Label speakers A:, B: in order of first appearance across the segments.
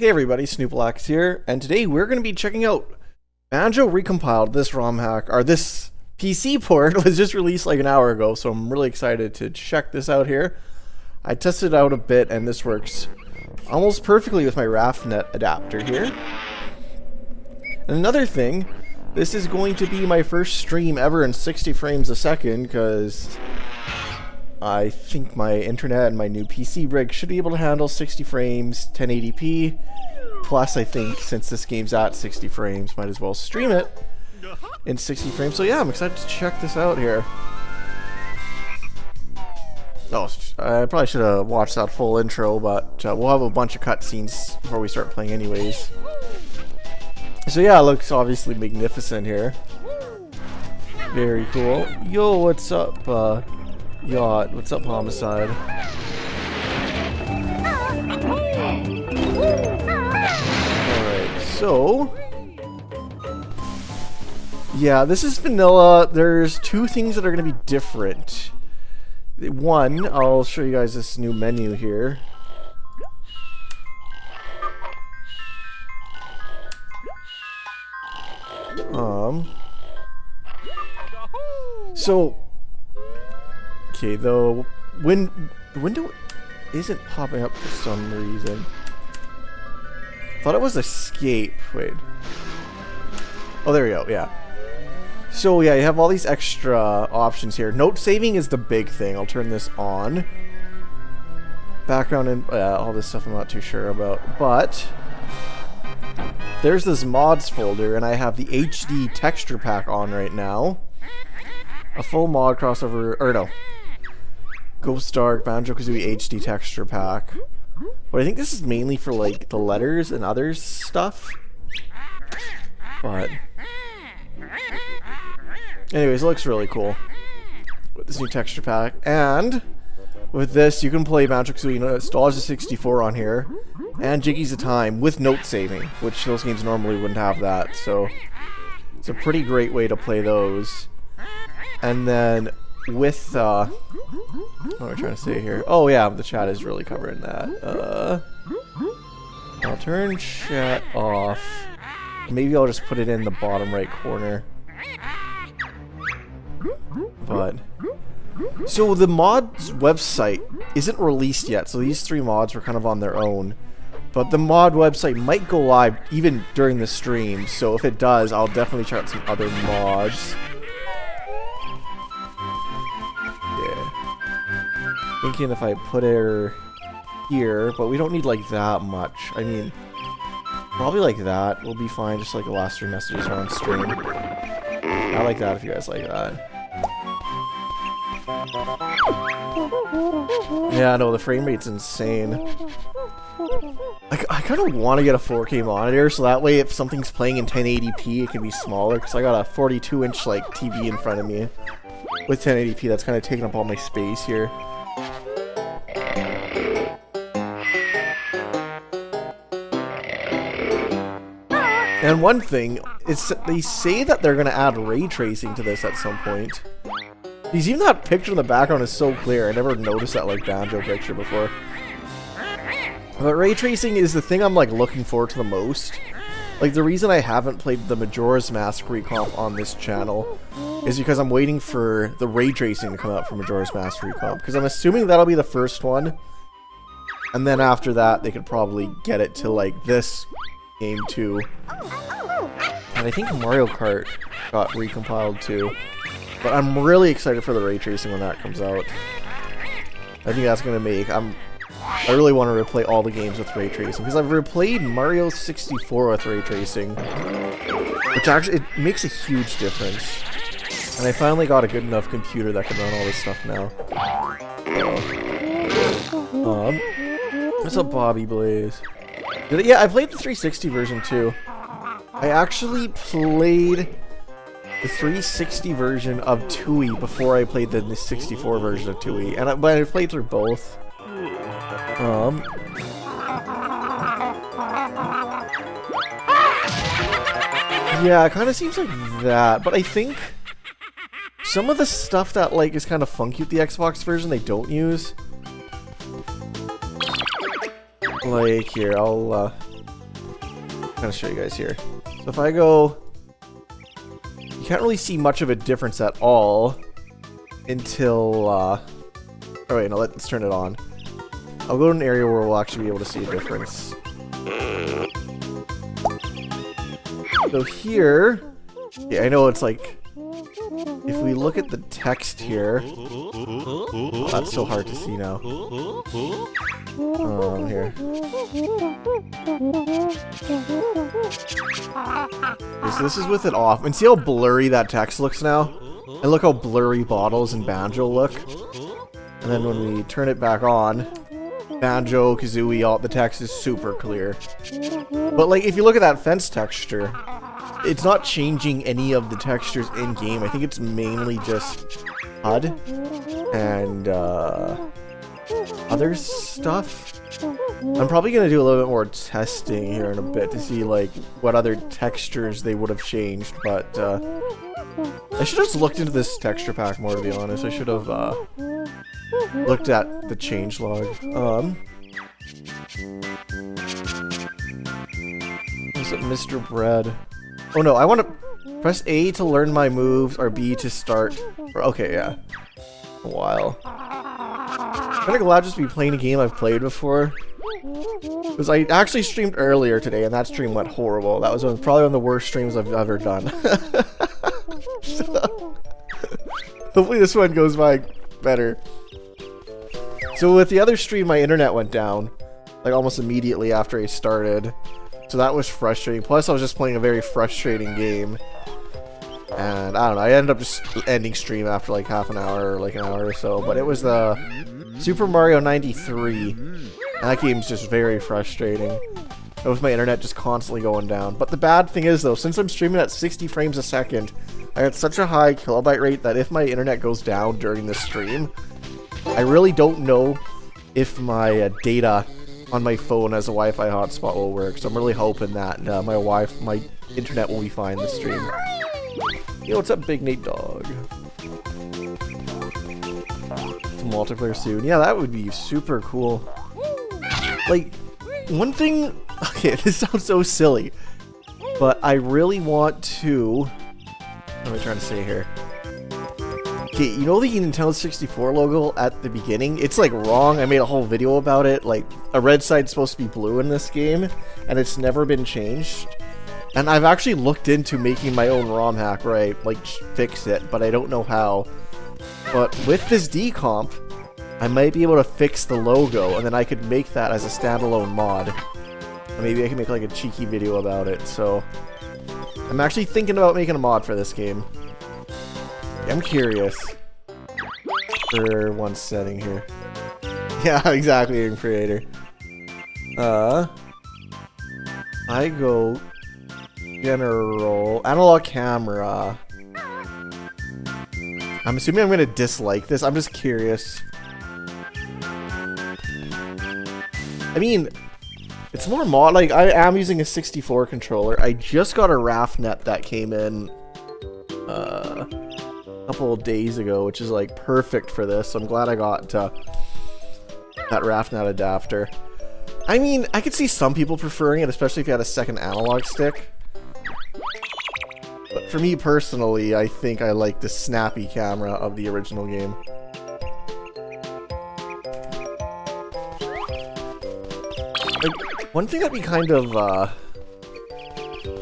A: Hey everybody, Snoopalax here, and today we're going to be checking out Banjo Recompiled. This ROM hack, or this PC port, was just released like an hour ago, so I'm really excited to check this out here. I tested it out a bit, and this works almost perfectly with my RAFnet adapter here. And another thing, this is going to be my first stream ever in 60 frames a second, because I think my internet and my new PC rig should be able to handle 60 frames, 1080p. Plus, I think since this game's at 60 frames, might as well stream it in 60 frames. So yeah, I'm excited to check this out here. Oh, I probably should have watched that full intro, but we'll have a bunch of cutscenes before we start playing anyways. So yeah, it looks obviously magnificent here. Very cool. Yo, what's up, Yacht? What's up, Homicide? Alright, so yeah, this is vanilla. There's two things that are going to be different. One, I'll show you guys this new menu here. So okay, the window isn't popping up for some reason. Thought it was escape. Wait. Oh, there we go. Yeah. So yeah, you have all these extra options here. Note saving is the big thing. I'll turn this on. Background and all this stuff I'm not too sure about. But there's this mods folder, and I have the HD texture pack on right now. A full mod crossover, or no, Ghost Dark Banjo-Kazooie HD texture pack. But I think this is mainly for like the letters and other stuff. But anyways, it looks really cool with this new texture pack. And with this, you can play Banjo-Kazooie. It's $64 on here, and Jiggy's a Time with note saving, which those games normally wouldn't have that. So it's a pretty great way to play those. And then with what am I trying to say here? Oh yeah, the chat is really covering that. I'll turn chat off. Maybe I'll just put it in the bottom right corner. But so the mods website isn't released yet, so these three mods were kind of on their own. But the mod website might go live even during the stream, so if it does, I'll definitely check out some other mods. Thinking if I put her here, but we don't need like that much. I mean, probably like that will be fine, just like the last three messages are on stream. I like that if you guys like that. Yeah, no, the frame rate's insane. I kind of want to get a 4K monitor, so that way if something's playing in 1080p, it can be smaller, because I got a 42-inch like TV in front of me with 1080p. That's kind of taking up all my space here. And one thing, they say that they're going to add ray tracing to this at some point. Because even that picture in the background is so clear. I never noticed that like Banjo picture before. But ray tracing is the thing I'm like looking forward to the most. Like the reason I haven't played the Majora's Mask recomp on this channel is because I'm waiting for the ray tracing to come out for Majora's Mask recomp. Because I'm assuming that'll be the first one. And then after that, they could probably get it to like this game too. And I think Mario Kart got recompiled too. But I'm really excited for the ray tracing when that comes out. I think that's gonna make I really want to replay all the games with ray tracing, because I've replayed Mario 64 with ray tracing, which actually it makes a huge difference. And I finally got a good enough computer that can run all this stuff now. What's up, Bobby Blaze? Yeah, I played the 360 version too. I actually played the 360 version of Tui before I played the 64 version of Tui, and but I played through both. Yeah, it kind of seems like that, but I think some of the stuff that like is kind of funky with the Xbox version they don't use. Like here, I'll gonna show you guys here. So if I go, you can't really see much of a difference at all until, oh wait, no, let's turn it on. I'll go to an area where we'll actually be able to see a difference. So here, yeah, I know it's like, if we look at the text here, oh, that's so hard to see now. Here. Okay, so this is with it off. And see how blurry that text looks now? And look how blurry Bottles and Banjo look. And then when we turn it back on, Banjo-Kazooie, all the text is super clear. But like, if you look at that fence texture, it's not changing any of the textures in-game. I think it's mainly just HUD and other stuff. I'm probably going to do a little bit more testing here in a bit to see like what other textures they would have changed, but I should have just looked into this texture pack more, to be honest. I should have looked at the changelog. What's up, Mr. Bread? Oh no, I want to press A to learn my moves, or B to start. Okay, yeah. A while. I'm kind of glad just to be playing a game I've played before. Because I actually streamed earlier today, and that stream went horrible. That was probably one of the worst streams I've ever done. So, hopefully this one goes by better. So with the other stream, my internet went down, like almost immediately after I started. So that was frustrating. Plus, I was just playing a very frustrating game. And I don't know, I ended up just ending stream after like half an hour or like an hour or so. But it was the Super Mario 93. And that game's just very frustrating. With my internet just constantly going down. But the bad thing is though, since I'm streaming at 60 frames a second, I had such a high kilobyte rate that if my internet goes down during the stream, I really don't know if my data on my phone as a Wi-Fi hotspot will work. So I'm really hoping that my internet will be fine this stream. Yo, what's up, Big Nate Dog? Some multiplayer soon. Yeah, that would be super cool. Like, one thing... Okay, this sounds so silly, but I really want to... What am I trying to say here? Okay, you know the Nintendo 64 logo at the beginning? It's like wrong. I made a whole video about it. Like, a red side's supposed to be blue in this game, and it's never been changed. And I've actually looked into making my own ROM hack where I, like, fix it, but I don't know how. But with this decomp, I might be able to fix the logo, and then I could make that as a standalone mod. And maybe I can make, like, a cheeky video about it, so... I'm actually thinking about making a mod for this game. I'm curious. For one setting here. Yeah, exactly, game creator. I go... General... Analog camera. I'm assuming I'm gonna dislike this. I'm just curious. I mean... It's more mod, like, I am using a 64 controller. I just got a RAFnet that came in a couple of days ago, which is, like, perfect for this. So I'm glad I got that RAFnet adapter. I mean, I could see some people preferring it, especially if you had a second analog stick. But for me personally, I think I like the snappy camera of the original game. Like, one thing that'd be kind of, like,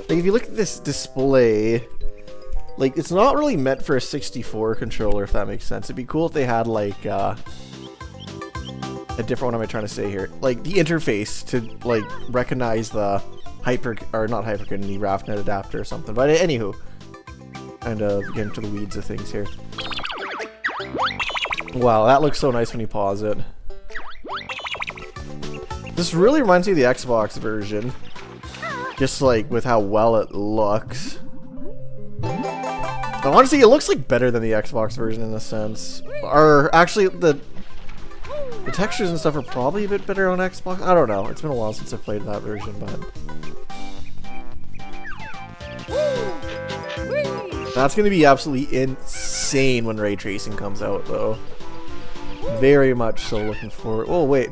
A: if you look at this display, like, it's not really meant for a 64 controller, if that makes sense. It'd be cool if they had, like, a different, what am I trying to say here? Like, the interface to, like, recognize the not hyperkin, the RAFnet adapter or something. But anywho, kind of getting to the weeds of things here. Wow, that looks so nice when you pause it. This really reminds me of the Xbox version. Just like with how well it looks. But honestly, it looks like better than the Xbox version in a sense. Or actually, the textures and stuff are probably a bit better on Xbox. I don't know. It's been a while since I played that version, but... That's going to be absolutely insane when ray tracing comes out, though. Very much so looking forward. Oh, wait.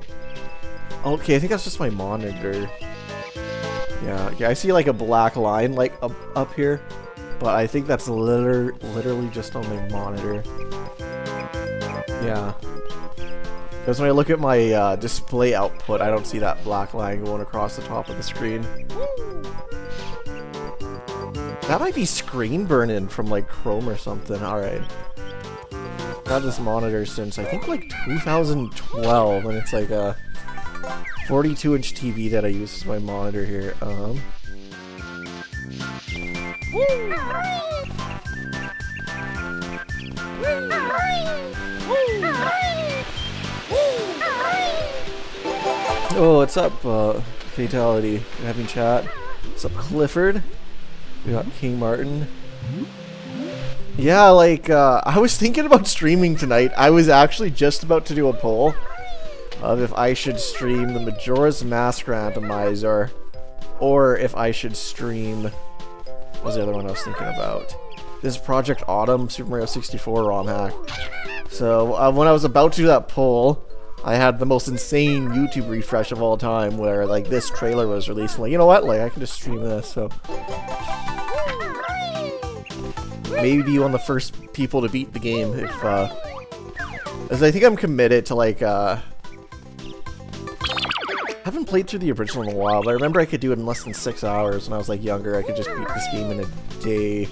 A: Okay, I think that's just my monitor. Yeah, I see like a black line like up here, but I think that's literally just on my monitor. Yeah. Because when I look at my display output, I don't see that black line going across the top of the screen. That might be screen burn-in from like Chrome or something. Alright. I've had this monitor since I think like 2012, and it's like a 42-inch TV that I use as my monitor here. Oh, what's up, Fatality? You're having chat. What's up, Clifford? We got King Martin. Yeah, like, I was thinking about streaming tonight. I was actually just about to do a poll of if I should stream the Majora's Mask randomizer, or if I should stream... What was the other one I was thinking about? This Project Autumn Super Mario 64 ROM hack. So, when I was about to do that poll, I had the most insane YouTube refresh of all time where, like, this trailer was released. I'm like, you know what? Like, I can just stream this, so... Maybe be one of the first people to beat the game if, as I think I'm committed to, like, I haven't played through the original in a while, but I remember I could do it in less than 6 hours when I was, like, younger. I could just beat this game in a day.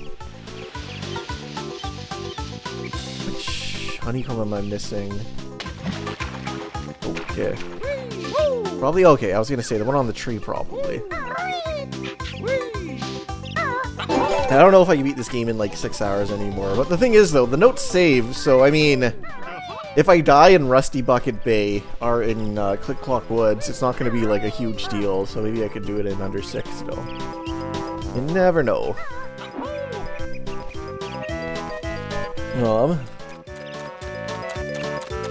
A: Which honeycomb am I missing? Okay. Probably okay. I was gonna say the one on the tree, probably. I don't know if I can beat this game in like 6 hours anymore. But the thing is, though, the notes save. So I mean, if I die in Rusty Bucket Bay or in Click Clock Woods, it's not gonna be like a huge deal. So maybe I could do it in under 6 still. You never know.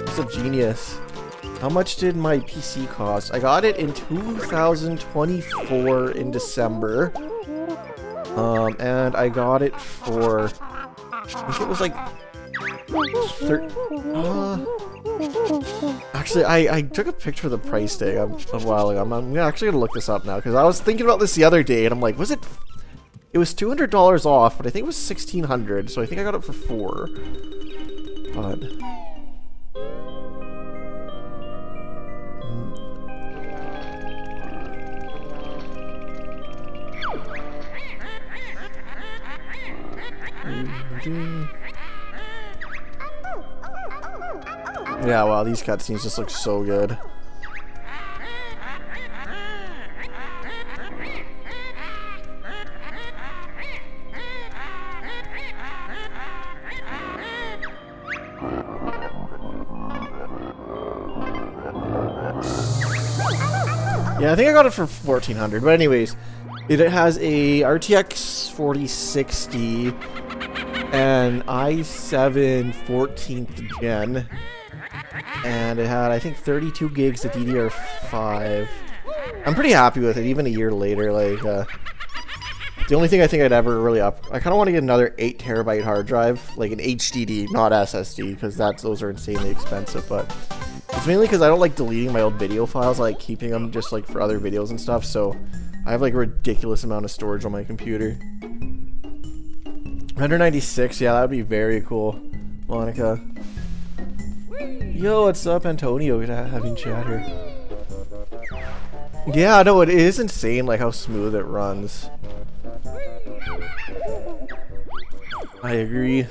A: What's up, Genius? How much did my PC cost? I got it in 2024 in December. And I got it for... I think it was like... Actually, I took a picture of the price tag a while ago. I'm actually gonna look this up now, because I was thinking about this the other day, and I'm like, was it... It was $200 off, but I think it was $1,600, so I think I got it for $4. But... Yeah, wow, these cutscenes just look so good. Yeah, I think I got it for $1,400, but anyways, it has a RTX 4060 and i7 14th gen, and it had, I think, 32 gigs of DDR5. I'm pretty happy with it, even a year later. Like, the only thing I think I'd ever really I kind of want to get another 8 terabyte hard drive, like an HDD, not SSD, because those are insanely expensive. But it's mainly because I don't like deleting my old video files. I like keeping them just like for other videos and stuff. So I have like a ridiculous amount of storage on my computer. 196, yeah, that would be very cool, Monica. Yo, what's up, Antonio? Having chat here. Yeah, no, it is insane, like how smooth it runs. I agree.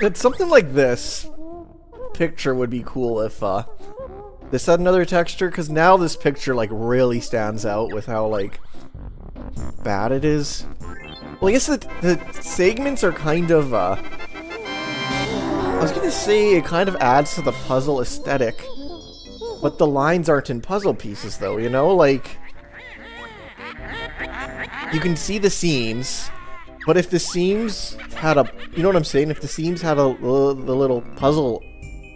A: It's something like this picture would be cool if this had another texture, because now this picture like really stands out with how like bad it is. Well, I guess the segments are kind of I was gonna say it kind of adds to the puzzle aesthetic, but the lines aren't in puzzle pieces though, you know? Like, you can see the seams, but if the seams had a, you know what I'm saying? If the seams had the little puzzle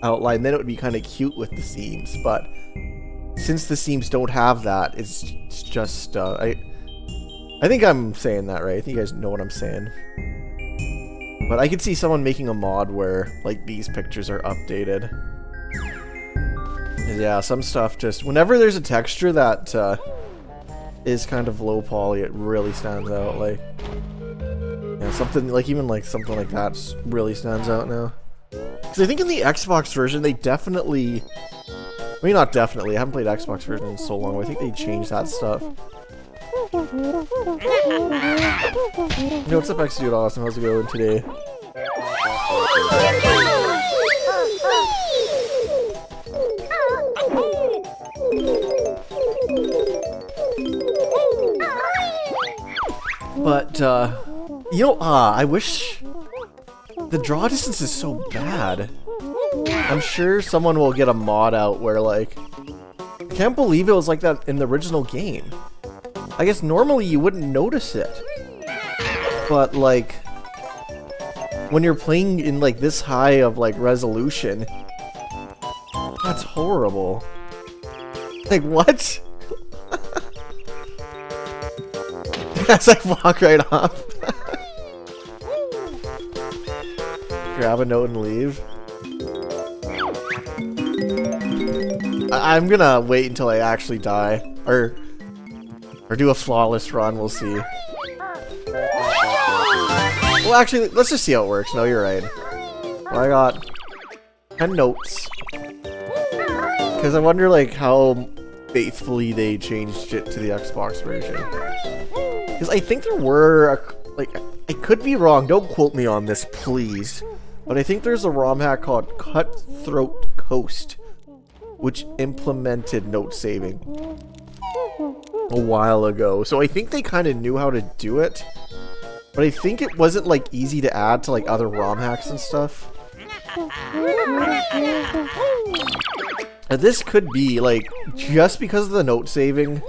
A: outline, then it would be kind of cute with the seams. But since the seams don't have that, it's just I think I'm saying that right. I think you guys know what I'm saying. But I could see someone making a mod where, like, these pictures are updated. Yeah, some stuff just... Whenever there's a texture that is kind of low poly, it really stands out. Like, yeah, something like even like something like that really stands out now. Because I think in the Xbox version, they definitely... I mean, not definitely. I haven't played Xbox version in so long. But I think they changed that stuff. Yo, what's up, X-Dude Awesome? How's it going today? But, you know, I wish... The draw distance is so bad. I'm sure someone will get a mod out where, like... I can't believe it was like that in the original game. I guess normally you wouldn't notice it. But, like... When you're playing in, like, this high of, like, resolution... That's horrible. Like, what? As I walk right off. Grab a note and leave. I'm gonna wait until I actually die. Or do a flawless run, we'll see. Well, actually, let's just see how it works. No, you're right. Well, I got 10 notes. Because I wonder, like, how faithfully they changed it to the Xbox version. Because I think there were, like, I could be wrong. Don't quote me on this, please. But I think there's a ROM hack called Cutthroat Coast, which implemented note saving a while ago. So I think they kind of knew how to do it. But I think it wasn't, like, easy to add to, like, other ROM hacks and stuff. And this could be, like, just because of the note saving,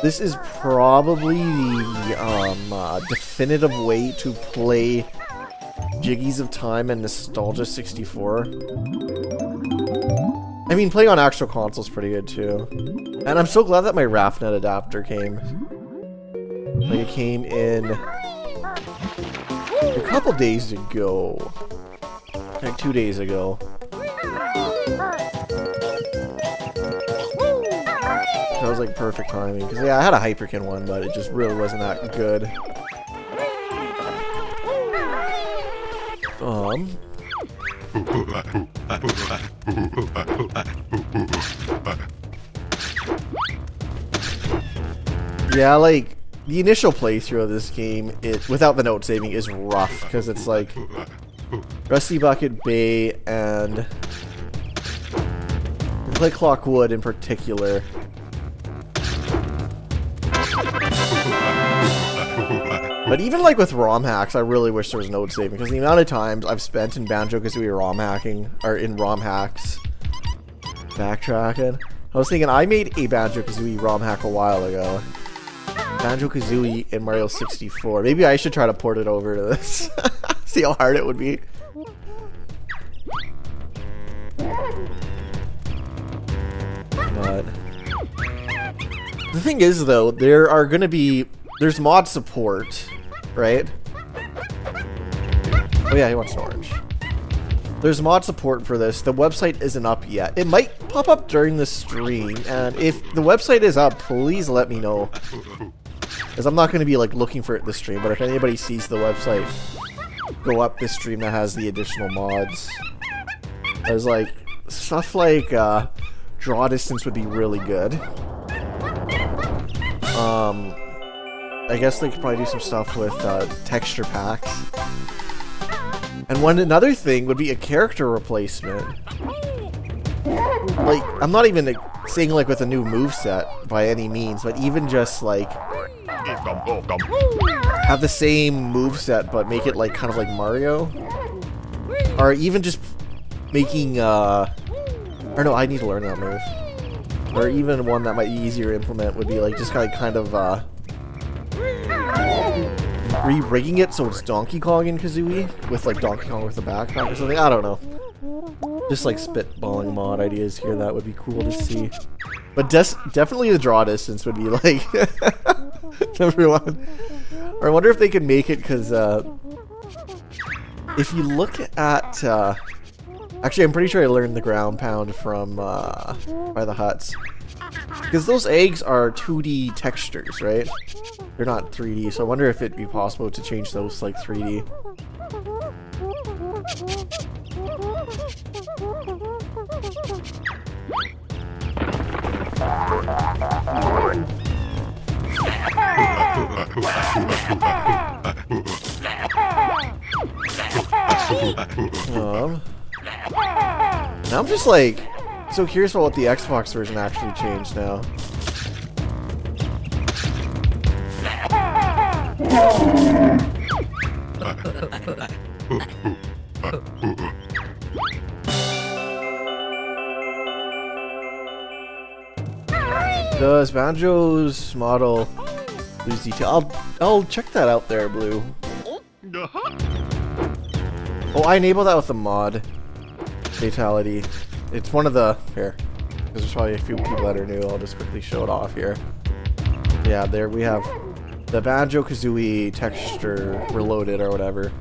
A: this is probably the definitive way to play Jiggies of Time and Nostalgia 64. I mean, playing on actual console's pretty good, too. And I'm so glad that my RAFnet adapter came. Like, it came in a couple days ago. Like 2 days ago. That was like perfect timing. Because yeah, I had a Hyperkin one, but it just really wasn't that good. Yeah, like, the initial playthrough of this game, without the note saving, is rough, because it's like Rusty Bucket Bay and Clay Clockwood in particular. But even like with ROM hacks, I really wish there was note saving, because the amount of times I've spent in Banjo-Kazooie ROM hacking, or in ROM hacks, backtracking. I was thinking I made a Banjo-Kazooie ROM hack a while ago. Banjo-Kazooie in Mario 64. Maybe I should try to port it over to this. See how hard it would be. But the thing is, though, there's mod support, right? Oh yeah, he wants an orange. There's mod support for this. The website isn't up yet. It might pop up during the stream, and if the website is up, please let me know. Because I'm not going to be like looking for it this stream, but if anybody sees the website go up this stream that has the additional mods, there's like stuff like draw distance would be really good. I guess they could probably do some stuff with texture packs. And another thing would be a character replacement. Like, I'm not even saying like with a new moveset by any means, but even just like have the same moveset but make it like kind of like Mario. Or even just making or no, I need to learn that move. Or even one that might be easier to implement would be like just kind of re-rigging it so it's Donkey Kong in Kazooie with like Donkey Kong with a backpack or something. I don't know. Just like spitballing mod ideas here, that would be cool to see. But definitely the draw distance would be like number one. Or I wonder if they could make it because if you look at, actually, I'm pretty sure I learned the ground pound from, by the huts. Because those eggs are 2D textures, right? They're not 3D, so I wonder if it'd be possible to change those to, like, 3D. Now I'm just like so curious about what the Xbox version actually changed now. Does Banjo's model lose detail? I'll check that out there, Blue. Oh, I enabled that with the mod fatality. It's one of the here. Because there's probably a few people that are new. I'll just quickly show it off here. Yeah, there we have the Banjo-Kazooie texture reloaded or whatever.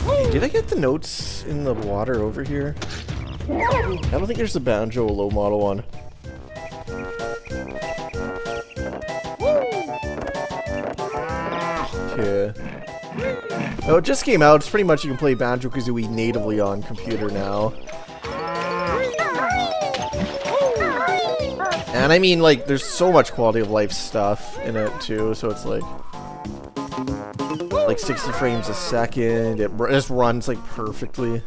A: Hey, did I get the notes in the water over here? I don't think there's a Banjo low model one. Okay. Oh, it just came out. It's pretty much you can play Banjo-Kazooie natively on computer now. And I mean, like, there's so much quality of life stuff in it too, so it's like 60 frames a second. It just runs like perfectly.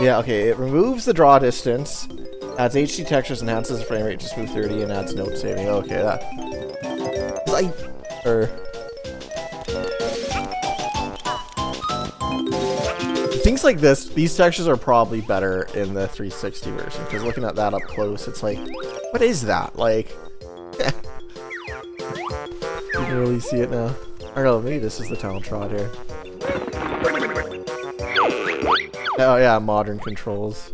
A: Yeah, okay, it removes the draw distance, adds HD textures, enhances the frame rate to smooth 30, and adds note saving. Okay, that. Things like this, these textures are probably better in the 360 version, because looking at that up close, it's like, what is that? Like, you can really see it now. Oh, maybe this is the town trot here. Oh yeah, modern controls.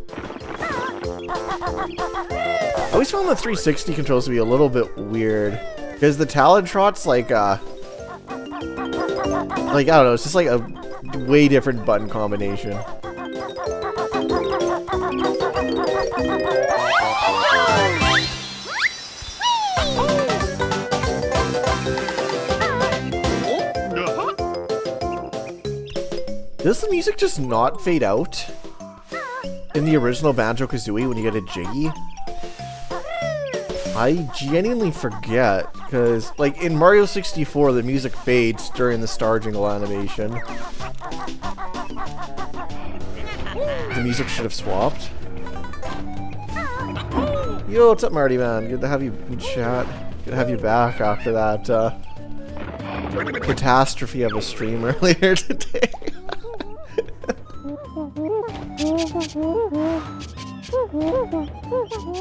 A: I always found the 360 controls to be a little bit weird, because the talent trot's like I don't know, it's just like a way different button combination. Does the music just not fade out in the original Banjo-Kazooie when you get a Jiggy? I genuinely forget, because, like, in Mario 64, the music fades during the Star Jingle animation. The music should have swapped. Yo, what's up, Marty, man? Good to have you in chat. Good to have you back after that, catastrophe of a stream earlier today.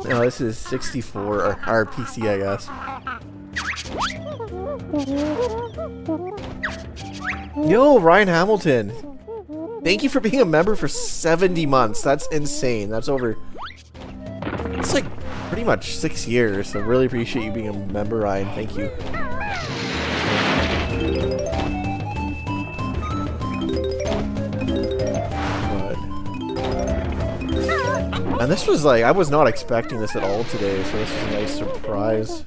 A: No, this is 64, or PC, I guess. Yo, Ryan Hamilton. Thank you for being a member for 70 months. That's insane. That's over... It's like pretty much 6 years, so really appreciate you being a member, Ryan. Thank you. And this was like, I was not expecting this at all today, so this was a nice surprise.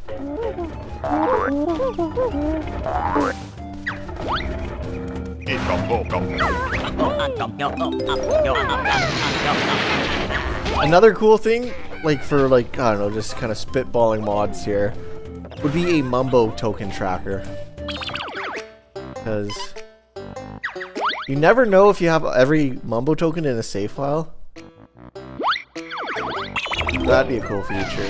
A: Another cool thing, like for like, I don't know, just kind of spitballing mods here, would be a Mumbo token tracker. Because you never know if you have every Mumbo token in a save file. That'd be a cool feature.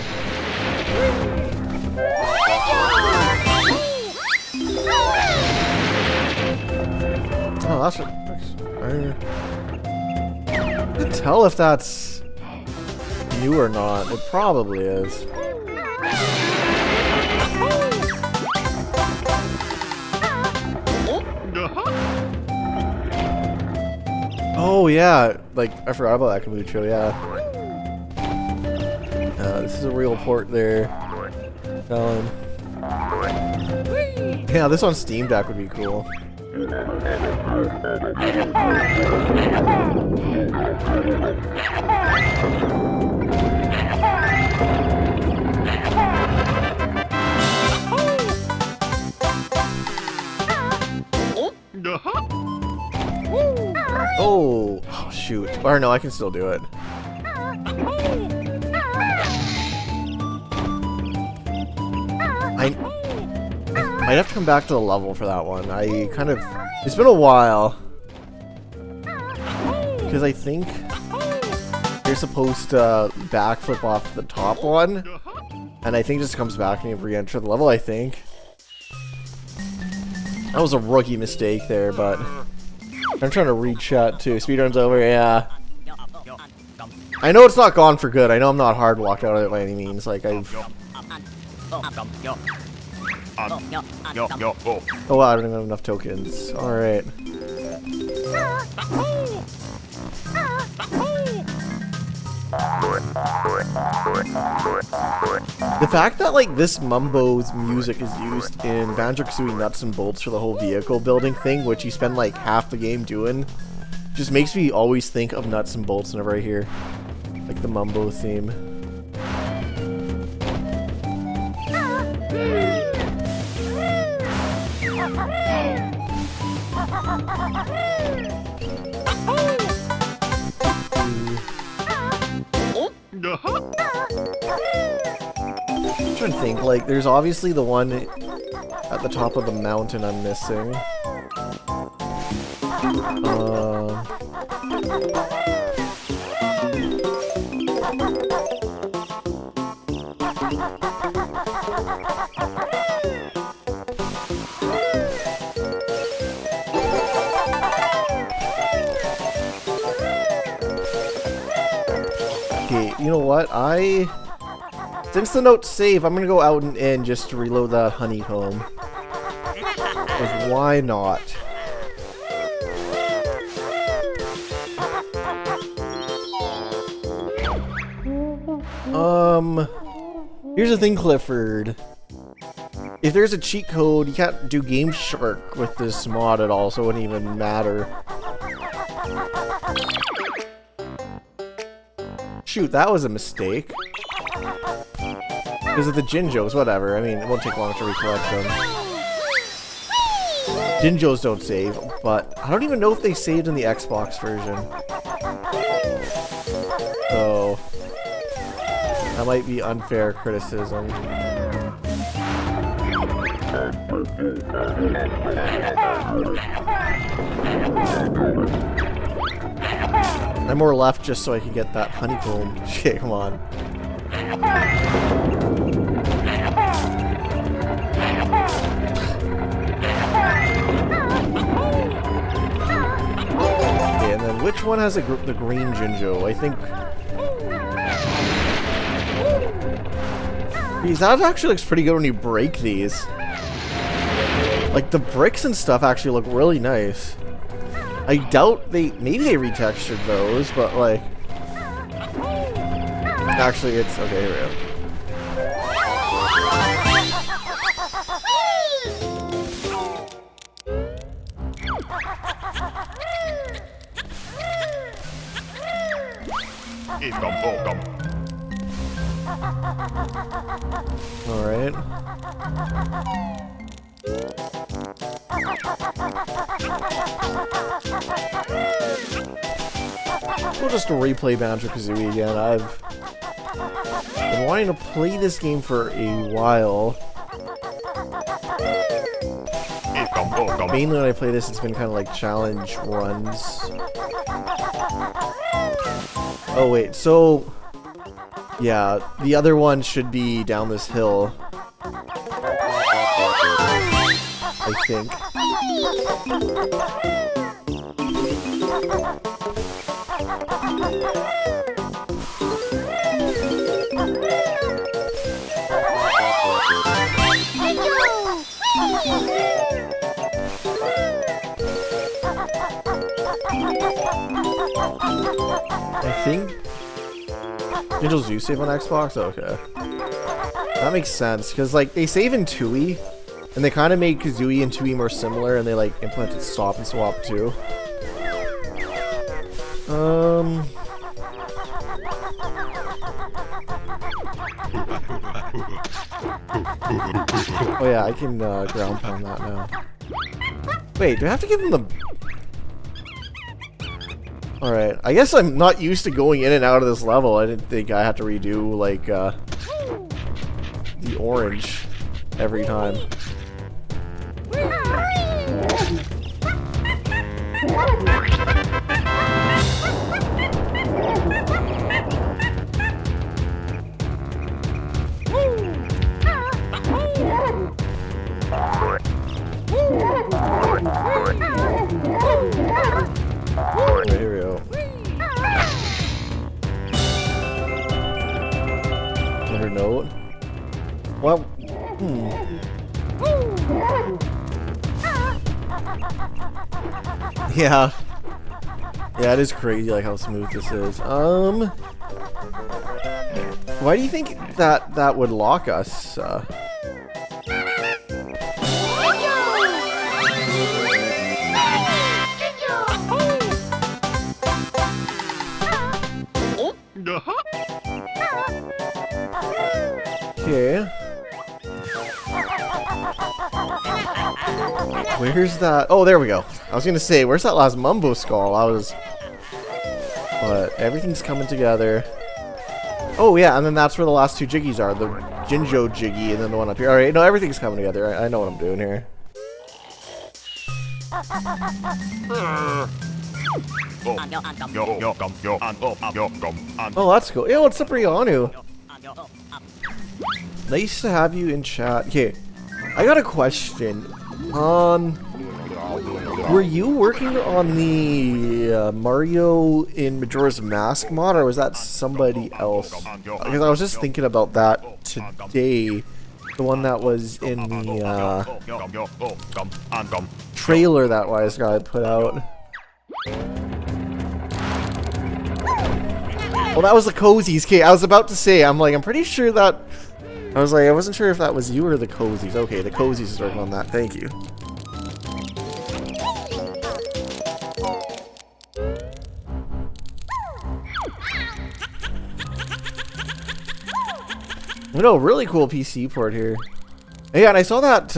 A: Oh, that's what... I can't tell if that's new or not. It probably is. Oh yeah, like I forgot about that Kamucho, yeah. This is a real port there. Yeah, this on Steam Deck would be cool. Oh, shoot. Or no, I can still do it. I might have to come back to the level for that one. It's been a while. Because I think you're supposed to backflip off the top one. And I think it just comes back and you re-enter the level, I think. That was a rookie mistake there, but I'm trying to read chat too. Speedrun's over, yeah. I know it's not gone for good. I know I'm not hard walked out of it by any means. Like I've. Oh wow, I don't even have enough tokens. All right. The fact that like this Mumbo's music is used in Banjo-Kazooie Nuts and Bolts for the whole vehicle building thing, which you spend like half the game doing, just makes me always think of Nuts and Bolts whenever I hear like the Mumbo theme. I'm trying to think, like, there's obviously the one at the top of the mountain I'm missing. Okay, you know what? Since the notes save, I'm gonna go out and in just to reload that honeycomb. Because why not? Here's the thing, Clifford. If there's a cheat code, you can't do Game Shark with this mod at all, so it wouldn't even matter. Shoot, that was a mistake. Because of the Jinjos, whatever. I mean, it won't take long to recollect them. Jinjos don't save, but I don't even know if they saved in the Xbox version. So, that might be unfair criticism. I'm more left just so I can get that honeycomb. Shit, come on. Okay, and then which one has the green Jinjo? I think... Geez, that actually looks pretty good when you break these. Like, the bricks and stuff actually look really nice. I doubt maybe they retextured those, but like... Actually, it's... Okay, here we go. Alright. We'll just replay Banjo-Kazooie again. I've been wanting to play this game for a while. Mainly when I play this, it's been kind of like challenge runs. Oh wait, so... Yeah, the other one should be down this hill. I think. I think Banjo-Kazooie save on Xbox? Okay. That makes sense, because like they save in Tui, and they kind of made Kazooie and Tui more similar, and they like implemented stop and swap too. Oh yeah, I can ground pound that now. Wait, do I have to give him the... Alright, I guess I'm not used to going in and out of this level. I didn't think I had to redo, like, the orange every time. Right, here we go. Under note. Well, Yeah. Yeah, it is crazy like how smooth this is. Why do you think that would lock us? Okay. Where's that? Oh, there we go. I was gonna say, where's that last Mumbo Skull? But everything's coming together. Oh yeah, and then that's where the last two Jiggies are. The Jinjo Jiggy and then the one up here. Alright, no, everything's coming together. I know what I'm doing here. Oh, that's cool. Yeah, what's up, Reonu? Nice to have you in chat. Okay, I got a question. Were you working on the Mario in Majora's Mask mod, or was that somebody else? Because I was just thinking about that today. The one that was in the trailer that Wiseguy put out. Well, that was the Cozies. Okay, I was about to say, I'm pretty sure that... I wasn't sure if that was you or the Cozies. Okay, the Cozies is working on that. Thank you. You know, really cool PC port here. Yeah, and I saw that,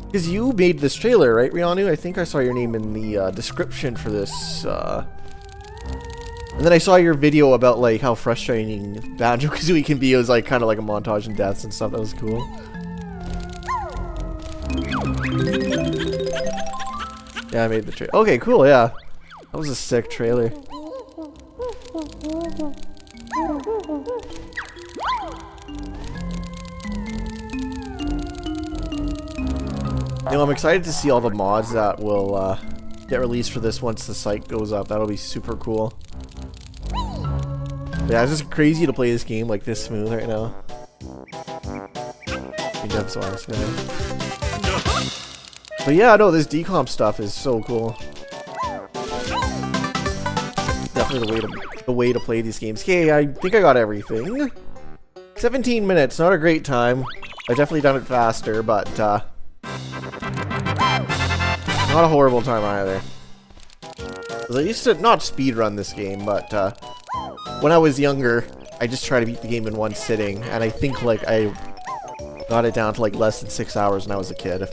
A: because you made this trailer, right, Reonu? I think I saw your name in the description for this, and then I saw your video about, like, how frustrating Banjo-Kazooie can be. It was, like, kind of like a montage in deaths and stuff. That was cool. Yeah, I made the trailer. Okay, cool, yeah. That was a sick trailer. You know, I'm excited to see all the mods that will get released for this once the site goes up. That'll be super cool. Yeah, it's just crazy to play this game like this smooth right now. But yeah, no, this decomp stuff is so cool. Definitely the way to play these games. Okay, I think I got everything. 17 minutes, not a great time. I've definitely done it faster, but not a horrible time either. 'Cause I used to not speedrun this game, but when I was younger, I just tried to beat the game in one sitting, and I think like I got it down to like less than 6 hours when I was a kid.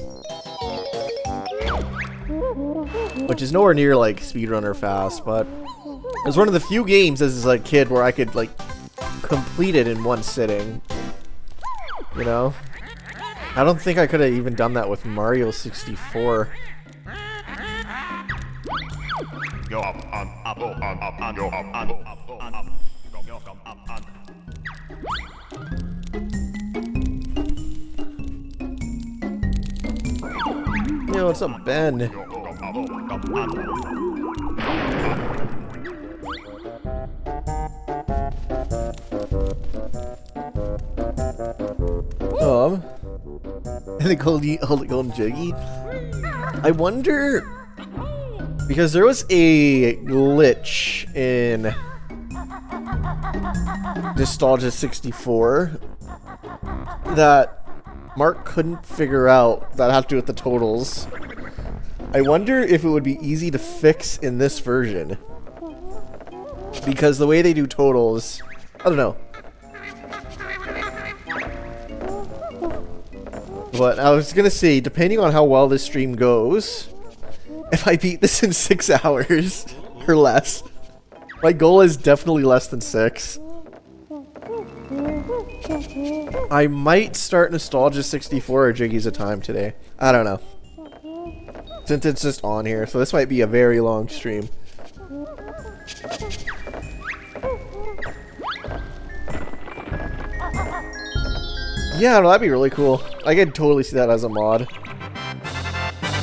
A: Which is nowhere near like speedrunner fast, but it was one of the few games as a kid where I could like complete it in one sitting. You know? I don't think I could have even done that with Mario 64. Yo, what's up, Ben? And the golden jiggy. I wonder Because there was a glitch in Nostalgia 64 that Mark couldn't figure out that had to do with the totals. I wonder if it would be easy to fix in this version. Because the way they do totals, I don't know. But I was gonna say, depending on how well this stream goes, if I beat this in 6 hours or less, my goal is definitely less than 6. I might start Nostalgia 64 or Jiggies a Time today. I don't know. Since it's just on here, so this might be a very long stream. Yeah, no, that'd be really cool. I could totally see that as a mod.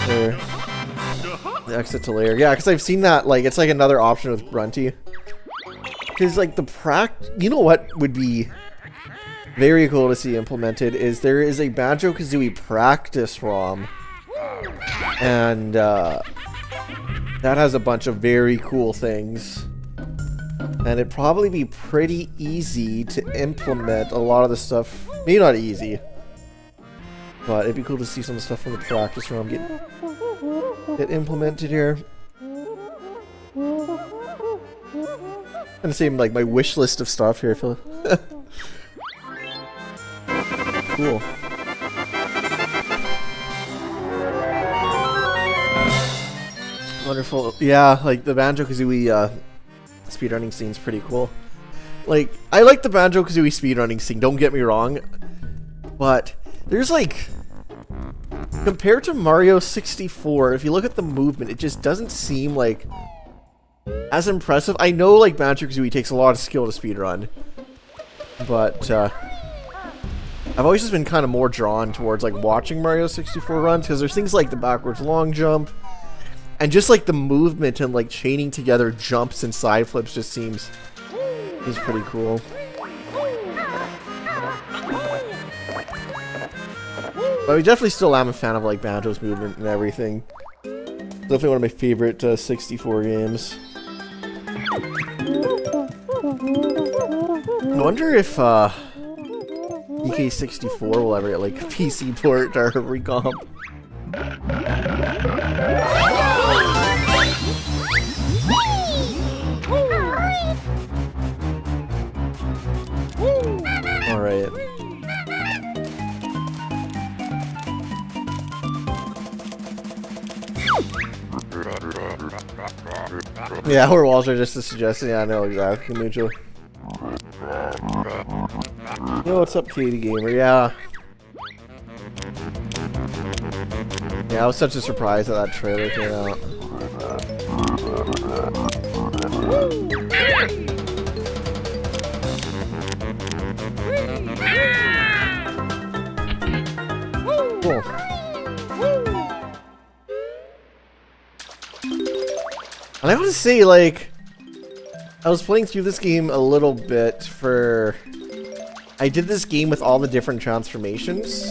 A: There. The exit to layer. Yeah, because I've seen that, like, it's like another option with Grunty. Because, like, you know what would be very cool to see implemented is there is a Banjo-Kazooie practice ROM. And, that has a bunch of very cool things. And it'd probably be pretty easy to implement a lot of the stuff. Maybe not easy. But it'd be cool to see some stuff from the practice ROM get implemented here. And the same, like, my wish list of stuff here. Cool. Wonderful. Yeah, like, the Banjo-Kazooie, speedrunning scene's pretty cool. Like, I like the Banjo-Kazooie speedrunning scene, don't get me wrong. But, there's, like... Compared to Mario 64, if you look at the movement, it just doesn't seem, like... as impressive. I know, like, Banjo-Kazooie takes a lot of skill to speedrun. But, I've always just been kind of more drawn towards, like, watching Mario 64 runs, because there's things like the backwards long jump, and just, like, the movement and, like, chaining together jumps and side flips just seems pretty cool. But I definitely still am a fan of, like, Banjo's movement and everything. Definitely one of my favorite 64 games. I wonder if EK64 will ever get, like, a PC port or a recomp. Alright. Yeah, our walls are just a suggestion. Yeah, I know exactly, Mucho. Yo, what's up, Katie Gamer? Yeah. Yeah, I was such a surprise that that trailer came out. Cool. And I want to say, like, I was playing through this game a little bit for... I did this game with all the different transformations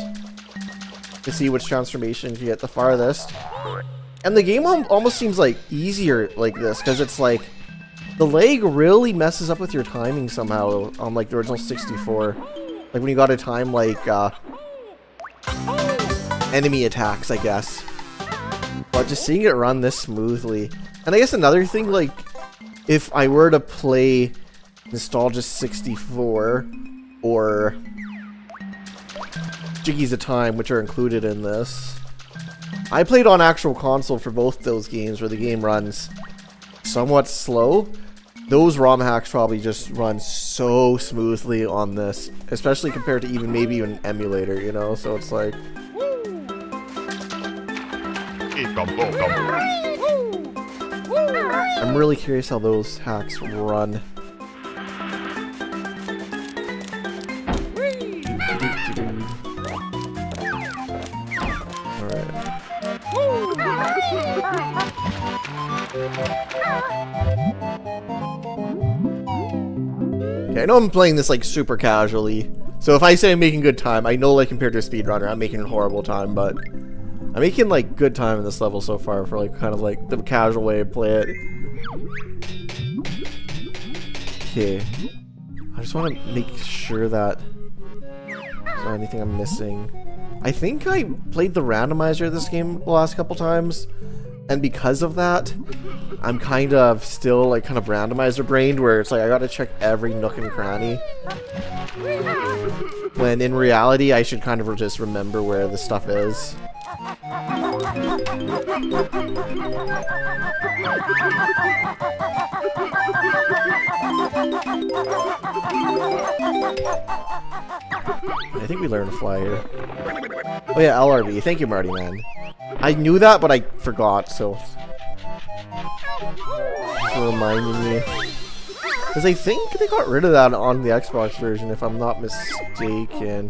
A: to see which transformation can get the farthest. And the game almost seems, like, easier like this, because it's, like, the lag really messes up with your timing somehow on, like, the original 64. Like, when you gotta time, like, enemy attacks, I guess. But just seeing it run this smoothly. And I guess another thing, like, if I were to play Nostalgia 64 or Jiggies a Time, which are included in this, I played on actual console for both those games where the game runs somewhat slow. Those ROM hacks probably just run so smoothly on this, especially compared to even maybe an emulator, you know? So it's like... I'm really curious how those hacks run. Alright. Okay, I know I'm playing this like super casually. So if I say I'm making good time, I know like compared to a speedrunner, I'm making a horrible time, but I'm making like good time in this level so far for like kind of like the casual way to play it. Okay. I just want to make sure that there's not anything I'm missing. I think I played the randomizer of this game the last couple times, and because of that, I'm kind of still like kind of randomizer brained, where it's like I gotta check every nook and cranny. When in reality, I should kind of just remember where the stuff is. I think we learned to fly here. Oh yeah, LRB. Thank you, Marty, man. I knew that, but I forgot, so... for reminding me. Because I think they got rid of that on the Xbox version, if I'm not mistaken.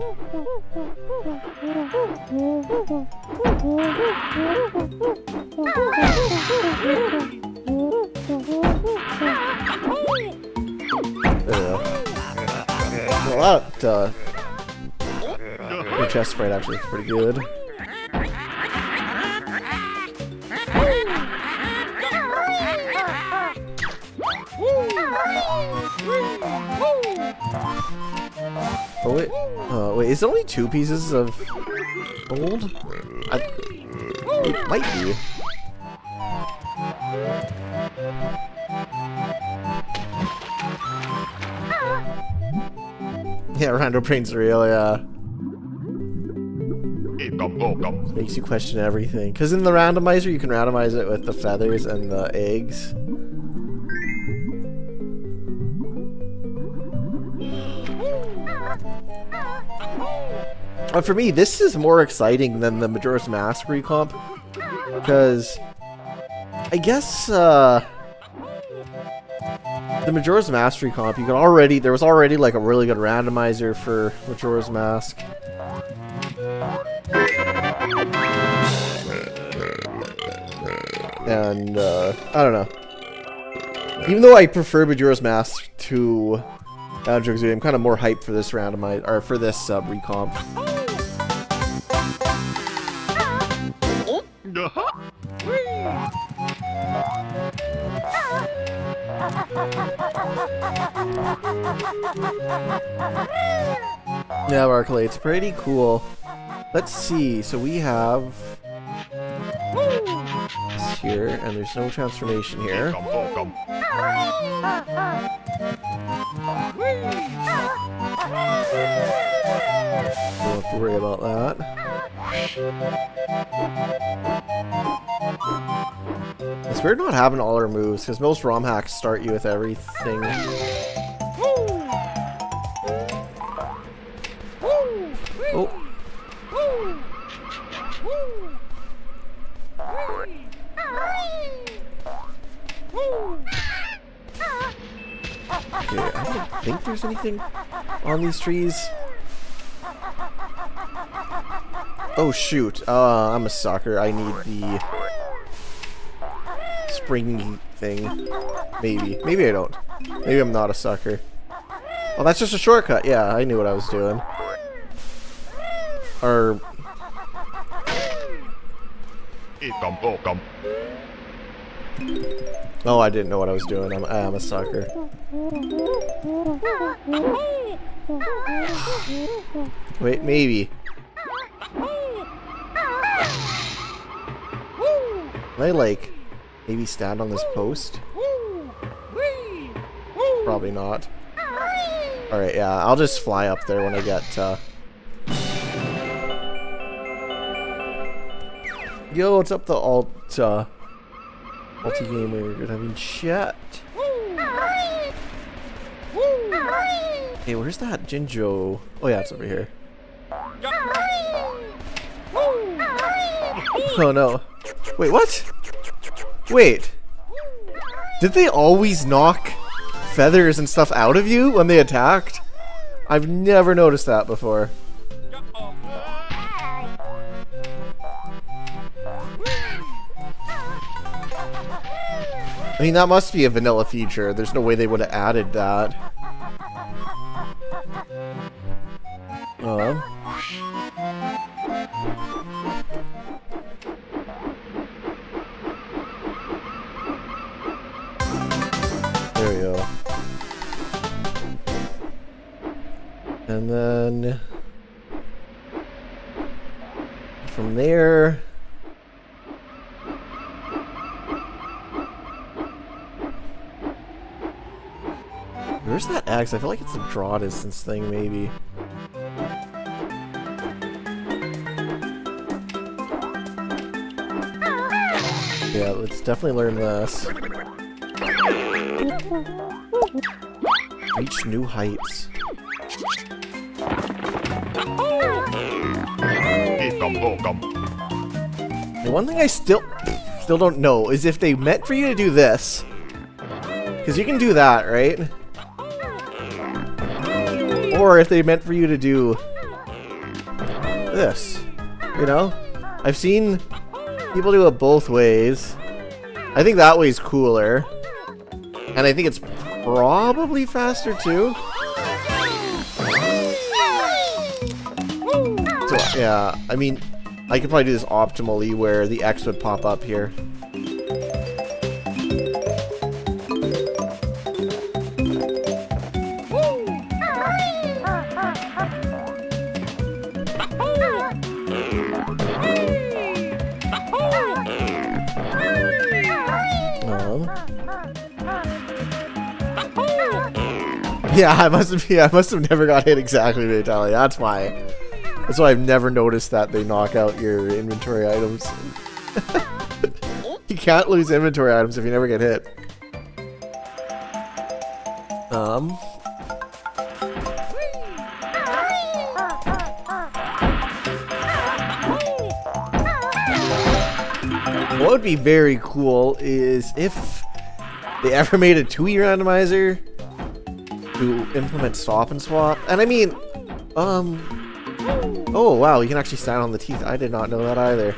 A: Well, that the chest sprite actually looks pretty good. Oh wait, wait, is it only 2 pieces of gold? It might be. Yeah, random brains are real, yeah. Makes you question everything. Because in the randomizer, you can randomize it with the feathers and the eggs. But for me, this is more exciting than the Majora's Mask recomp. Because I guess the Majora's Mask recomp, you could already, there was already like a really good randomizer for Majora's Mask. And I don't know. Even though I prefer Majora's Mask to Banjo-Kazooie, I'm kind of more hyped for this randomizer, or for this recomp. Yeah, Barclay, it's pretty cool. Let's see. So we have this here, and there's no transformation here. Don't have to worry about that. It's weird not having all our moves, because most ROM hacks start you with everything. Oh. Okay, I don't think there's anything on these trees. Oh shoot, I'm a sucker. I need the springy thing. Maybe. Maybe I don't. Maybe I'm not a sucker. Oh, that's just a shortcut. Yeah, I knew what I was doing. Or... oh, I didn't know what I was doing. I'm a sucker. Wait, maybe. Can I, like, maybe stand on this post? Probably not. Alright, yeah, I'll just fly up there when I get, Yo, what's up, the multi-gamer? Good having chat. Hey, where's that Jinjo? Oh yeah, it's over here. Oh no. Wait, what? Wait. Did they always knock feathers and stuff out of you when they attacked? I've never noticed that before. I mean, that must be a vanilla feature. There's no way they would have added that. And then from there, where's that X? I feel like it's a draw distance thing, maybe. Yeah, let's definitely learn this. Reach new heights. The one thing I still don't know is if they meant for you to do this. Because you can do that, right? Or if they meant for you to do this. You know? I've seen people do it both ways. I think that way's cooler. And I think it's probably faster too. So, yeah, I mean, I could probably do this optimally where the X would pop up here. Yeah, I must have never got hit exactly, Vitaly. That's why I've never noticed that they knock out your inventory items. You can't lose inventory items if you never get hit. What would be very cool is if they ever made a 2E randomizer to implement stop and swap. And I mean, oh wow, you can actually stand on the teeth. I did not know that either.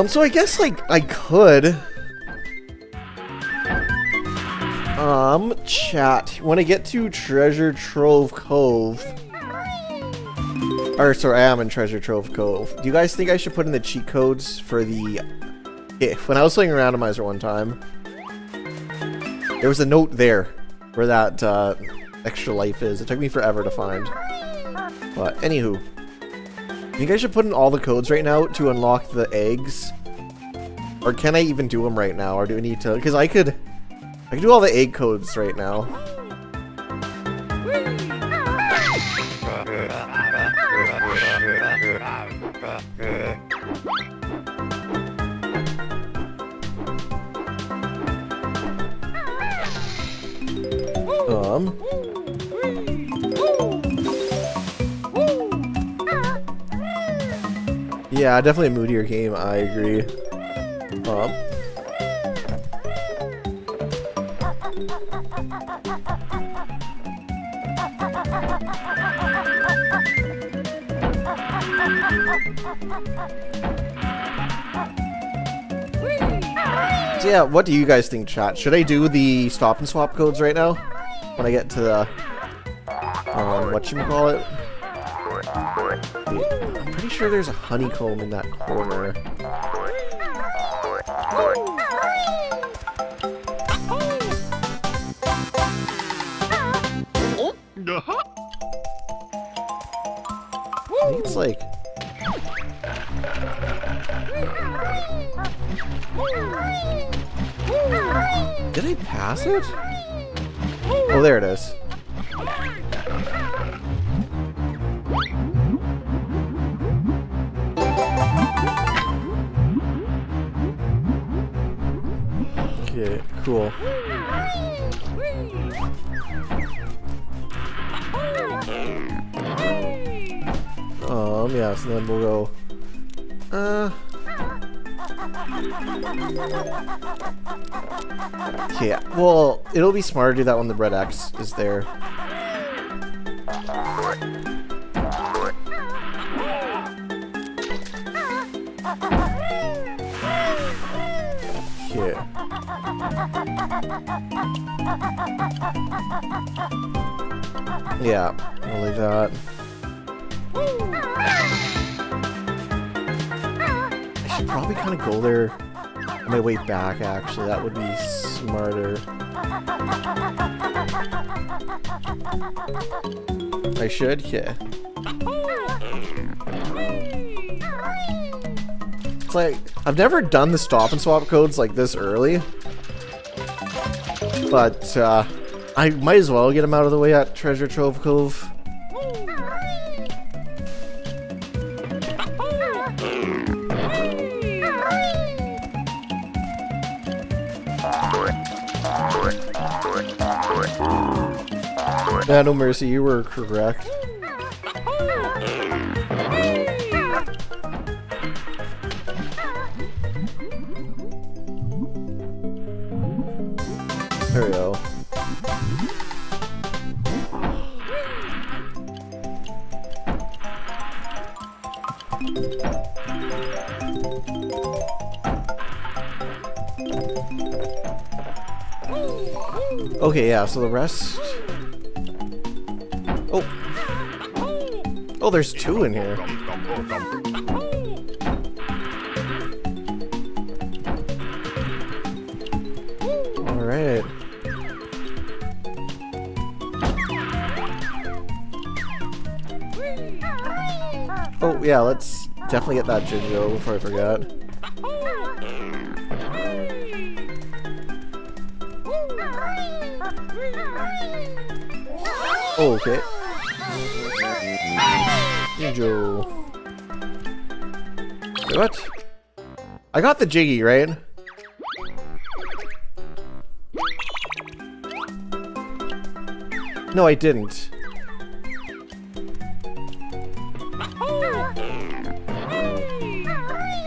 A: So I guess like I could chat when I get to Treasure Trove Cove. Or sorry, I am in Treasure Trove Cove. Do you guys think I should put in the cheat codes for the when I was playing randomizer one time? There was a note there where that extra life is. It took me forever to find. But anywho, you guys should put in all the codes right now to unlock the eggs. Or can I even do them right now? Or do we need to? Because I could do all the egg codes right now. Yeah, definitely a moodier game, I agree. So yeah, what do you guys think, chat? Should I do the stop and swap codes right now? When I get to the, whatchamacallit? I'm pretty sure there's a honeycomb in that corner. I think it's like... Did I pass it? Oh, there it is. Okay, cool. Yeah, so then we'll go... Okay, well, it'll be smarter to do that when the red X is there. Okay. Yeah, I'll leave that. I should probably kind of go there my way back, actually. That would be smarter. I should? Yeah. It's like, I've never done the stop and swap codes like this early. But, I might as well get them out of the way at Treasure Trove Cove. Yeah, no mercy, you were correct. There we go. Okay, yeah, so the rest... Oh! Oh, there's two in here. Alright. Oh, yeah, let's definitely get that Jinjo before I forget. Oh, okay. Jinjo. Wait, what? I got the Jiggy, right? No, I didn't.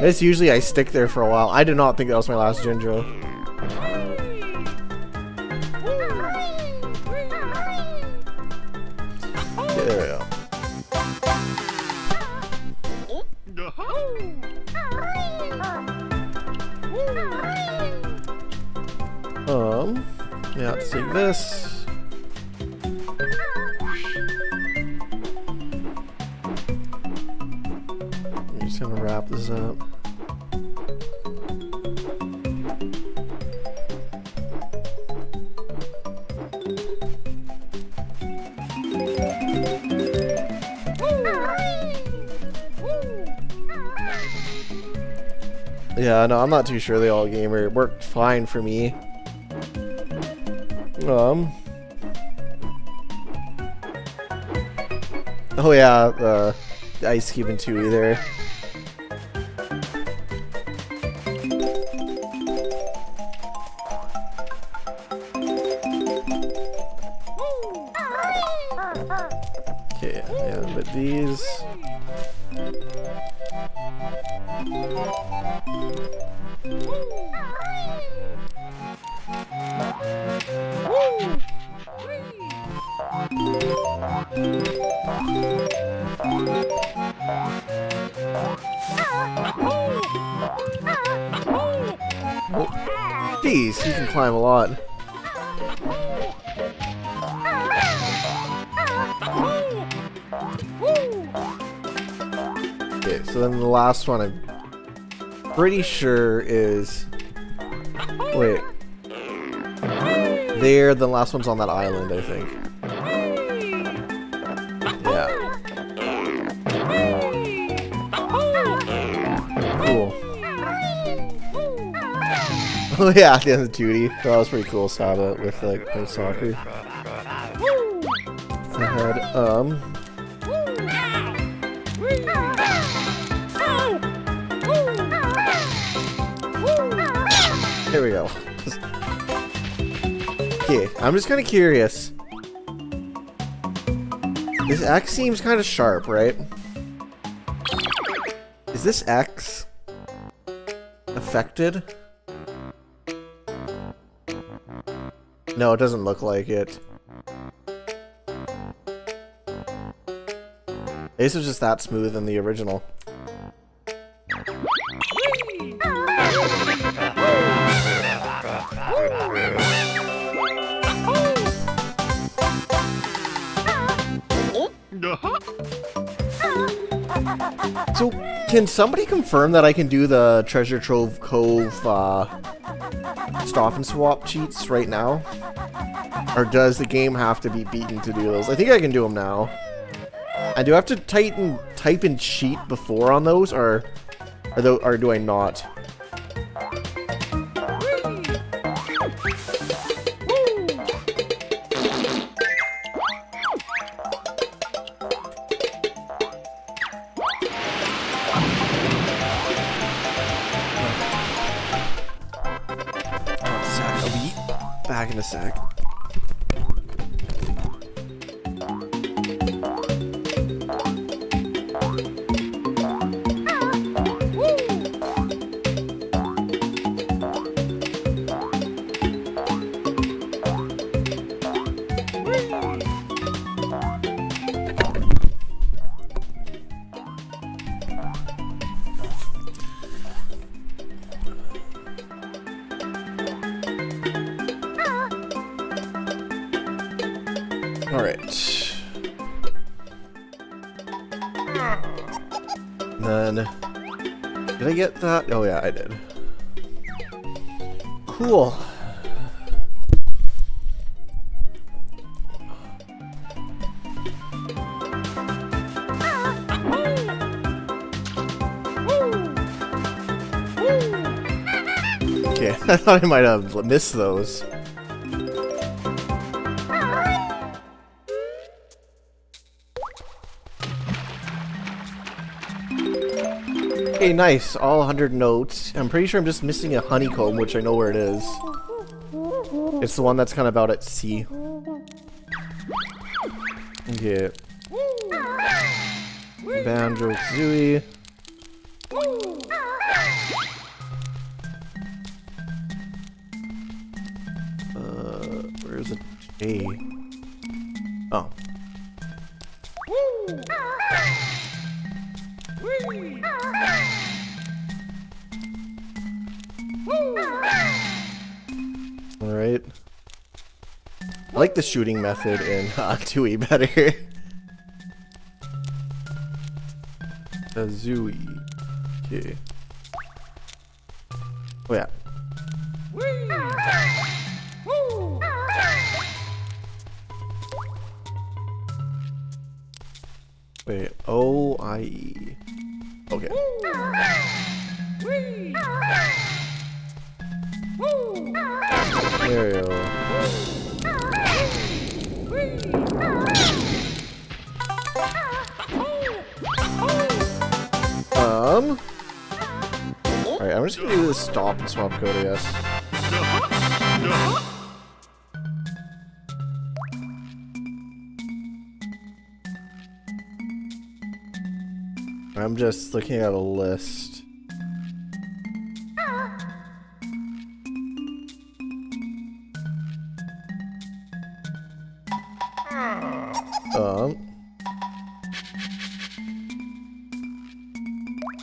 A: This usually I stick there for a while. I did not think that was my last Jinjo. Okay, there we go. Yeah, let's take this. I'm just gonna wrap this up. Yeah, no, I'm not too sure the all gamer. It worked fine for me. Oh yeah, the Ice Cube and Tui there. Okay, yeah, but these... Oh, geez, he can climb a lot. Okay, so then the last one I'm pretty sure is... Wait. There, the last one's on that island, I think. Yeah. Cool. Oh yeah, at the end of the Tootie. That was pretty cool, Saba, with like no soccer. There we go. Okay, I'm just kind of curious. This X seems kind of sharp, right? Is this X affected? No, it doesn't look like it. This was just that smooth in the original. So, can somebody confirm that I can do the Treasure Trove Cove stop and swap cheats right now? Or does the game have to be beaten to do those? I think I can do them now. I do have to type in cheat before on those, or do I not? Back in a sec. Alright. And then, did I get that? Oh yeah, I did. Cool. Okay, I thought I might have missed those. Okay, nice. All 100 notes. I'm pretty sure I'm just missing a honeycomb, which I know where it is. It's the one that's kind of out at sea. Okay. Banjo-Kazooie. Where's the J? Oh. Alright. I like the shooting method in Tui better. Kazooie. Okay. Oh yeah. Wait, O-I-E. Okay. There we go. Alright, I'm just gonna do this stop and swap code, I guess. I'm just looking at a list.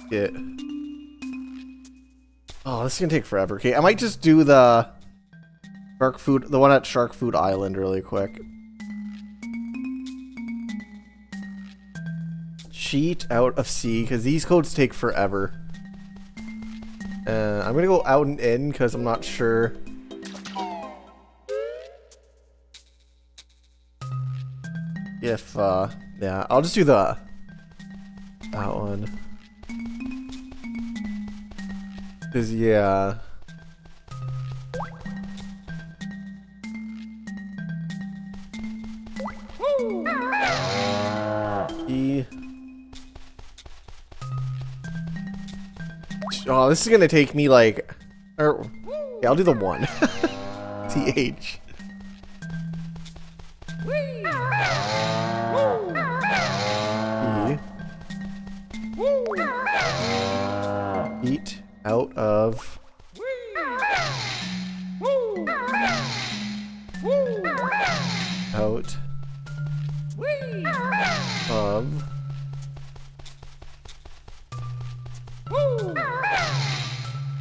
A: Yeah. Oh, this is gonna take forever. Okay, I might just do the the one at Shark Food Island really quick. Cheat out of sea, because these codes take forever. I'm gonna go out and in because I'm not sure. If yeah, I'll just do that one. Cause yeah. Oh, this is gonna take me like, yeah, I'll do the one. TH. Eat out of. Out of.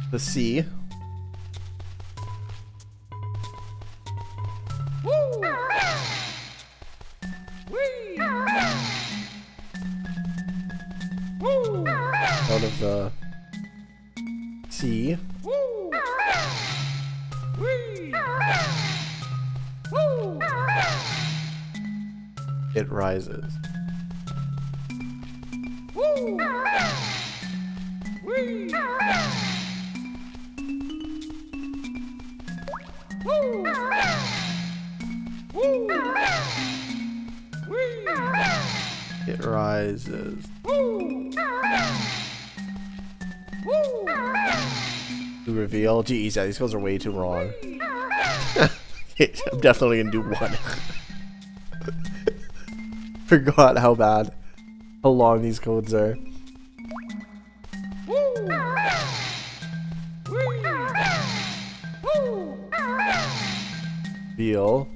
A: The sea. of the T. It rises. It rises. To reveal. Geez, yeah, these goals are way too wrong. I'm definitely gonna do one. Forgot how long these codes are. Feel.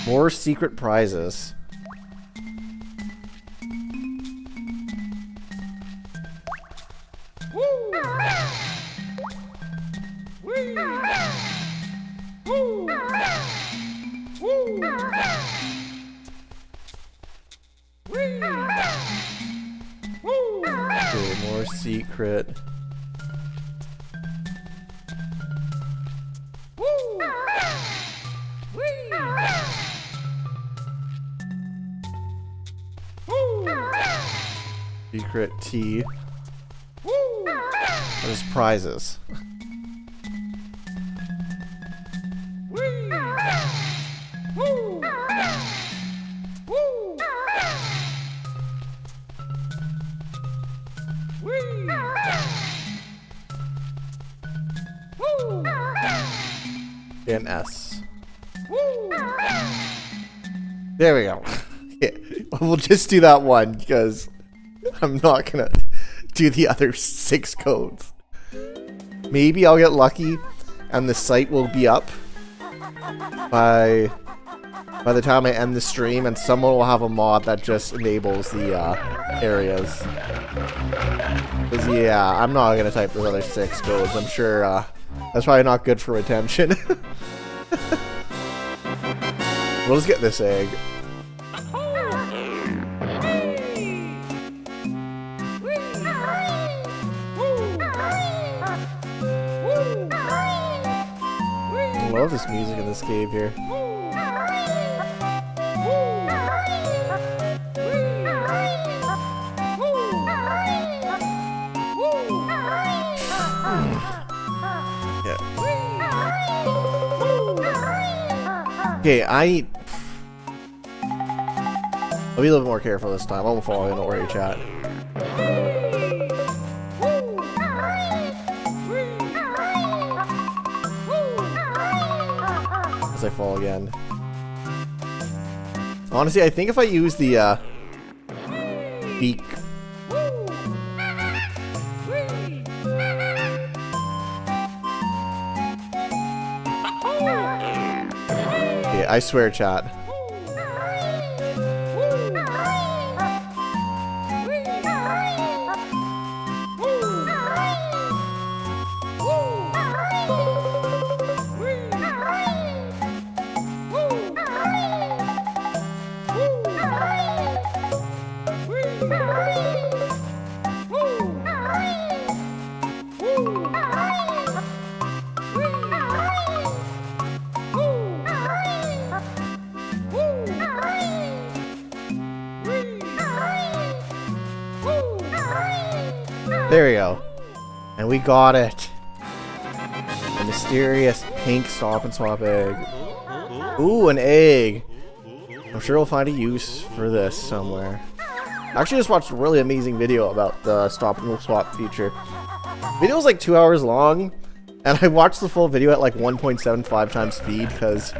A: More secret prizes. Okay, more secret. Secret T. What is prizes? And S. There we go. Yeah, we'll just do that one because I'm not gonna do the other 6 codes. Maybe I'll get lucky and the site will be up by the time I end the stream, and someone will have a mod that just enables the areas. Because yeah, I'm not gonna type those other 6 codes. I'm sure that's probably not good for retention. We'll just get this egg. I love this music in this cave here. Okay, I'll be a little bit more careful this time. I won't follow you, don't worry, chat. As I fall again. Honestly, I think if I use the beak. Okay, I swear, chat. There we go. And we got it. A mysterious pink Stop and Swap egg. Ooh, an egg. I'm sure we'll find a use for this somewhere. I actually just watched a really amazing video about the Stop and Swap feature. The video was like 2 hours long, and I watched the full video at like 1.75 times speed because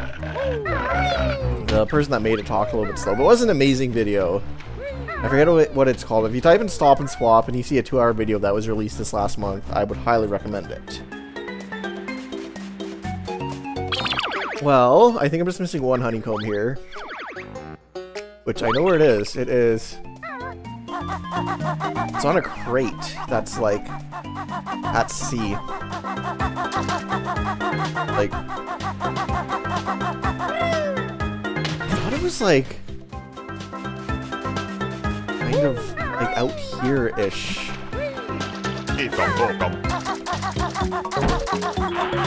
A: the person that made it talked a little bit slow. But it was an amazing video. I forget what it's called. If you type in Stop and Swap and you see a 2-hour video that was released this last month, I would highly recommend it. Well, I think I'm just missing one honeycomb here. Which I know where it is. It is... It's on a crate that's like... at sea. Like... it was like kind of like out here-ish.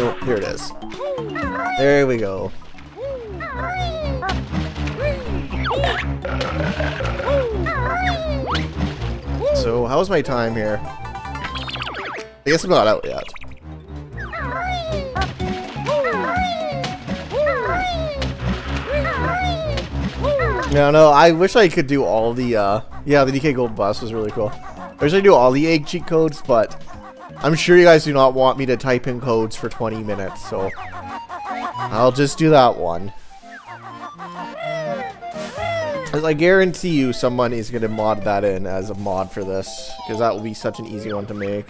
A: Oh, here it is. There we go. So, how's my time here? I guess I'm not out yet. No, I wish I could do all the, yeah, the DK Gold Bus was really cool. I wish I could do all the egg cheat codes, but I'm sure you guys do not want me to type in codes for 20 minutes, so I'll just do that one. As I guarantee you someone is going to mod that in as a mod for this, because that will be such an easy one to make.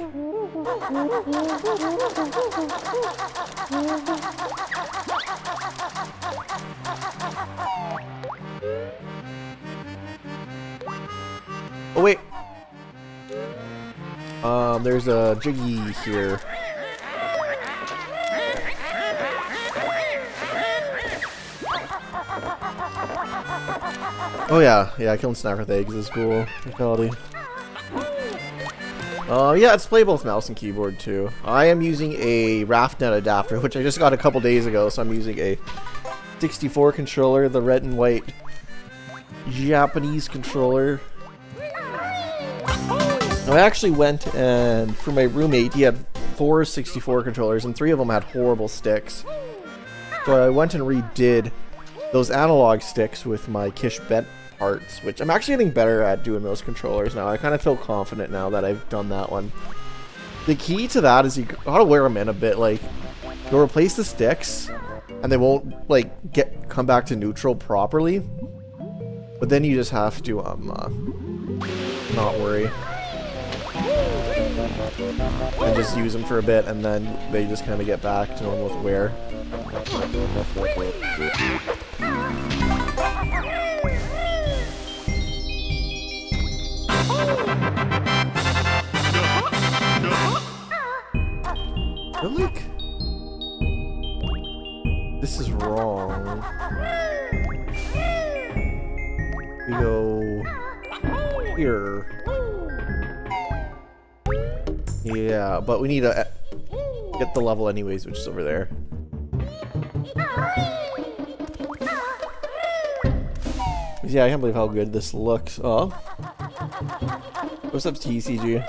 A: Oh wait, there's a Jiggy here. Oh yeah, killing Snapper with eggs is cool. Quality. Yeah, it's playable with mouse and keyboard too. I am using a RAFnet adapter, which I just got a couple days ago, so I'm using a 64 controller, the red and white Japanese controller. I actually went and, for my roommate, he had 4 64 controllers and 3 of them had horrible sticks. So I went and redid those analog sticks with my Kish bent parts, which I'm actually getting better at doing those controllers now. I kind of feel confident now that I've done that one. The key to that is you gotta wear them in a bit. Like, you'll replace the sticks and they won't like come back to neutral properly, but then you just have to not worry and just use them for a bit, and then they just kind of get back to normal with wear. I feel like this is wrong. We go here. Yeah, but we need to get the level anyways, which is over there. Yeah, I can't believe how good this looks. Oh. What's up, TCG?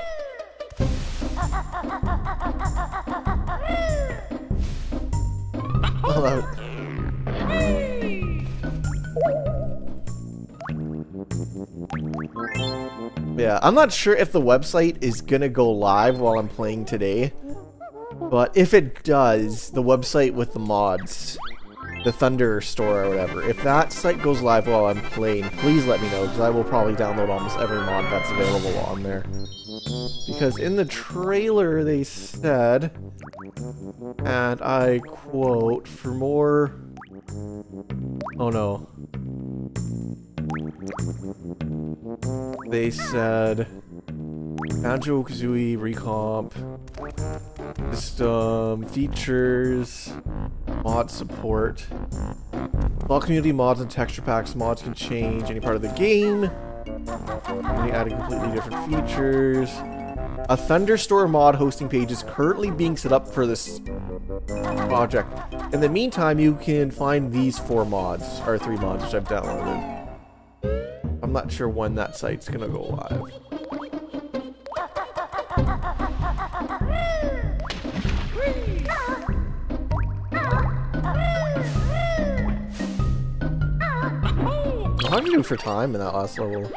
A: Yeah, I'm not sure if the website is gonna go live while I'm playing today, but if it does, the website with the mods, the Thunder store or whatever, if that site goes live while I'm playing, please let me know, because I will probably download almost every mod that's available on there. Because in the trailer they said, and I quote, for more... Oh no. They said Banjo-Kazooie recomp, system, features, mod support. All community mods and texture packs. Mods can change any part of the game. Only adding completely different features. A Thunderstore mod hosting page is currently being set up for this project. In the meantime, you can find these 4 mods, or 3 mods, which I've downloaded. I'm not sure when that site's gonna go live. How did you do for time in that last level?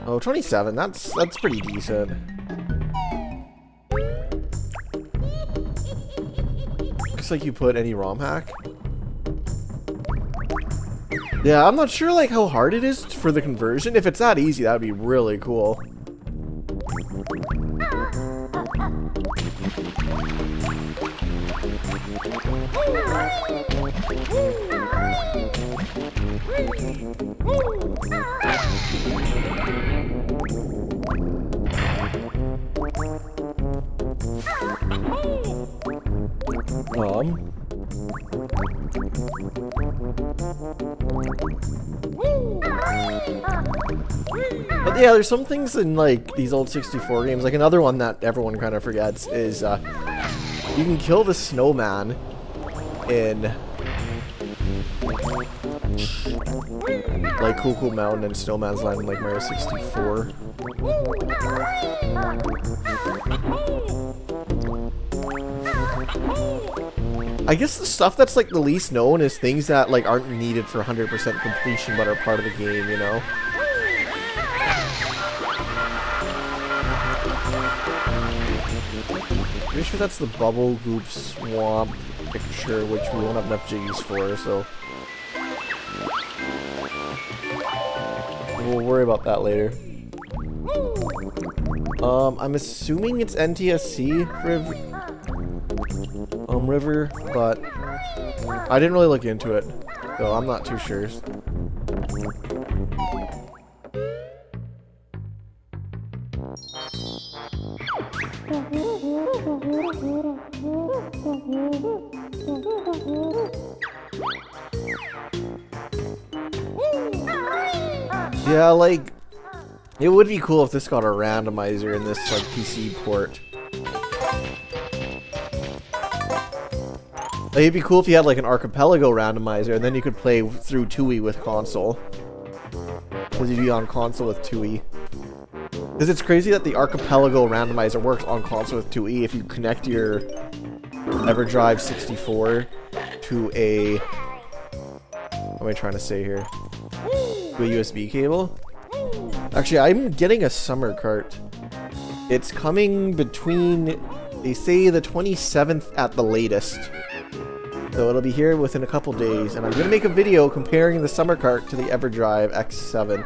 A: Oh, 27. That's pretty decent. Looks like you put any ROM hack. Yeah, I'm not sure like how hard it is for the conversion. If it's that easy, that would be really cool. Yeah, there's some things in like these old 64 games. Like another one that everyone kind of forgets is you can kill the snowman in like Cool Mountain and Snowman's Land in like Mario 64. I guess the stuff that's like the least known is things that like aren't needed for 100% completion but are part of the game, you know? Pretty sure that's the Bubble Goop Swamp picture, which we won't have enough jiggies for, so we'll worry about that later. I'm assuming it's NTSC River, but I didn't really look into it, so I'm not too sure. Yeah, like, it would be cool if this got a randomizer in this, like, PC port. Like, it'd be cool if you had, like, an Archipelago randomizer, and then you could play through TUI with console. Because you'd be on console with TUI. Because it's crazy that the Archipelago randomizer works on console with TUI if you connect your EverDrive 64 to a... What am I trying to say here? To a USB cable? Actually, I'm getting a summer cart. It's coming between, they say, the 27th at the latest. So it'll be here within a couple days, and I'm going to make a video comparing the summer cart to the EverDrive X7.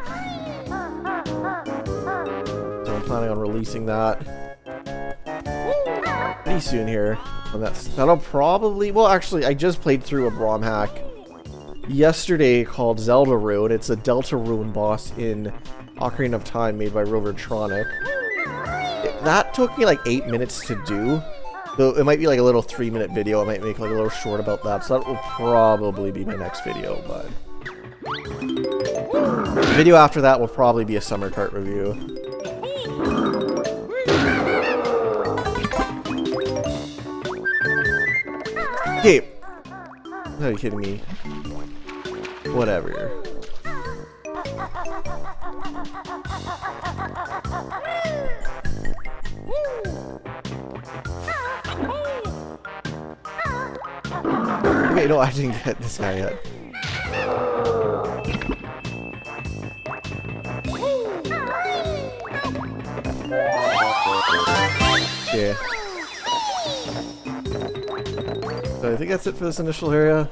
A: So I'm planning on releasing that pretty soon here. And that'll probably, well actually, I just played through a ROM hack yesterday called Zelda Rune. It's a Delta Rune boss in Ocarina of Time made by Rovertronic. That took me like 8 minutes to do. So it might be like a little 3-minute video. I might make like a little short about that. So that will probably be my next video, but the video after that will probably be a summer cart review. Okay. Are you kidding me? Whatever. Okay, no, I didn't get this guy yet. Yeah. So I think that's it for this initial area.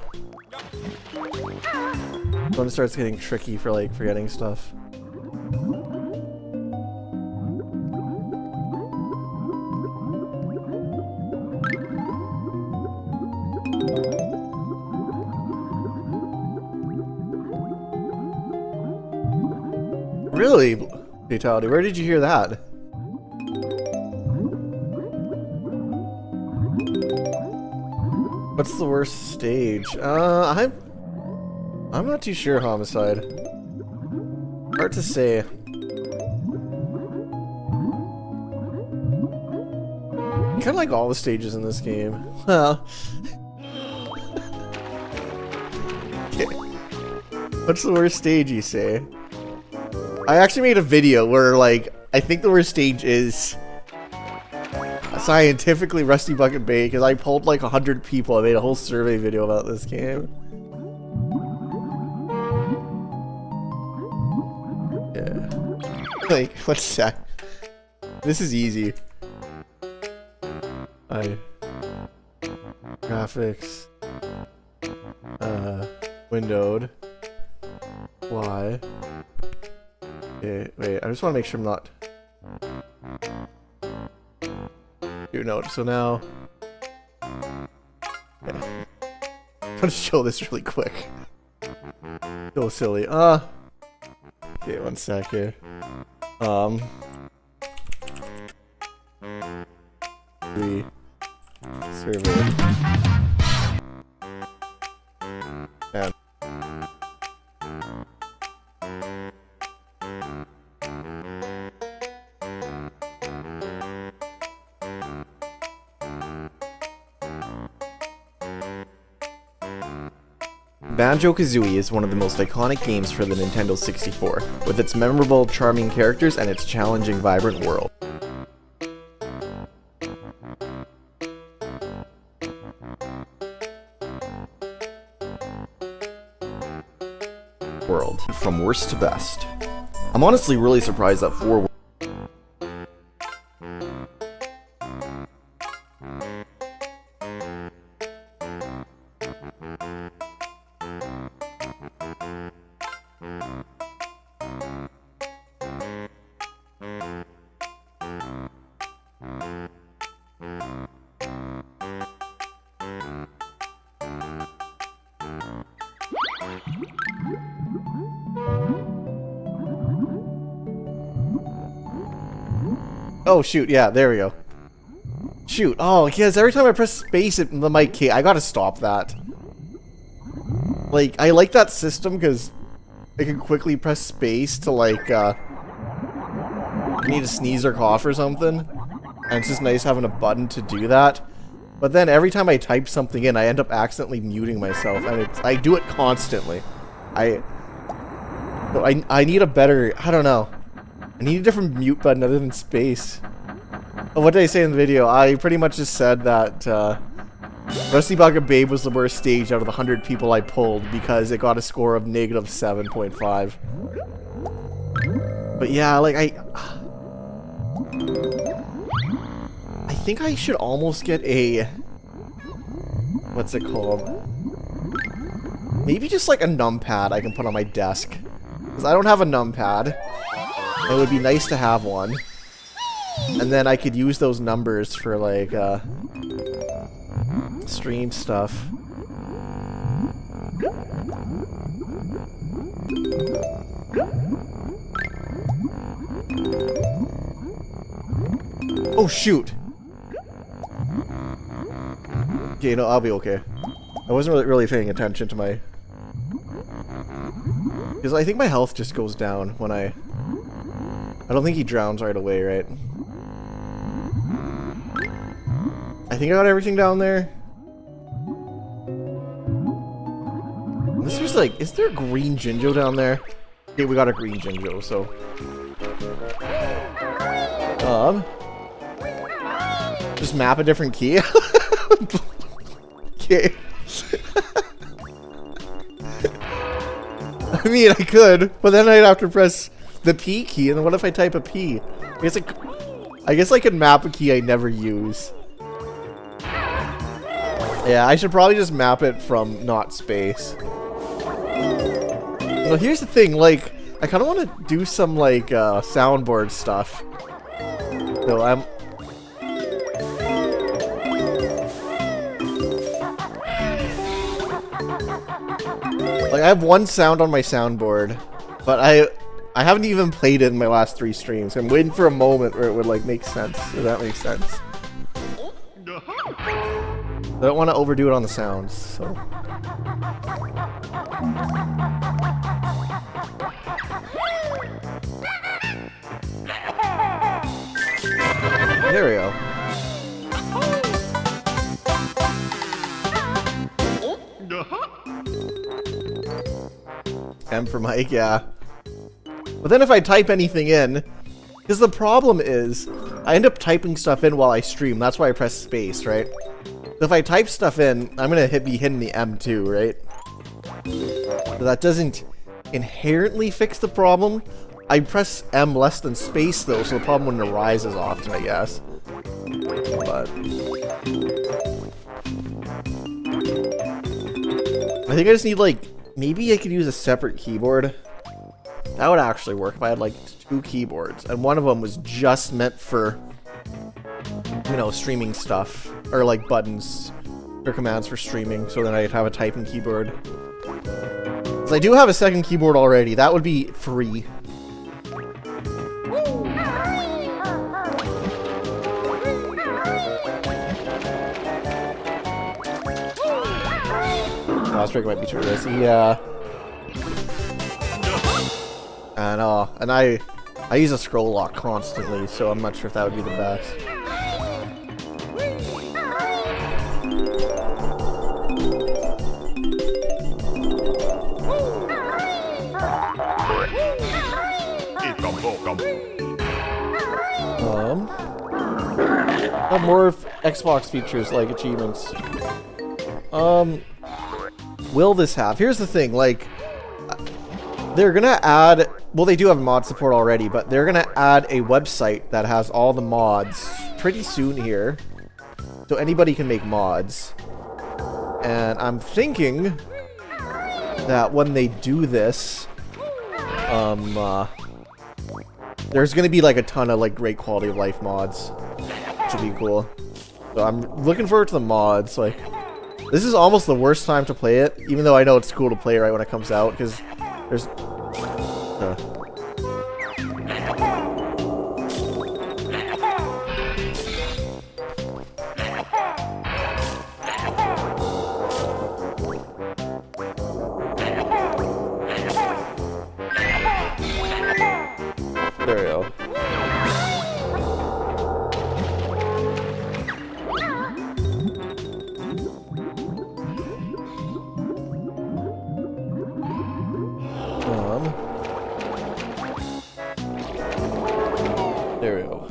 A: When it starts getting tricky for like forgetting stuff. Really? Fatality, where did you hear that? What's the worst stage? I'm not too sure, Homicide. Hard to say. I kind of like all the stages in this game. Well, okay. What's the worst stage, you say? I actually made a video where, like, I think the worst stage is scientifically Rusty Bucket Bay, because I polled like 100 people. I made a whole survey video about this game. Yeah. Like, what's that? This is easy. Graphics. Windowed. Why? Okay, wait, I just want to make sure I'm not... Dude, no, so now... Yeah. I'm gonna show this really quick. So silly. Okay, one sec here. Survey. And Banjo-Kazooie is one of the most iconic games for the Nintendo 64, with its memorable, charming characters and its challenging, vibrant world. From worst to best. I'm honestly really surprised that 4 Oh shoot, yeah, there we go. Shoot, oh, because every time I press space in the mic key, I gotta stop that. Like, I like that system because I can quickly press space to, like, I need to sneeze or cough or something. And it's just nice having a button to do that. But then every time I type something in, I end up accidentally muting myself, and I do it constantly. I need a better, I don't know. I need a different mute button other than space. Oh, what did I say in the video? I pretty much just said that Rusty Bucket Babe was the worst stage out of the 100 people I pulled because it got a score of negative 7.5. But yeah, like I think I should almost get a, what's it called? Maybe just like a numpad I can put on my desk. Because I don't have a numpad. It would be nice to have one. And then I could use those numbers for, like, stream stuff. Oh, shoot! Okay, no, I'll be okay. I wasn't really paying attention to my... Because I think my health just goes down when I don't think he drowns right away, right? I think I got everything down there. This is like, is there a green Jinjo down there? Okay, we got a green Jinjo, so. Just map a different key. Okay. I mean, I could, but then I'd have to press the P key, and then what if I type a P? I guess I could map a key I never use. Yeah, I should probably just map it from not space. Well, here's the thing, like, I kind of want to do some, like, soundboard stuff. So I'm... Like, I have one sound on my soundboard, but I haven't even played it in my last 3 streams. I'm waiting for a moment where it would, like, make sense, if that makes sense. I don't want to overdo it on the sounds, so... There we go. M for Mike, yeah. But then if I type anything in, because the problem is, I end up typing stuff in while I stream. That's why I press space, right? So if I type stuff in, I'm gonna be hitting the M2, right? So that doesn't inherently fix the problem. I press M less than space though, so the problem wouldn't arise as often, I guess. But I think I just need, like, maybe I could use a separate keyboard. That would actually work if I had, like, 2 keyboards, and one of them was just meant for, you know, streaming stuff, or like buttons or commands for streaming, so then I'd have a typing keyboard. Because I do have a second keyboard already. That would be free. Last break might be too risky, yeah. And I use a scroll lock constantly, so I'm not sure if that would be the best. More Xbox features like achievements. Will this have? Here's the thing, like, they're gonna add, well, they do have mod support already, but they're gonna add a website that has all the mods pretty soon here, so anybody can make mods. And I'm thinking that when they do this, there's gonna be like a ton of like great quality of life mods, which would be cool. So I'm looking forward to the mods. Like, this is almost the worst time to play it, even though I know it's cool to play right when it comes out, because there's... There we go. There we go.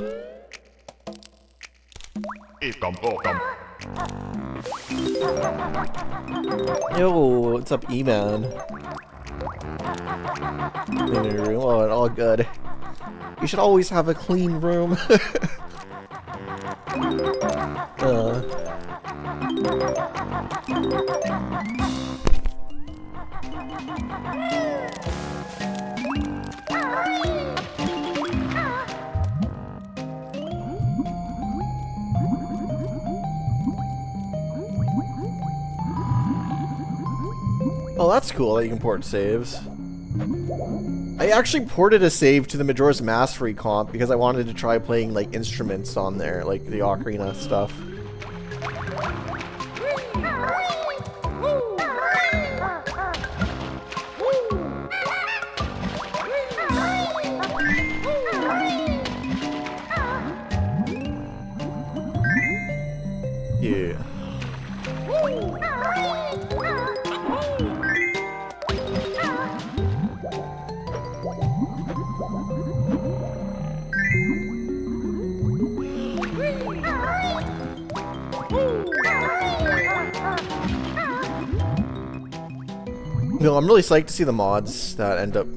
A: Yo, what's up, E-Man? Oh, all good. You should always have a clean room. Oh, that's cool that you can port saves. I actually ported a save to the Majora's Mask recomp because I wanted to try playing like instruments on there, like the ocarina stuff. Yeah. No, I'm really psyched to see the mods that end up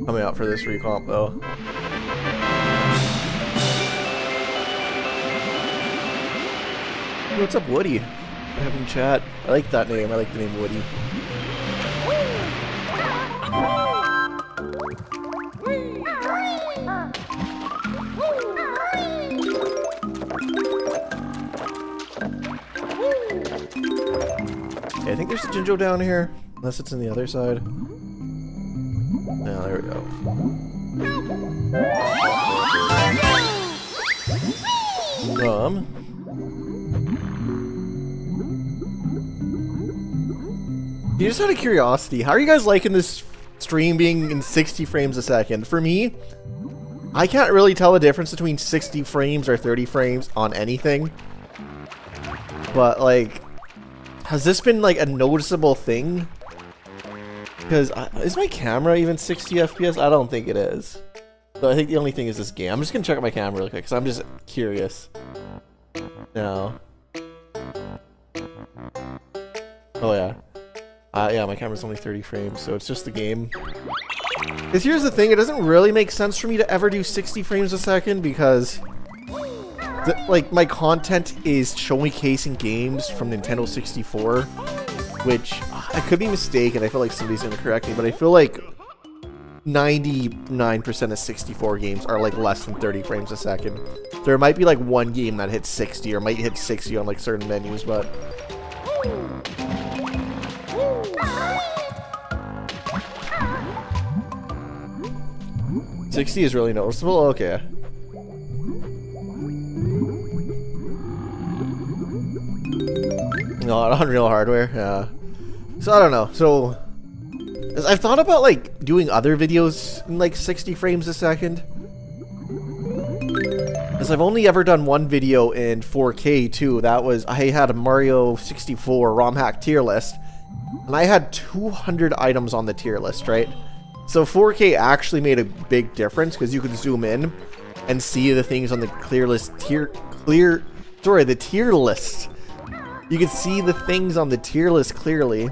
A: coming out for this recomp, though. Hey, what's up, Woody? I'm having chat. I like that name. I like the name Woody. Okay, I think there's a Jinjo down here. Unless it's in the other side. Yeah, there we go. Just out of curiosity, how are you guys liking this stream being in 60 frames a second? For me, I can't really tell the difference between 60 frames or 30 frames on anything. But, like, has this been, like, a noticeable thing? Because, is my camera even 60 FPS? I don't think it is. So I think the only thing is this game. I'm just going to check out my camera really quick, because I'm just curious. No. Oh, yeah. Yeah, my camera's only 30 frames, so it's just the game. Because here's the thing, it doesn't really make sense for me to ever do 60 frames a second, because... like, my content is showcasing games from Nintendo 64, which I could be mistaken. I feel like somebody's gonna correct me, but I feel like 99% of 64 games are like less than 30 frames a second. There might be like one game that hits 60 or might hit 60 on like certain menus, but 60 is really noticeable. Okay. No, on real hardware, yeah. So I don't know. So I've thought about like doing other videos in like 60 frames a second. Because I've only ever done one video in 4K too. That was, I had a Mario 64 ROM hack tier list. And I had 200 items on the tier list, right? So 4K actually made a big difference because you could zoom in and see the things on the tier list. The tier list. You could see the things on the tier list clearly,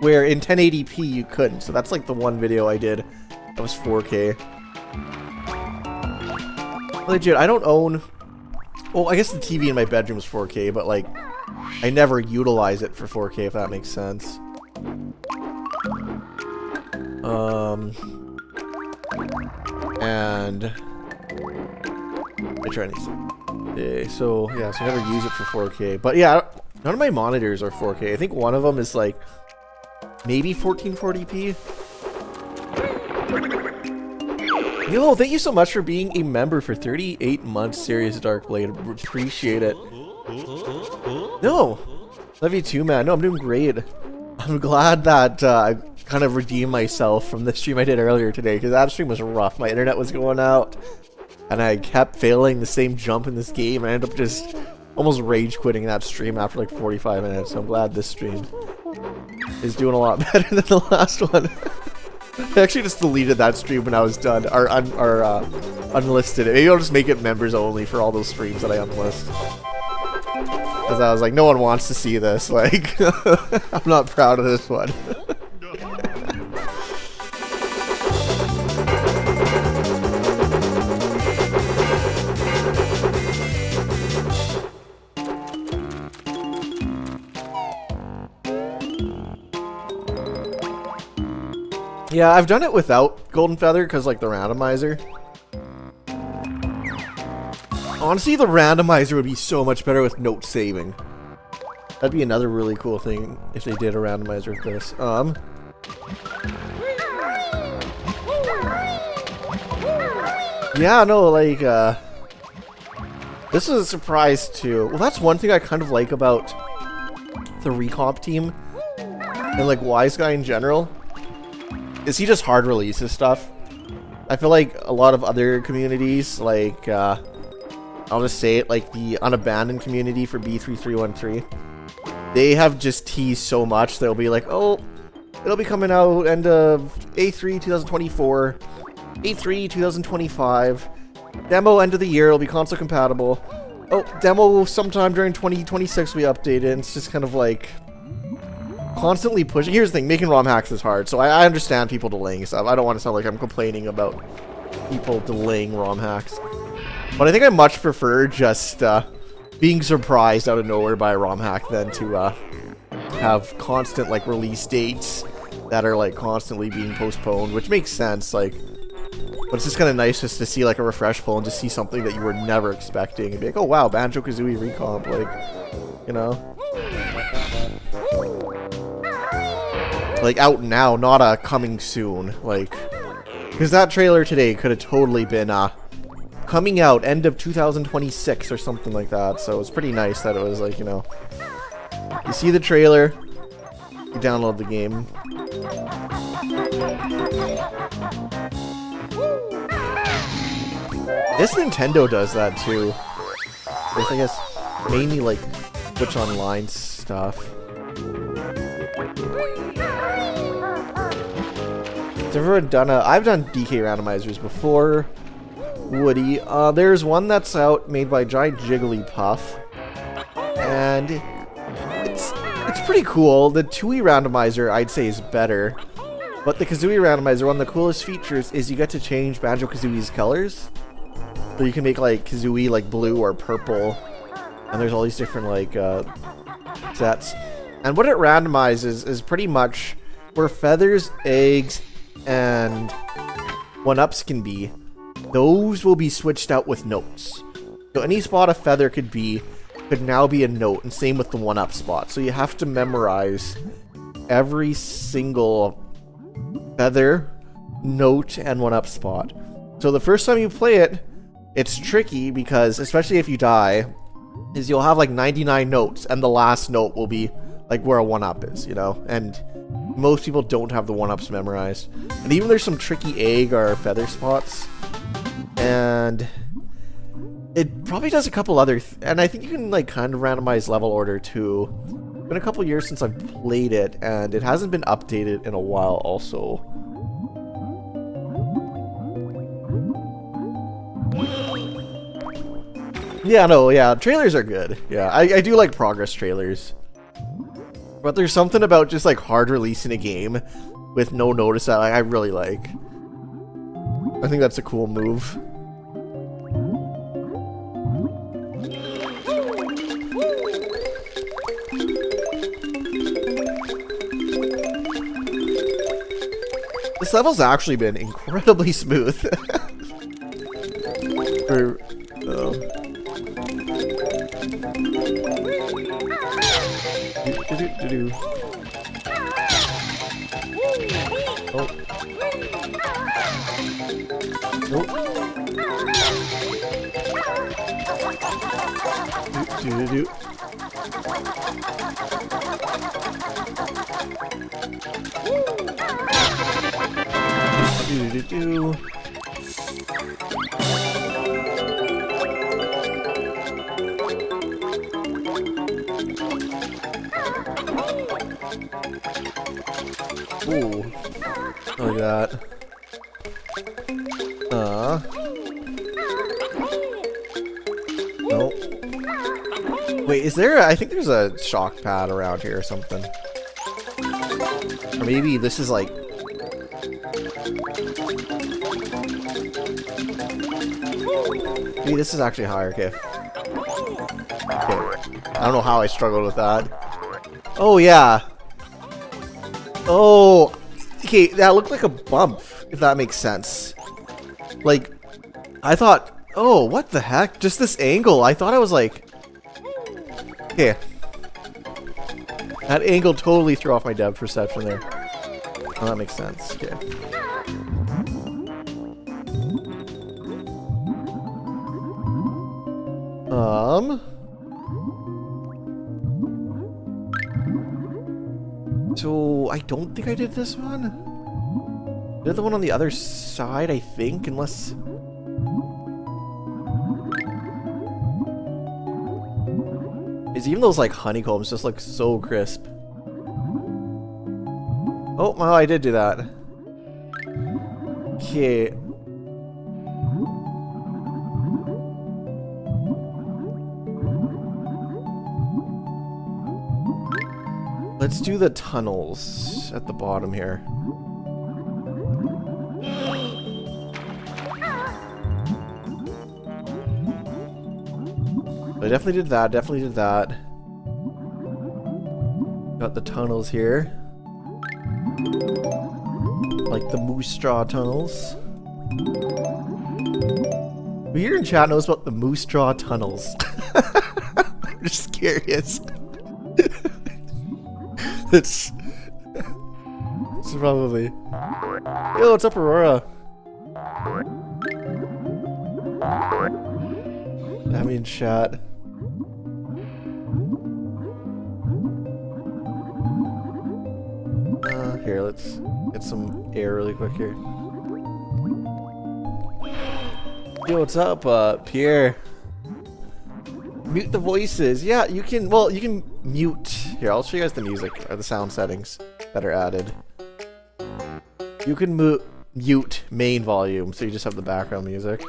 A: where in 1080p you couldn't. So that's like the one video I did that was 4K. Legit, I don't own... Well, I guess the TV in my bedroom is 4K, but like, I never utilize it for 4K, if that makes sense. And... I try to... So, yeah, so I never use it for 4K. But yeah, none of my monitors are 4K. I think one of them is like, maybe 1440p? Yo, thank you so much for being a member for 38 months, Serious Darkblade. Appreciate it. No, love you too, man. No, I'm doing great. I'm glad that I kind of redeemed myself from the stream I did earlier today, because that stream was rough. My internet was going out, and I kept failing the same jump in this game, and I ended up just almost rage quitting that stream after like 45 minutes. So I'm glad this stream is doing a lot better than the last one. I actually just deleted that stream when I was done, or unlisted it. Maybe I'll just make it members only for all those streams that I unlist. Because I was like, no one wants to see this. Like, I'm not proud of this one. Yeah, I've done it without Golden Feather because, like, the randomizer. Honestly, the randomizer would be so much better with note saving. That'd be another really cool thing if they did a randomizer with this. Yeah, no, like, this is a surprise too. Well, that's one thing I kind of like about the Recomp team and, like, Wiseguy in general. Is he just hard releases stuff? I feel like a lot of other communities, like, I'll just say it, like the Unabandoned community for B3313, they have just teased so much. They'll be like, oh, it'll be coming out end of A3 2024, A3 2025, demo end of the year, it'll be console compatible. Oh, demo sometime during 2026 we updated, and it's just kind of like... constantly pushing. Here's the thing, making ROM hacks is hard, so I understand people delaying stuff. I don't want to sound like I'm complaining about people delaying ROM hacks. But I think I much prefer just being surprised out of nowhere by a ROM hack than to have constant, like, release dates that are, like, constantly being postponed, which makes sense, like, but it's just kind of nice just to see, like, a refresh pull and just see something that you were never expecting and be like, oh wow, Banjo-Kazooie Recomp, like, you know? Like, out now, not a coming soon, like, because that trailer today could have totally been, coming out end of 2026 or something like that, so it's pretty nice that it was, like, you know, you see the trailer, you download the game. This Nintendo does that, too. I guess, mainly, like, Twitch Online stuff. I've done DK randomizers before, Woody. There's one that's out made by Giant Jigglypuff, and it's pretty cool. The Tui randomizer I'd say is better, but the Kazooie randomizer, one of the coolest features is you get to change Banjo-Kazooie's colors. So you can make like Kazooie like blue or purple, and there's all these different like sets. And what it randomizes is pretty much where feathers, eggs, and 1-ups can be. Those will be switched out with notes. So any spot a feather could now be a note, and same with the 1-up spot. So you have to memorize every single feather, note, and 1-up spot. So the first time you play it, it's tricky because, especially if you die, is you'll have like 99 notes, and the last note will be like where a 1-up is, you know? And most people don't have the 1-ups memorized. And even there's some tricky egg or feather spots. And it probably does a couple other... and I think you can like kind of randomize level order too. It's been a couple years since I've played it, and it hasn't been updated in a while also. Yeah, no, yeah, trailers are good. Yeah, I do like progress trailers. But there's something about just like hard releasing a game with no notice that I really like. I think that's a cool move. This level's actually been incredibly smooth. For, Oh. Nope. Do. Ooh. Look at that. Nope. Wait, is there I think there's a shock pad around here or something. Or maybe this is like... Maybe this is actually higher, okay. I don't know how I struggled with that. Oh, yeah. Oh, okay, that looked like a bump, if that makes sense. Like, I thought, oh, what the heck? Just this angle. I thought I was like... Okay. That angle totally threw off my depth perception there. Oh, that makes sense. Okay. So, I don't think I did this one. I did the one on the other side, I think, unless... Is even those, like, honeycombs just look so crisp. Oh, well, I did do that. Okay. Let's do the tunnels at the bottom here. I definitely did that, definitely did that. Got the tunnels here. Like the moose straw tunnels. Who here in chat knows about the moose straw tunnels? I'm just curious. It's probably... Yo, what's up, Aurora? I mean, chat. Here, let's get some air really quick here. Yo, what's up, Pierre? Mute the voices. Yeah, you can, well, you can mute. Here, I'll show you guys the music, or the sound settings that are added. You can mute main volume, so you just have the background music.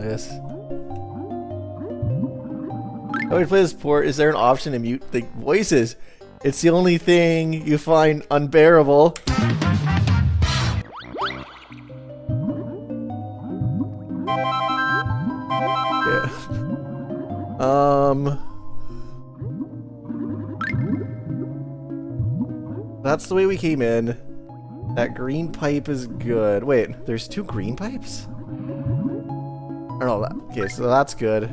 A: Yes. How we play this port, is there an option to mute the voices? It's the only thing you find unbearable. Yeah. That's the way we came in. That green pipe is good. Wait, there's two green pipes? I don't know that. Okay, so that's good.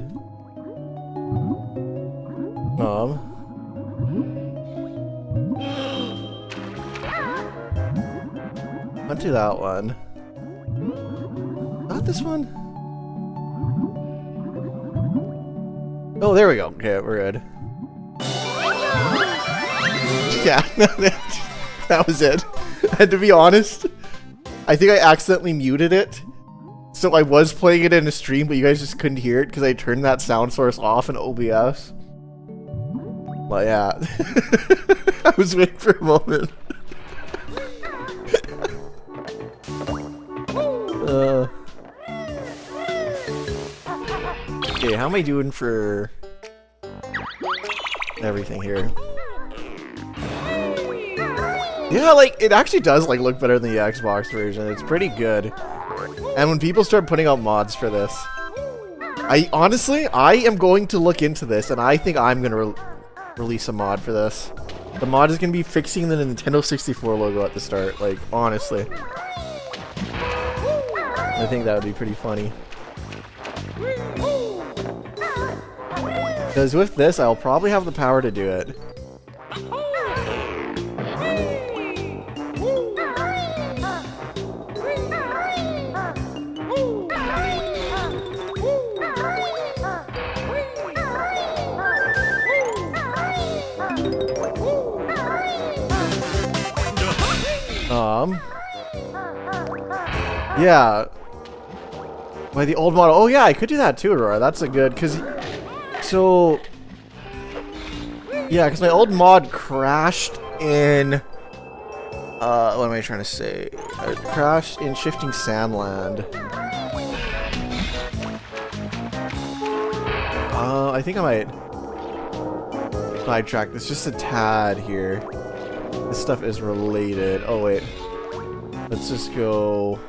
A: Went to that one. Not this one? Oh, there we go. Okay, we're good. Yeah, that was it. And to be honest, I think I accidentally muted it. So I was playing it in a stream, but you guys just couldn't hear it because I turned that sound source off in OBS. Well, yeah. I was waiting for a moment. Okay, how am I doing for everything here? Yeah, like, it actually does, like, look better than the Xbox version. It's pretty good. And when people start putting out mods for this, honestly, I am going to look into this, and I think I'm going to release a mod for this. The mod is going to be fixing the Nintendo 64 logo at the start, like, honestly. I think that would be pretty funny. Because with this, I'll probably have the power to do it. Yeah. By the old model. Oh yeah, I could do that too, Aurora. That's a good, so yeah, because my old mod crashed in what am I trying to say? It crashed in Shifting Sandland. I think I might sidetrack this just a tad here. This stuff is related. Oh wait. Let's just go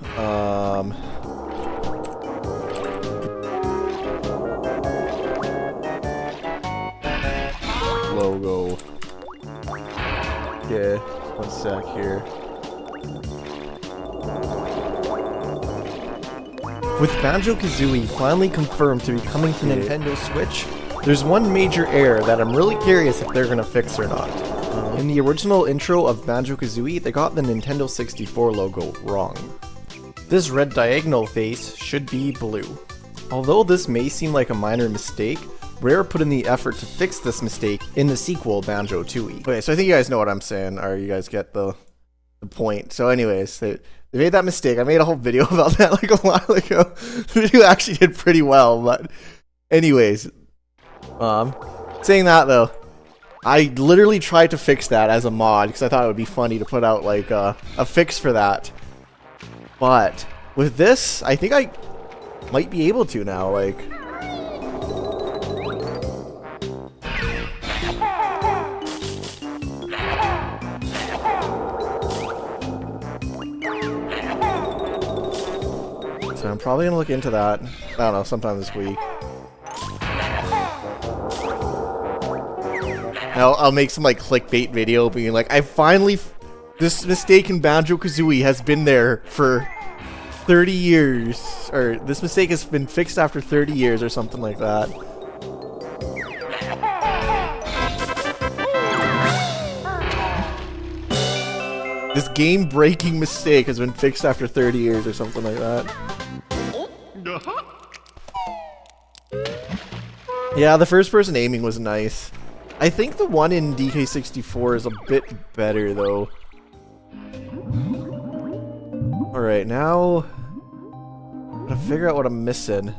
A: logo. Okay, one sec here. With Banjo-Kazooie finally confirmed to be coming to Nintendo Switch, there's one major error that I'm really curious if they're gonna fix or not. In the original intro of Banjo-Kazooie, they got the Nintendo 64 logo wrong. This red diagonal face should be blue. Although this may seem like a minor mistake, Rare put in the effort to fix this mistake in the sequel, Banjo-Tooie. Okay, so I think you guys know what I'm saying, or you guys get the point. So anyways, they made that mistake. I made a whole video about that like a while ago. The video actually did pretty well, but anyways. Saying that though, I literally tried to fix that as a mod because I thought it would be funny to put out like a fix for that. But with this, I think I might be able to now, like. So I'm probably gonna look into that. I don't know, sometime this week. I'll make some like clickbait video being like, I finally, this mistake in Banjo-Kazooie has been there for 30 years, or this mistake has been fixed after 30 years or something like that. This game-breaking mistake has been fixed after 30 years or something like that. Yeah, the first-person aiming was nice. I think the one in DK64 is a bit better, though. Alright, now I'm gonna figure out what I'm missing.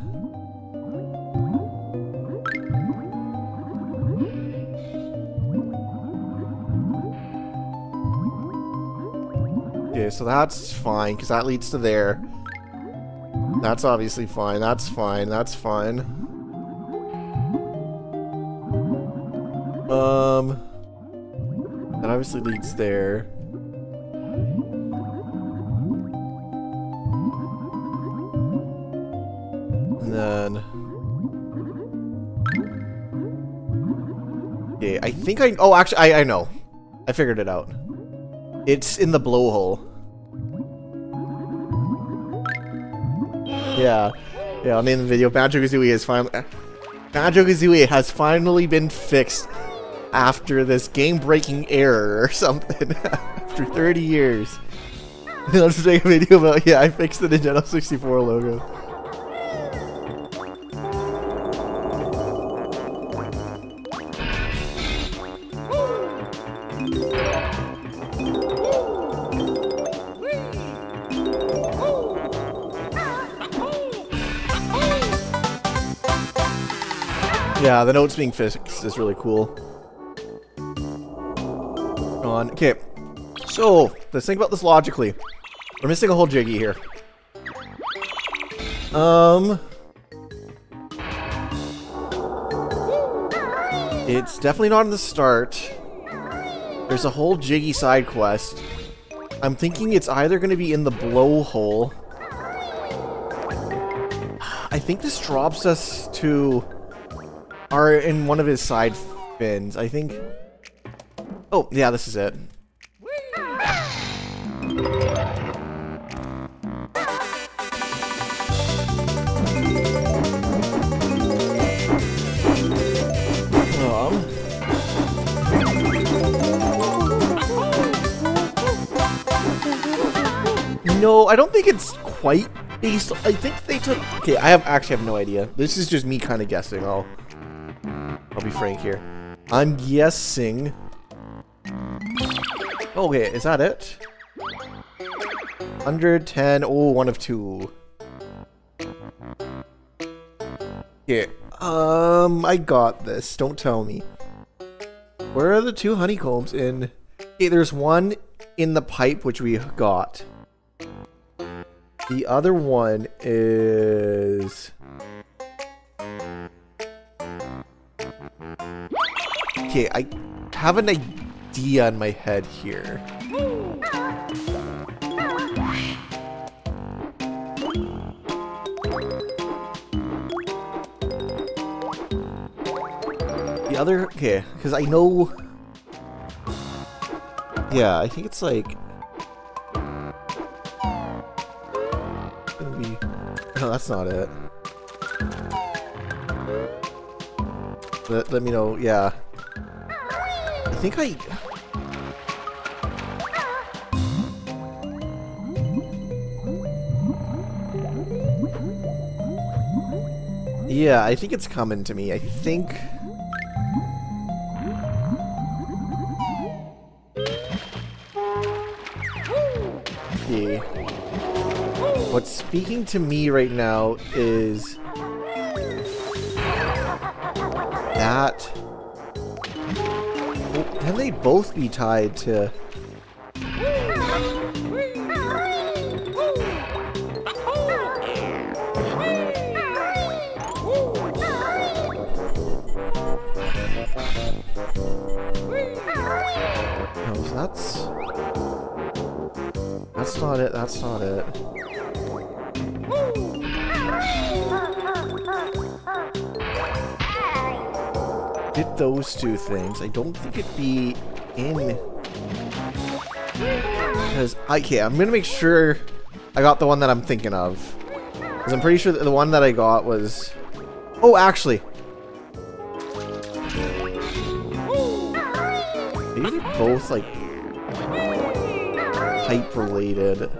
A: Okay, so that's fine, because that leads to there. That's obviously fine, that's fine, that's fine. That obviously leads there. And then... okay, I think oh, actually, I know. I figured it out. It's in the blowhole. Yeah. Yeah, I'll name the video. Banjo-Kazooie has finally been fixed after this game-breaking error or something. After 30 years. I'll just make a video about, yeah, I fixed the Nintendo 64 logo. Yeah, the notes being fixed is really cool. on. Okay. So, let's think about this logically. We're missing a whole Jiggy here. It's definitely not in the start. There's a whole Jiggy side quest. I'm thinking it's either going to be in the blowhole. I think this drops us to... Or in one of his side fins. I think... Oh, yeah, this is it. No, I don't think it's quite based. I think they took... Okay, I actually have no idea. This is just me kind of guessing. I'll be frank here. I'm guessing... Okay, is that it? 110. Oh, one of two. Okay. I got this. Don't tell me. Where are the two honeycombs in? Okay, there's one in the pipe, which we got. The other one is... Okay, I have an idea in my head here. The other... Okay, because I know... Yeah, I think it's like... No, that's not it. Let me know, yeah. I think I... Yeah, I think it's coming to me. I think... Okay. What's speaking to me right now is that... Well, can they both be tied to... No, so that's not it, that's not it. Did those two things. I don't think it'd be in... Because, okay, I'm gonna make sure I got the one that I'm thinking of. Because I'm pretty sure that the one that I got was... Oh, actually. Maybe they're both, like, type related.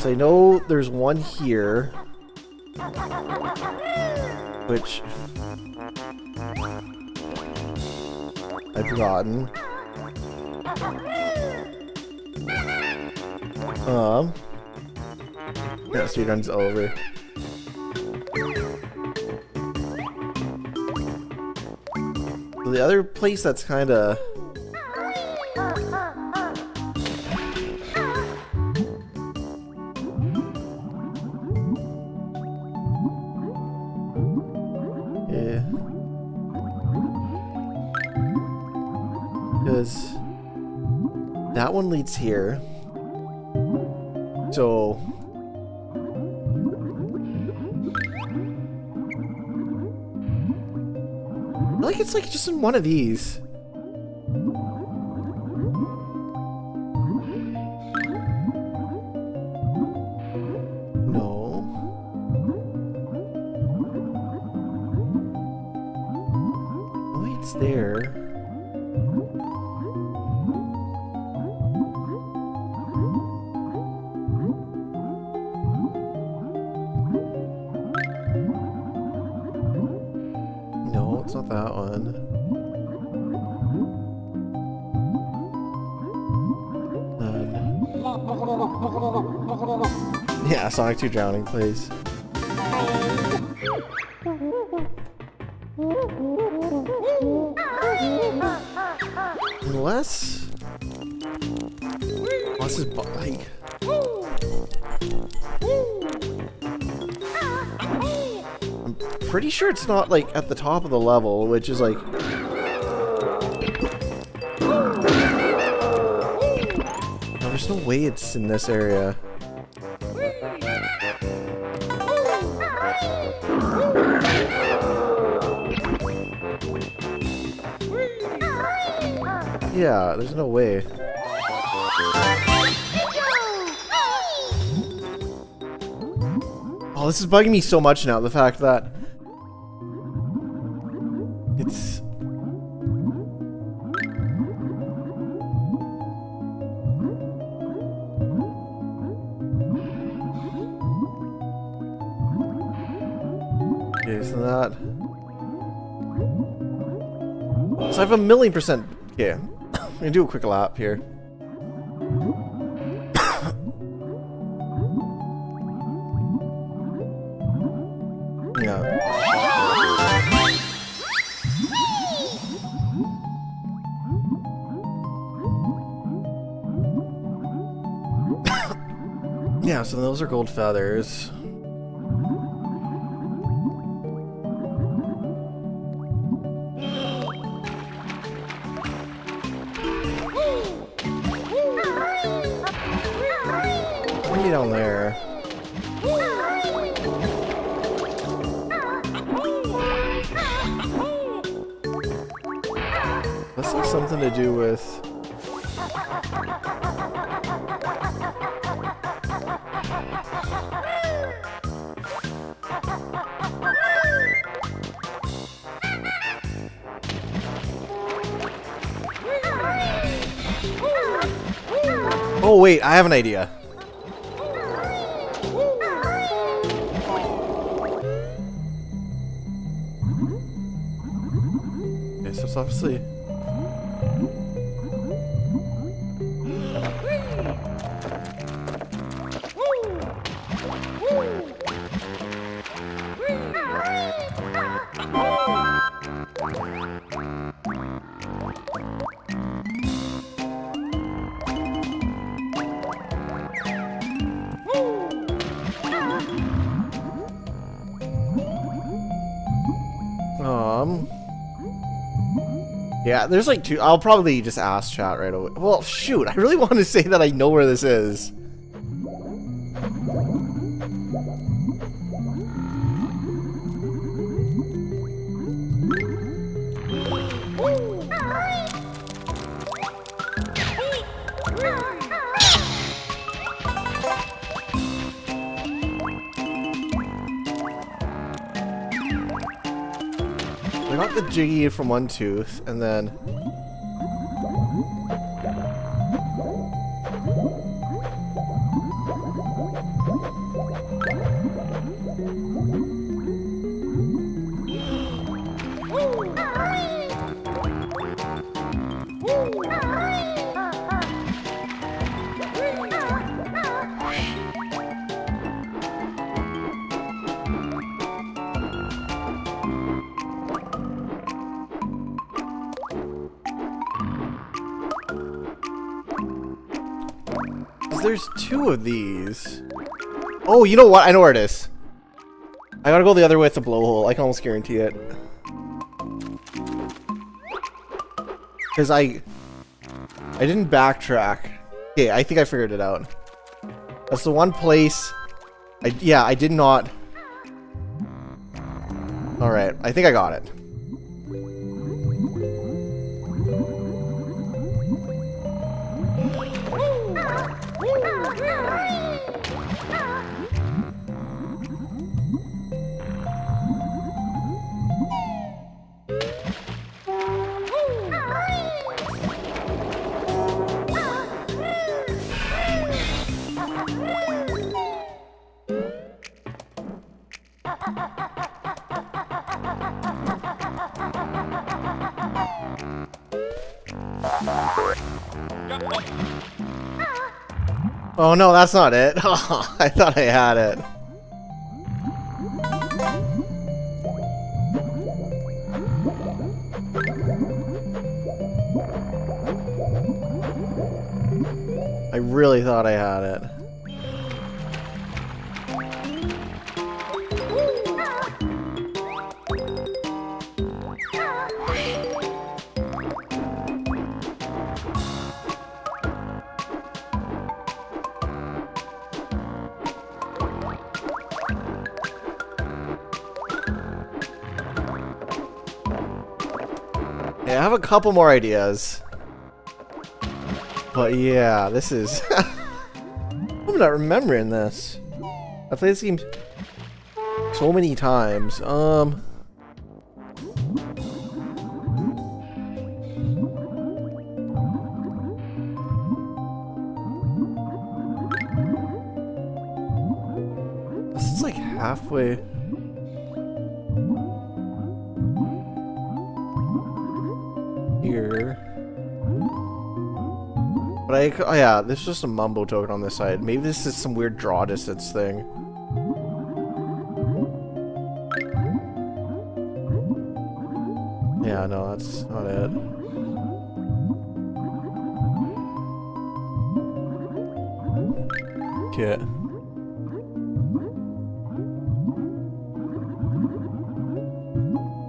A: So I know there's one here, which I've forgotten. Yeah, speedrun's over. So the other place that's kind of... Because that one leads here. So I feel like it's like just in one of these. No. Oh, it's there. It's not that one. Yeah, Sonic 2 Drowning, please. Unless... Unless his bike... I'm pretty sure it's not, like, at the top of the level, which is, like... No, there's no way it's in this area. Yeah, there's no way. Oh, this is bugging me so much now, the fact that it's... Okay, so that... So I have 1,000,000%... Okay, I'm gonna do a quick lap here. Yeah. Yeah, so those are gold feathers. Maybe down there. This has something to do with... Oh wait, I have an idea. Okay, so it's obviously... Yeah, there's like two. I'll probably just ask chat right away. Well, shoot, I really want to say that I know where this is. I got the Jiggy from one tooth, and then... There's two of these. Oh, you know what? I know where it is. I gotta go the other way with the blowhole. I can almost guarantee it. Because I didn't backtrack. Okay, I think I figured it out. That's the one place... yeah, I did not... Alright, I think I got it. Oh no, that's not it. Oh, I thought I had it. really thought I had it. Yeah, I have a couple more ideas. But yeah, this is... I'm not remembering this. I played this game so many times. This is like halfway... here. But oh yeah, there's just a mumbo token on this side. Maybe this is some weird draw distance thing. Yeah, no, that's not it. Okay.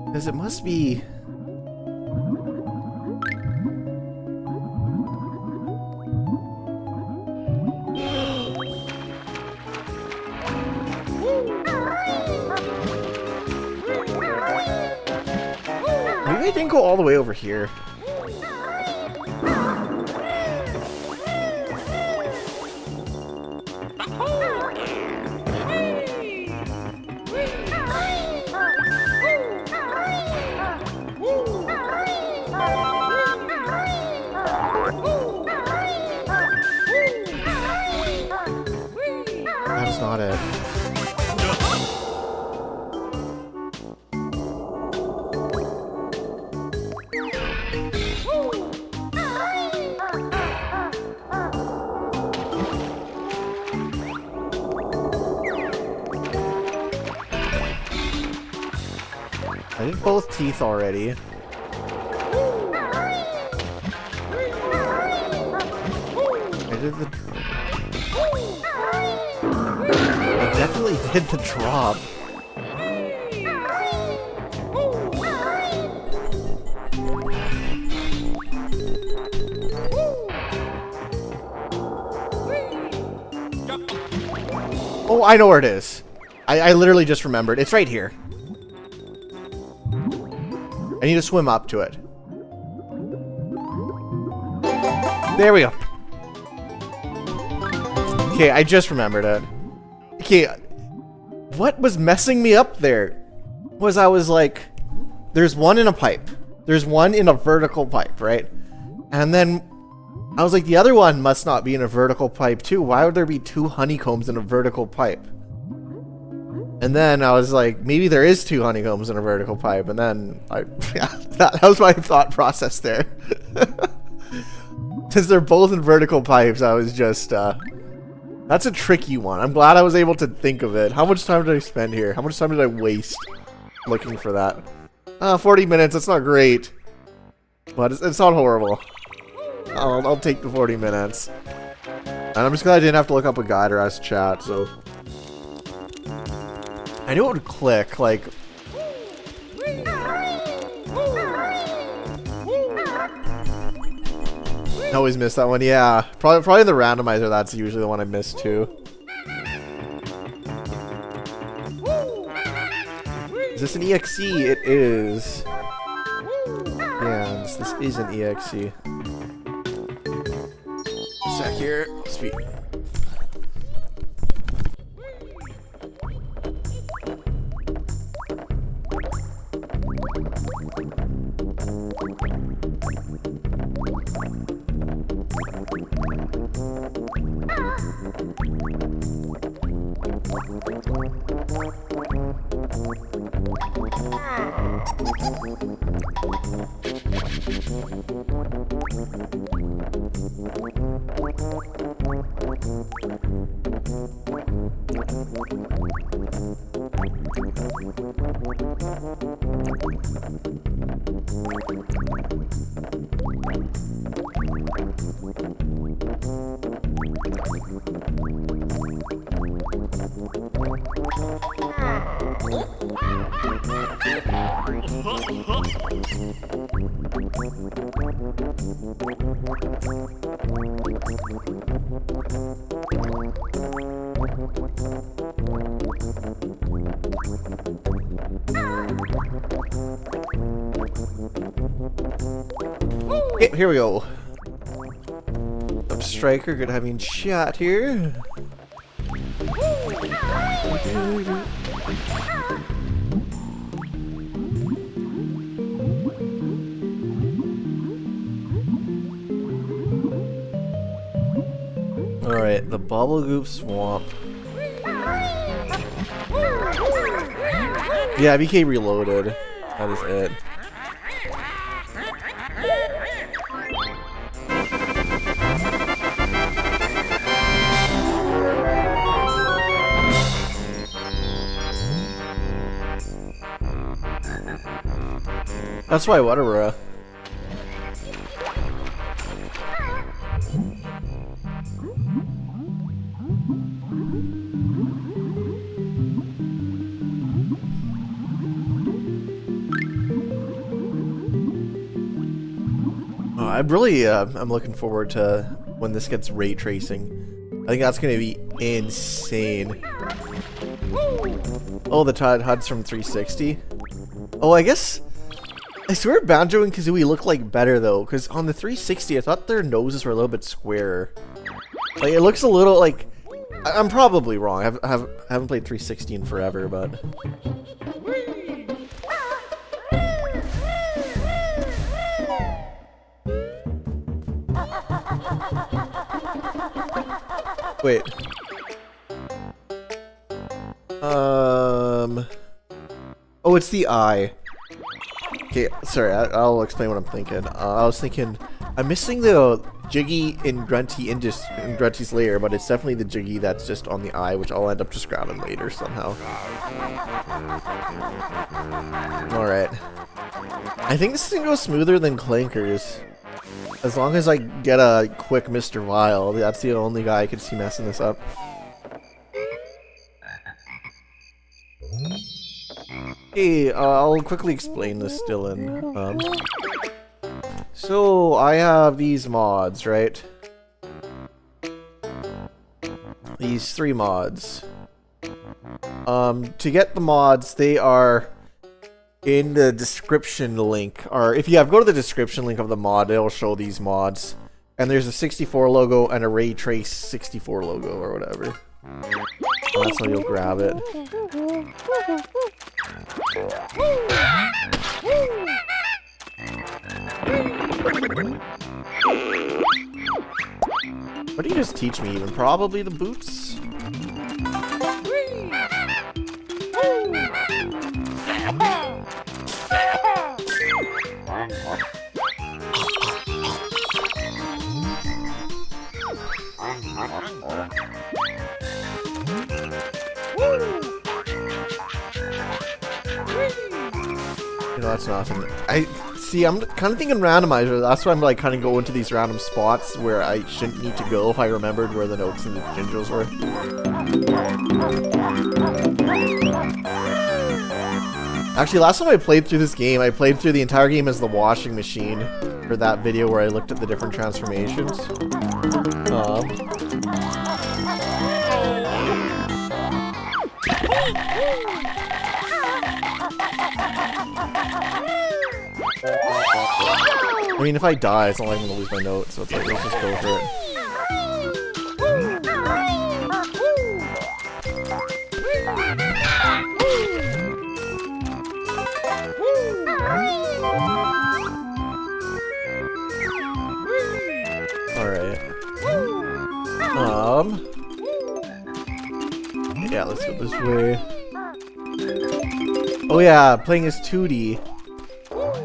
A: Because it must be... Maybe I didn't go all the way over here. That's not it. I did both teeth already. I did the... I definitely did the drop. Oh, I know where it is. I literally just remembered. It's right here. I need to swim up to it. There we go. Okay, I just remembered it. Okay, what was messing me up there was I was like, there's one in a pipe. There's one in a vertical pipe, right? And then I was like, the other one must not be in a vertical pipe too. Why would there be two honeycombs in a vertical pipe? And then I was like, maybe there is two honeycombs in a vertical pipe. And then yeah, that was my thought process there. Since they're both in vertical pipes, I was just, that's a tricky one. I'm glad I was able to think of it. How much time did I spend here? How much time did I waste looking for that? 40 minutes, that's not great. But it's not horrible. I'll take the 40 minutes. And I'm just glad I didn't have to look up a guide or ask chat, so... I knew it would click, like... I always miss that one, yeah. Probably the randomizer, that's usually the one I miss too. Is this an EXE? It is. Yeah, this is an EXE. A sec here. Sweet. Okay, here we go. Up Striker, good having chat here. Alright, the Bubble Goop Swamp. Yeah, BK Reloaded. That is it. That's why Waterura. I'm really, I'm looking forward to when this gets ray tracing. I think that's gonna be insane. Oh, the HUD's from 360. Oh, I guess. I swear Banjo and Kazooie look like better though, because on the 360 I thought their noses were a little bit squarer. Like it looks a little like I'm probably wrong. I haven't played 360 in forever, but wait. Oh, it's the eye. Okay, sorry, I'll explain what I'm thinking. I was thinking, I'm missing the Jiggy in Grunty's lair, but it's definitely the Jiggy that's just on the eye, which I'll end up just grabbing later somehow. Alright. I think this is gonna go smoother than Clanker's. As long as I get a quick Mr. Vile, that's the only guy I could see messing this up. Hey, I'll quickly explain this, Dylan. So, I have these mods, right? These 3 mods. To get the mods, they are in the description link. Or, if you go to the description link of the mod, it'll show these mods. And there's a 64 logo and a Ray Trace 64 logo, or whatever. That's how you'll grab it. What did you just teach me even? Probably the boots? You know, that's nothing. I'm kind of thinking randomizer. That's why I'm like kind of going to these random spots where I shouldn't need to go if I remembered where the notes and the gingers were. Actually, last time I played through this game, I played through the entire game as the washing machine for that video where I looked at the different transformations. I mean, if I die, it's not like I'm gonna lose my note, so it's like, let's just go for it. Alright. Yeah, let's go this way. Oh yeah, playing as 2D.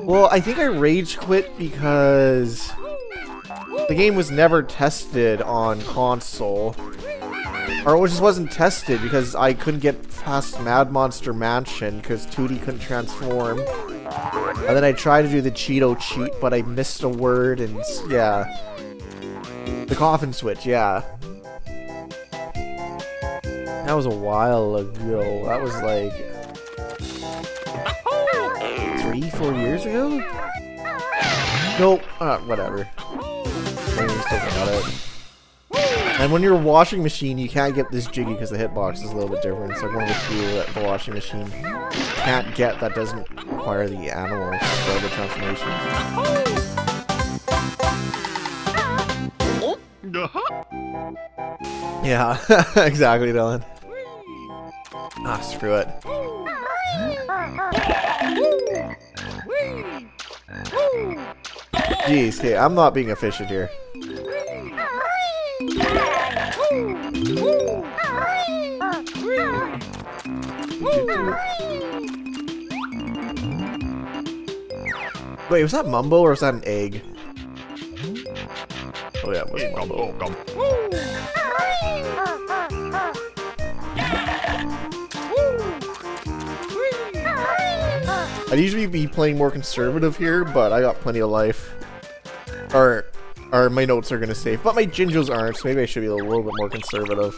A: Well, I think I rage quit because the game was never tested on console. Or it just wasn't tested because I couldn't get past Mad Monster Mansion because 2D couldn't transform. And then I tried to do the Cheeto cheat, but I missed a word and yeah. The coffin switch, yeah. That was a while ago. That was like 3-4 years ago? Nope. Whatever. Still got it. And when you're a washing machine, you can't get this jiggy because the hitbox is a little bit different. It's like one of the few that the washing machine can't get that doesn't require the animals or the transformations. Yeah, exactly, Dylan. Ah, screw it. Jeez, okay, I'm not being efficient here. Wait, was that Mumbo or was that an egg? Oh yeah, it was Mumbo. I'd usually be playing more conservative here, but I got plenty of life. Or my notes are gonna save, but my Jinjos aren't, so maybe I should be a little bit more conservative.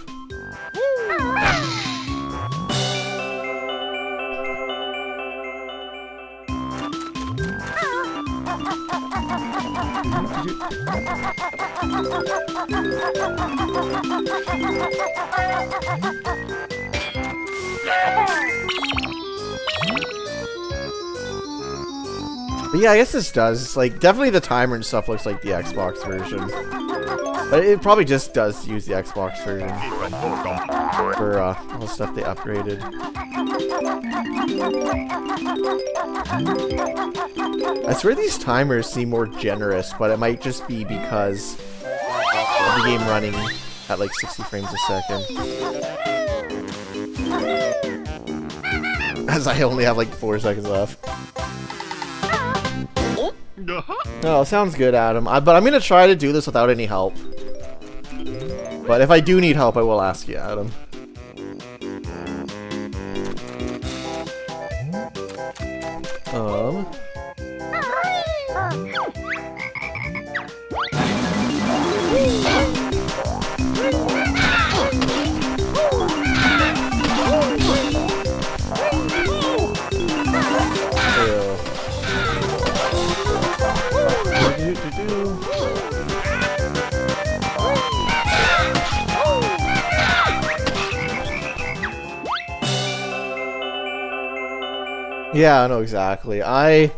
A: But yeah, I guess this does. Like, definitely the timer and stuff looks like the Xbox version. But it probably just does use the Xbox version for all the stuff they upgraded. I swear these timers seem more generous, but it might just be because of the game running at like 60 frames a second. As I only have like 4 seconds left. Oh, sounds good, Adam. But I'm gonna try to do this without any help. But if I do need help, I will ask you, Adam. Yeah, I know exactly. I'm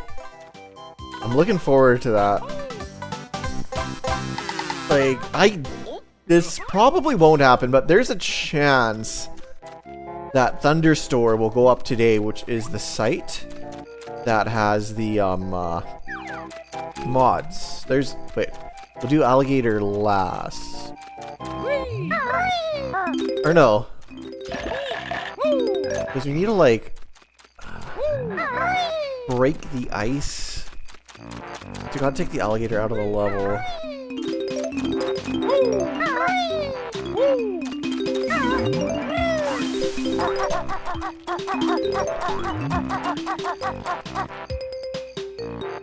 A: looking forward to that. Like, this probably won't happen, but there's a chance that Thunderstore will go up today, which is the site that has the mods. Wait, we'll do alligator last. Or no. Because we need to like break the ice. You gotta take the alligator out of the level.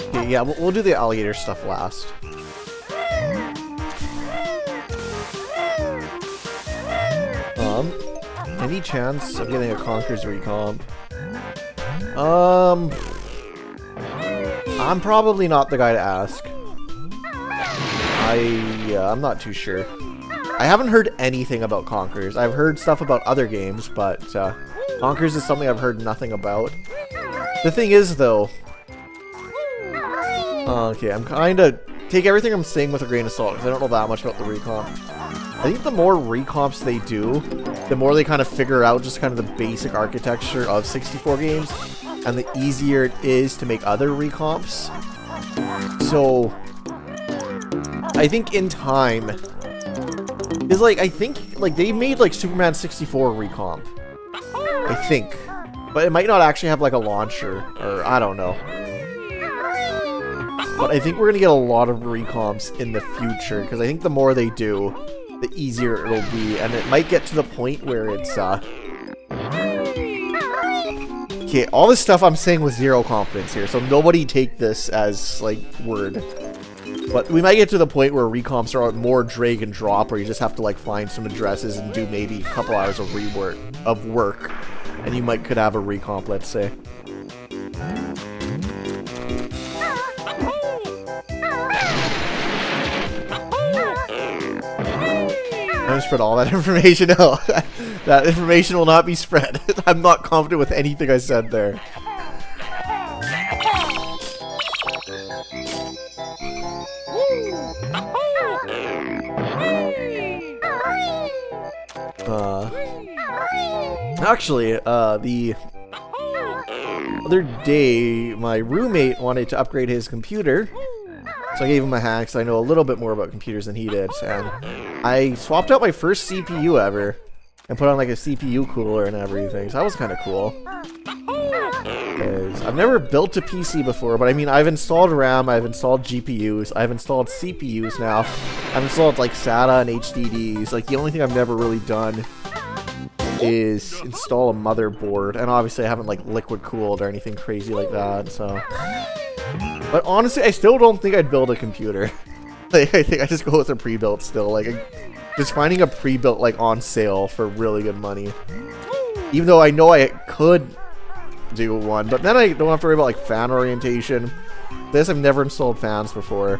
A: Okay, yeah, we'll do the alligator stuff last. Any chance of getting a Conker's recomp? I'm probably not the guy to ask. I'm not too sure. I haven't heard anything about Conker's. I've heard stuff about other games, but Conker's is something I've heard nothing about. The thing is, though... okay, I'm kinda... Take everything I'm saying with a grain of salt, because I don't know that much about the recomp. I think the more recomps they do, the more they kind of figure out just kind of the basic architecture of 64 games, and the easier it is to make other recomps. So, I think in time, is like, I think, like, they made, like, Superman 64 recomp. I think. But it might not actually have, like, a launcher, or I don't know. But I think we're gonna get a lot of recomps in the future, because I think the more they do, the easier it'll be, and it might get to the point where it's, okay, all this stuff I'm saying with zero confidence here, so nobody take this as, like, word. But we might get to the point where recomps are more drag and drop, where you just have to like find some addresses and do maybe a couple hours of work, and you could have a recomp, let's say. Don't spread all that information. No, that information will not be spread. I'm not confident with anything I said there. Actually, the other day, my roommate wanted to upgrade his computer, so I gave him a hack, so I know a little bit more about computers than he did, and I swapped out my first CPU ever, and put on like a CPU cooler and everything, so that was kind of cool. I've never built a PC before, but I mean, I've installed RAM, I've installed GPUs, I've installed CPUs now, I've installed like SATA and HDDs. Like, the only thing I've never really done is install a motherboard, and obviously I haven't like liquid cooled or anything crazy like that, so. But honestly, I still don't think I'd build a computer. Like, I think I just go with a pre-built still. Like, just finding a pre-built like on sale for really good money. Even though I know I could do one, but then I don't have to worry about like fan orientation. This, I've never installed fans before,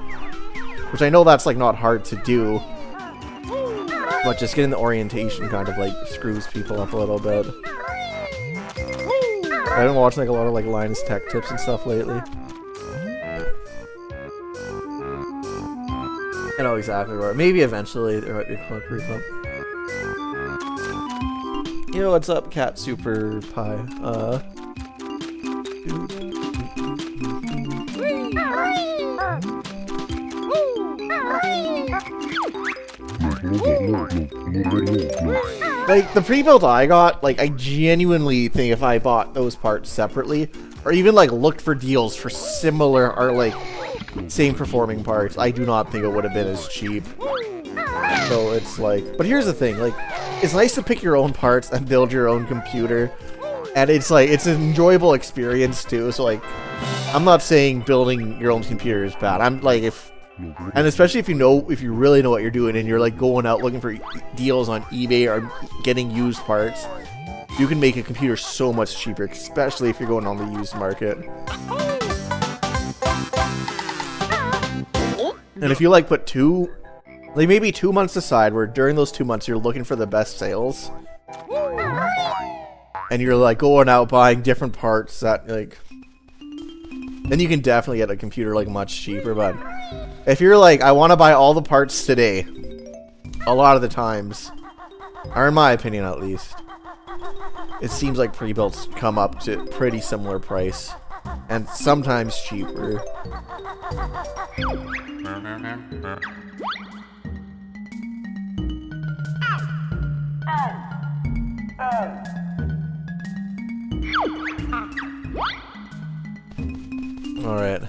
A: which I know that's like not hard to do, but just getting the orientation kind of like screws people up a little bit. I've been watching like a lot of like Linus Tech Tips and stuff lately. I know exactly where. Maybe eventually there might be a quick recomp. Yo, what's up, Cat Super Pie? Like, the pre-built I got, like, I genuinely think if I bought those parts separately, or even like looked for deals for similar or like same performing parts, I do not think it would have been as cheap. So it's like, but here's the thing, like, it's nice to pick your own parts and build your own computer, and it's like, it's an enjoyable experience too. So like, I'm not saying building your own computer is bad. I'm like, and especially if you really know what you're doing and you're like going out looking for deals on eBay or getting used parts, you can make a computer so much cheaper, especially if you're going on the used market. And if you like put maybe 2 months aside, where during those 2 months you're looking for the best sales, and you're like going out buying different parts that like, then you can definitely get a computer like much cheaper. But if you're like, I want to buy all the parts today, a lot of the times, or in my opinion at least, it seems like pre-builts come up to pretty similar price, and sometimes cheaper. Alright.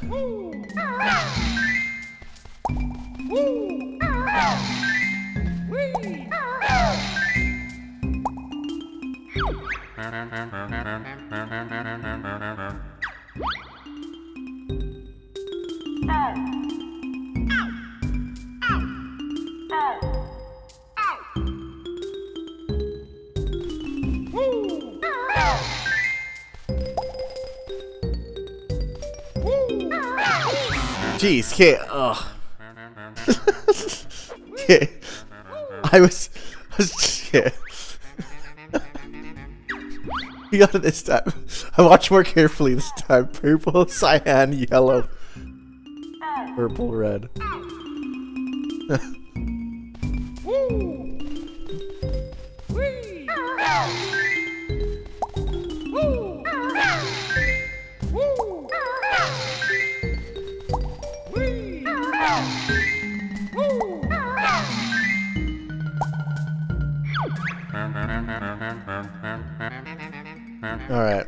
A: Jeez, okay, ugh. Okay. I was okay. You got it this time. I watched more carefully this time. Purple, cyan, yellow. Purple, red. Alright.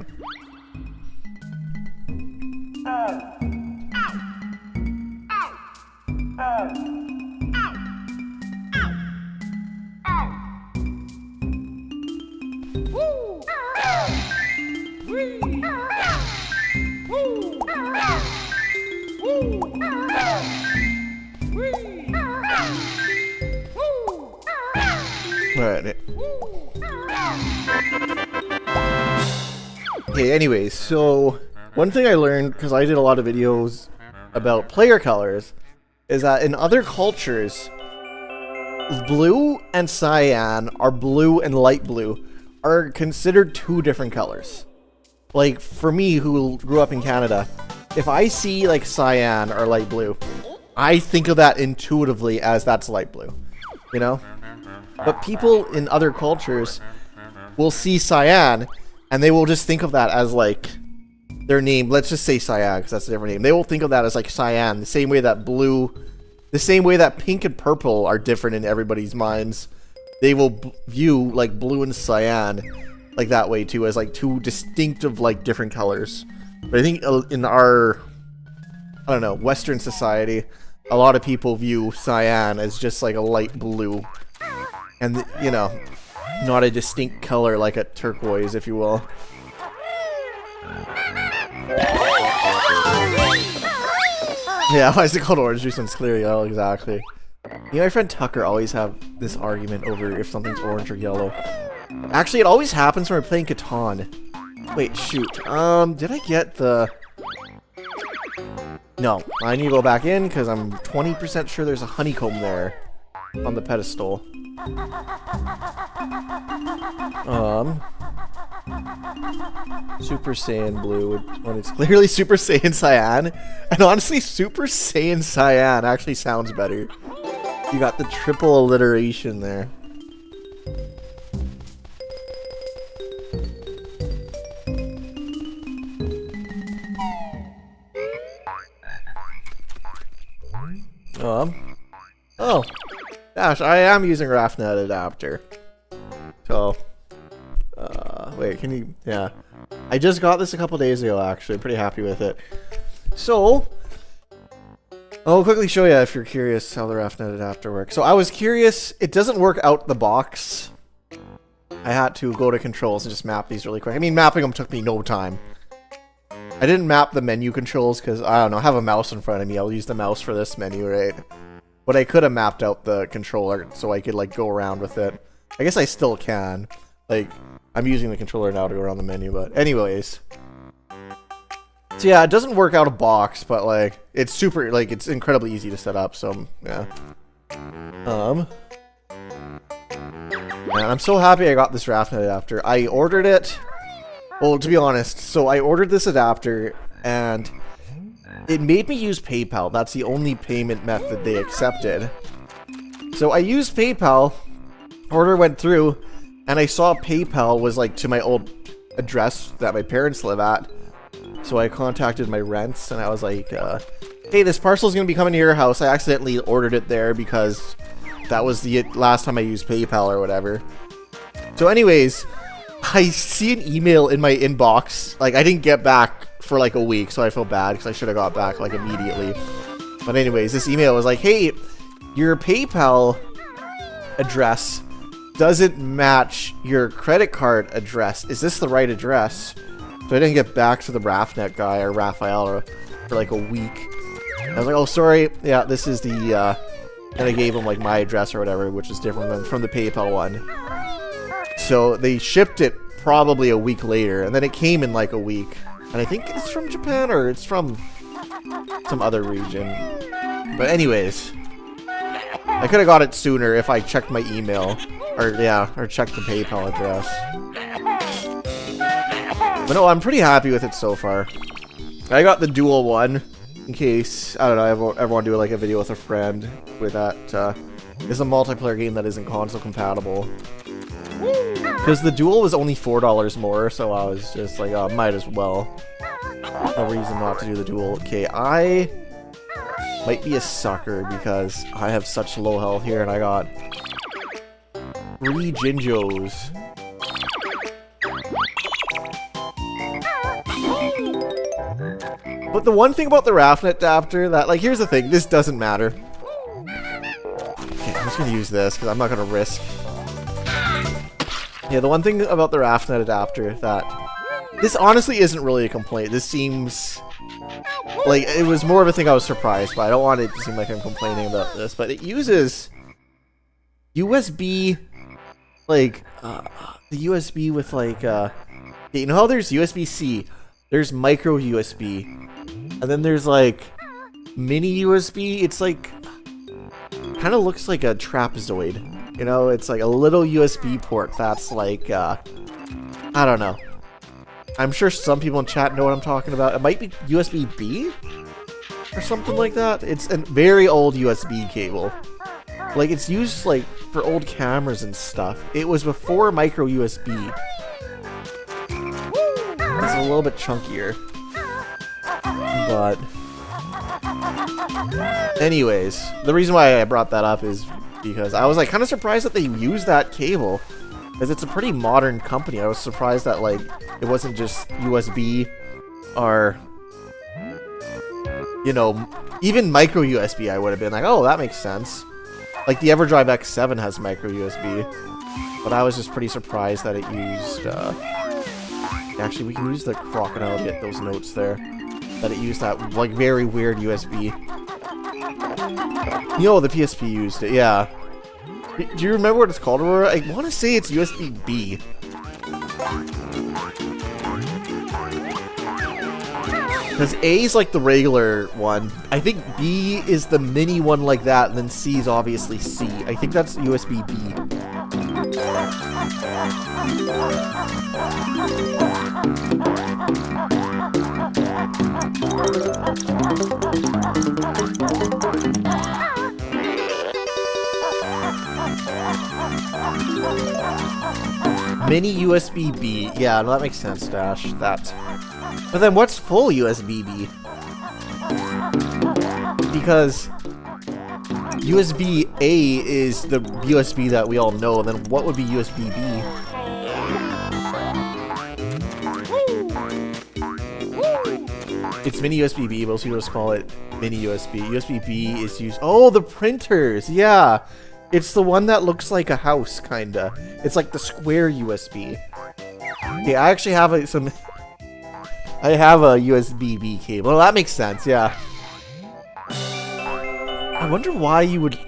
A: Okay, anyways, so one thing I learned, because I did a lot of videos about player colors, is that in other cultures, blue and cyan, or blue and light blue, are considered two different colors. Like, for me, who grew up in Canada, if I see, like, cyan or light blue, I think of that intuitively as that's light blue, you know? But people in other cultures will see cyan, and they will just think of that as, like, their name. Let's just say cyan, because that's a different name. They will think of that as, like, cyan, the same way that blue, the same way that pink and purple are different in everybody's minds. They will view, like, blue and cyan like that way, too, as, like, two distinctive, like, different colors. But I think in our, I don't know, Western society, a lot of people view cyan as just, like, a light blue. And, you know, not a distinct color like a turquoise, if you will. Yeah, why is it called orange juice when it's clear yellow? Exactly. Me and my friend Tucker always have this argument over if something's orange or yellow. Actually, it always happens when we're playing Catan. Wait, shoot. Did I get the... No, I need to go back in because I'm 20% sure there's a honeycomb there on the pedestal. Super Saiyan Blue when it's clearly Super Saiyan Cyan. And honestly, Super Saiyan Cyan actually sounds better. You got the triple alliteration there. Oh, gosh, I am using RAFnet adapter. So, wait, can you, yeah. I just got this a couple days ago, actually. I'm pretty happy with it. So, I'll quickly show you if you're curious how the RAFnet adapter works. So, I was curious, it doesn't work out the box. I had to go to controls and just map these really quick. I mean, mapping them took me no time. I didn't map the menu controls because, I don't know, I have a mouse in front of me. I'll use the mouse for this menu, right? But I could have mapped out the controller so I could, like, go around with it. I guess I still can. Like, I'm using the controller now to go around the menu, but anyways. So yeah, it doesn't work out of box, but, like, it's super, like, it's incredibly easy to set up, so, yeah. And I'm so happy I got this RAFnet adapter. I ordered it... Well, to be honest, so I ordered this adapter, and it made me use PayPal. That's the only payment method they accepted. So I used PayPal, order went through, and I saw PayPal was, like, to my old address that my parents live at. So I contacted my rents, and I was like, hey, this parcel's gonna be coming to your house. I accidentally ordered it there because that was the last time I used PayPal or whatever. So anyways... I see an email in my inbox. Like, I didn't get back for like a week, so I feel bad because I should have got back like immediately. But anyways, this email was like, hey, your PayPal address doesn't match your credit card address. Is this the right address? So I didn't get back to the RAFnet guy or Raphael for like a week. I was like, oh, sorry. Yeah, this is the, and I gave him like my address or whatever, which is different than from the PayPal one. So they shipped it probably a week later, and then it came in like a week. And I think it's from Japan or it's from some other region. But anyways, I could have got it sooner if I checked my email, or yeah, or checked the PayPal address. But no, I'm pretty happy with it so far. I got the dual one in case, I don't know, I ever want to do like a video with a friend with that. It's a multiplayer game that isn't console compatible. Because the dual was only $4 more, so I was just like, oh, might as well. No reason not to do the dual. Okay, I might be a sucker because I have such low health here, and I got 3 Jinjos. But the one thing about the RAFnet adapter that, like, here's the thing, this doesn't matter. Okay, I'm just gonna use this because I'm not gonna risk. Yeah, the one thing about the RAFnet adapter that this honestly isn't really a complaint. This seems like it was more of a thing I was surprised by. I don't want it to seem like I'm complaining about this, but it uses USB like the USB with like, you know how there's USB-C, there's micro USB, and then there's like mini USB. It's like, kind of looks like a trapezoid, you know? It's like a little USB port that's like, I don't know. I'm sure some people in chat know what I'm talking about. It might be USB-B or something like that. It's a very old USB cable. Like, it's used like for old cameras and stuff. It was before micro USB. It's a little bit chunkier. But anyways, the reason why I brought that up is because I was like kind of surprised that they used that cable, because it's a pretty modern company. I was surprised that like it wasn't just USB or, you know, even micro USB. I would have been like, oh, that makes sense. Like the EverDrive X7 has micro USB, but I was just pretty surprised that it used, actually we can use the crocodile to get those notes there, that it used that like very weird USB. Yo, the PSP used it, yeah. Do you remember what it's called, Aurora? I want to say it's USB-B. Because A is like the regular one. I think B is the mini one like that, and then C is obviously C. I think that's USB-B. Mini USB-B. Yeah, no, that makes sense, Dash. That. But then what's full USB-B? Because USB-A is the USB that we all know, then what would be USB-B? It's mini USB-B, most people just call it mini USB. USB-B is used... Oh, the printers! Yeah! It's the one that looks like a house, kinda. It's like the square USB. Okay, I actually have some... I have a USB-B cable. Well, that makes sense, yeah. I wonder why you would...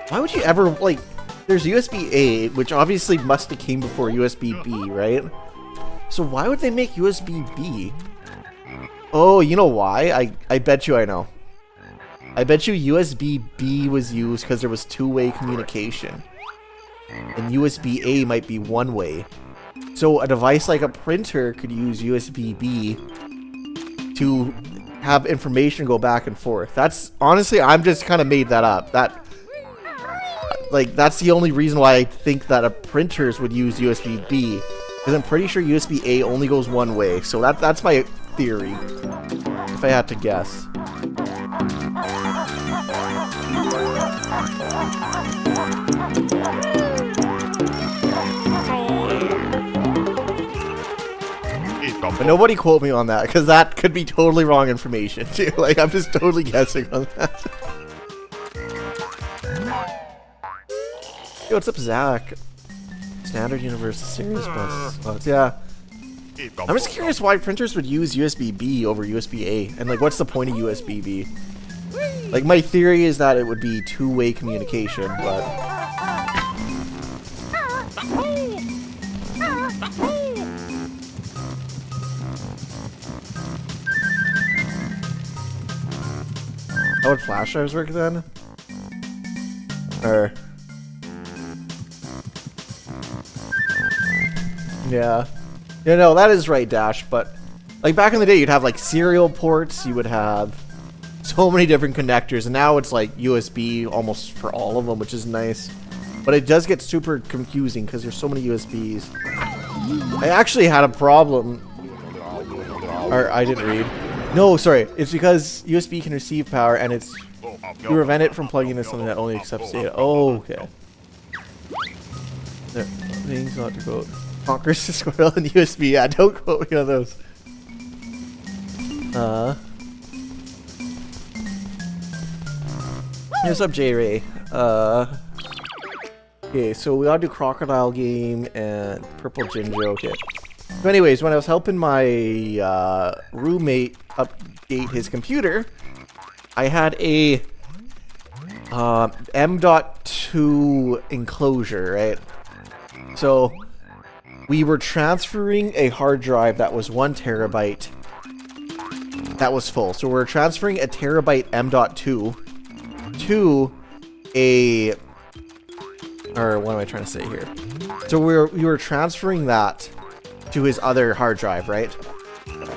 A: Why would you ever, like... There's USB-A, which obviously must have came before USB-B, right? So why would they make USB-B? Oh, you know why? I bet you I know. I bet you USB-B was used because there was two-way communication. And USB-A might be one-way. So a device like a printer could use USB-B to have information go back and forth. That's, honestly, I'm just kind of made that up. That's the only reason why I think that printers would use USB-B. Because I'm pretty sure USB-A only goes one way. So that's my theory, if I had to guess. But nobody quote me on that, because that could be totally wrong information, too. Like, I'm just totally guessing on that. Yo, what's up, Zach? Standard Universal Series Bus. Yeah. I'm just curious why printers would use USB-B over USB-A, and, like, what's the point of USB-B? Like, my theory is that it would be two-way communication, but... How would flash drives work then? Or... Yeah. Yeah, no, that is right, Dash, but... Like, back in the day, you'd have, like, serial ports, you would have so many different connectors, and now it's, like, USB almost for all of them, which is nice. But it does get super confusing, because there's so many USBs. I actually had a problem... Or, I didn't read. No, sorry. It's because USB can receive power, and it's... You prevent it from plugging into something that only accepts data. Oh, okay. There. Things not to quote. Conquers the squirrel and USB. Yeah, don't quote me on those. What's up, J-Ray? Okay, so we gotta do crocodile game and purple ginger. Okay. So anyways, when I was helping my roommate update his computer, I had a M.2 enclosure, right? So we were transferring a hard drive that was 1 terabyte that was full. So we're transferring a terabyte M.2 to a, or what am I trying to say here? So we were transferring that to his other hard drive, right?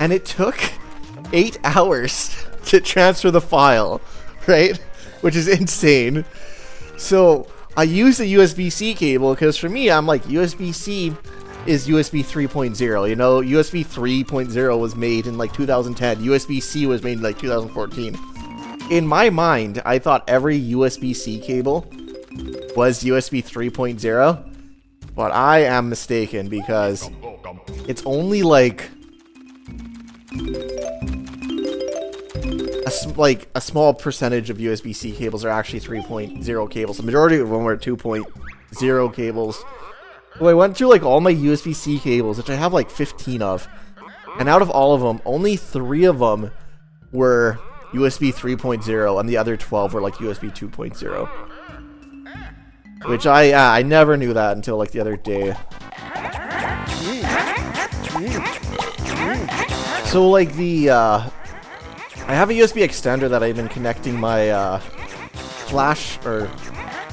A: And it took 8 hours to transfer the file, right? Which is insane. So I used a USB-C cable because for me, I'm like, USB-C is USB 3.0. You know, USB 3.0 was made in like 2010. USB-C was made in like 2014. In my mind, I thought every USB-C cable was USB 3.0, but I am mistaken because it's only like a small percentage of USB-C cables are actually 3.0 cables. The majority of them are 2.0 cables. So I went through like all my USB-C cables, which I have like 15 of, and out of all of them, only 3 of them were USB 3.0, and the other 12 were like USB 2.0. Which I never knew that until like the other day. So like I have a USB extender that I've been connecting my flash or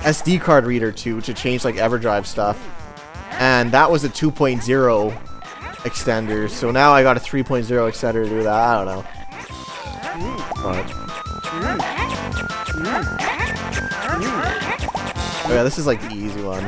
A: SD card reader to change like EverDrive stuff. And that was a 2.0 extender, so now I got a 3.0 extender to do that. I don't know. But oh yeah, this is like the easy one.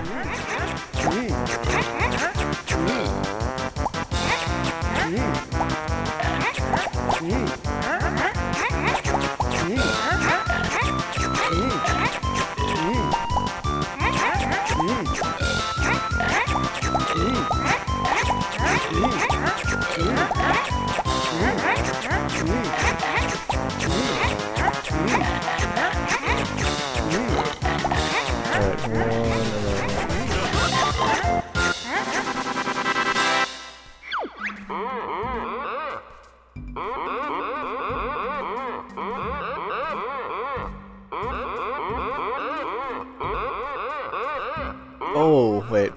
A: Oh, wait.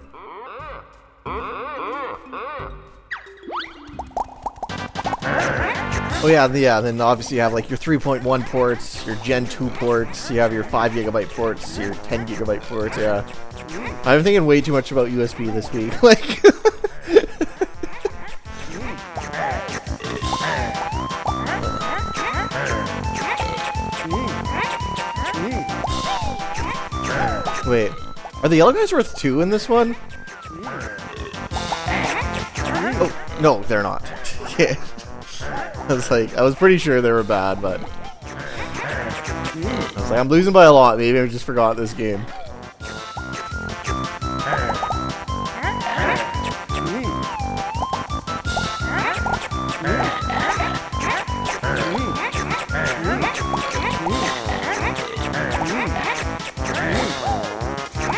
A: Oh yeah, then obviously you have like your 3.1 ports, your Gen 2 ports, you have your 5 GB ports, your 10 GB ports, yeah. I'm thinking way too much about USB this week, like... Wait, are the yellow guys worth 2 in this one? Oh, no, they're not. Yeah. I was pretty sure they were bad, but... I was like, I'm losing by a lot, maybe I just forgot this game.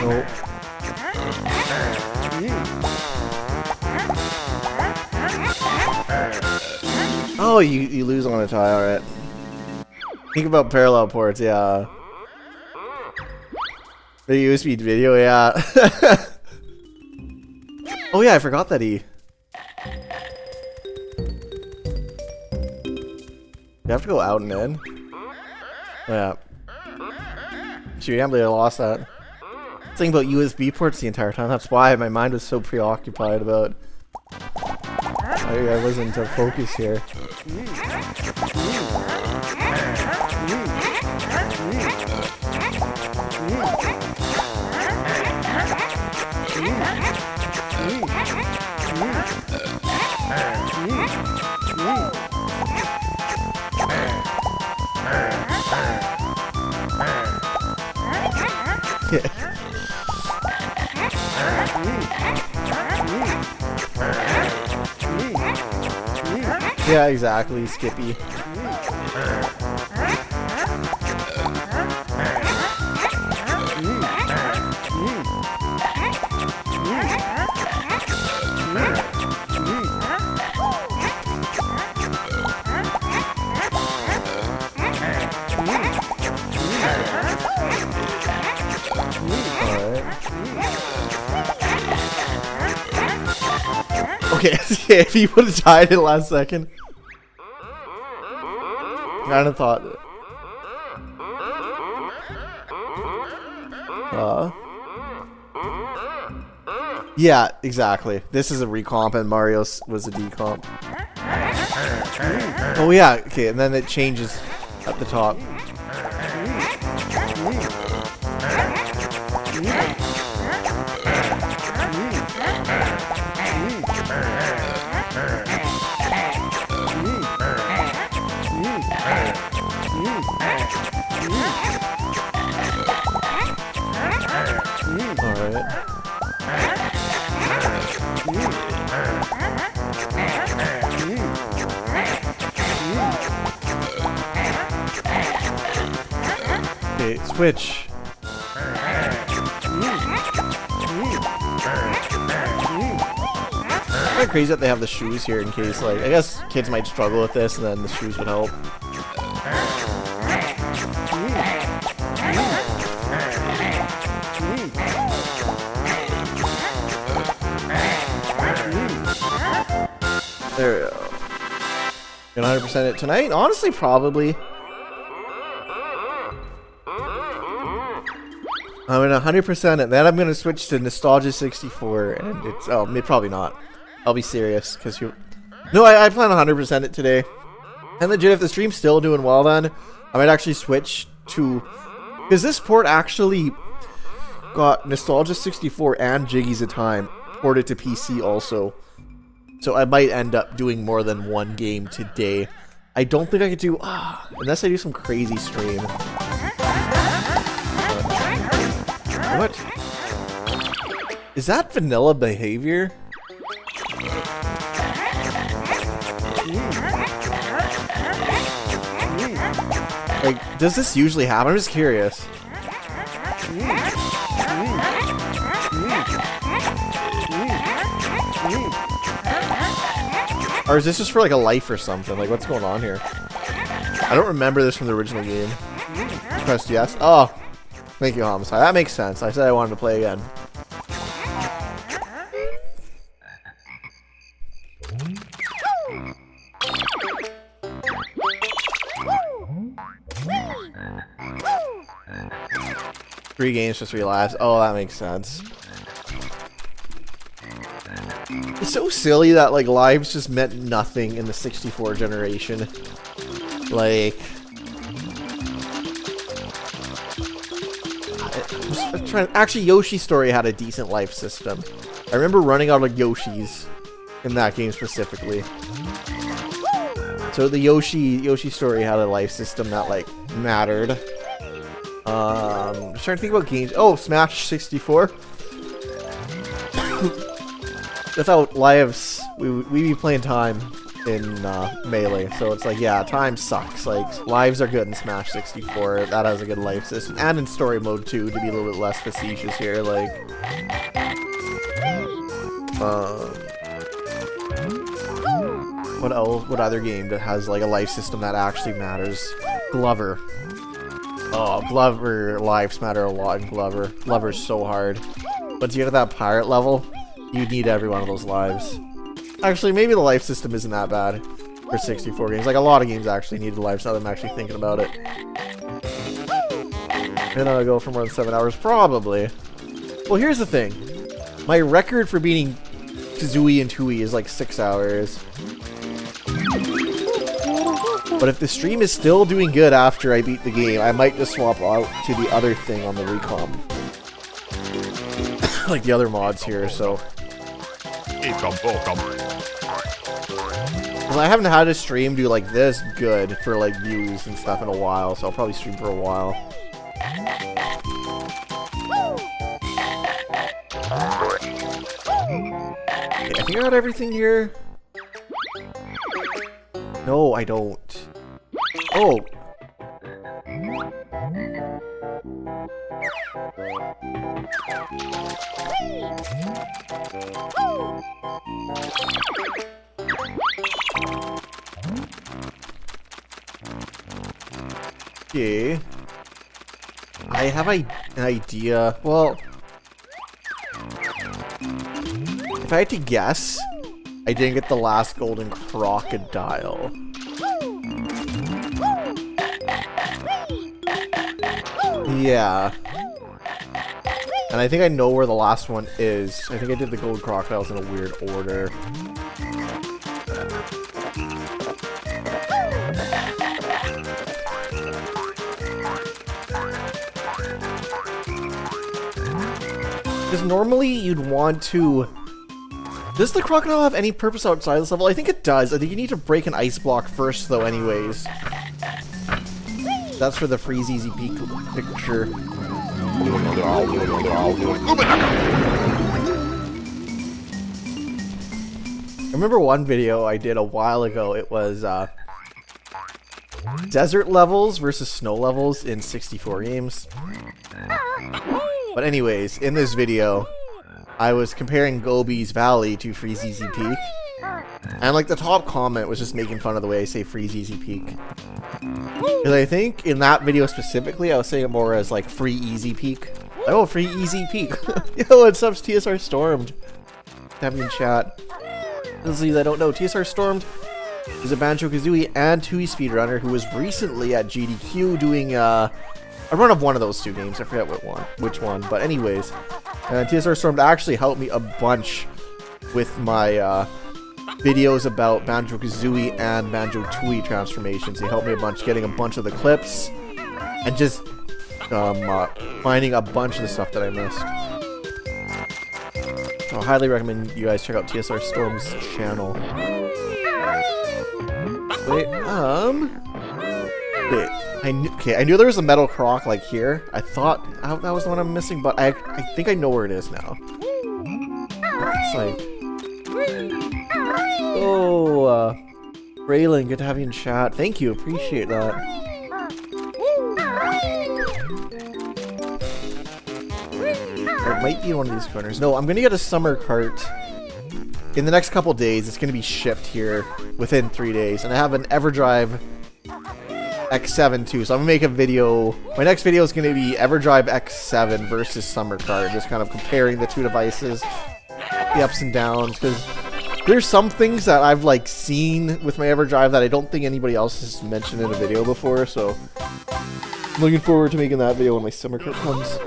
A: Nope. Oh, you lose on a tie, alright. Think about parallel ports, yeah. The USB video, yeah. Oh yeah, I forgot that You have to go out and in? Yeah. Shoot, I can't believe I lost that. Thinking about USB ports the entire time, that's why my mind was so preoccupied about... I wasn't focused here. Yeah, exactly, Skippy. Okay, if he would have died in the last second. Kind of thought. Yeah, exactly. This is a recomp and Mario was a decomp. Oh yeah, okay, and then it changes at the top. Okay, switch. Kind of crazy that they have the shoes here in case, like, I guess kids might struggle with this and then the shoes would help. There we go. Gonna 100% it tonight? Honestly, probably. I'm gonna 100% it. Then I'm gonna switch to Nostalgia 64, and it's probably not. I'll be serious, cause you. No, I plan on 100% it today. And legit, if the stream's still doing well, then I might actually switch to, because this port actually got Nostalgia 64 and Jiggies a Time ported to PC also. So I might end up doing more than one game today. I don't think I could do unless I do some crazy stream. What? Is that vanilla behavior? Like, does this usually happen? I'm just curious. Or is this just for like a life or something? Like, what's going on here? I don't remember this from the original game. Pressed yes. Oh, thank you, Homicide. That makes sense. I said I wanted to play again. Three games for 3 lives. Oh, that makes sense. It's so silly that like lives just meant nothing in the 64 generation. Like, I'm trying. Actually, Yoshi's Story had a decent life system. I remember running out of Yoshis in that game specifically. So the Yoshi Story had a life system that like mattered. Just trying to think about games. Oh, Smash 64. Without lives, we'd be playing time in Melee, so it's like, yeah, time sucks. Like, lives are good in Smash 64. That has a good life system, and in story mode too, to be a little bit less facetious here. Like, what else? What other game that has like a life system that actually matters? Glover. Oh, Glover lives matter a lot in Glover. Glover's so hard. Once you get to that pirate level, you need every one of those lives. Actually, maybe the life system isn't that bad for 64 games. Like, a lot of games actually need the lives now that I'm actually thinking about it. And I'll go for more than 7 hours, probably. Well, here's the thing. My record for beating Kazooie and Tooie is like 6 hours. But if the stream is still doing good after I beat the game, I might just swap out to the other thing on the recomp. Like the other mods here, so. Well, I haven't had a stream do like this good for like views and stuff in a while, so I'll probably stream for a while. Okay, I think I got everything here. No, I don't. Oh. Okay. I have an idea. Well, if I had to guess, I didn't get the last golden crocodile. Yeah. And I think I know where the last one is. I think I did the gold crocodiles in a weird order. Because normally you'd want to... Does the crocodile have any purpose outside this level? I think it does. I think you need to break an ice block first, though, anyways. That's for the freeze easy peek picture. I remember one video I did a while ago. It was desert levels versus snow levels in 64 games. But anyways, in this video, I was comparing Gobi's Valley to Freeze Easy Peak. And like the top comment was just making fun of the way I say Freeze Easy Peak. Because I think in that video specifically, I was saying it more as like Free Easy Peak. Oh, Free Easy Peak. Yo, what's up, TSR Stormed? Have you in chat. Those of you that don't know, TSR Stormed is a Banjo-Kazooie and Tui speedrunner who was recently at GDQ doing a run of one of those two games. I forget which one. But anyways, TSR Stormed actually helped me a bunch with my videos about Banjo-Kazooie and Banjo-Tooie transformations. He helped me a bunch getting a bunch of the clips and just finding a bunch of the stuff that I missed. So I highly recommend you guys check out TSR Storm's channel. Wait, I knew there was a metal croc like here. I thought that was the one I'm missing, but I think I know where it is now. It's like, oh, Braylon, good to have you in chat. Thank you, appreciate that. It might be in one of these corners. No, I'm gonna get a summer cart in the next couple days. It's gonna be shipped here within 3 days, and I have an EverDrive X7 too, so I'm gonna make a video. My next video is gonna be EverDrive X7 versus summer cart, just kind of comparing the two devices, the ups and downs, because there's some things that I've like seen with my EverDrive that I don't think anybody else has mentioned in a video before, so I'm looking forward to making that video when my summer cart comes.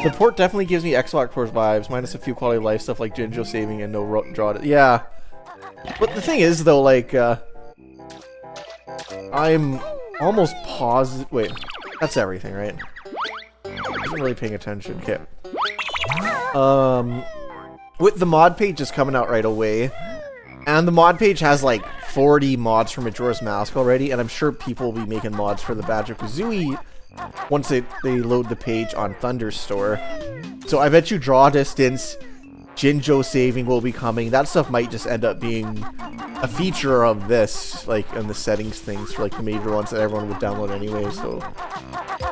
A: The port definitely gives me Xbox port vibes, minus a few quality of life stuff like Jinjo saving and no draw. Yeah. But the thing is, though, like, I'm almost positive. Wait, that's everything, right? I wasn't really paying attention. Okay. With the mod page just coming out right away, and the mod page has like 40 mods for Majora's Mask already, and I'm sure people will be making mods for the Banjo-Kazooie once they load the page on Thunderstore. So I bet you draw distance, Jinjo saving will be coming. That stuff might just end up being a feature of this, like in the settings things for like the major ones that everyone would download anyway. So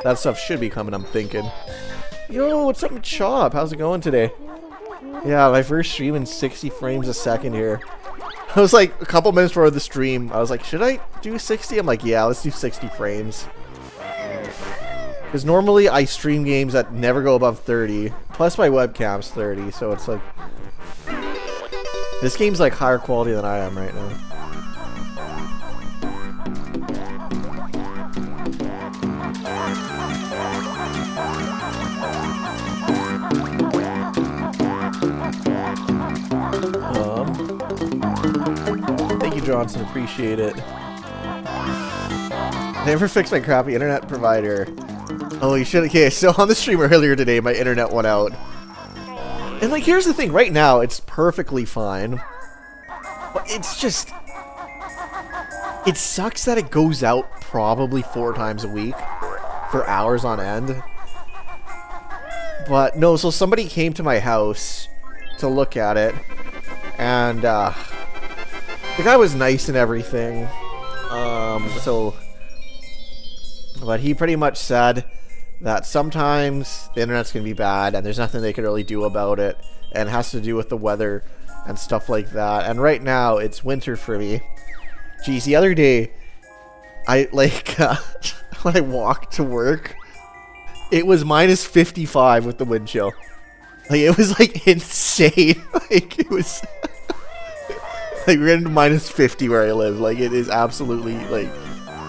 A: that stuff should be coming, I'm thinking. Yo, what's up, Chop? How's it going today? Yeah, my first stream in 60 frames a second here. I was like, a couple minutes before the stream, I was like, should I do 60? I'm like, yeah, let's do 60 frames. Because normally I stream games that never go above 30. Plus my webcam's 30, so it's like... This game's like higher quality than I am right now. Thank you, Johnson. Appreciate it. Never fixed my crappy internet provider. Oh, you should. Okay, so on the stream earlier today, my internet went out. And like, here's the thing. Right now, it's perfectly fine. But it's just... It sucks that it goes out probably 4 times a week for hours on end. But no, so somebody came to my house to look at it. And the guy was nice and everything. But he pretty much said that sometimes the internet's gonna be bad and there's nothing they can really do about it, and it has to do with the weather and stuff like that. And right now it's winter for me. Geez, the other day I like when I walked to work, it was minus 55 with the wind chill. Like, it was, like, insane. Like, it was... like, we're getting to minus 50 where I live. Like, it is absolutely, like,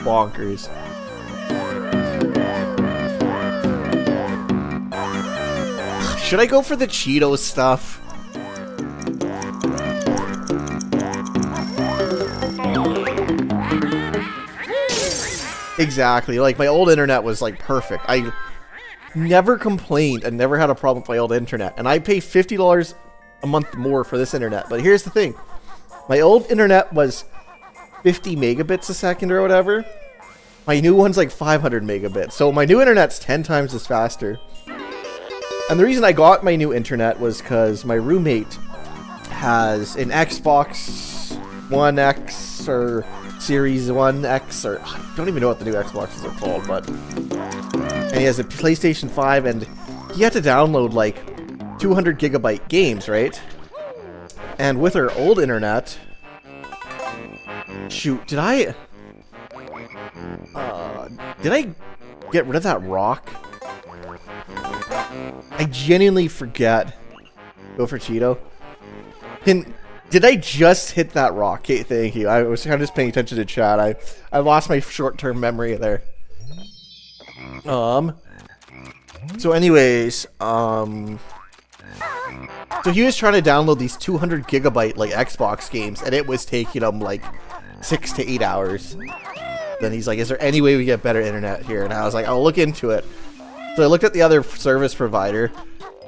A: bonkers. Should I go for the Cheetos stuff? Exactly. Like, my old internet was, like, perfect. I never complained and never had a problem with my old internet. And I pay $50 a month more for this internet. But here's the thing. My old internet was 50 megabits a second or whatever. My new one's like 500 megabits. So my new internet's 10 times as faster. And the reason I got my new internet was because my roommate has an Xbox One X or Series 1X, or I don't even know what the new Xboxes are called, but... And he has a PlayStation 5, and he had to download like 200 gigabyte games, right? And with our old internet... Shoot, did I get rid of that rock? I genuinely forget. Go for Cheeto. Did I just hit that rock? Okay, thank you. I was kind of just paying attention to chat. I lost my short-term memory there. So anyways, so he was trying to download these 200 gigabyte like Xbox games, and it was taking him like 6 to 8 hours. Then he's like, is there any way we get better internet here? And I was like, I'll look into it. So I looked at the other service provider,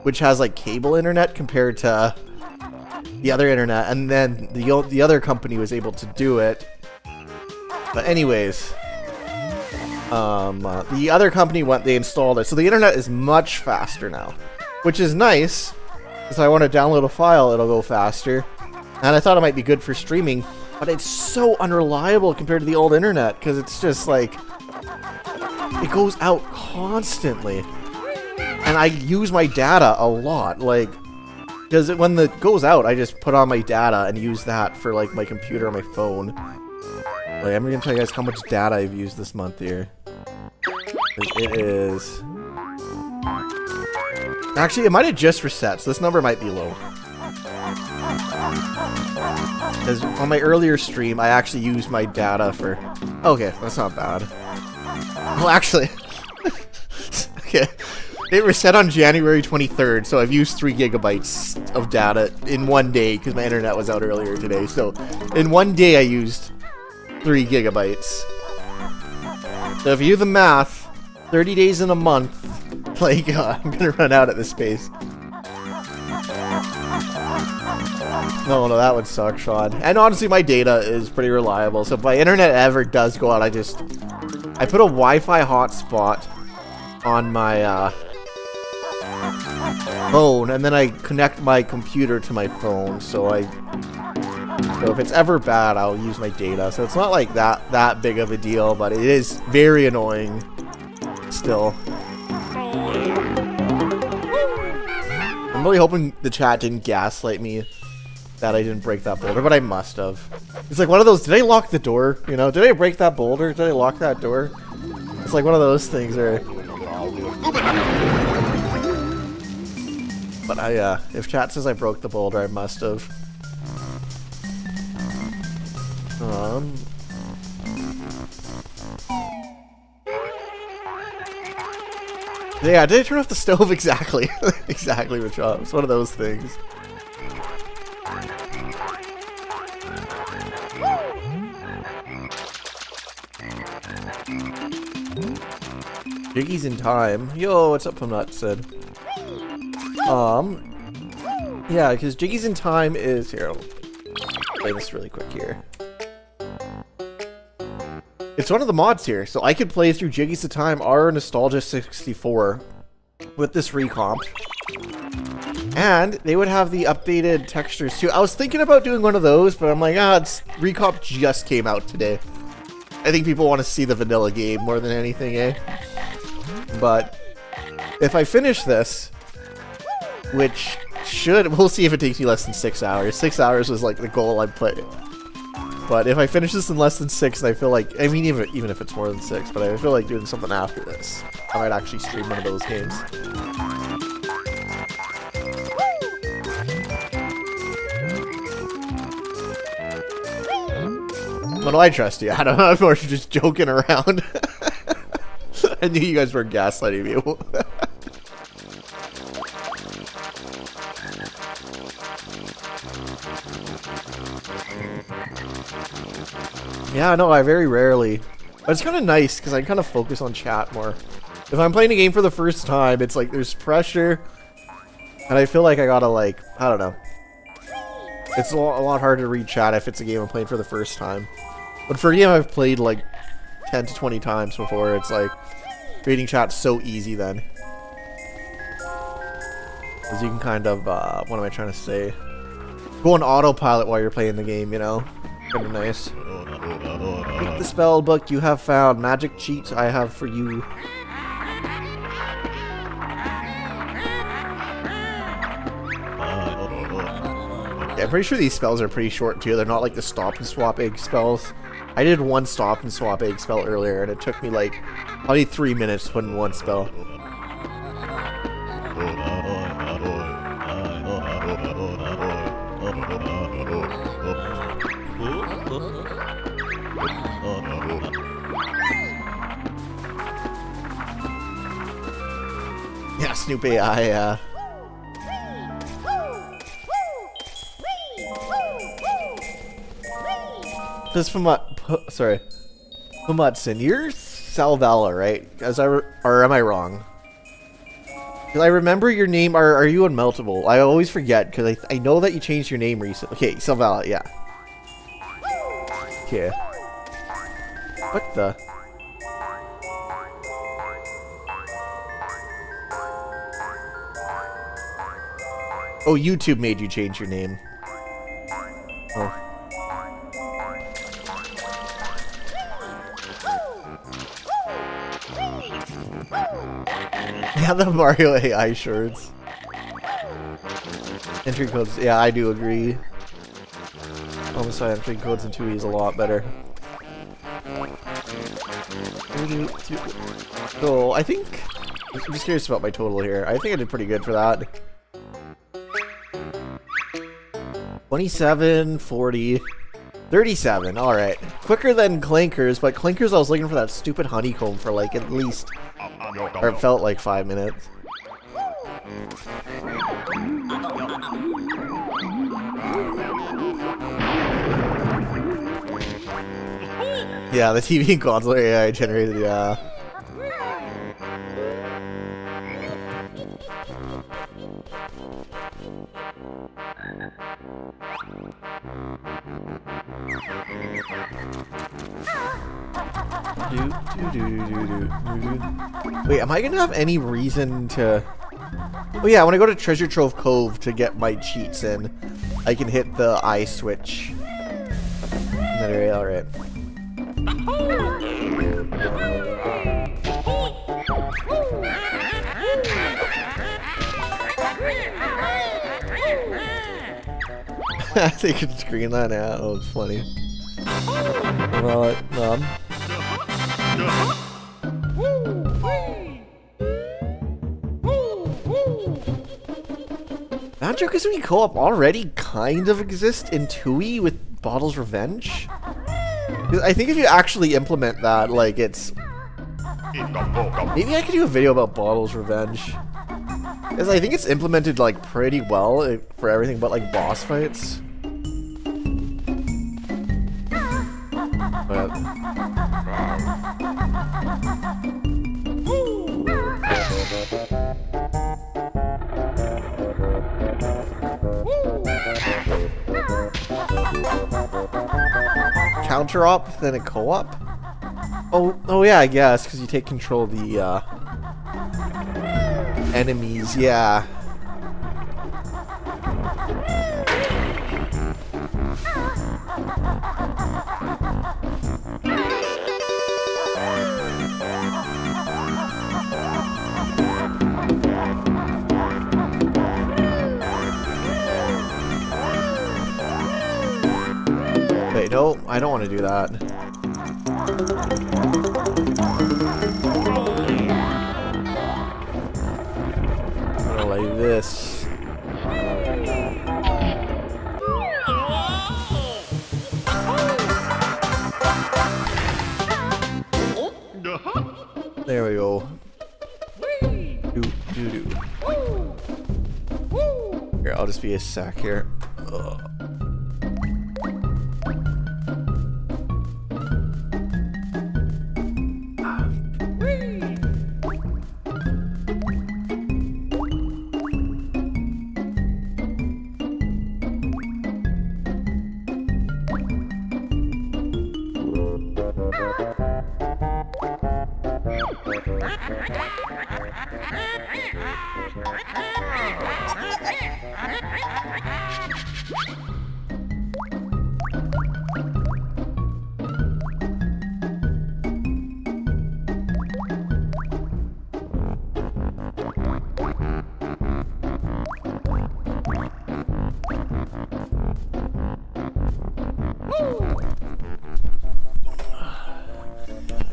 A: which has like cable internet compared to the other internet, and then the other company was able to do it. But anyways, the other company they installed it, so the internet is much faster now, which is nice. Because if I want to download a file, it'll go faster, and I thought it might be good for streaming, but it's so unreliable compared to the old internet because it's just like it goes out constantly, and I use my data a lot, like. Because when it goes out, I just put on my data and use that for, like, my computer or my phone. Like, I'm gonna tell you guys how much data I've used this month here. It is... Actually, it might have just reset, so this number might be low. Because on my earlier stream, I actually used my data for... Okay, that's not bad. Well, actually... okay. It reset on January 23rd, so I've used 3 gigabytes of data in one day because my internet was out earlier today. So in one day I used 3 gigabytes. So if you do the math, 30 days in a month, like, I'm gonna run out at this space. No, that would suck, Sean. And honestly, my data is pretty reliable, so if my internet ever does go out, I put a Wi-Fi hotspot on my, phone, and then I connect my computer to my phone, so if it's ever bad, I'll use my data. So it's not like that big of a deal, but it is very annoying still. I'm really hoping the chat didn't gaslight me that I didn't break that boulder, but I must have. It's like one of those, did I lock the door? You know, did I break that boulder? Did I lock that door? It's like one of those things where... But if chat says I broke the boulder, I must have. Yeah, did I turn off the stove? Exactly. Exactly, Rachel. It's one of those things. Jiggy's in time. Yo, what's up, I'm not said. Yeah, because Jiggy's in time is... Here, I'll play this really quick here. It's one of the mods here, so I could play through Jiggy's in Time or Nostalgia 64 with this recomp. And they would have the updated textures too. I was thinking about doing one of those, but I'm like, recomp just came out today. I think people want to see the vanilla game more than anything, eh? But if I finish this... Which we'll see if it takes me less than 6 hours. 6 hours was like the goal I put But if I finish this in less than 6, I feel like, I mean, even if it's more than 6, but I feel like doing something after this. I might actually stream one of those games. What do I trust you? I don't know. I'm more just joking around. I knew you guys were gaslighting me. Yeah, no, I very rarely. But it's kind of nice because I kind of focus on chat more. If I'm playing a game for the first time, it's like there's pressure. And I feel like I gotta, like, I don't know. It's a lot harder to read chat if it's a game I'm playing for the first time. But for a game I've played like 10 to 20 times before, it's like reading chat's so easy then. Because you can kind of, what am I trying to say? Go on autopilot while you're playing the game, you know? Kind of nice. Read the spell book you have found. Magic cheats I have for you. Yeah, I'm pretty sure these spells are pretty short too. They're not like the stop and swap egg spells. I did one stop and swap egg spell earlier, and it took me like probably 3 minutes to put in one spell. Yeah, Snoop AI, This from sorry, Pumutson, you're Salvala, right? Or am I wrong? Because I remember your name. Are you unmeltable? I always forget because I know that you changed your name recently. Okay, Salvala, yeah. Okay. What the? Oh, YouTube made you change your name. Oh. Yeah, the Mario AI shorts. Entry codes, yeah, I do agree. Homicide entry codes in 2E is a lot better. So, I think... I'm just curious about my total here. I think I did pretty good for that. 27, 40, 37, alright. Quicker than Clinkers, but Clinkers I was looking for that stupid honeycomb for like at least... Or it felt like 5 minutes. Yeah, the TV and console AI generated, yeah. Wait, am I gonna have any reason to... Oh yeah, when I go to Treasure Trove Cove to get my cheats in, I can hit the I switch. In that area, alright. They could screen that out. Oh, it's funny. Well, Banjo-Kazooie co-op already kind of exists in 2E with Bottle's Revenge? I think if you actually implement that, like, it's... Maybe I could do a video about Bottle's Revenge. Because I think it's implemented, like, pretty well for everything but, like, boss fights. But... Counter-op, then a co-op? Oh yeah, I guess, because you take control of the, enemies, yeah. Wait, no, I don't want to do that. I'm gonna like this. There we go. Do. Here, I'll just be a sec here. Ugh.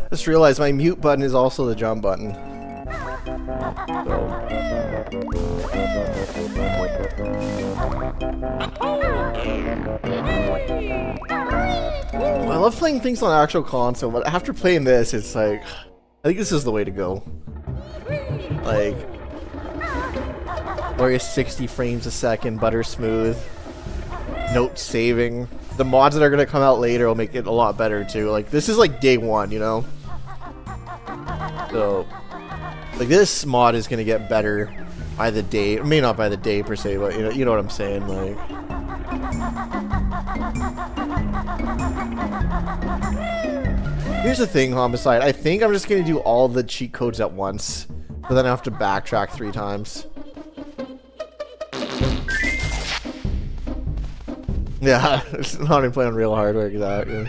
A: Just realized my mute button is also the jump button. I love playing things on actual console, but after playing this, it's like, I think this is the way to go. Like, where you're 60 frames a second, butter smooth, note saving. The mods that are gonna come out later will make it a lot better too. Like, this is like day one, you know? So, like, this mod is gonna get better by the day. It may not by the day per se, but you know what I'm saying, like. Here's the thing, Homicide. I think I'm just gonna do all the cheat codes at once, so then I have to backtrack 3 times. Yeah, it's not even playing on real hardware, exactly.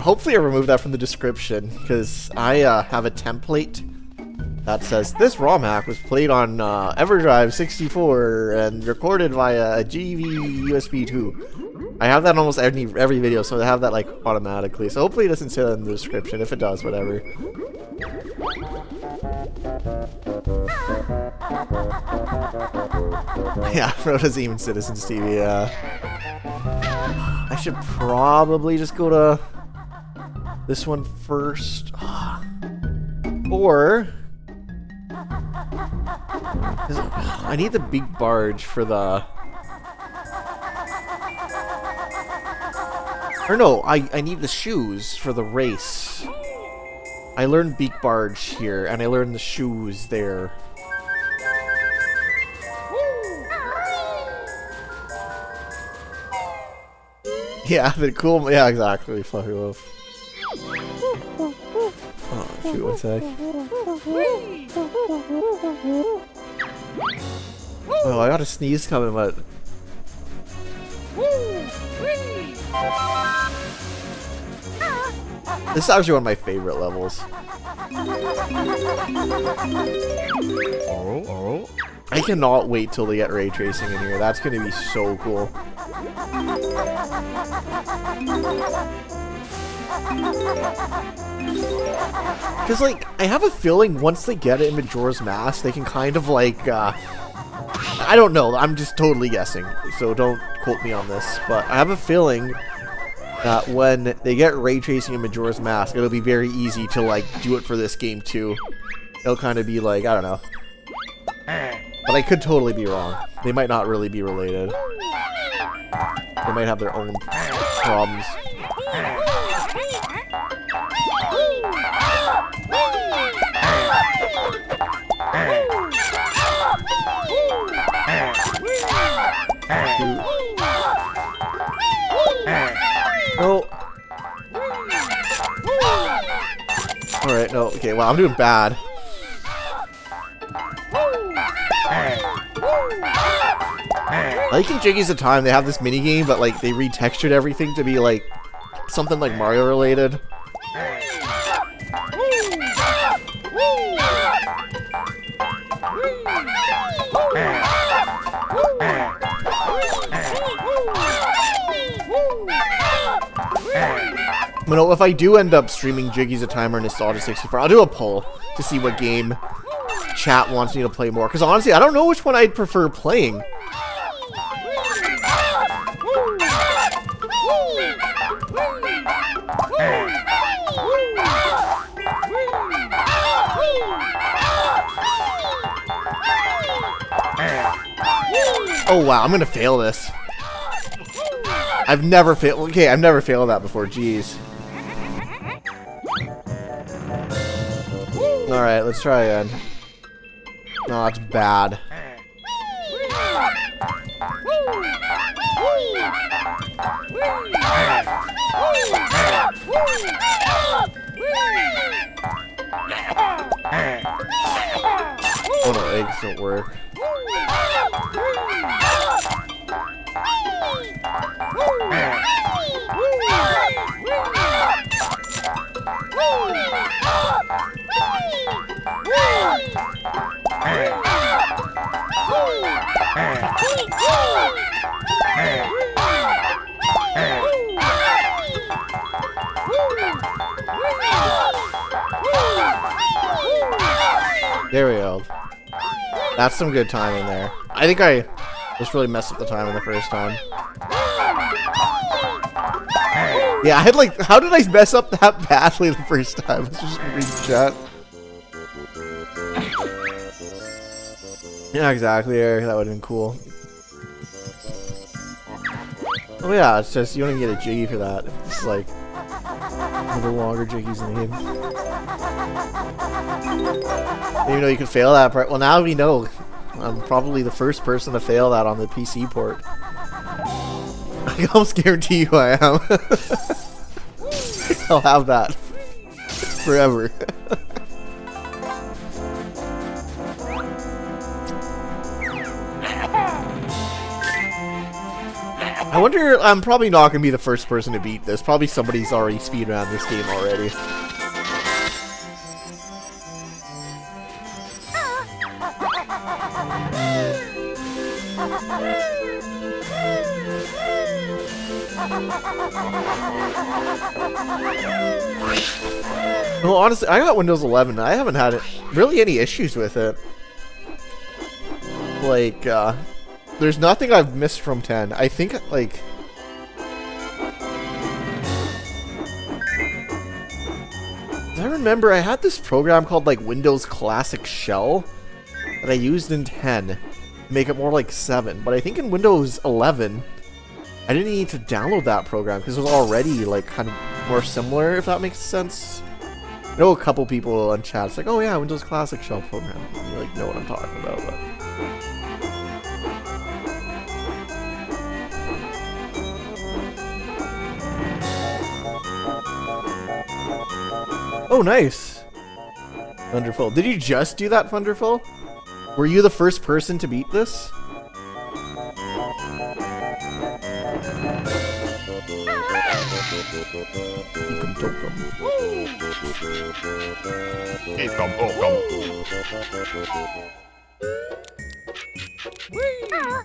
A: Hopefully I removed that from the description, because I have a template that says this ROM hack was played on EverDrive 64 and recorded via a GV USB 2. I have that in almost every video, so I have that like automatically. So hopefully it doesn't say that in the description. If it does, whatever. Yeah, Rhoda's even Citizens TV. I should probably just go to this one first, or I need the big barge for the. Or no, I need the shoes for the race. I learned Beak Barge here, and I learned the shoes there. Yeah, the cool. Yeah, exactly. Fluffy Wolf. Oh, shoot, one sec. Oh, I got a sneeze coming, but. This is actually one of my favorite levels. I cannot wait till they get ray tracing in here. That's going to be so cool. Because, like, I have a feeling once they get it in Majora's Mask, they can kind of, like, I don't know. I'm just totally guessing, so don't quote me on this. But I have a feeling that when they get ray tracing in Majora's Mask, it'll be very easy to, like, do it for this game, too. It'll kind of be like, I don't know. But I could totally be wrong. They might not really be related. They might have their own problems. Oh. Alright, no, okay, well, I'm doing bad. Like in Jiggy's the Time, they have this minigame, but like they retextured everything to be like something like Mario related. You know, if I do end up streaming Jiggy's a Timer and Nostalgia 64, I'll do a poll to see what game chat wants me to play more. Because honestly, I don't know which one I'd prefer playing. Oh wow, I'm gonna fail this. I've never failed. Okay, I've never failed that before. Jeez. All right, let's try again. No, that's bad. Oh no, eggs don't work. There we go. That's some good timing there. I think I just really messed up the timing the first time. Yeah, I had like, how did I mess up that badly the first time? Let's just read chat. Yeah, exactly, Eric. That would have been cool. Oh yeah, it's just, you don't even get a Jiggy for that. It's like one of the longer Jiggies in the game. Even though you can fail that part. Well, now we know. I'm probably the first person to fail that on the PC port. I can almost guarantee you I am. I'll have that forever. I wonder, I'm probably not going to be the first person to beat this. Probably somebody's already speedrun this game already. Well, honestly, I got Windows 11. I haven't had really any issues with it. Like, there's nothing I've missed from 10. I think, like... I remember I had this program called, like, Windows Classic Shell that I used in 10 to make it more like 7. But I think in Windows 11, I didn't need to download that program because it was already, like, kind of more similar, if that makes sense. I know a couple people on chat, it's like, oh yeah, Windows Classic Shell program. And you, like, know what I'm talking about, but... Oh, nice! Wonderful. Did you just do that, Wonderful? Were you the first person to beat this?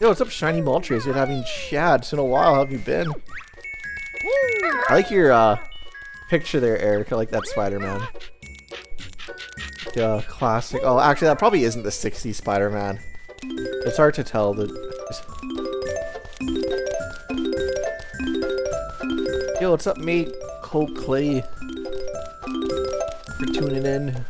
A: Yo, what's up, Shiny Maltrace? You're having chat. It's been a while. How have you been? I like your picture there, Eric. I like that Spider-Man. Yeah, classic. Oh, actually, that probably isn't the 60s Spider-Man. It's hard to tell. Yo, what's up, mate? Cold Clay. For tuning in.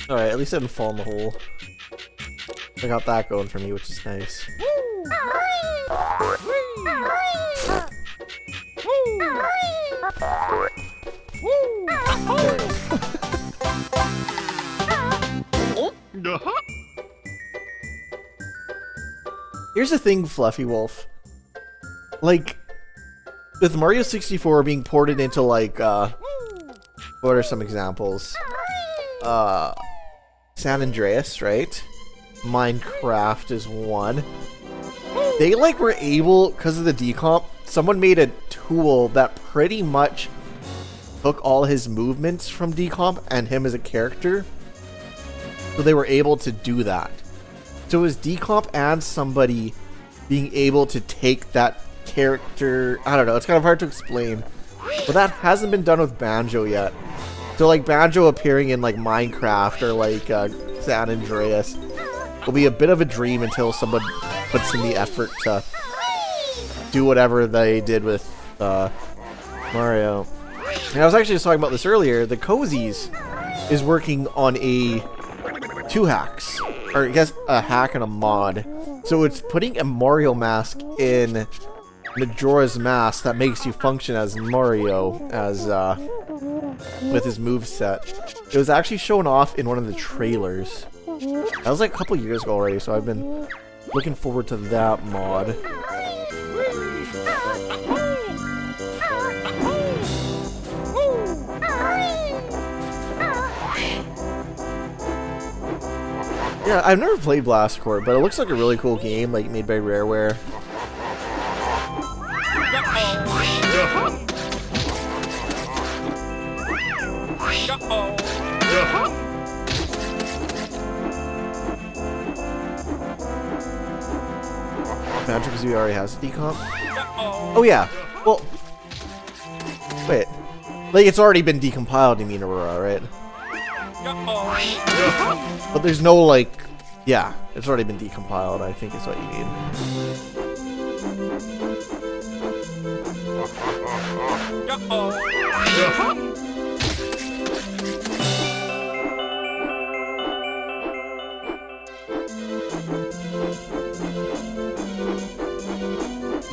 A: Alright, at least I didn't fall in the hole. I got that going for me, which is nice. Here's the thing, Fluffy Wolf. Like, with Mario 64 being ported into, like, what are some examples? San Andreas, right? Minecraft is one. They, like, were able, because of the decomp, someone made a tool that pretty much took all his movements from Decomp and him as a character. So they were able to do that. So it was Decomp and somebody being able to take that character. I don't know, it's kind of hard to explain. But that hasn't been done with Banjo yet. So like Banjo appearing in like Minecraft or like San Andreas will be a bit of a dream until someone puts in the effort to do whatever they did with Mario. And I was actually just talking about this earlier. The Cozies is working on a 2 hacks, or I guess a hack and a mod. So it's putting a Mario mask in Majora's Mask that makes you function as Mario, as with his moveset. It was actually shown off in one of the trailers. That was like a couple years ago already, so I've been looking forward to that mod. Yeah, I've never played Blast Corps, but it looks like a really cool game, like made by Rareware. Banjo-Kazooie already has a decomp? Oh yeah, well, wait, like it's already been decompiled, you mean, Aurora, right? But there's no like, yeah, it's already been decompiled, I think is what you mean.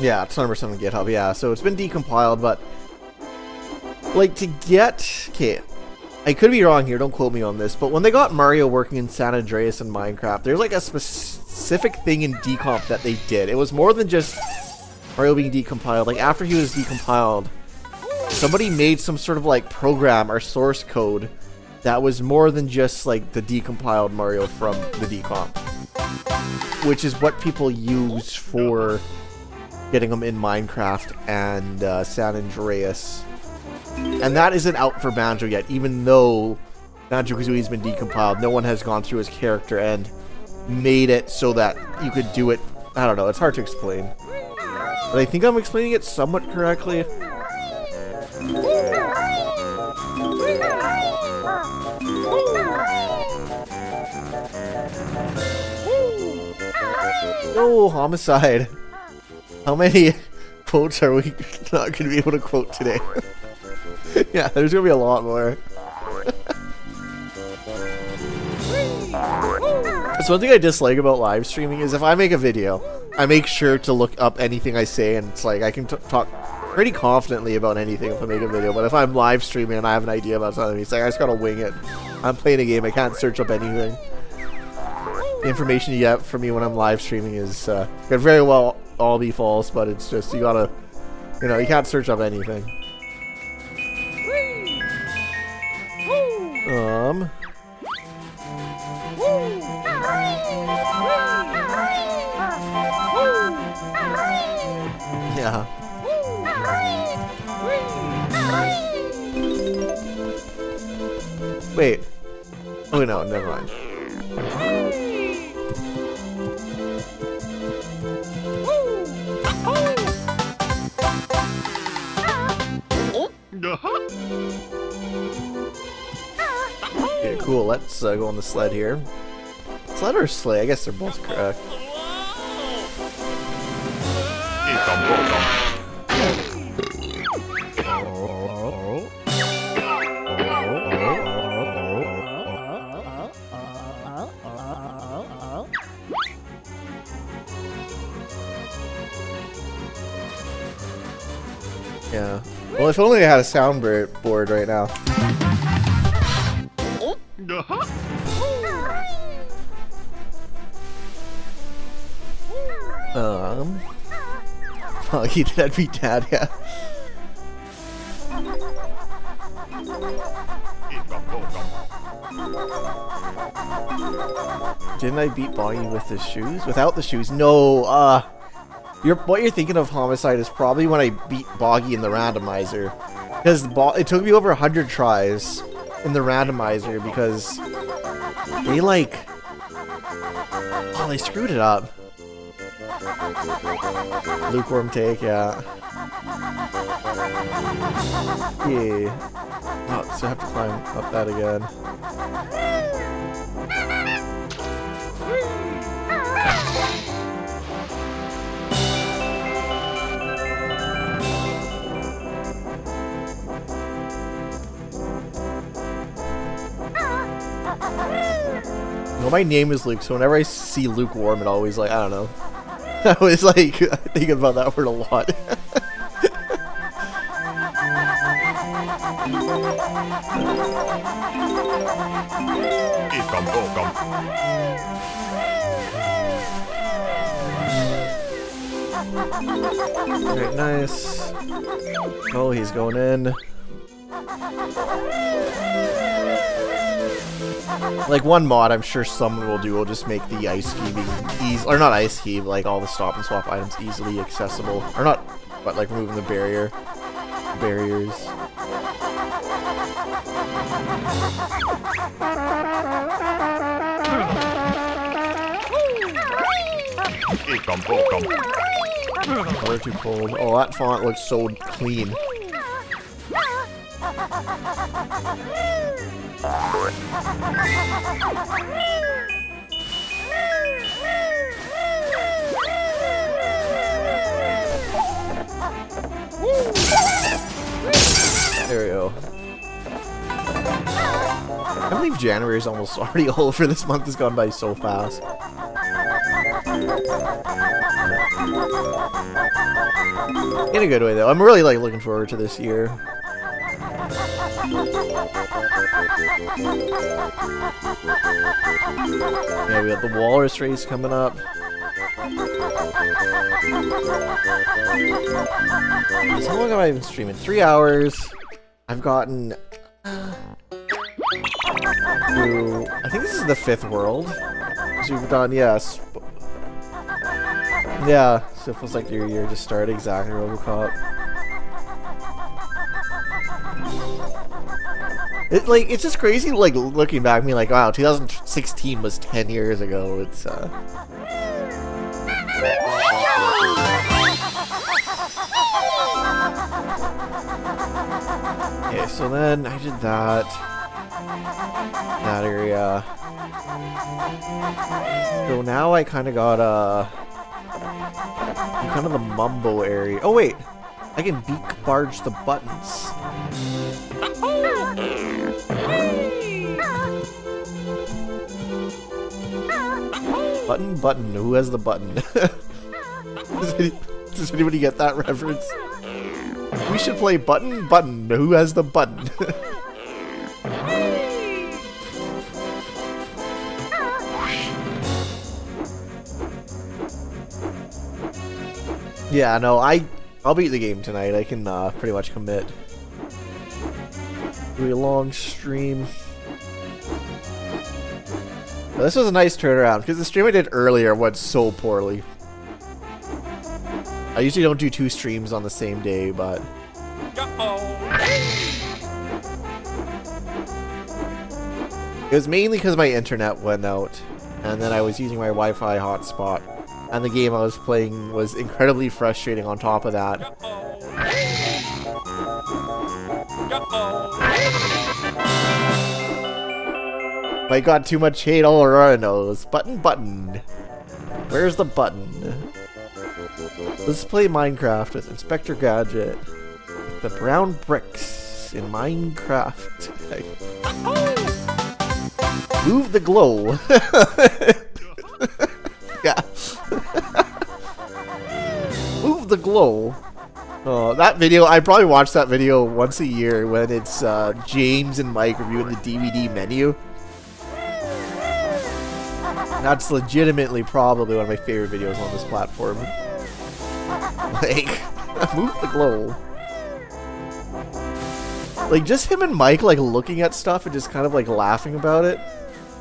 A: Yeah, it's 100% on GitHub, yeah, so it's been decompiled, but like to get, okay, I could be wrong here, don't quote me on this, but when they got Mario working in San Andreas and Minecraft, there's like a specific thing in decomp that they did. It was more than just Mario being decompiled. Like after he was decompiled, somebody made some sort of like program or source code that was more than just like the decompiled Mario from the decomp, which is what people use for getting them in Minecraft and San Andreas. And that isn't out for Banjo yet, even though Banjo-Kazooie has been decompiled. No one has gone through his character and made it so that you could do it. I don't know, it's hard to explain. But I think I'm explaining it somewhat correctly. No, homicide. How many quotes are we not going to be able to quote today? Yeah, there's gonna be a lot more. That's one thing I dislike about live streaming is if I make a video, I make sure to look up anything I say, and it's like I can talk pretty confidently about anything if I make a video. But if I'm live streaming and I have an idea about something, it's like I just gotta wing it. I'm playing a game, I can't search up anything. The information you get from me when I'm live streaming is could very well all be false, but it's just you gotta, you know, you can't search up anything. Yeah. Wait. Oh no, never mind. Okay, cool. Let's go on the sled here. Sled or sleigh? I guess they're both correct. Yeah. Well, if only I had a soundboard right now. Foggy, that'd be Dad, yeah. Didn't I beat Bonnie with the shoes? Without the shoes? No, What you're thinking of, Homicide, is probably when I beat Boggy in the randomizer. Because it took me over 100 tries in the randomizer because they like... Oh, they screwed it up. Lukewarm take, yeah. Yeah. Oh, so I have to climb up that again. Well, my name is Luke, so whenever I see lukewarm, it always like, I don't know. I always like think about that word a lot. Alright, nice. Oh, he's going in. Like one mod I'm sure someone will do will just make the ice keeping easy, or not ice keep, like all the stop and swap items easily accessible. Or not, but like removing the barriers. Oh, we're too cold. Oh, that font looks so clean. There we go. I believe January is almost already over. This month has gone by so fast. In a good way, though. I'm really like looking forward to this year. Yeah, we have the Walrus race coming up. So how long have I been streaming? 3 hours. I've gotten through, I think this is the 5th world. So we've done, yes. Yeah, so it feels like your year just started. Exactly, Robocop. It's just crazy, like, looking back and being like, wow, 2016 was 10 years ago. It's, Okay, so then I did that area. So now I kind of got, kind of the Mumbo area. Oh, wait! I can beak barge the buttons. Button, who has the button? Does anybody get that reference? We should play button, who has the button? Yeah, no, I'll beat the game tonight. I can pretty much commit. Do a long stream. Well, this was a nice turnaround, because the stream I did earlier went so poorly. I usually don't do 2 streams on the same day, but... It was mainly because my internet went out, and then I was using my Wi-Fi hotspot, and the game I was playing was incredibly frustrating on top of that. I got too much hate all around those. Button. Where's the button? Let's play Minecraft with Inspector Gadget. With the brown bricks in Minecraft. Move the glow. Yeah. Move the glow. Oh, that video, I probably watch that video once a year when it's James and Mike reviewing the DVD menu. That's legitimately probably one of my favorite videos on this platform. Like, move the glow. Like, just him and Mike, like, looking at stuff and just kind of, like, laughing about it.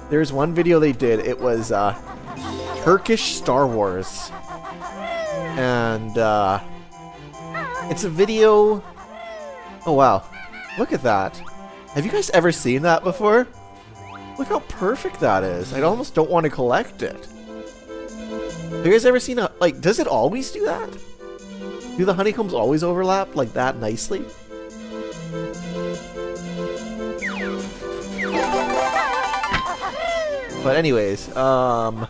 A: There's one video they did, it was, Turkish Star Wars. And it's a video. Oh wow, look at that. Have you guys ever seen that before? Look how perfect that is. I almost don't want to collect it. Have you guys ever seen a, like, does it always do that? Do the honeycombs always overlap like that nicely? But anyways, but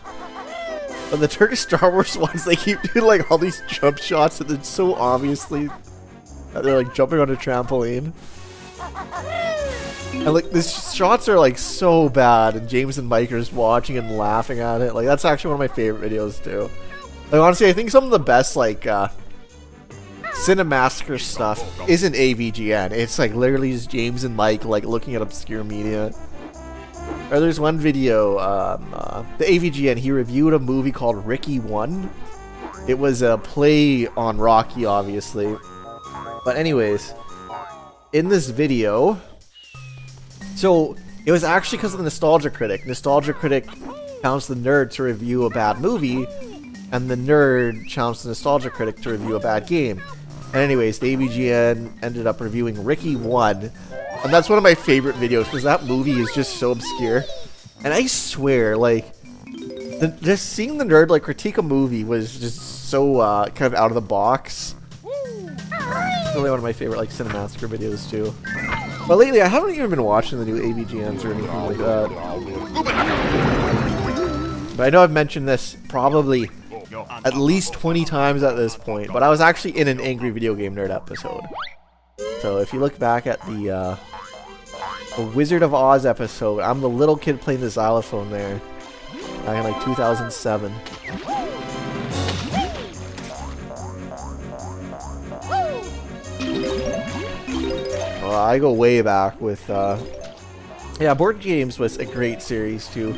A: the Turkish Star Wars ones, they keep doing like all these jump shots and it's so obviously that they're like jumping on a trampoline. And like these shots are like so bad, and James and Mike are just watching and laughing at it. Like that's actually one of my favorite videos too. Like honestly, I think some of the best like Cinemassacre stuff isn't AVGN. It's like literally just James and Mike like looking at obscure media. Or there's one video, the AVGN, he reviewed a movie called Ricky 1. It was a play on Rocky, obviously. But anyways, in this video, so it was actually because of the Nostalgia Critic. Nostalgia Critic challenged the nerd to review a bad movie, and the nerd challenged the Nostalgia Critic to review a bad game. And anyways, the AVGN ended up reviewing Ricky 1. And that's one of my favorite videos because that movie is just so obscure. And I swear, like, just seeing the nerd like critique a movie was just so kind of out of the box. It's really one of my favorite like Cinemassacre videos too. But lately, I haven't even been watching the new AVGNs or anything like that. But I know I've mentioned this probably at least 20 times at this point. But I was actually in an Angry Video Game Nerd episode. So if you look back at the Wizard of Oz episode, I'm the little kid playing the xylophone there. Back in like 2007. Well, I go way back with, yeah, Board Games was a great series too.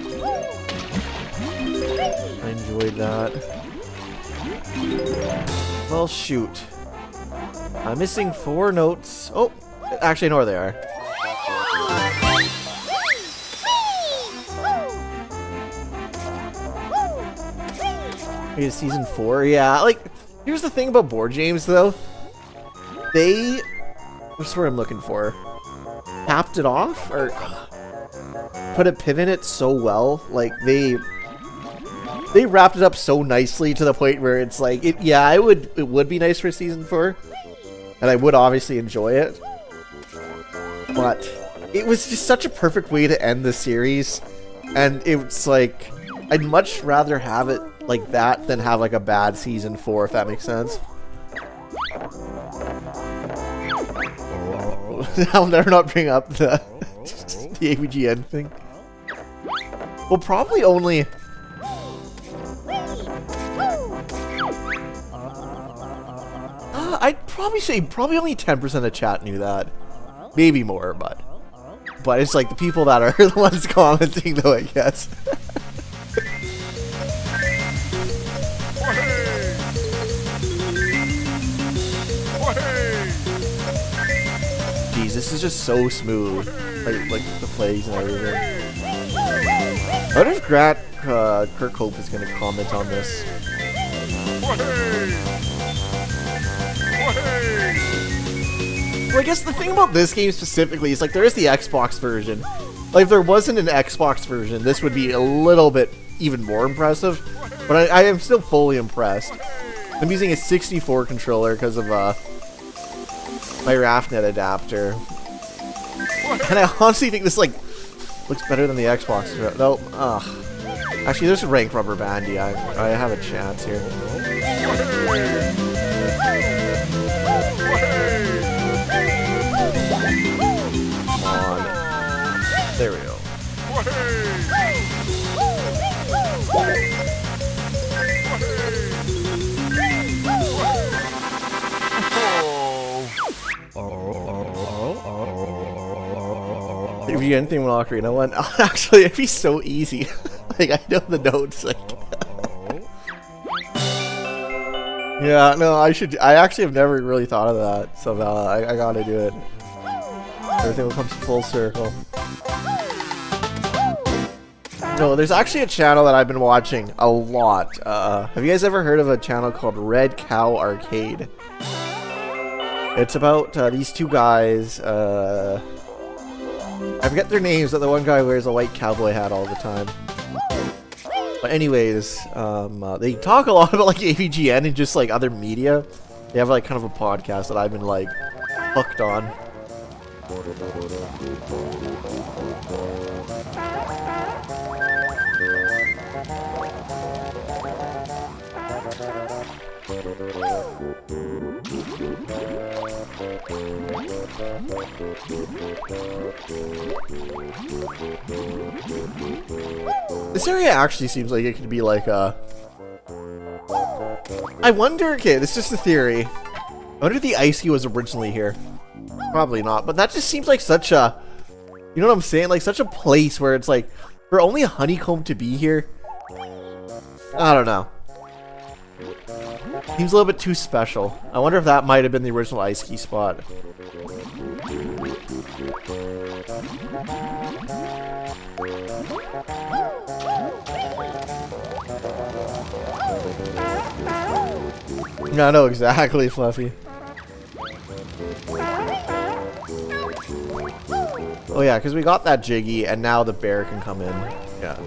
A: I enjoyed that. Well, shoot. I'm missing 4 notes. Oh, actually, I know where they are. Here's season 4. Yeah, like, here's the thing about board games, though. They, what's the word I'm looking for? Capped it off, or put a pin in it so well. Like, they wrapped it up so nicely to the point where it's like, yeah, it would be nice for season 4. And I would obviously enjoy it. But it was just such a perfect way to end the series. And it's like, I'd much rather have it like that than have like a bad season 4, if that makes sense. I'll never not bring up the AVGN thing. Well, probably only... I'd probably say only 10% of chat knew that. Maybe more, but it's like the people that are the ones commenting, though, I guess. Jeez, this is just so smooth. Like the plays and everything. I wonder if Kirk Hope is going to comment on this. Well, I guess the thing about this game specifically is, like, there is the Xbox version. Like, if there wasn't an Xbox version, this would be a little bit even more impressive. But I am still fully impressed. I'm using a 64 controller because of my RAFnet adapter. And I honestly think this, like, looks better than the Xbox. No, actually, there's a Rank Rubber Bandy. I have a chance here. There we go. If you get anything with Ocarina One, actually, it'd be so easy. Like, I know the notes. Like, yeah, no, I actually have never really thought of that. So I gotta do it. Everything will come full circle. No, there's actually a channel that I've been watching a lot. Have you guys ever heard of a channel called Red Cow Arcade? It's about these two guys. I forget their names, but the one guy wears a white cowboy hat all the time. But anyways, they talk a lot about like AVGN and just like other media. They have like kind of a podcast that I've been like hooked on. This area actually seems like it could be like a... I wonder, okay, this is just a theory. I wonder if the ice ski was originally here. Probably not, but that just seems like such a... You know what I'm saying? Like such a place where it's like, for only a honeycomb to be here. I don't know. Seems a little bit too special. I wonder if that might have been the original ice ski spot. Yeah, I know exactly, Fluffy. Oh yeah, because we got that Jiggy, and now the bear can come in. Yeah.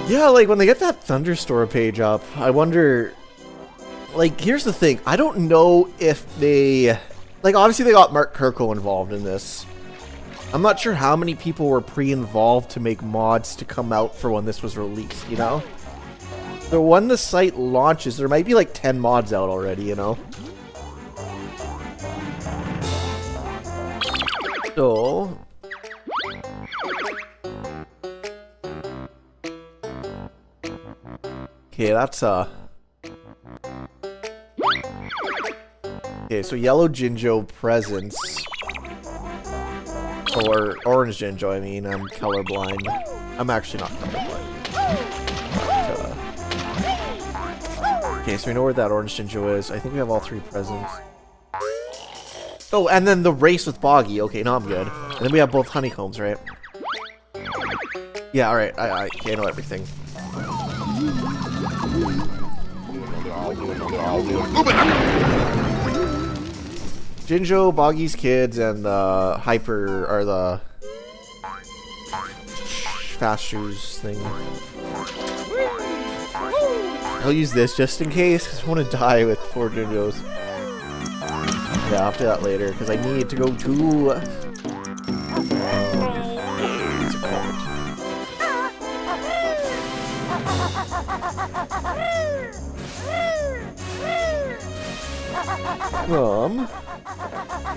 A: Yeah, like when they get that Thunderstore page up, I wonder... Like, here's the thing. I don't know if they... Like, obviously they got Mark Kirkle involved in this. I'm not sure how many people were pre-involved to make mods to come out for when this was released, you know? So when the site launches, there might be like 10 mods out already, you know? So... Okay, that's Okay, so yellow Jinjo presents. Or orange Jinjo, I mean. I'm colorblind. I'm actually not colorblind. But, okay, so we know where that orange Jinjo is. I think we have all 3 presents. Oh, and then the race with Boggy. Okay, now I'm good. And then we have both honeycombs, right? Yeah, alright. I know everything. Jinjo, Boggy's kids, and the Hyper are the fast shoes thing. I'll use this just in case, because I want to die with 4 Jinjos. Yeah, I'll do that later, because I need to go to...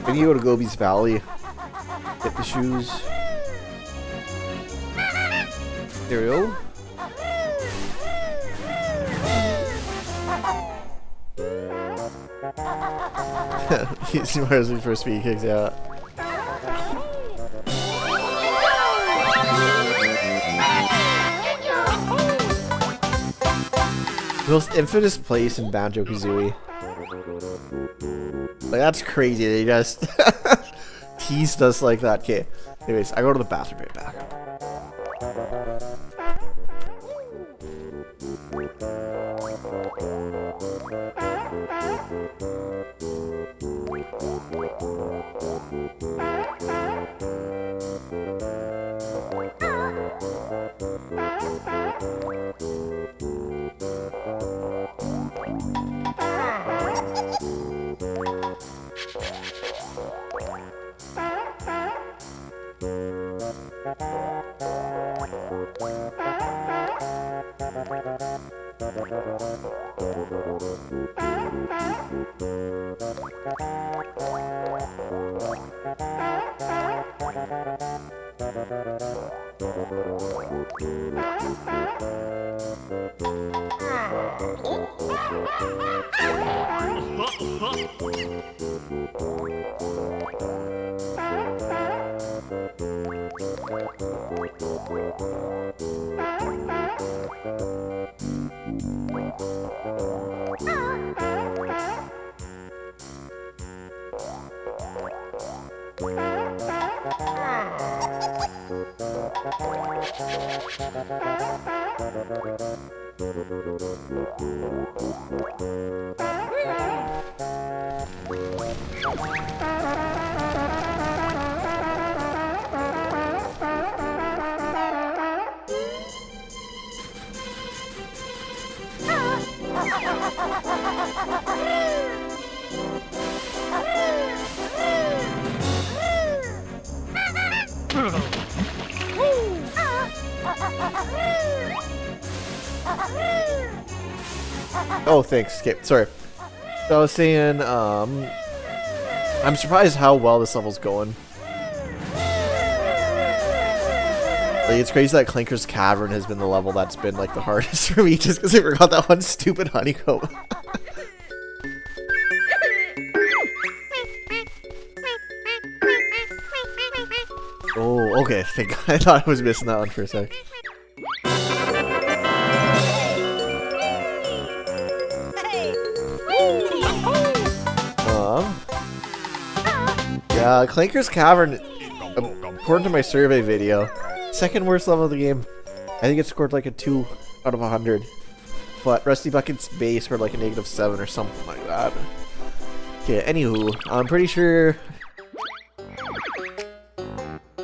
A: Maybe go to Gobi's Valley. Get the shoes. There we go. He's smarter than first speed kicks out. The most infamous place in Banjo-Kazooie. Like, that's crazy. They just teased us like that. Okay. Anyways, I go to the bathroom right back. Oh, thanks. Okay, sorry. So I was saying, I'm surprised how well this level's going. Like, it's crazy that Clinker's Cavern has been the level that's been like the hardest for me, just because I forgot that one stupid honeycomb. Oh, okay. Thank God. I thought I was missing that one for a sec. Yeah, Clinker's Cavern, according to my survey video, second worst level of the game. I think it scored like a 2 out of 100. But Rusty Bucket's base scored like a -7 or something like that. Okay, anywho, I'm pretty sure...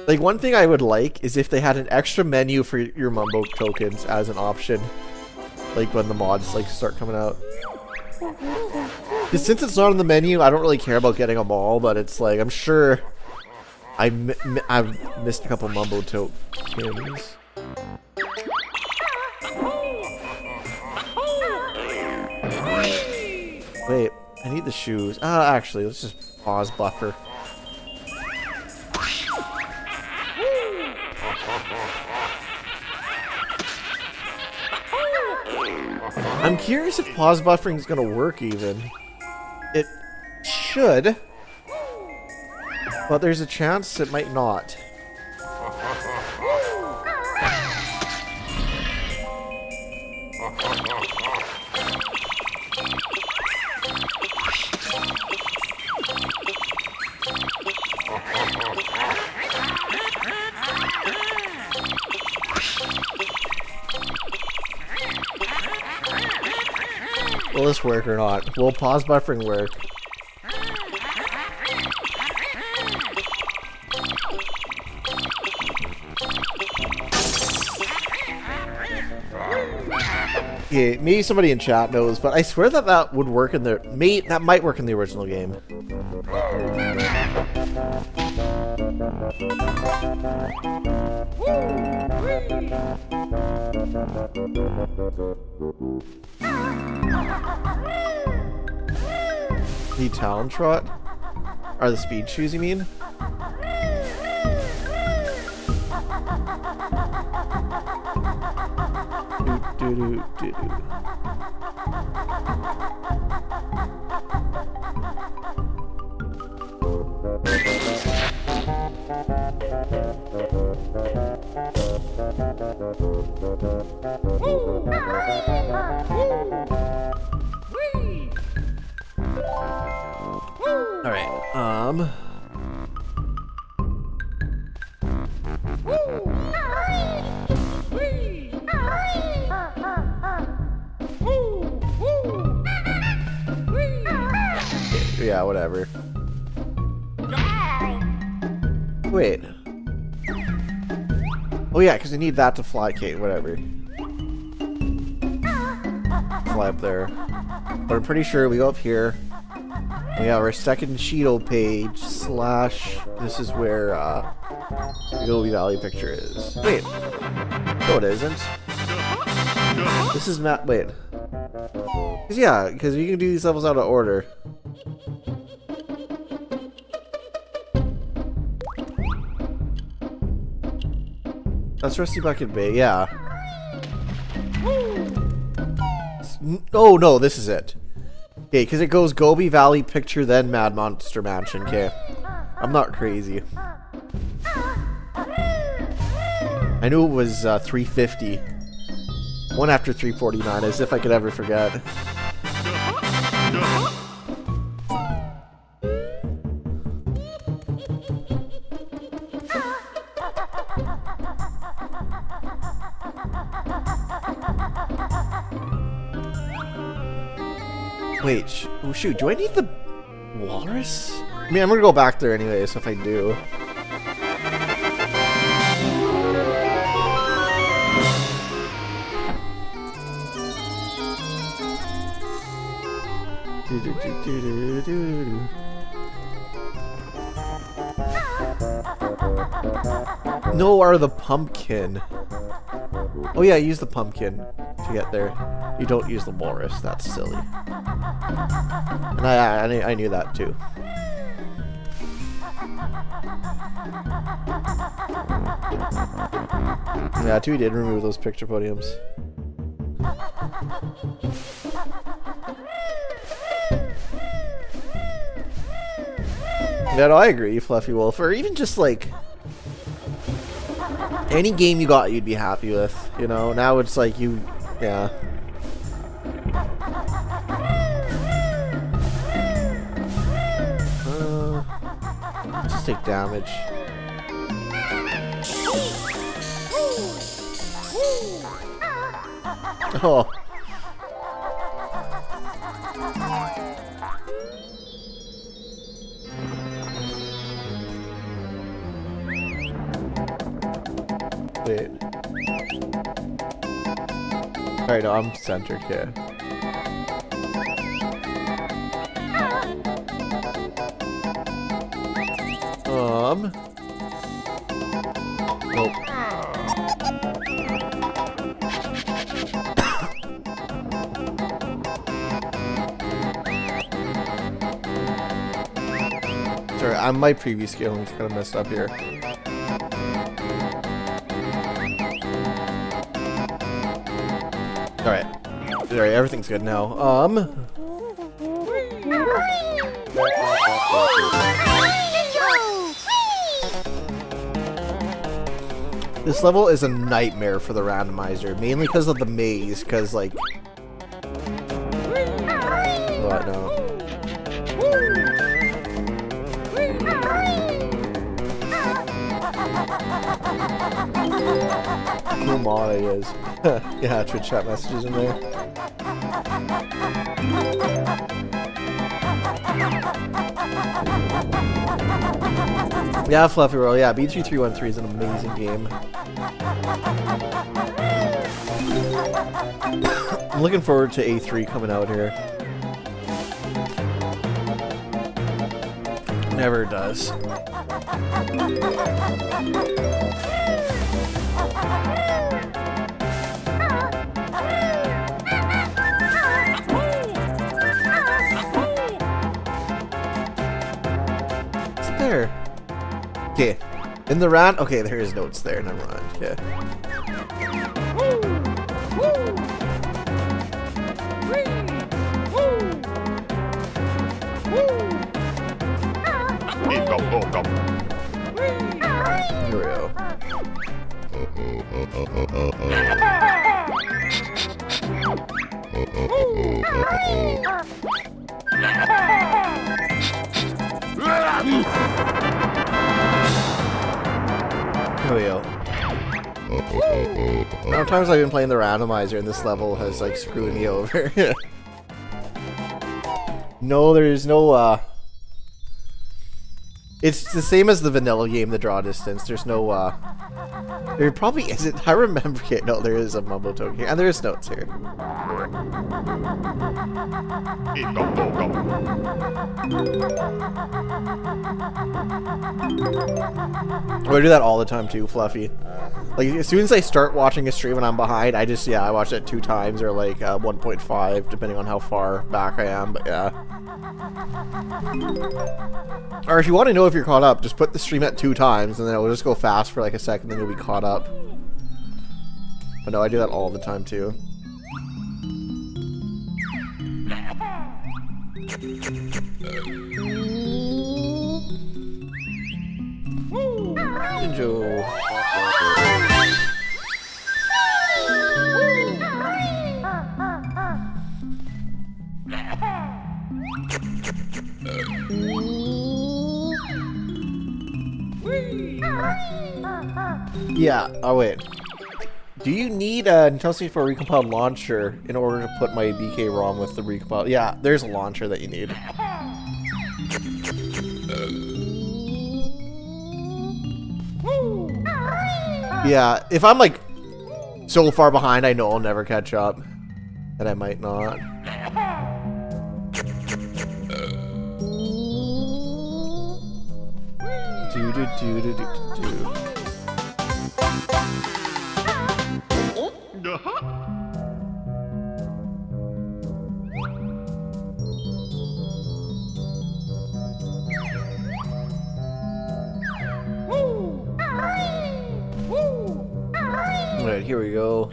A: Like, one thing I would like is if they had an extra menu for your Mumbo tokens as an option. Like, when the mods, like, start coming out. Since it's not on the menu, I don't really care about getting them all, but it's like, I'm sure I've missed a couple Mumbo tokens. Wait, I need the shoes. Actually, let's just pause buffer. I'm curious if pause buffering is going to work even. It should, but there's a chance it might not. Will this work or not? Will pause buffering work? Yeah, maybe somebody in chat knows, but I swear that that would work in the... that might work in the original game. The Talon Trot? Are the speed shoes, you mean? Alright, yeah, whatever. Wait. Oh yeah, because I need that to fly. Okay, whatever. Fly up there. But I'm pretty sure we go up here. We have our second Cheeto page / this is where the Gobi Valley picture is. Wait. No, it isn't. This is wait. Yeah, because we can do these levels out of order. That's Rusty Bucket Bay, yeah. Oh no, this is it. Okay, because it goes Gobi Valley picture, then Mad Monster Mansion. Okay, I'm not crazy. I knew it was 350. One after 349, as if I could ever forget. Wait, oh shoot, do I need the walrus? I mean, I'm gonna go back there anyway, so if I do. No, or the pumpkin. Oh yeah, use the pumpkin to get there. You don't use the walrus. That's silly. And I knew that too. Yeah, too, we did remove those picture podiums. Yeah, no, I agree, Fluffy Wolf. Or even just like any game you got, you'd be happy with. You know, now it's like you, yeah. Just take damage. Oh. Wait. Alright, no, I'm centered here. Nope. Sorry, my previous scaling's kind of messed up here. Alright. Alright, everything's good now. This level is a nightmare for the randomizer, mainly because of the maze, because, like... What? No. Cool mod it is. Yeah, Twitch chat messages in there. Yeah, Fluffy Roll. Yeah, B3313 is an amazing game. I'm looking forward to A3 coming out here. Never does. What's there? Okay. In the round. Okay, there is notes there. Never mind. Okay. Here we go. Here we go. How many times I've been playing the randomizer and this level has like screwed me over. No, there's no it's the same as the vanilla game, the draw distance. There's no there probably isn't. I remember it. No, there is a mumbo token here. And there is notes here. I do that all the time too, Fluffy. Like, as soon as I start watching a stream and I'm behind, I just, yeah, I watch it 2 times or like 1.5, depending on how far back I am, but yeah. Or if you want to know if you're caught up, just put the stream at 2 times and then it'll just go fast for like a second, then you'll be caught up. But no, I do that all the time too. Banjo. Yeah, oh wait. Do you need a Nintendo 64 Recompiled launcher in order to put my BK ROM with the Recompiled? Yeah, there's a launcher that you need. Yeah, if I'm like so far behind, I know I'll never catch up. And I might not. Alright, here we go.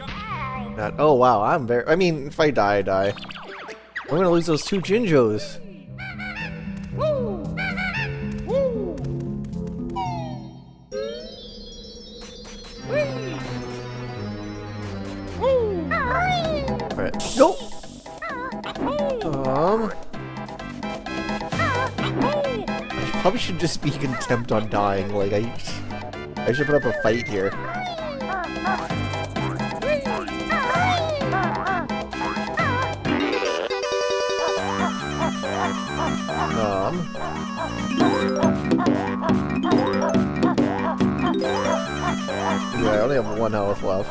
A: Oh wow, I'm very. I mean, if I die, I die. I'm gonna lose those 2 Jinjos. Alright, go! I probably should just be contempt on dying. Like, I should put up a fight here. Yeah, I only have 1 health left.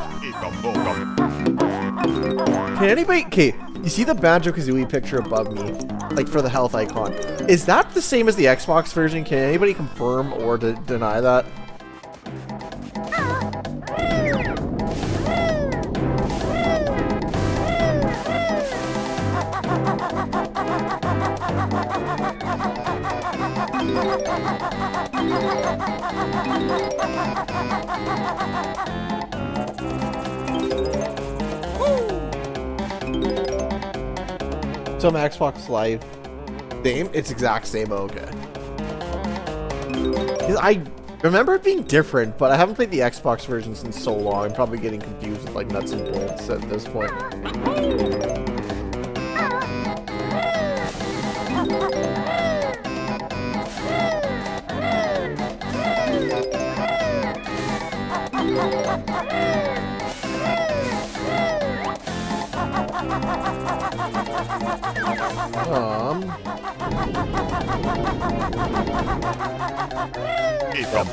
A: Can anybody... Okay, you see the Banjo-Kazooie picture above me? Like, for the health icon. Is that the same as the Xbox version? Can anybody confirm or deny that? So on Xbox Live, same? It's exact same, okay. I remember it being different, but I haven't played the Xbox version since so long. I'm probably getting confused with like nuts and bolts at this point.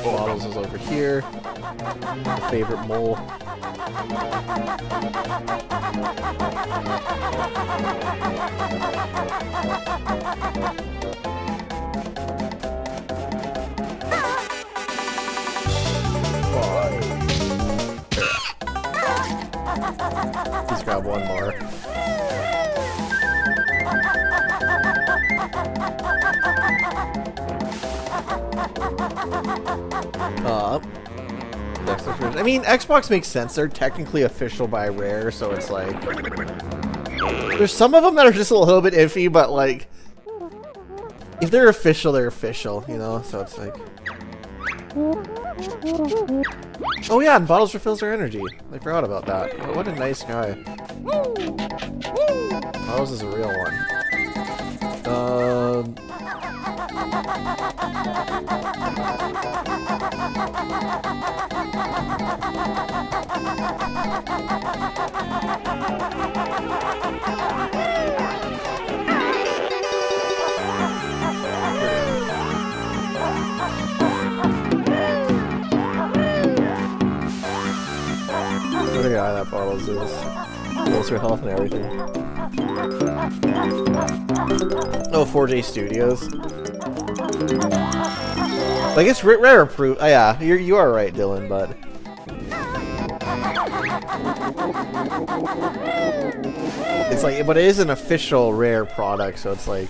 A: Bottles is over here. My favorite mole. Let's grab one more. I mean, Xbox makes sense. They're technically official by Rare, so it's like... There's some of them that are just a little bit iffy, but like... If they're official, you know? So it's like... Oh yeah, and bottles refills their energy. I forgot about that. Oh, what a nice guy. Bottles is a real one. What a guy that bottles is. Pulls her health and everything. Oh, 4J Studios. I guess Rare approved. Oh yeah, you are right, Dylan, but it's like, but it is an official Rare product, so it's like.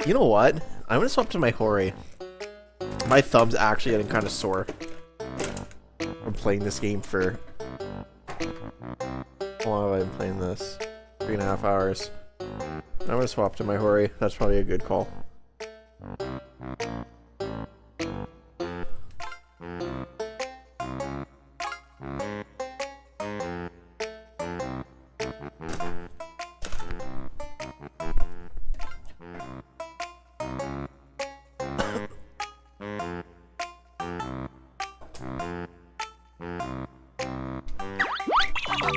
A: You know what? I'm gonna swap to my Hori. My thumb's actually getting kind of sore. I'm playing this game for... How long have I been playing this? 3.5 hours. I'm gonna swap to my Hori. That's probably a good call.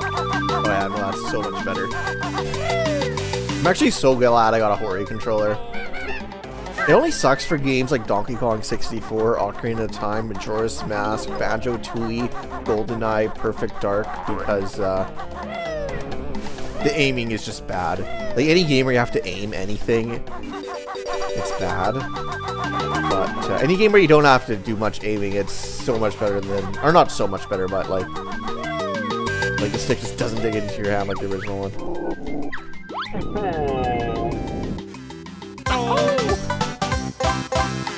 A: Oh yeah, no, that's so much better. I'm actually so glad I got a Hori controller. It only sucks for games like Donkey Kong 64, Ocarina of Time, Majora's Mask, Banjo-Tooie, GoldenEye, Perfect Dark, because the aiming is just bad. Like any game where you have to aim anything, it's bad. But any game where you don't have to do much aiming, it's so much better than, or not so much better, but like the stick just doesn't dig into your hand like the original one.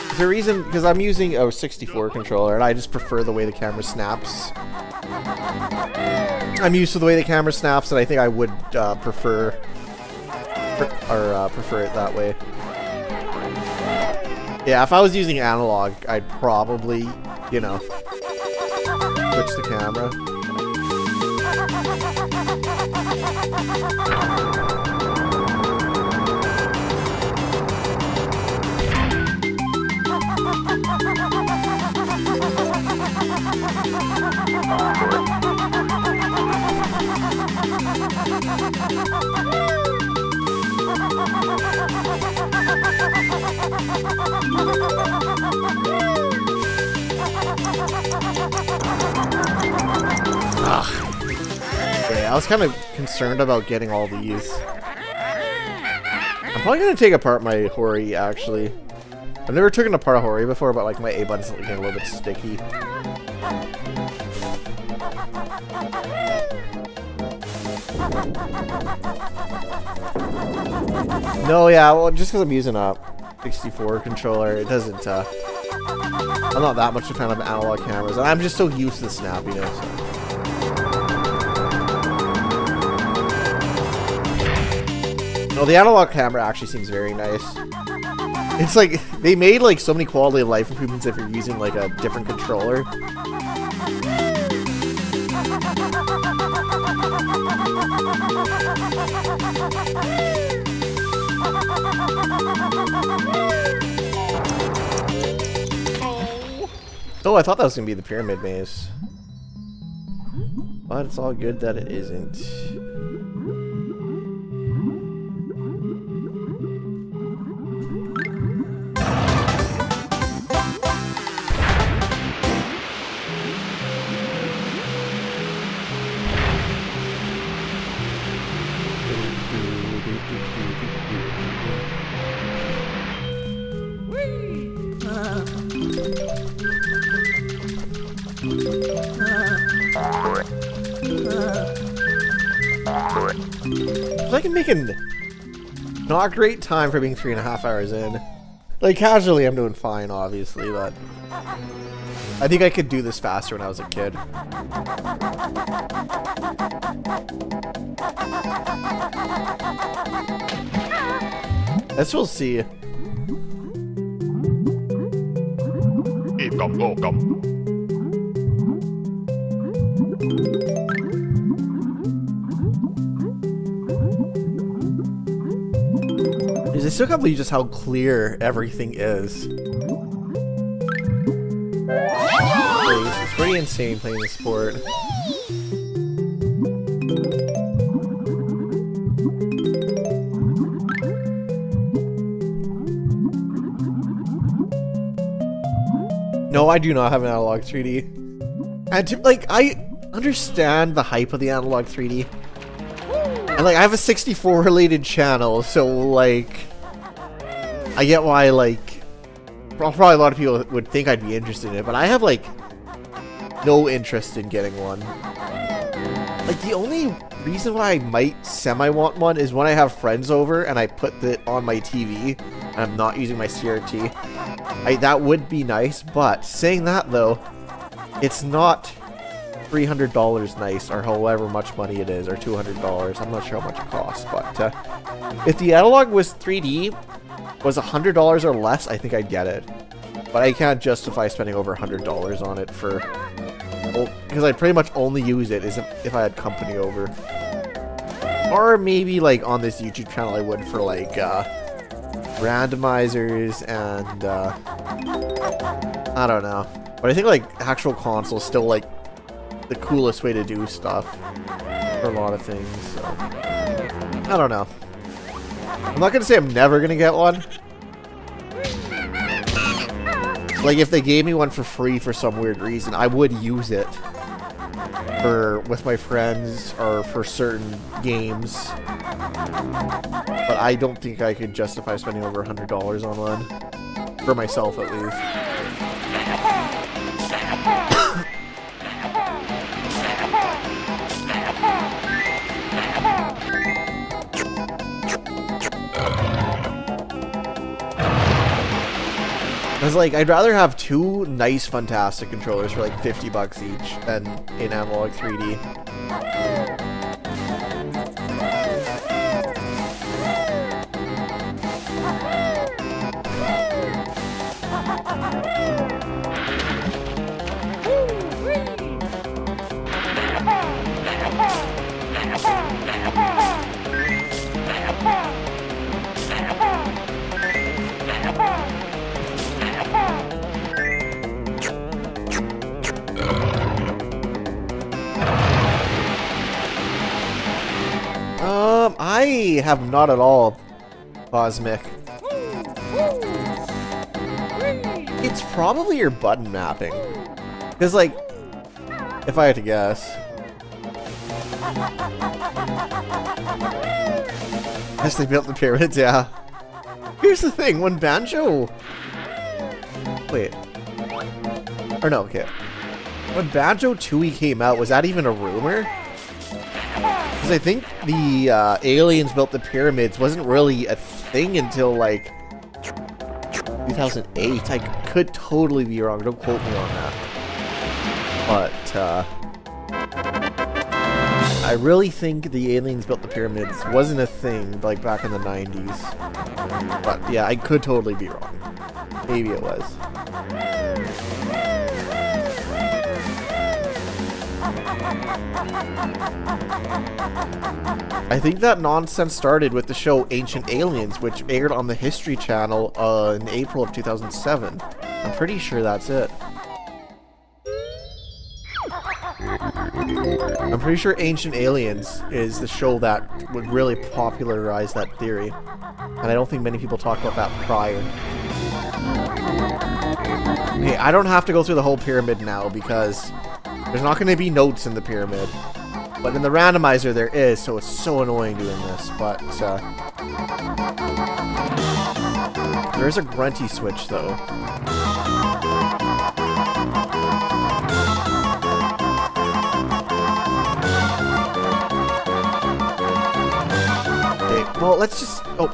A: There's a reason, because I'm using a 64 controller and I just prefer the way the camera snaps. I'm used to the way the camera snaps, and I think I would prefer it that way. Yeah, if I was using analog, I'd probably, you know, switch the camera. Yeah, I was kind of concerned about getting all these. I'm probably going to take apart my Hori, actually. I've never taken apart a Hori before, but like my A button's getting a little bit sticky. No, yeah, well, just because I'm using a 64 controller, it doesn't, I'm not that much a fan of analog cameras, and I'm just so used to the snappiness. No, the analog camera actually seems very nice. It's like, they made like so many quality of life improvements if you're using like a different controller. Oh, I thought that was going to be the pyramid maze. But it's all good that it isn't. I can make a not great time for being 3.5 hours in. Like, casually I'm doing fine, obviously, but I think I could do this faster when I was a kid. Guess we'll see. I still can't believe just how clear everything is. It's pretty insane playing this sport. No, I do not have an analog 3D. And like, I understand the hype of the analog 3D. And like, I have a 64 related channel, so like, I get why, like, probably a lot of people would think I'd be interested in it, but I have, like, no interest in getting one. Like, the only reason why I might semi-want one is when I have friends over and I put it on my TV and I'm not using my CRT. That would be nice, but saying that, though, it's not $300 nice, or however much money it is, or $200. I'm not sure how much it costs, but if the analog was 3D, was $100 or less, I think I'd get it. But I can't justify spending over $100 on it for... Well, because I'd pretty much only use it if I had company over. Or maybe, like, on this YouTube channel I would for, like, randomizers and, I don't know. But I think, like, actual consoles still, like, the coolest way to do stuff for a lot of things. So I don't know. I'm not gonna say I'm never gonna get one. Like if they gave me one for free for some weird reason, I would use it with my friends or for certain games. But I don't think I could justify spending over $100 on one. For myself, at least. I was like, I'd rather have two nice, fantastic controllers for like 50 bucks each than in analog 3D. I have not at all, Cosmic. It's probably your button mapping. Because, like, if I had to guess. As they built the pyramids, yeah. Here's the thing, when Banjo... Wait. Or no, okay. When Banjo-Tooie came out, was that even a rumor? Because I think the aliens built the pyramids wasn't really a thing until, like, 2008. I could totally be wrong. Don't quote me on that. But, I really think the aliens built the pyramids wasn't a thing, like, back in the 90s. But, yeah, I could totally be wrong. Maybe it was. I think that nonsense started with the show Ancient Aliens, which aired on the History Channel in April of 2007. I'm pretty sure that's it. I'm pretty sure Ancient Aliens is the show that would really popularize that theory. And I don't think many people talk about that prior. Okay, I don't have to go through the whole pyramid now because there's not going to be notes in the pyramid. But in the randomizer there is, so it's so annoying doing this. But there is a grunty switch though. Okay, well let's just... Oh.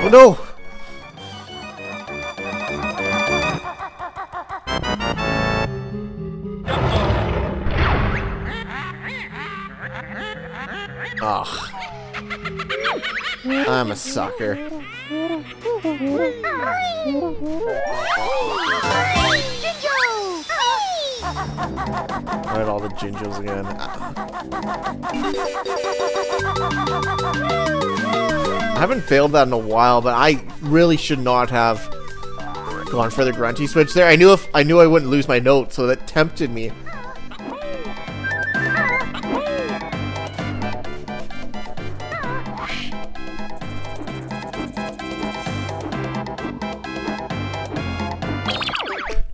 A: Oh no! Ugh. I'm a sucker. Alright, all the Jinjos again. I haven't failed that in a while, but I really should not have gone for the grunty switch there. I knew I wouldn't lose my note, so that tempted me.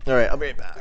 A: Alright, I'll be right back.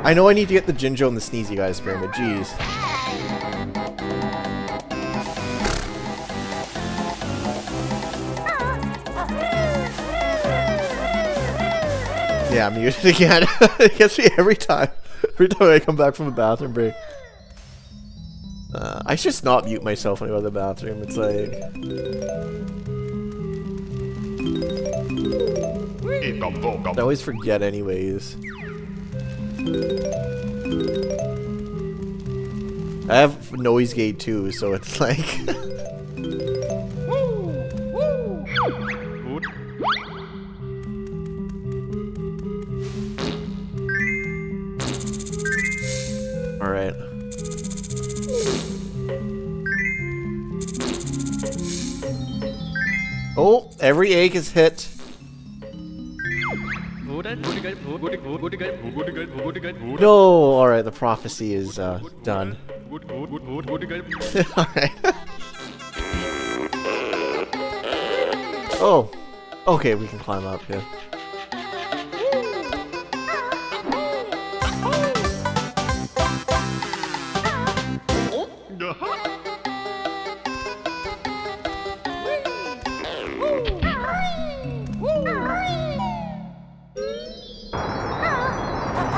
A: I know I need to get the Jinjo and the Sneezy Guys pyramid, jeez. Yeah, I'm muted again. It gets me every time. Every time I come back from a bathroom break. I should just not mute myself when I go to the bathroom. It's like... I always forget anyways. I have noise gate too, so it's like... Alright. Oh, every egg is hit. No, alright, the prophecy is done. Alright. Oh, okay, we can climb up, yeah.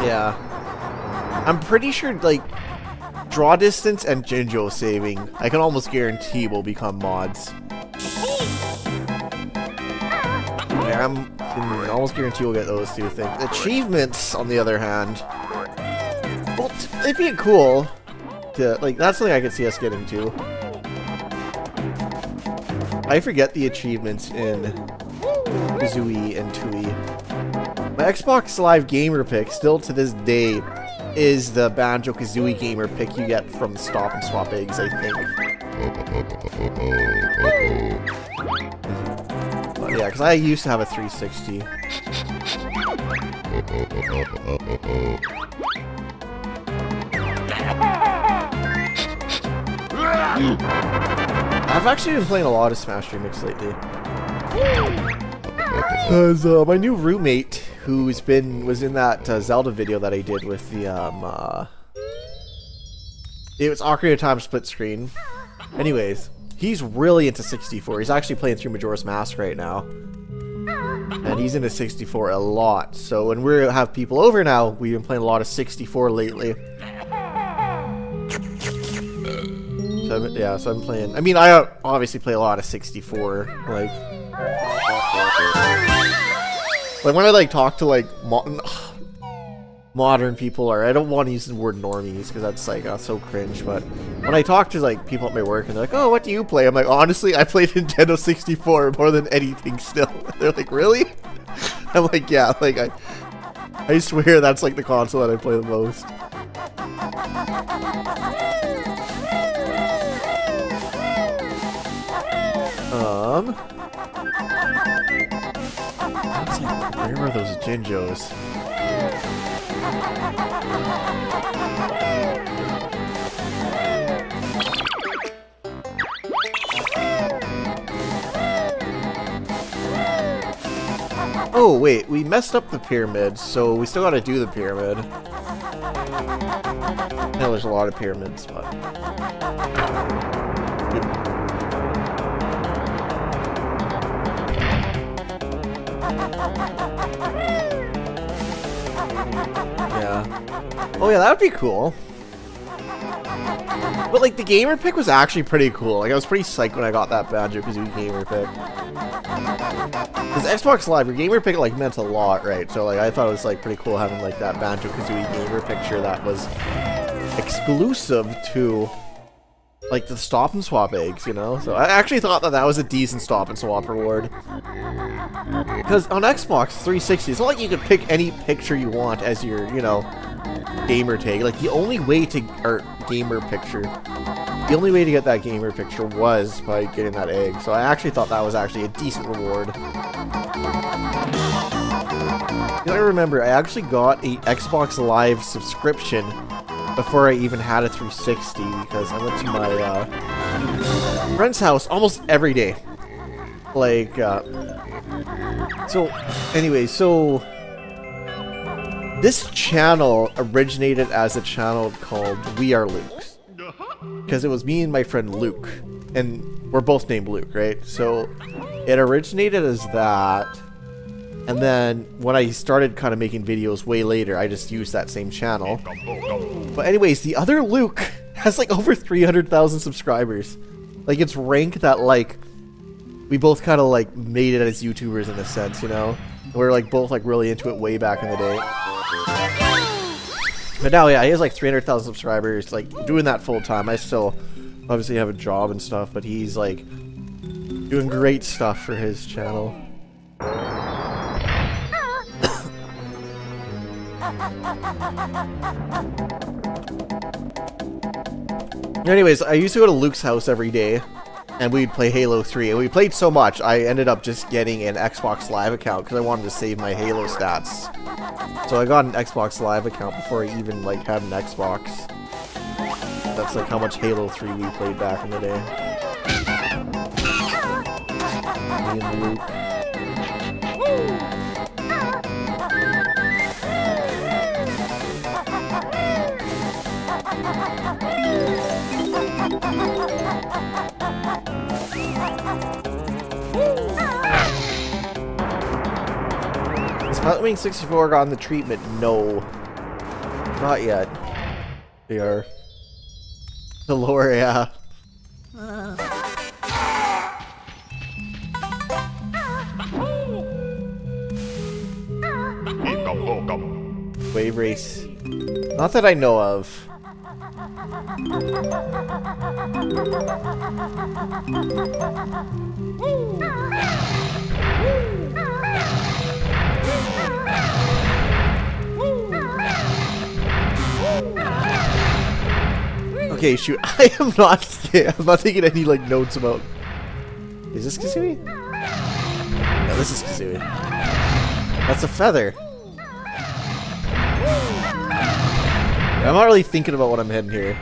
A: Yeah. I'm pretty sure, like, draw distance and Jinjo saving, I can almost guarantee will become mods. Yeah, I can almost guarantee we'll get those two things. Achievements, on the other hand, well, it'd be cool to, like, that's something I could see us getting to. I forget the achievements in Kazooie and Tooie. My Xbox Live gamer pick, still to this day, is the Banjo-Kazooie gamer pick you get from Stop and Swap Eggs, I think. But yeah, because I used to have a 360. I've actually been playing a lot of Smash Remix lately. Because my new roommate, was in that Zelda video that I did with the it was Ocarina of Time split screen. Anyways, he's really into 64. He's actually playing through Majora's Mask right now, and he's into 64 a lot. So when we have people over now, we've been playing a lot of 64 lately. So yeah, so I'm playing. I mean, I obviously play a lot of 64, like when I like talk to like modern people, or I don't want to use the word normies because that's like so cringe, but when I talk to like people at my work and they're like, oh, what do you play? I'm like, honestly, I play Nintendo 64 more than anything still. They're like, really? I'm like, yeah, like I swear that's like the console that I play the most. Where were those Jinjos? Oh wait, we messed up the pyramid, so we still gotta do the pyramid. I know there's a lot of pyramids, but... Oh yeah, that would be cool. But like the gamer pick was actually pretty cool. Like I was pretty psyched when I got that Banjo-Kazooie gamer pick. Because Xbox Live, your gamer pick like meant a lot, right? So like I thought it was like pretty cool having like that Banjo-Kazooie gamer picture that was exclusive to like the Stop and Swap eggs, you know? So I actually thought that that was a decent Stop and Swap reward. Because on Xbox 360, it's not like you could pick any picture you want as your, you know, gamer tag. Like the only way to, or gamer picture, the only way to get that gamer picture was by getting that egg. So I actually thought that was actually a decent reward. You gotta remember, I actually got a Xbox Live subscription before I even had a 360 because I went to my friend's house almost every day. Like, so, anyway, so This channel originated as a channel called We Are Luke's. Because it was me and my friend Luke. And we're both named Luke, right? So it originated as that. And then when I started kind of making videos way later, I just used that same channel. But anyways, the other Luke has like over 300,000 subscribers. Like it's ranked that like we both kind of like made it as YouTubers in a sense, you know? We're like both like really into it way back in the day. But now, yeah, he has like 300,000 subscribers, like doing that full time. I still obviously have a job and stuff, but he's like doing great stuff for his channel. Anyways, I used to go to Luke's house every day, and we'd play Halo 3. And we played so much, I ended up just getting an Xbox Live account because I wanted to save my Halo stats. So I got an Xbox Live account before I even like had an Xbox. That's like how much Halo 3 we played back in the day. Me and Luke. Is Pilot Wing 64 gotten the treatment? No. Not yet. They are. The lore, yeah. Wave race. Not that I know of. Okay, shoot. I'm not taking any like notes about. Is this Kazooie? No, this is Kazooie. That's a feather. I'm not really thinking about what I'm heading here.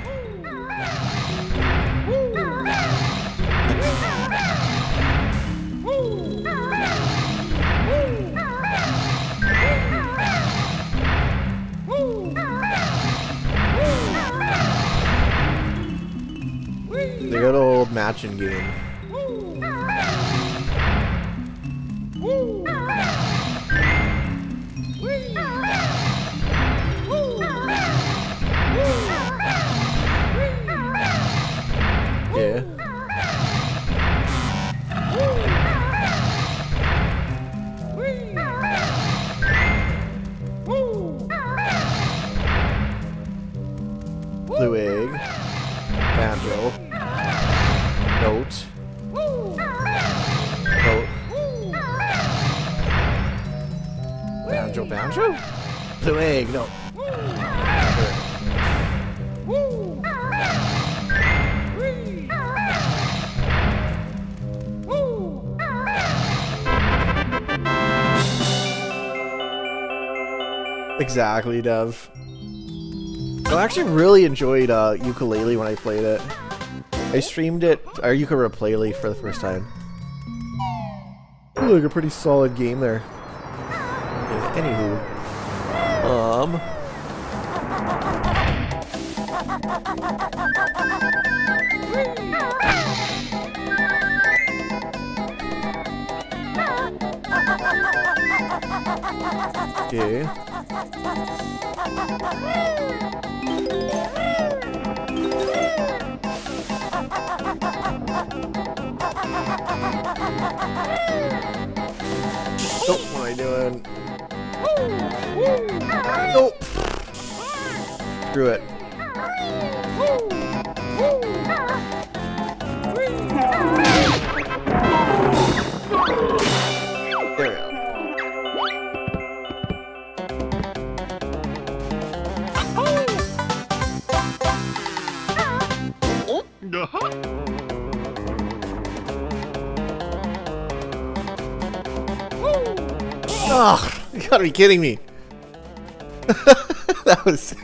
A: The good old matching game. Yeah. Blue egg. Banjo. Note. Note. Banjo? Blue egg, no. Exactly, Dev. I actually really enjoyed ukulele when I played it. I streamed it, or ukulele for the first time. Ooh, like a pretty solid game there. Anywho. Okay. Nope, what am I doing? Nope. Screw it. There we go. Oh, you gotta be kidding me. That was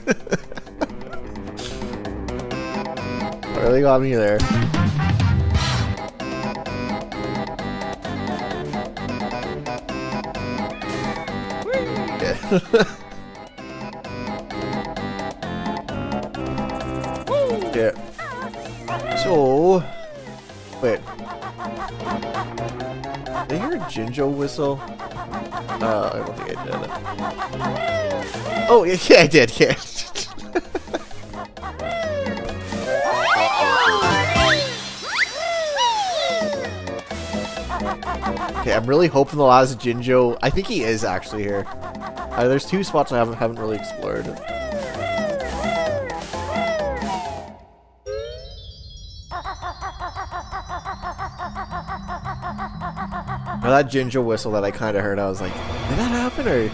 A: really got me there. Yeah. Wait. Did I hear a Jinjo whistle? I don't think I did. Oh, yeah, I did, yeah. Okay, I'm really hoping the last Jinjo... I think he is actually here. There's 2 spots I haven't really explored. Now that Jinjo whistle that I kind of heard, I was like, did that happen, or...?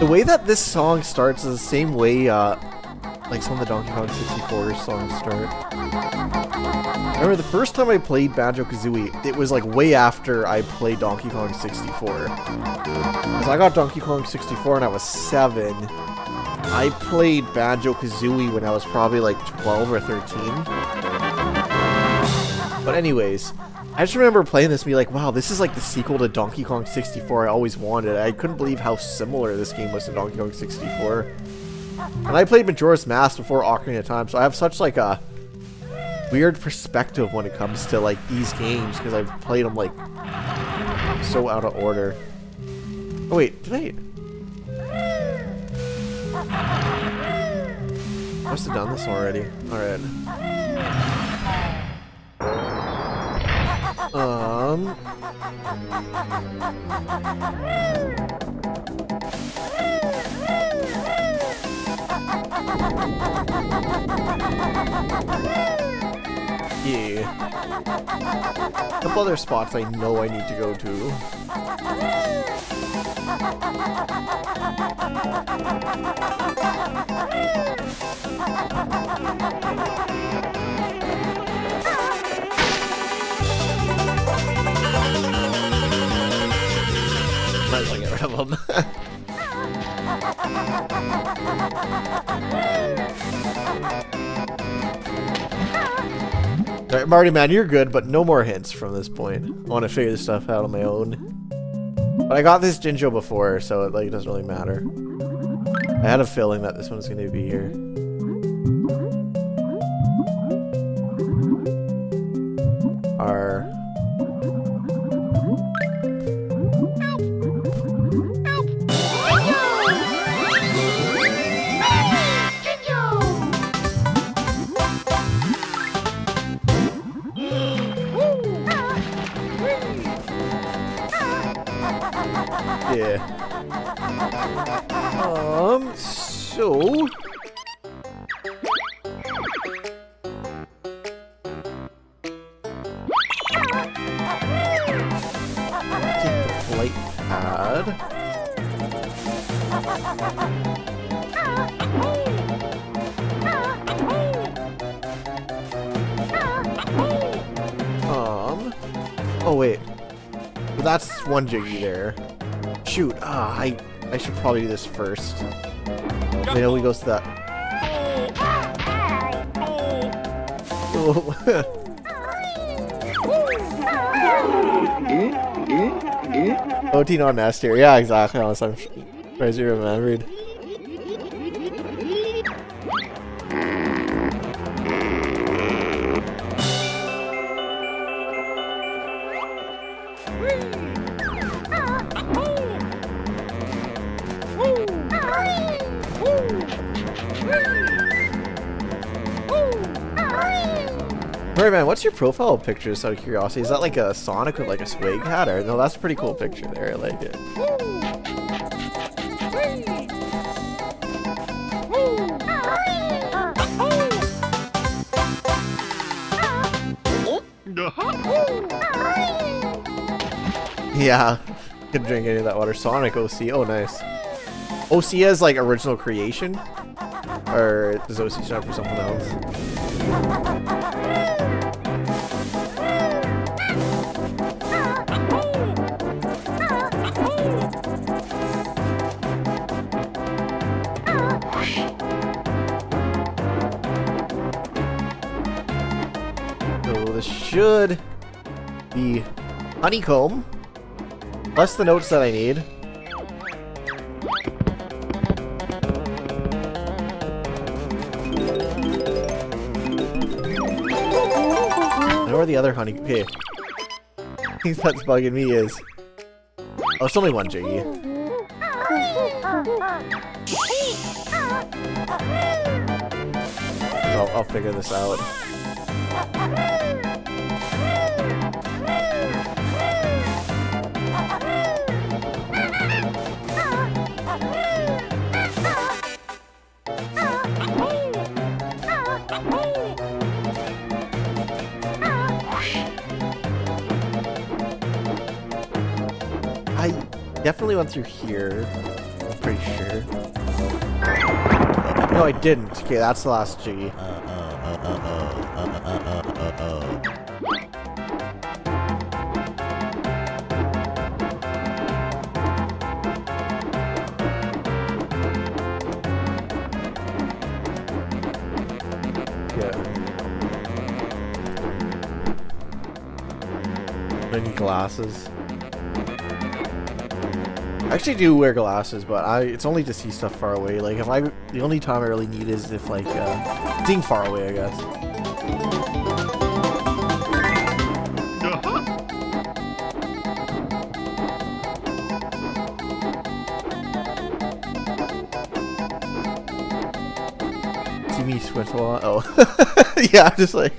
A: The way that this song starts is the same way, like some of the Donkey Kong 64 songs start. I remember the first time I played Banjo-Kazooie, it was like way after I played Donkey Kong 64. Because I got Donkey Kong 64 when I was 7. I played Banjo-Kazooie when I was probably like 12 or 13. But anyways, I just remember playing this and be like, wow, this is like the sequel to Donkey Kong 64 I always wanted. I couldn't believe how similar this game was to Donkey Kong 64. And I played Majora's Mask before Ocarina of Time, so I have such like a weird perspective when it comes to like these games, because I've played them like so out of order. Oh wait, did I must have done this already. Alright. Yeah. A couple other spots I know I need to go to. Might as well get rid of them. Alright, Marty, man, you're good, but no more hints from this point. I want to figure this stuff out on my own. But I got this Jinjo before, so it like doesn't really matter. I had a feeling that this one's going to be here. R. Yeah. So... take the flight pad. Oh wait. Well, that's one Jiggy there. Shoot, I should probably do this first. Then it only goes to that. Oh. OT on S tier. Yeah, exactly. I'm surprised you remembered. Alright, man, what's your profile picture, just out of curiosity? Is that like a Sonic with like a swag hat? Or no, that's a pretty cool picture there. I like it. Yeah, couldn't drink any of that water. Sonic OC. Oh, nice. OC is like original creation? Or does OC stand for something else? This should be honeycomb, plus the notes that I need. where the other honey... Okay. Thing that's bugging me is... Oh, it's only one Jiggy. I'll figure this out. I definitely went through here. I'm pretty sure. No, I didn't. Okay, that's the last Jiggy. I need glasses. I actually do wear glasses, but it's only to see stuff far away. Like, the only time I really need is if, like, seeing far away, I guess. See me squint a lot? Oh. Yeah, just like...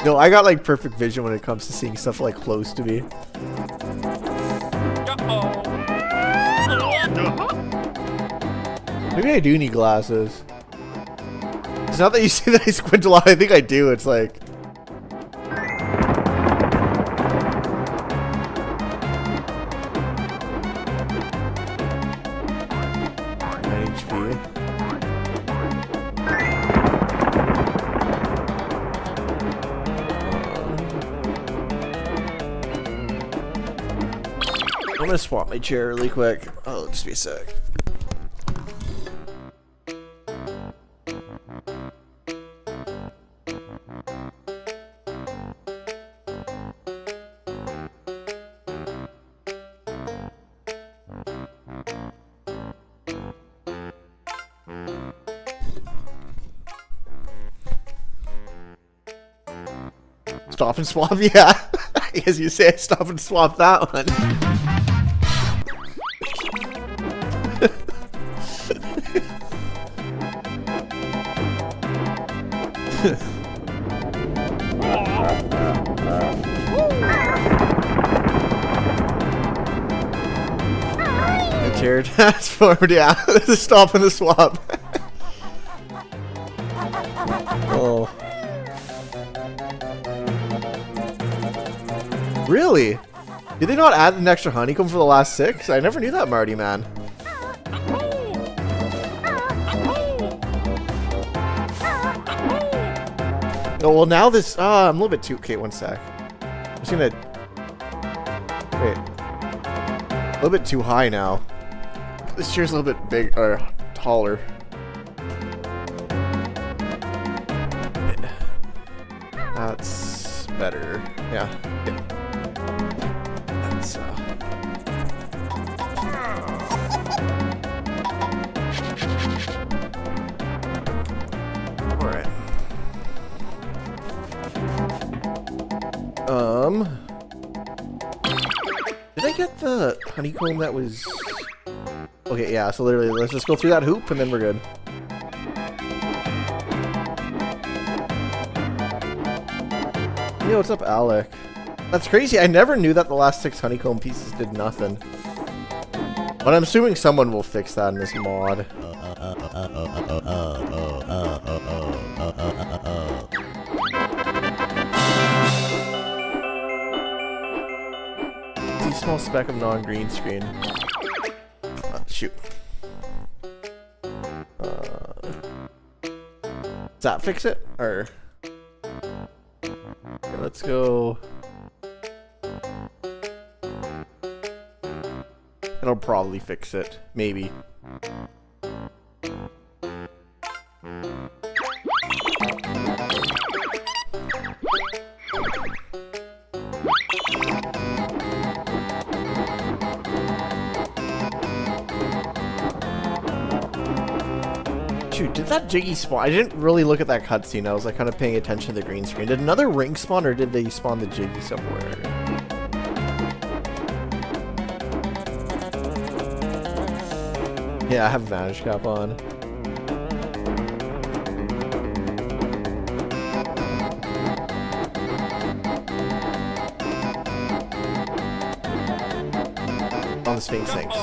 A: No, I got, like, perfect vision when it comes to seeing stuff, like, close to me. Maybe I do need glasses. It's not that you say that I squint a lot, I think I do, it's like... 9 HP. I'm gonna swap my chair really quick. Oh, just be a sec. Stop and swap, yeah. As you say, stop and swap that one. The chair transformed, yeah. Stop and the swap. Oh. Really? Did they not add an extra honeycomb for the last 6? I never knew that, Marty, man. Oh, well, now this... I'm a little bit too... Okay, one sec. I'm just gonna... Wait. A little bit too high now. This chair's a little bit big... or taller. That's better. Yeah. That's, Alright. Did I get the honeycomb that was... Okay, yeah, so literally, let's just go through that hoop and then we're good. Yo, what's up, Alec? That's crazy. I never knew that the last 6 honeycomb pieces did nothing. But I'm assuming someone will fix that in this mod. See, small speck of non-green screen. Shoot. Does that fix it? Or... Okay, let's go... It'll probably fix it. Maybe. Shoot, did that Jiggy spawn? I didn't really look at that cutscene. I was like kind of paying attention to the green screen. Did another ring spawn, or did they spawn the Jiggy somewhere? Yeah, I have Vanish Cap on. On the Sphinx things.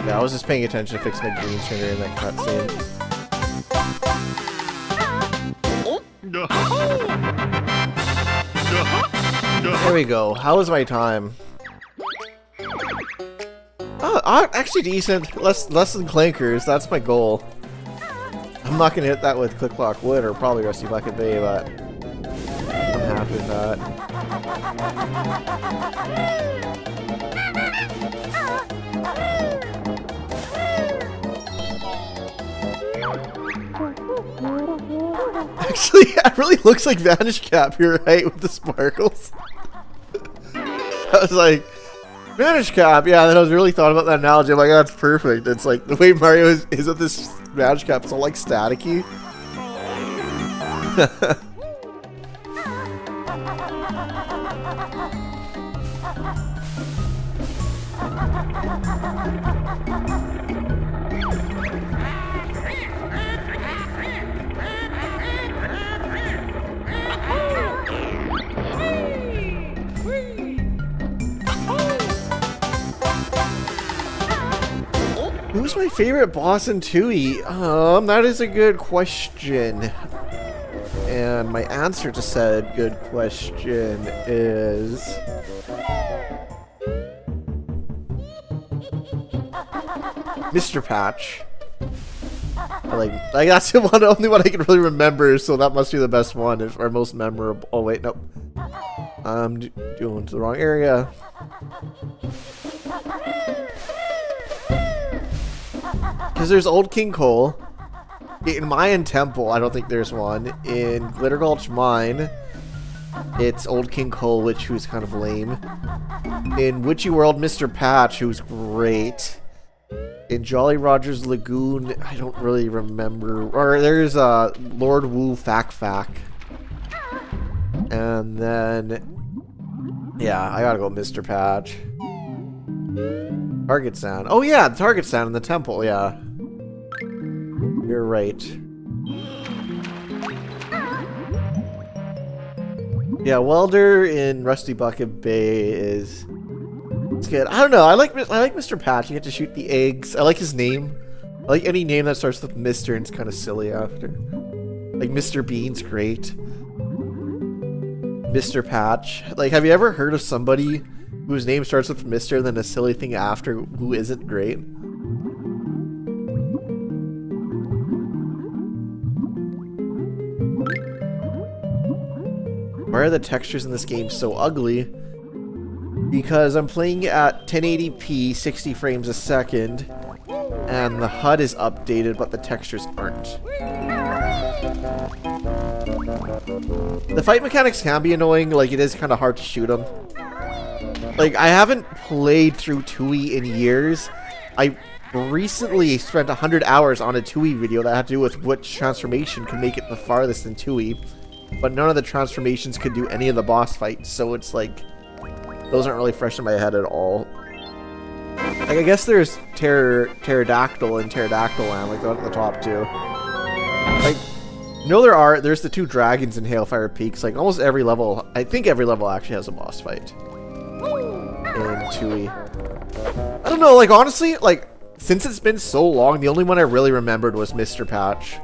A: Yeah, I was just paying attention to fixing the green screen in that cutscene. There we go. How was my time? Oh, actually decent. Less than Clankers. That's my goal. I'm not gonna hit that with Click Clock Wood or probably Rusty Bucket Bay, but I'm happy with that. Actually, it really looks like Vanish Cap here, right? With the sparkles. I was like, Vanish Cap, yeah, and then I was really thought about that analogy. I'm like, oh, that's perfect. It's like the way Mario is with this Vanish Cap, it's all like staticky. Who's my favorite boss in 2E? That is a good question. And my answer to said good question is... Mr. Patch. Like that's the only one I can really remember, so that must be the best one, or most memorable. Oh wait, nope. I'm doing to the wrong area. Because there's Old King Cole. In Mayan Temple, I don't think there's one. In Glitter Gulch Mine, it's Old King Cole, who's kind of lame. In Witchy World, Mr. Patch, who's great. In Jolly Roger's Lagoon, I don't really remember. Or there's Lord Wu Fak Fak. And then, yeah, I gotta go Mr. Patch. Target Sound. Oh yeah, the Target Sound in the temple, yeah. You're right. Yeah, Welder in Rusty Bucket Bay is... It's good. I don't know, I like Mr. Patch. You get to shoot the eggs. I like his name. I like any name that starts with Mr. and it's kind of silly after. Like Mr. Bean's great. Mr. Patch. Like, have you ever heard of somebody whose name starts with Mr. and then a silly thing after who isn't great? Why are the textures in this game so ugly? Because I'm playing at 1080p, 60 frames a second, and the HUD is updated, but the textures aren't. The fight mechanics can be annoying, like it is kind of hard to shoot them. Like, I haven't played through 2E in years. I recently spent 100 hours on a 2E video that had to do with which transformation could make it the farthest in 2E. But none of the transformations could do any of the boss fights, so it's like, those aren't really fresh in my head at all. Like, I guess there's Pterodactyl and Pterodactyl Land, like, at the top too. Like, no, there's the two dragons in Hailfire Peaks. Like, almost every level, I think every level actually has a boss fight in 2E. I don't know, like, honestly, like, since it's been so long, the only one I really remembered was Mr. Patch.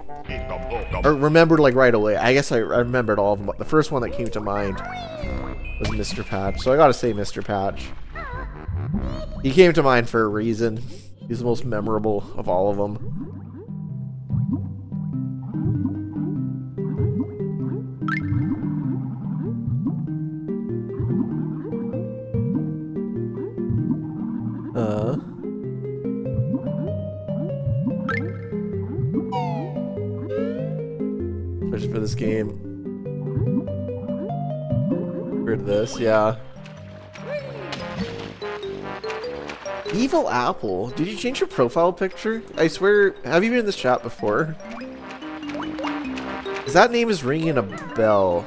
A: Or remembered, like, right away. I guess I remembered all of them, but the first one that came to mind was Mr. Patch. So I gotta say Mr. Patch. He came to mind for a reason. He's the most memorable of all of them. Especially for this game. For this, yeah. Evil Apple. Did you change your profile picture? I swear, have you been in this chat before? 'Cause that name is ringing a bell.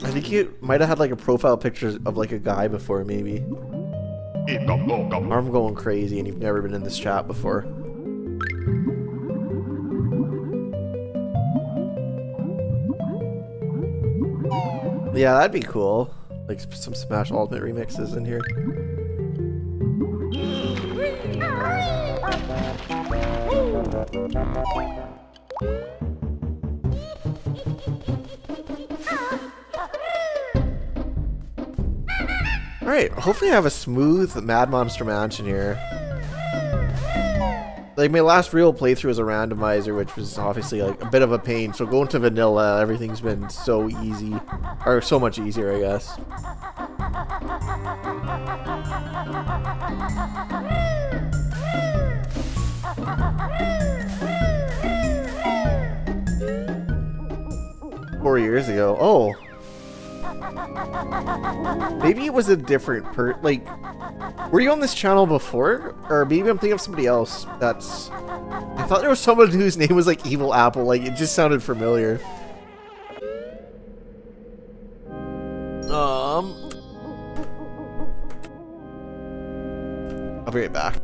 A: I think you might have had like a profile picture of like a guy before, maybe. Or I'm going crazy and you've never been in this chat before. Yeah, that'd be cool. Like some Smash Ultimate remixes in here. Alright, hopefully I have a smooth Mad Monster Mansion here. Like, my last real playthrough was a randomizer, which was obviously, like, a bit of a pain. So going to vanilla, everything's been so easy. Or so much easier, I guess. Four years ago. Oh. Maybe it was a different like, were you on this channel before? Or maybe I'm thinking of somebody else. That's... I thought there was someone whose name was like Evil Apple. Like, it just sounded familiar. I'll be right back.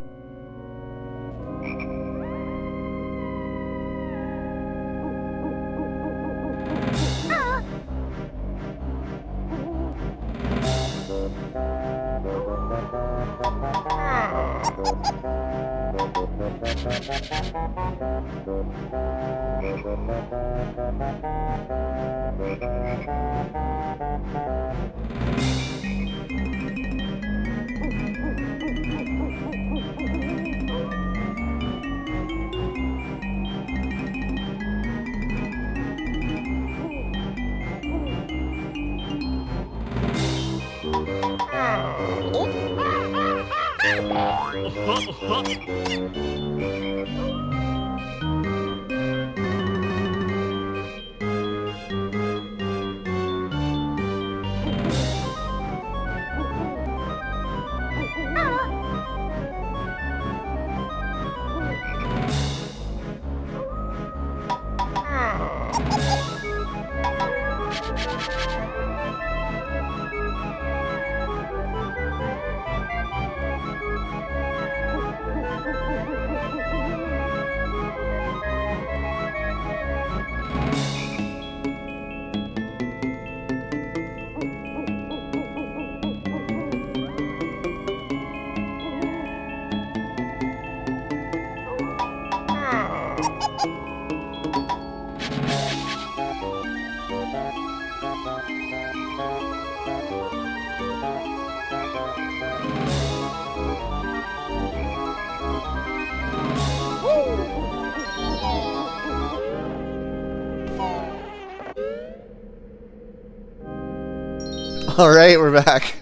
A: Alright, we're back.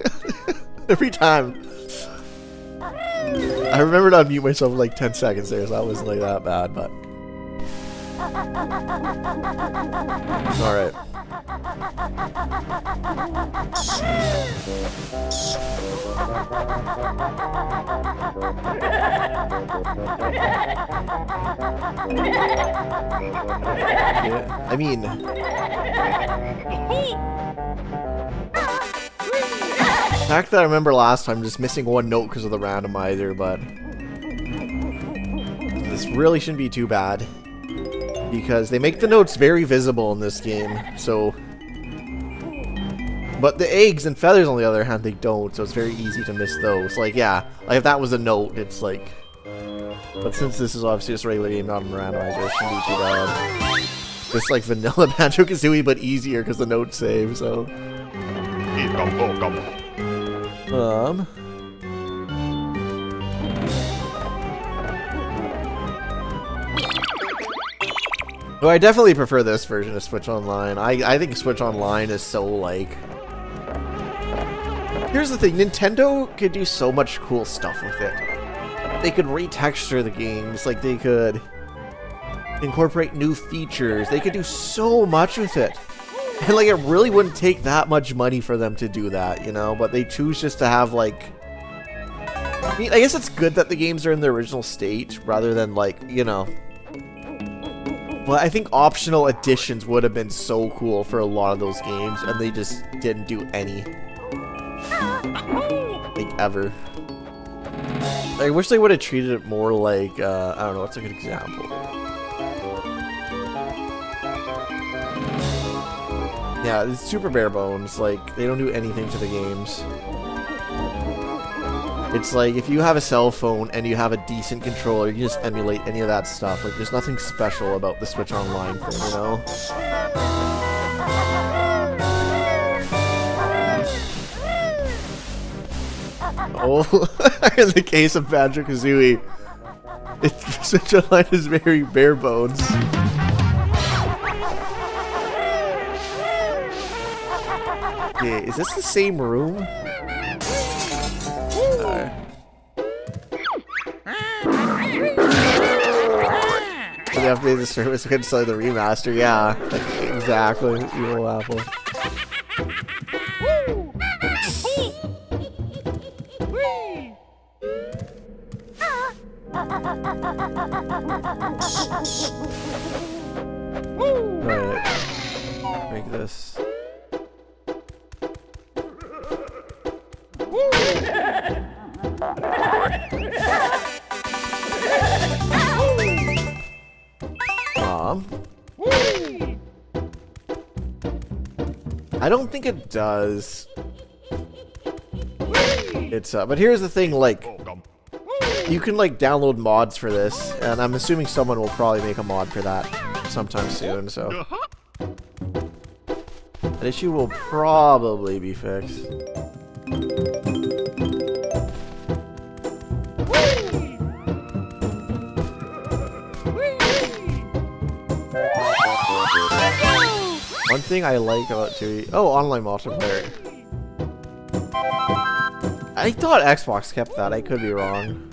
A: Every time. I remember to unmute myself in like 10 seconds there, so that wasn't like that bad, but... Alright. Yeah, I mean... The fact that I remember last time just missing one note because of the randomizer, but this really shouldn't be too bad because they make the notes very visible in this game, so... But the eggs and feathers, on the other hand, they don't, so it's very easy to miss those. Like, yeah, like if that was a note, it's like... But since this is obviously just a regular game, not a randomizer, it shouldn't be too bad. It's like vanilla Banjo-Kazooie, but easier because the notes save, so... Well, I definitely prefer this version of Switch Online. I think Switch Online is so, like... Here's the thing, Nintendo could do so much cool stuff with it. They could retexture the games, like they could incorporate new features. They could do so much with it. And like, it really wouldn't take that much money for them to do that, you know? But they choose just to have like... I mean, I guess it's good that the games are in their original state, rather than like, you know... But I think optional additions would have been so cool for a lot of those games, and they just didn't do any. Like, ever. I wish they would have treated it more like, I don't know, what's a good example? Yeah, it's super bare bones, like, they don't do anything to the games. It's like, if you have a cell phone and you have a decent controller, you can just emulate any of that stuff. Like, there's nothing special about the Switch Online thing, you know? Oh, in the case of Banjo-Kazooie, Switch Online is very bare bones. Okay, is this the same room? They have to pay the service inside the remaster, yeah. Exactly, Evil Apple. Alright. Make this. I don't think it does. It's but here's the thing, like, you can like download mods for this, and I'm assuming someone will probably make a mod for that sometime soon, so that issue will probably be fixed. One thing I like about 2E... Oh, online multiplayer. I thought Xbox kept that. I could be wrong.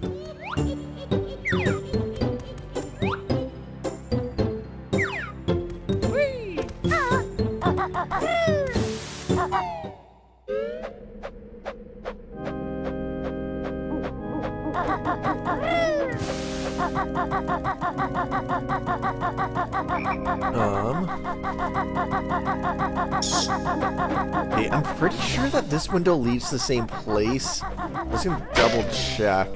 A: Okay, I'm pretty sure that this window leads to the same place. Let's gonna double check.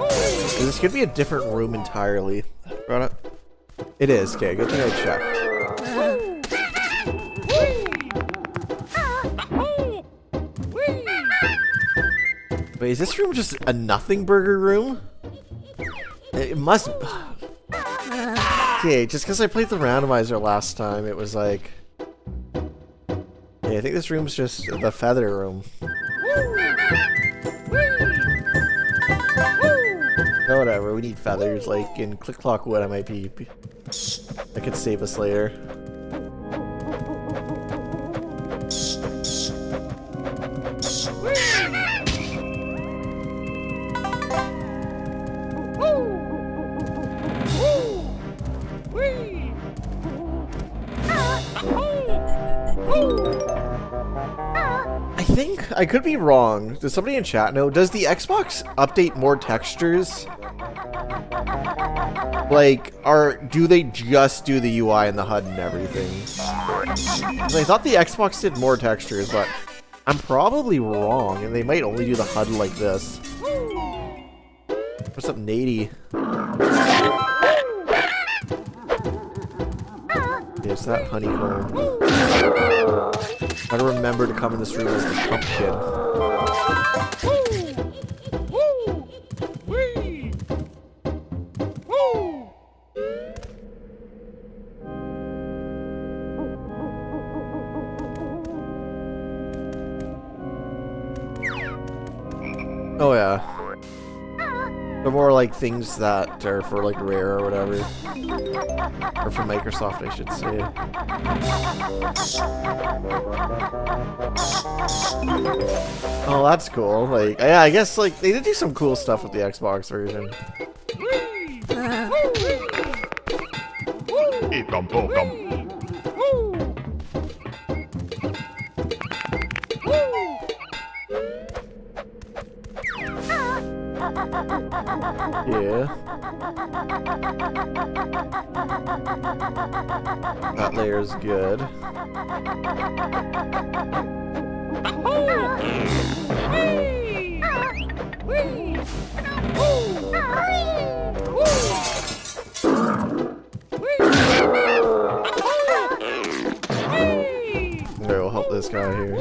A: This could be a different room entirely. Got it? It is. Okay, good thing I checked. Wait, is this room just a nothing burger room? It must... Okay, just because I played the randomizer last time, it was like... Yeah, I think this room's just the feather room. No, whatever, we need feathers, like in Click Clock Wood I might be... That could save us later. I could be wrong. Does somebody in chat know? Does the Xbox update more textures? Like, do they just do the UI and the HUD and everything? I thought the Xbox did more textures, but I'm probably wrong, and they might only do the HUD like this. What's up, Nady? It's that honeycomb. Gotta remember to come in this room as the pumpkin. Oh yeah. They're more like things that are for like Rare or whatever. Or for Microsoft, I should say. Oh, that's cool. Like, yeah, I guess like they did do some cool stuff with the Xbox version. That layer is good. Okay, we'll help this guy here.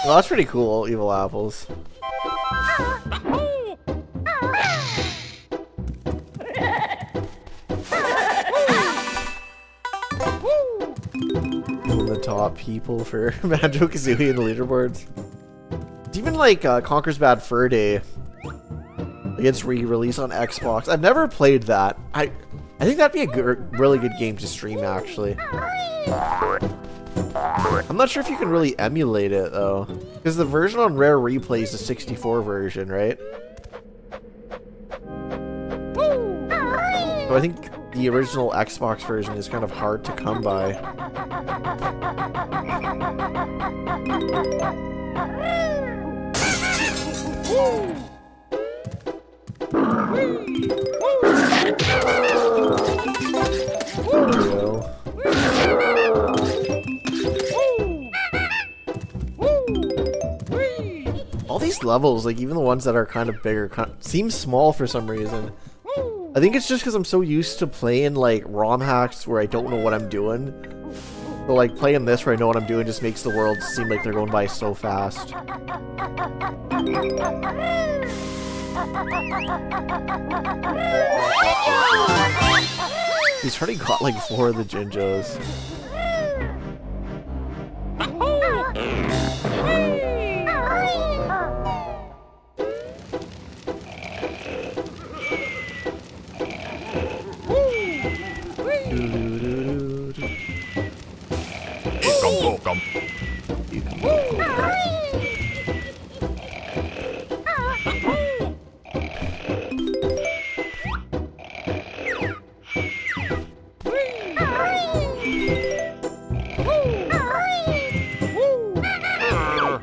A: Well, that's pretty cool, evil apples. The top people for Banjo-Kazooie and the leaderboards. It's even like Conker's Bad Fur Day. It's re-released on Xbox. I've never played that. I think that'd be a good, really good game to stream, actually. I'm not sure if you can really emulate it, though. Because the version on Rare Replay is the 64 version, right? So I think the original Xbox version is kind of hard to come by. There we go. All these levels, like even the ones that are kind of bigger, seem small for some reason. I think it's just because I'm so used to playing like ROM hacks where I don't know what I'm doing. So like playing this where I know what I'm doing just makes the world seem like they're going by so fast. He's already got like 4 of the Jinjos.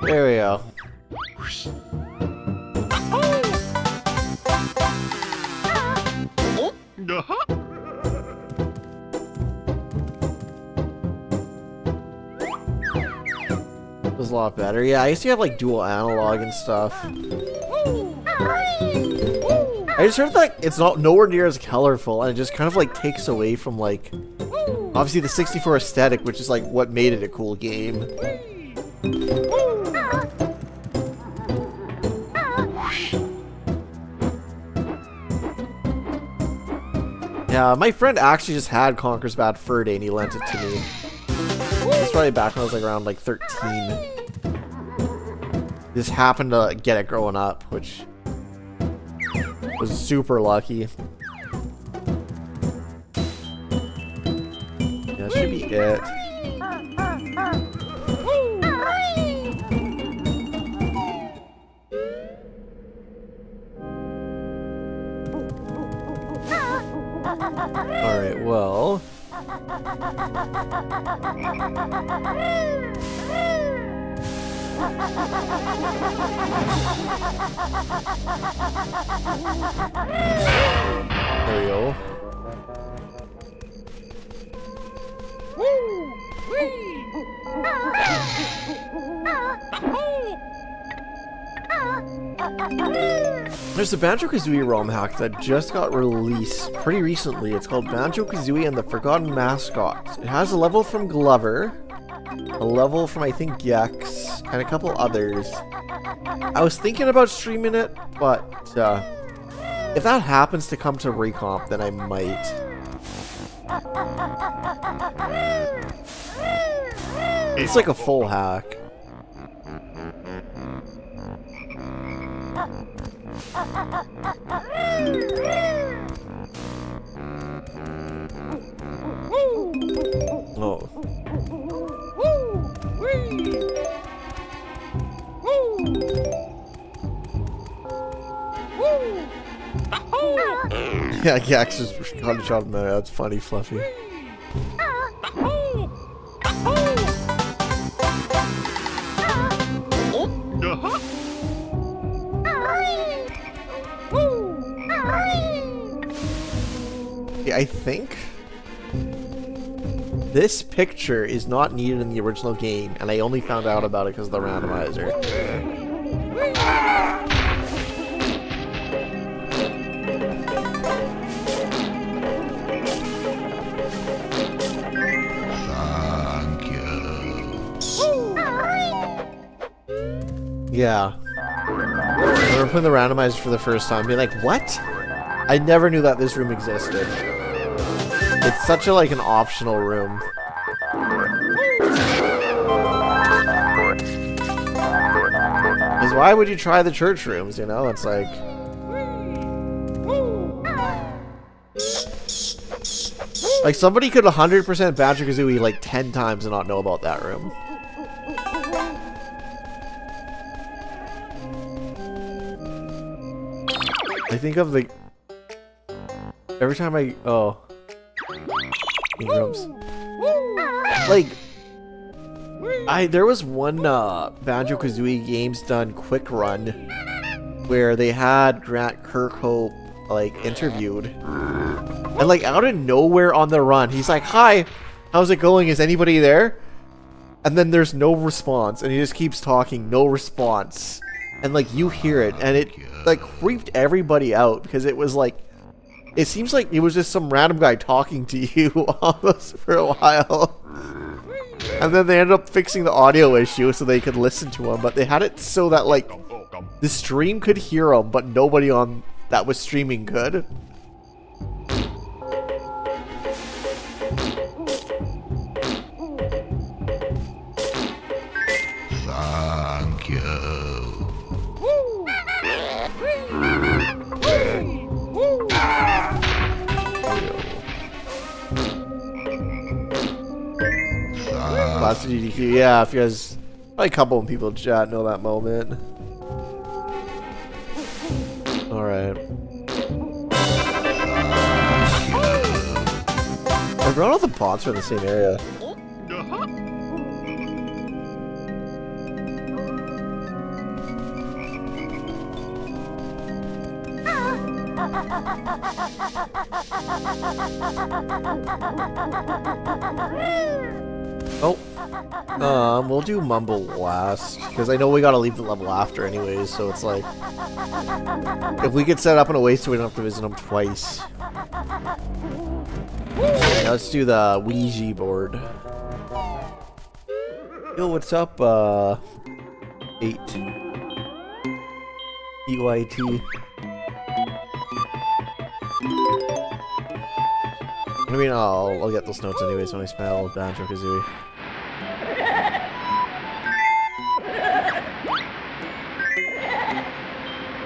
A: There we go. It was a lot better. Yeah, I used to have like dual analog and stuff. I just heard that it's not nowhere near as colorful, and it just kind of like takes away from like obviously the 64 aesthetic, which is like what made it a cool game. Yeah, my friend actually just had Conker's Bad Fur Day and he lent it to me. That's probably back when I was like around like 13. Just happened to get it growing up, which was super lucky. Yeah, that should be it. Alright, well... There we go. There's a Banjo-Kazooie ROM hack that just got released pretty recently. It's called Banjo-Kazooie and the Forgotten Mascots. It has a level from Glover, a level from I think Gex, and a couple others. I was thinking about streaming it, but if that happens to come to Recomp, then I might. It's like a full hack. Oh. Yeah, Gax just got a shot in there. That's funny, Fluffy. Okay, I think this picture is not needed in the original game, and I only found out about it because of the randomizer. Yeah. I remember playing the randomizer for the first time, being like, what? I never knew that this room existed. It's such a, like, an optional room. Because why would you try the church rooms, you know? It's like... Like, somebody could 100% Banjo-Kazooie, like, 10 times and not know about that room. I think of the... Every time I... Oh. Rooms. Like... There was one Banjo-Kazooie Games Done quick run where they had Grant Kirkhope, like, interviewed. And, like, out of nowhere on the run, he's like, hi, how's it going? Is anybody there? And then there's no response, and he just keeps talking, no response. And, like, you hear it, and it, like, creeped everybody out, because it was, like, it seems like it was just some random guy talking to you almost for a while. And then they ended up fixing the audio issue so they could listen to him, but they had it so that, like, the stream could hear him, but nobody on that was streaming could.
B: Thank you.
A: Lots of GDQ, yeah, if you guys, probably a couple of people in chat know that moment. Alright. Everyone with the pots are in the same area. Oh, we'll do Mumble last, because I know we gotta leave the level after anyways, so it's like, if we could set up in a way so we don't have to visit them twice. Yeah, let's do the Ouija board. Yo, what's up, 8. EYT. I mean, I'll get those notes anyways when I spell Banjo-Kazooie.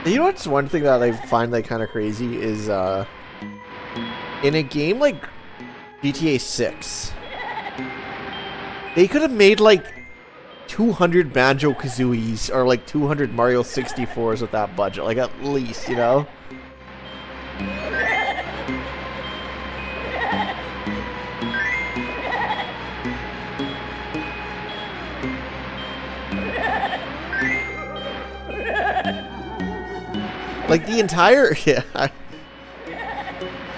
A: You know what's one thing that I find like kind of crazy is in a game like GTA 6, they could have made like 200 Banjo-Kazooies or like 200 Mario 64s with that budget, like at least, you know? Like the entire, yeah,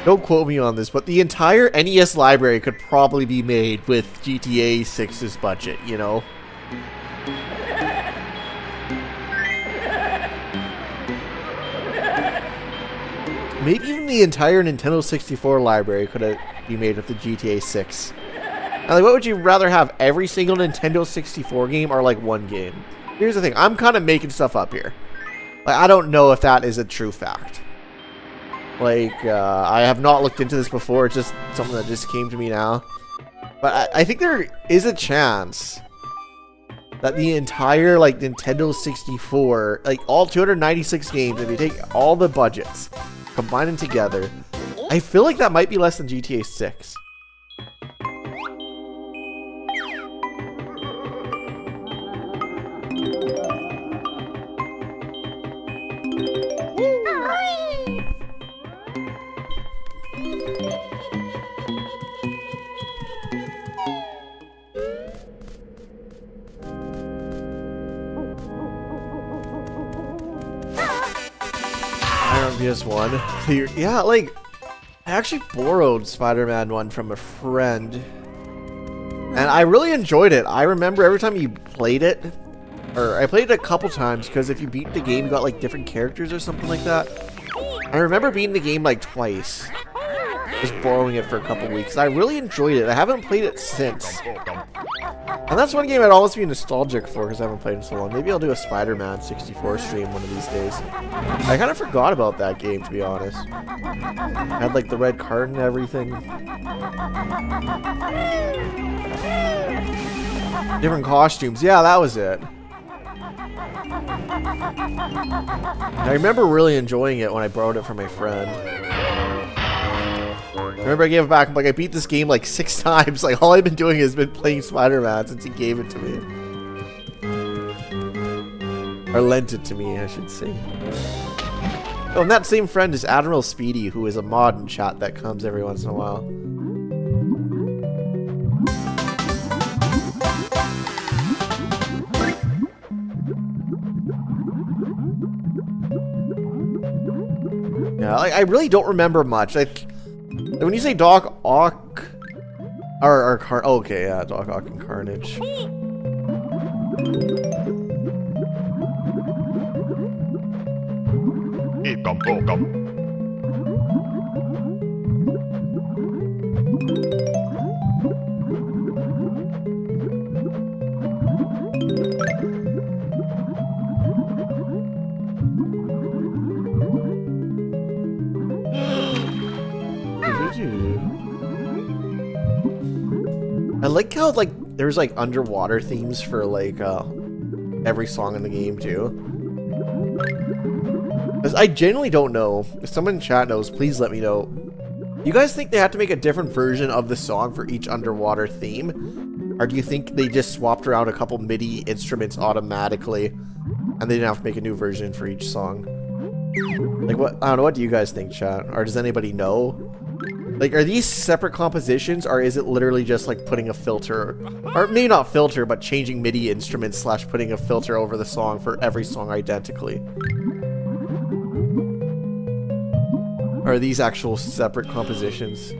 A: don't quote me on this, but the entire NES library could probably be made with GTA 6's budget, you know? Maybe even the entire Nintendo 64 library could be made with the GTA 6. Now, like, what would you rather have, every single Nintendo 64 game or like one game? Here's the thing, I'm kind of making stuff up here. Like, I don't know if that is a true fact. Like, I have not looked into this before. It's just something that just came to me now. But I think there is a chance that the entire, like, Nintendo 64, like, all 296 games, if you take all the budgets, combine them together, I feel like that might be less than GTA 6. PS1. Yeah, like, I actually borrowed Spider-Man 1 from a friend, and I really enjoyed it. I remember every time you played it, or I played it a couple times, because if you beat the game, you got like different characters or something like that. I remember beating the game like twice. Just borrowing it for a couple weeks. I really enjoyed it. I haven't played it since. And that's one game I'd always be nostalgic for because I haven't played it in so long. Maybe I'll do a Spider-Man 64 stream one of these days. I kind of forgot about that game, to be honest. Had like the red card and everything. Different costumes. Yeah, that was it. I remember really enjoying it when I borrowed it from my friend. I remember I gave it back. I'm like, I beat this game like 6 times. Like, all I've been doing has been playing Spider-Man since he gave it to me. Or lent it to me, I should say. Oh, and that same friend is Admiral Speedy, who is a mod in chat that comes every once in a while. Yeah, I really don't remember much. When you say Doc Ock, or oh, okay, yeah, Doc Ock and Carnage. I like how like there's like underwater themes for like every song in the game too. Because I genuinely don't know. If someone in chat knows, please let me know. You guys think they have to make a different version of the song for each underwater theme? Or do you think they just swapped around a couple MIDI instruments automatically and they didn't have to make a new version for each song? Like what? I don't know. What do you guys think, chat? Or does anybody know? Like, are these separate compositions, or is it literally just like putting a filter, or maybe not filter, but changing MIDI instruments / putting a filter over the song for every song identically? Or are these actual separate compositions?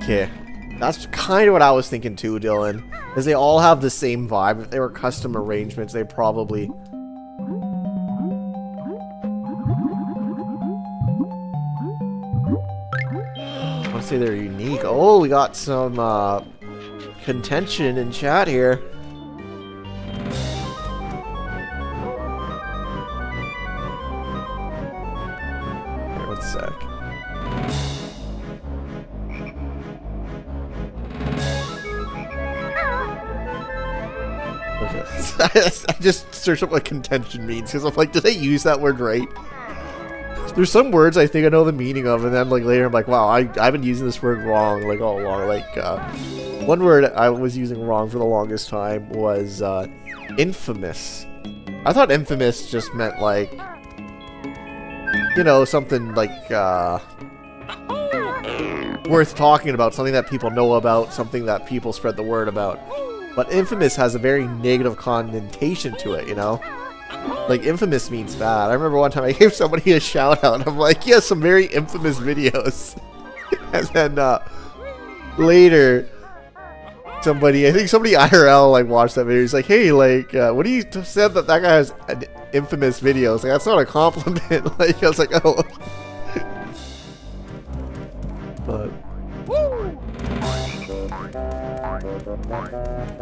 A: Okay, that's kind of what I was thinking too, Dylan. Because they all have the same vibe. If they were custom arrangements, they probably... say they're unique. Oh, we got some contention in chat here. Here, 1 sec. Okay. I just searched up what contention means because I'm like, did I use that word right? There's some words I think I know the meaning of, and then like later I'm like, wow, I've been using this word wrong like all along. Like one word I was using wrong for the longest time was infamous. I thought infamous just meant like, you know, something like worth talking about, something that people know about, something that people spread the word about. But infamous has a very negative connotation to it, you know? Like, infamous means bad. I remember one time I gave somebody a shout out. I'm like, yeah, some very infamous videos. And then later, I think somebody IRL like watched that video. He's like, hey, like, what do you said that guy has an infamous video? It's like, that's not a compliment. Like, I was like, oh. But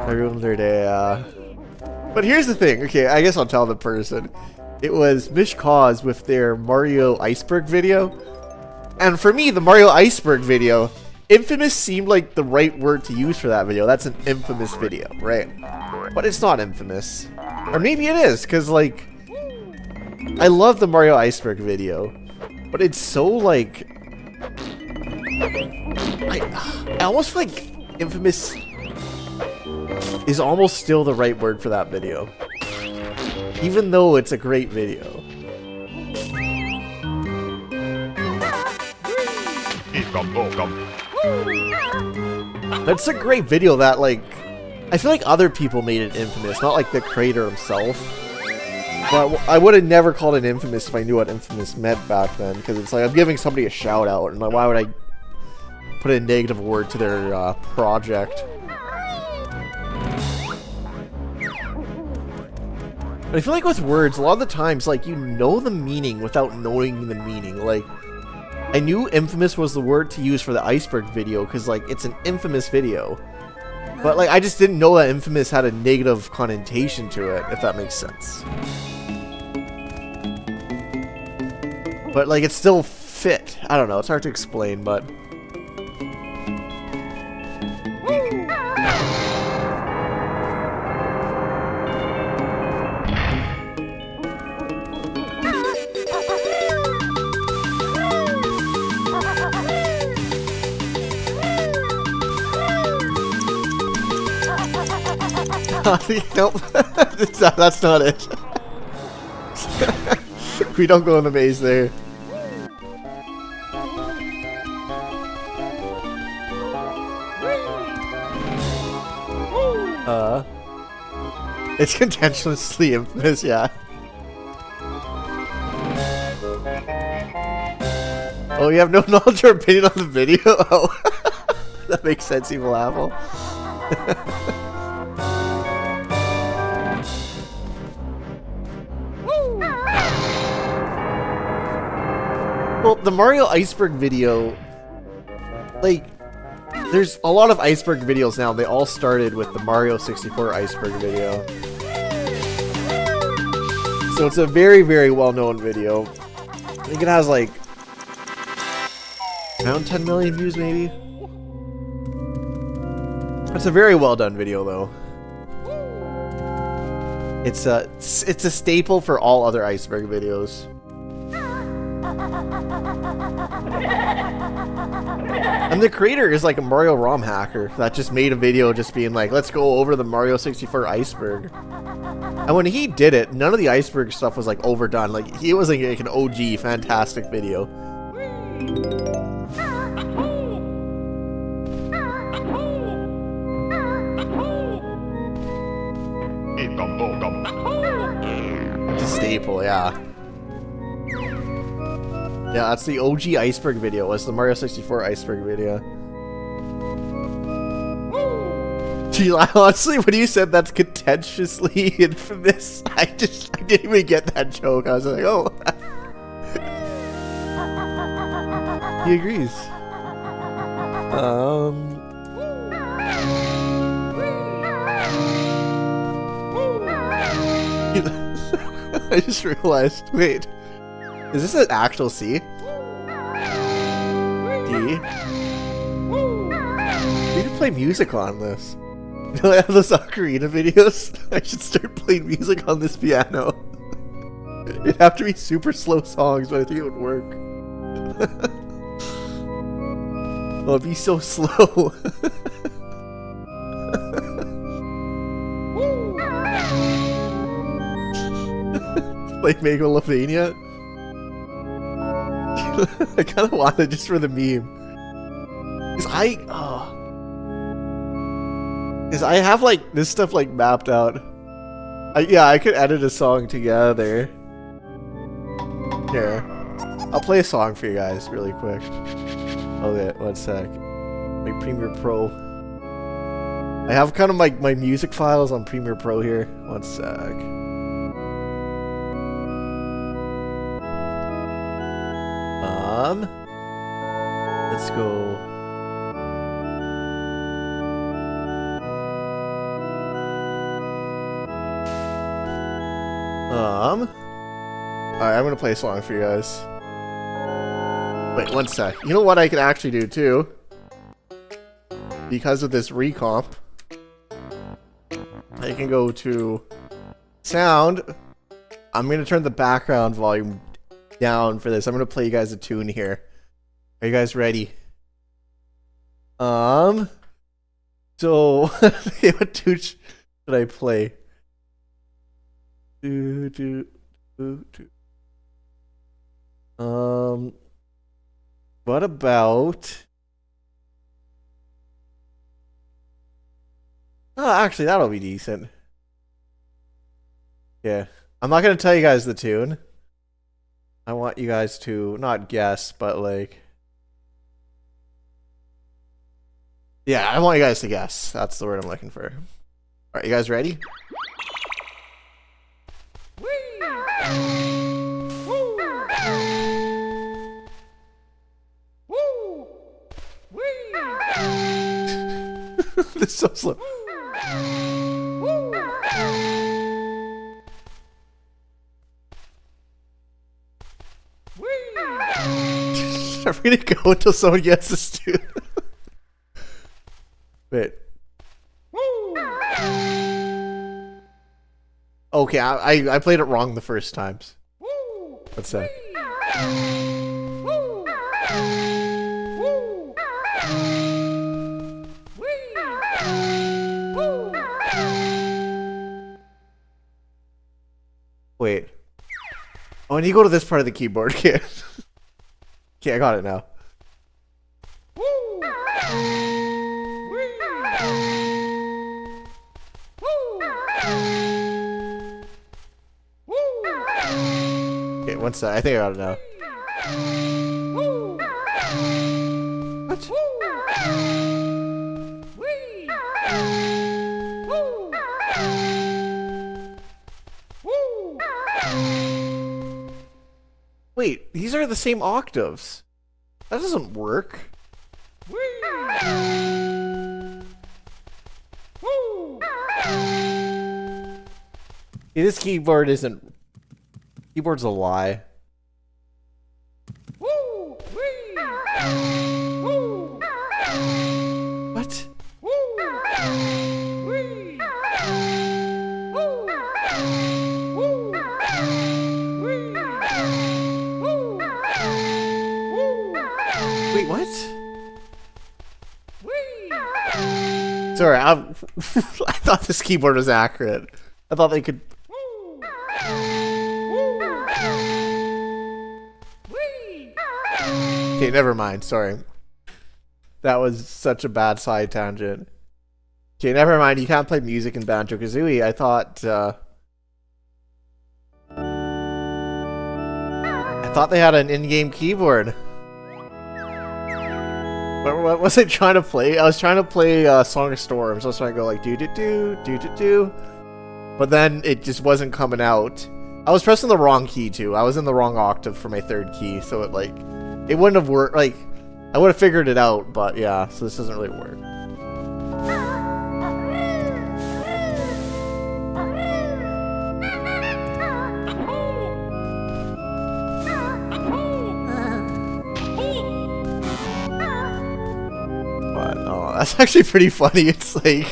A: everyone's their day. But here's the thing. Okay, I guess I'll tell the person. It was Mish Cause with their Mario Iceberg video. And for me, the Mario Iceberg video, infamous seemed like the right word to use for that video. That's an infamous video, right? But it's not infamous. Or maybe it is, because, like, I love the Mario Iceberg video. But it's so, like... I almost feel like infamous is almost still the right word for that video. Even though it's a great video. That's a great video that, like, I feel like other people made it infamous, not like the creator himself. But I would have never called it Infamous if I knew what Infamous meant back then, because it's like I'm giving somebody a shout out, and like, why would I put a negative word to their project? But I feel like with words, a lot of the times, like, you know the meaning without knowing the meaning. Like, I knew Infamous was the word to use for the iceberg video, because, like, it's an infamous video. But, like, I just didn't know that Infamous had a negative connotation to it, if that makes sense. But, like, it still fit. I don't know, it's hard to explain, but... Nope, that's not it. We don't go in the maze there. It's contentiously infamous, yeah. Oh, you have no knowledge or opinion on the video? Oh, that makes sense, Evil Apple. Well, the Mario Iceberg video, like, there's a lot of iceberg videos now. They all started with the Mario 64 iceberg video. So it's a very, very well-known video. I think it has, like, around 10 million views, maybe? It's a very well-done video, though. It's a staple for all other iceberg videos. And the creator is like a Mario ROM hacker that just made a video just being like, let's go over the Mario 64 iceberg. And when he did it, none of the iceberg stuff was like overdone. Like, he was like an OG fantastic video. It's a staple, yeah. Yeah, that's the OG iceberg video. Was the Mario 64 iceberg video. Gee, honestly, when you said that's contentiously infamous, I didn't even get that joke. I was like, oh. He agrees. I just realized, wait. Is this an actual C? D? You can play music on this. You know, I have those ocarina videos. I should start playing music on this piano. It'd have to be super slow songs, but I think it would work. Oh, it'd be so slow. Like Megalovania? I kind of want it just for the meme. Because I have like this stuff like mapped out. Yeah, I could edit a song together. Here. I'll play a song for you guys really quick. Okay, one sec. My Premiere Pro. I have kind of like my music files on Premiere Pro here. One sec. Let's go. Alright, I'm gonna play a song for you guys. Wait, one sec. You know what I can actually do too? Because of this recomp, I can go to sound. I'm gonna turn the background volume down for this. I'm gonna play you guys a tune here. Are you guys ready? So what tune should I play? What about? Oh, actually, that'll be decent. Yeah, I'm not gonna tell you guys the tune. I want you guys to not guess, but like, yeah, I want you guys to guess. That's the word I'm looking for. All right, you guys ready? This is so slow. Are we gonna go until someone gets this tune? Wait. Okay, I played it wrong the first times. What's that? Wait. Oh, and you go to this part of the keyboard. Okay. Okay, I got it now. Okay, one sec. I think I got it now. What? Wait, these are the same octaves. That doesn't work. Yeah, this keyboard isn't... Keyboard's a lie. What? Wait, what? Sorry, I thought this keyboard was accurate. I thought they could... Okay, never mind. Sorry. That was such a bad side tangent. Okay, never mind. You can't play music in Banjo-Kazooie. I thought they had an in-game keyboard. What was I trying to play? I was trying to play Song of Storms. I was trying to go like do-do-do, do-do-do. But then it just wasn't coming out. I was pressing the wrong key too. I was in the wrong octave for my third key, so it like... It wouldn't have worked, like, I would have figured it out, but yeah, so this doesn't really work. But, oh, that's actually pretty funny, it's like...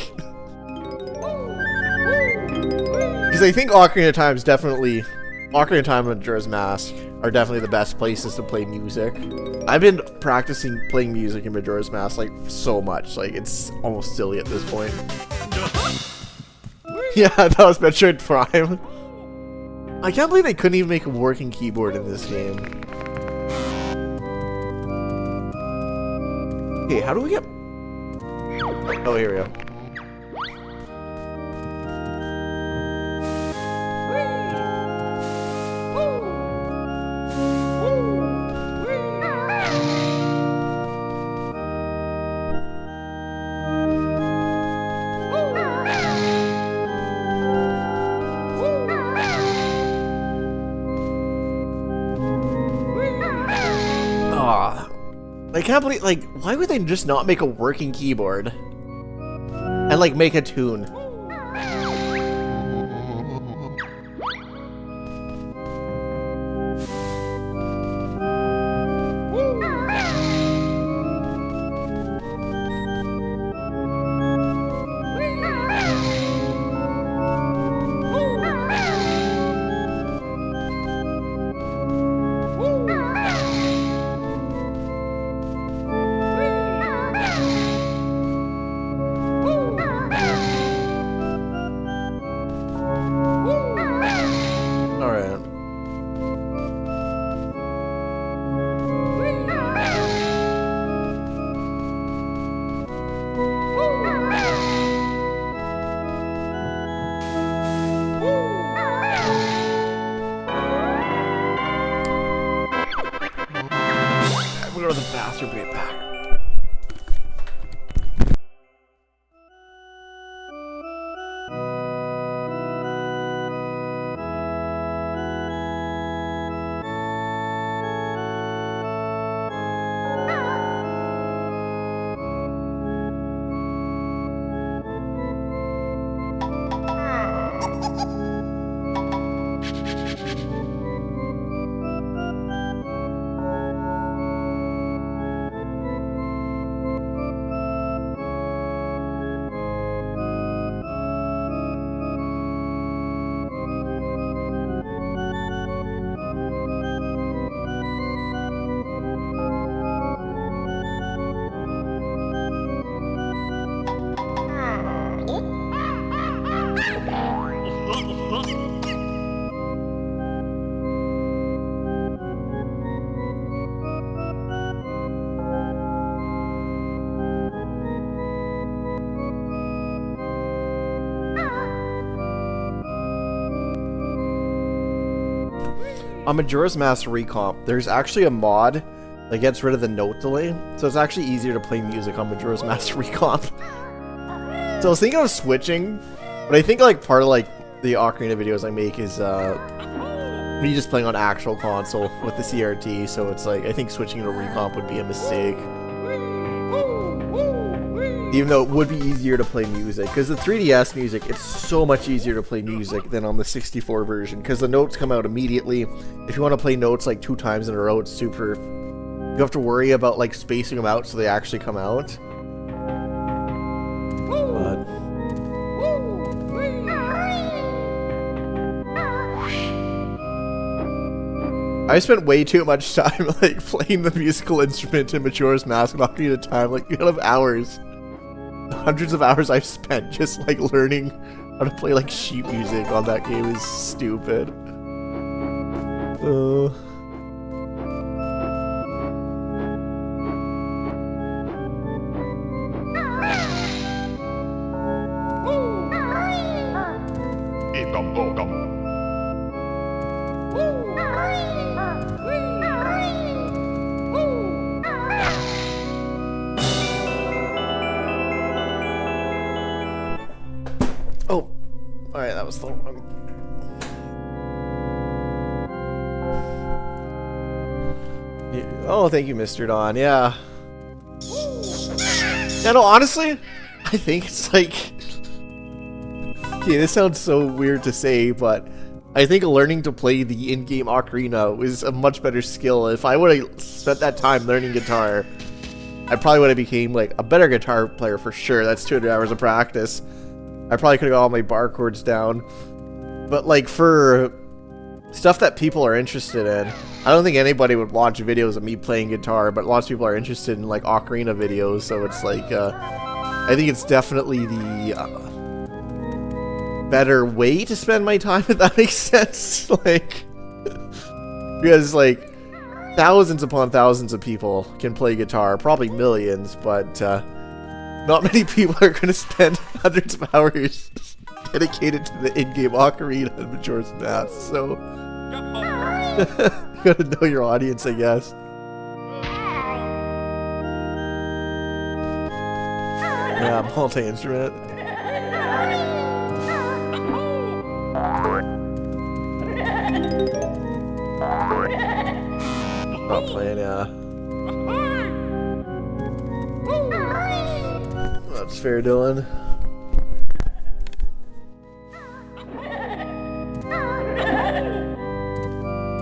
A: Because I think Ocarina of Time is definitely... Ocarina of Time and Majora's Mask are definitely the best places to play music. I've been practicing playing music in Majora's Mask like so much, like it's almost silly at this point. Yeah, that was Metroid Prime. I can't believe they couldn't even make a working keyboard in this game. Okay, how do we get... Oh, here we go. I can't believe, like, why would they just not make a working keyboard? And, like, make a tune? On Majora's Mask Recomp, there's actually a mod that gets rid of the note delay, so it's actually easier to play music on Majora's Mask Recomp. So I was thinking of switching, but I think like part of like the Ocarina videos I make is me just playing on actual console with the CRT, so it's like I think switching to Recomp would be a mistake. Even though it would be easier to play music, because the 3DS music, it's so much easier to play music than on the 64 version, because the notes come out immediately. If you want to play notes like 2 times in a row, it's super... You have to worry about like spacing them out so they actually come out. But... I spent way too much time like playing the musical instrument in Majora's Mask and Ocarina of Time, like you have hours. Hundreds of hours I've spent just like learning how to play like sheet music on that game is stupid. Oh, alright, that was the one. Yeah. Oh, thank you, Mr. Don. Yeah. Yeah, no, honestly, I think it's like... Okay, this sounds so weird to say, but I think learning to play the in-game ocarina is a much better skill. If I would have spent that time learning guitar, I probably would have became like a better guitar player for sure. That's 200 hours of practice. I probably could have got all my bar chords down. But like for stuff that people are interested in, I don't think anybody would watch videos of me playing guitar, but lots of people are interested in like ocarina videos, so it's like I think it's definitely the better way to spend my time, if that makes sense. Like, because like thousands upon thousands of people can play guitar, probably millions, but not many people are going to spend hundreds of hours dedicated to the in-game ocarina in Majora's Mask, so you gotta know your audience, I guess. Yeah, multi-instrument. Not playing, yeah. That's fair, Dylan.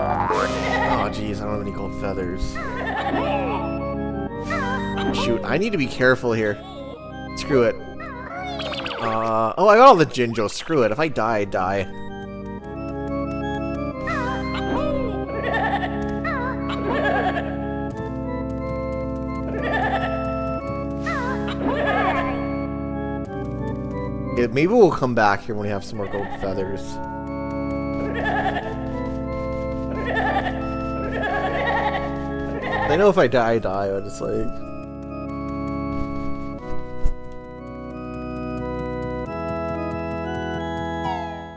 A: Oh, jeez, I don't have any gold feathers. Shoot, I need to be careful here. Screw it. Oh, I got all the Jinjo. Screw it. If I die, I die. Yeah, maybe we'll come back here when we have some more gold feathers. I know if I die, I die, but it's like...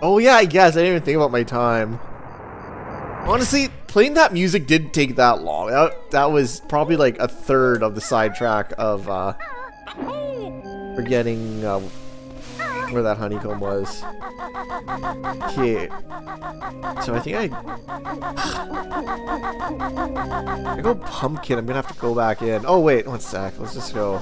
A: Oh yeah, I guess. I didn't even think about my time. Honestly, playing that music didn't take that long. That was probably like a third of the sidetrack of forgetting where that honeycomb was. Okay. So I think I go pumpkin. I'm gonna have to go back in. Oh wait, one sec. Let's just go.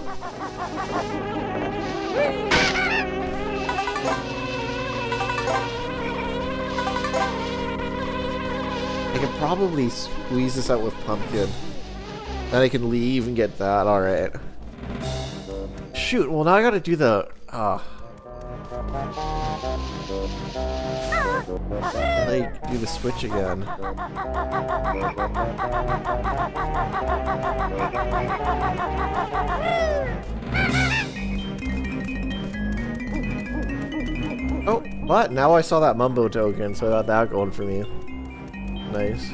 A: I can probably squeeze this out with pumpkin. Then I can leave and get that. Alright. Shoot, well now I gotta do the... like, do the switch again. Oh, what? Now I saw that Mumbo token, so I got that going for me. Nice.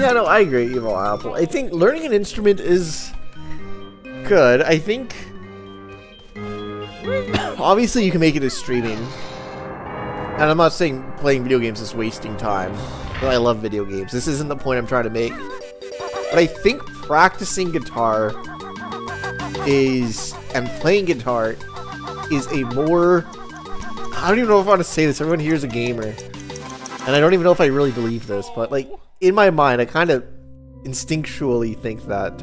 A: Yeah, no, I agree, Evil Apple. I think learning an instrument is good. I think obviously you can make it as streaming. And I'm not saying playing video games is wasting time. But I love video games. This isn't the point I'm trying to make. But I think practicing guitar and playing guitar is a more... I don't even know if I want to say this. Everyone here is a gamer. And I don't even know if I really believe this. But, like, in my mind, I kind of instinctually think that,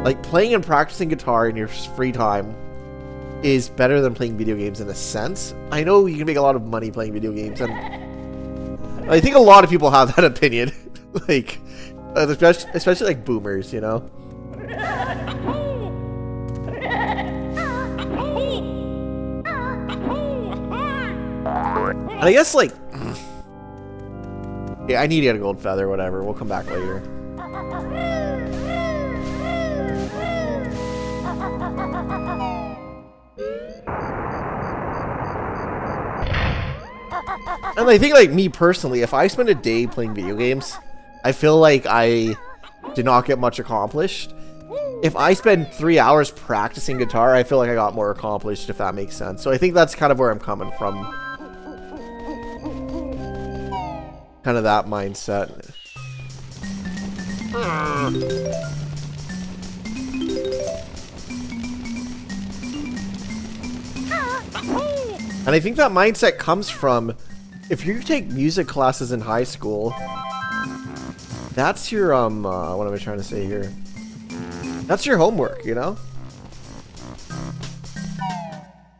A: like, playing and practicing guitar in your free time is better than playing video games in a sense. I know you can make a lot of money playing video games, and I think a lot of people have that opinion. Like, especially like boomers, you know? And I guess, like... yeah, I need to get a gold feather, whatever. We'll come back later. And I think, like, me personally, if I spend a day playing video games, I feel like I did not get much accomplished. If I spend 3 hours practicing guitar, I feel like I got more accomplished, if that makes sense. So I think that's kind of where I'm coming from. Kind of that mindset. And I think that mindset comes from, if you take music classes in high school, that's your, what am I trying to say here? That's your homework, you know?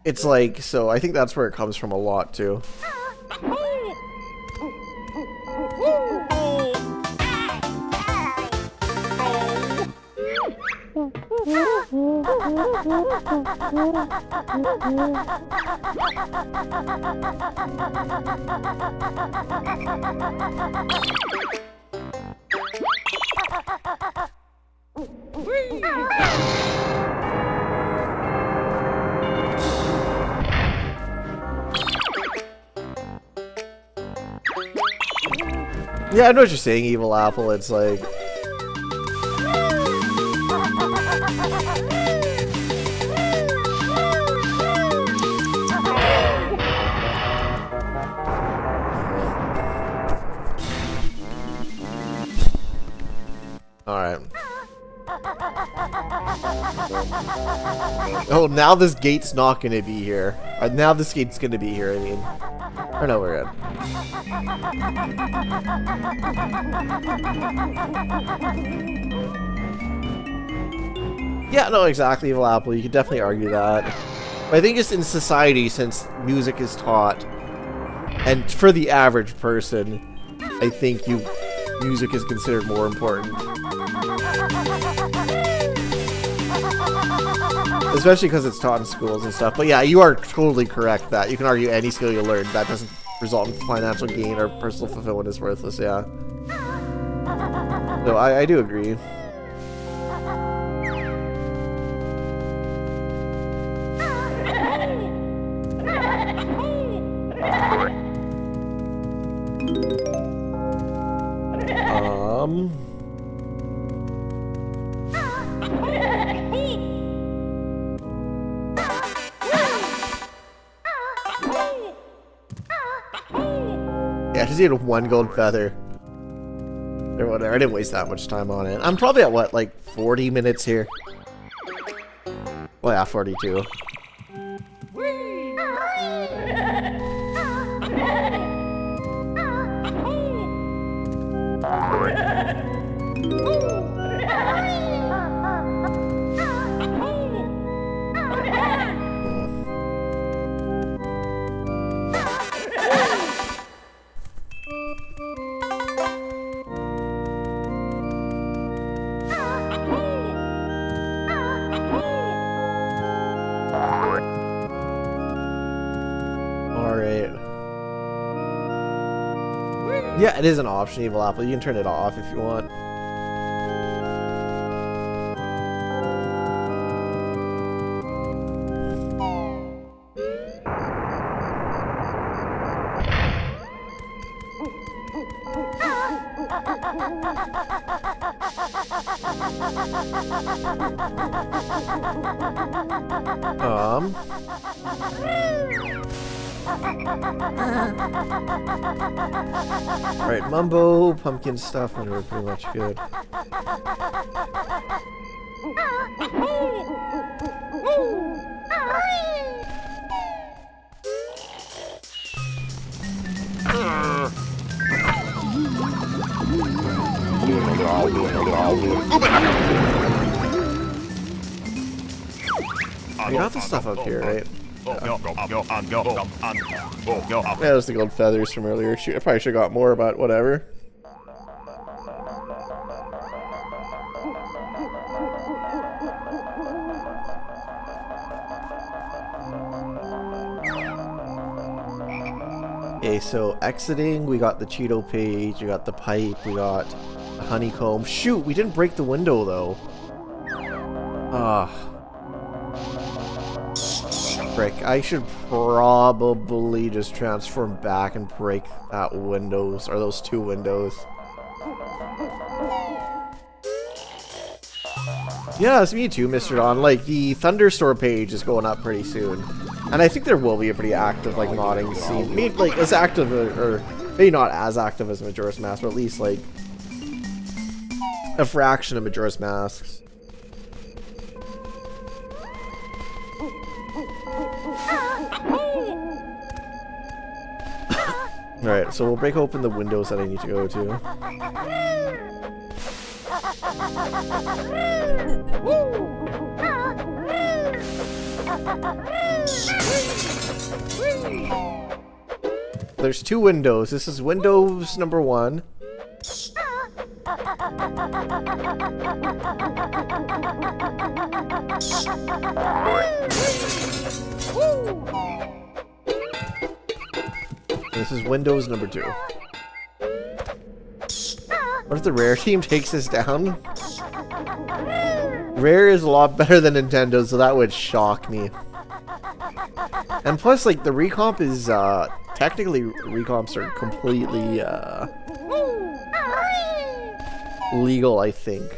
A: It's like, so I think that's where it comes from a lot, too. Yeah, I know what you're saying, Evil Apple. It's like... Alright. Oh, now this gate's not gonna be here. Now this gate's gonna be here, I mean. Or no, we're good. Yeah, no, exactly, Evil Apple. You could definitely argue that. But I think just in society, since music is taught, and for the average person, I think music is considered more important. Especially because it's taught in schools and stuff. But yeah, you are totally correct that you can argue any skill you learn that doesn't result in financial gain or personal fulfillment is worthless, yeah. So I do agree. Yeah, I just needed one gold feather. Or whatever, I didn't waste that much time on it. I'm probably at, what, like 40 minutes here? Well, yeah, 42. Yeah, it is an option, Evil Apple. You can turn it off if you want. Alright, Mumbo, pumpkin stuff, and we're pretty much good. I got the stuff up here, right? Yeah, those the gold feathers from earlier. Shoot, I probably should have got more, but whatever. Okay, so exiting, we got the Cheeto page, we got the pipe, we got the honeycomb. Shoot, we didn't break the window though. Frick, I should probably just transform back and break that windows, or those two windows. Yeah, it's me too, Mr. Don. Like, the Thunderstore page is going up pretty soon. And I think there will be a pretty active, like, modding scene. Maybe, like, as active, or maybe not as active as Majora's Mask, but at least, like, a fraction of Majora's Masks. Alright, so we'll break open the windows that I need to go to. There's two windows. This is Windows number 1. This is Windows number 2. What if the Rare team takes this down? Rare is a lot better than Nintendo, so that would shock me. And plus, like, the recomp is, technically, recomps are completely, legal, I think.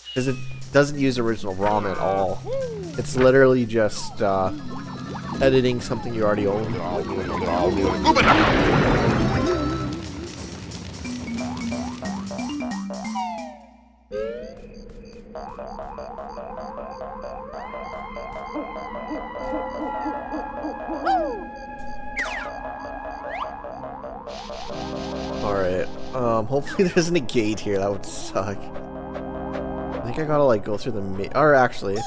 A: Because it doesn't use original ROM at all. It's literally just, editing something you already own. Alright, hopefully there isn't a gate here. That would suck. I think I gotta, like, go through the or actually,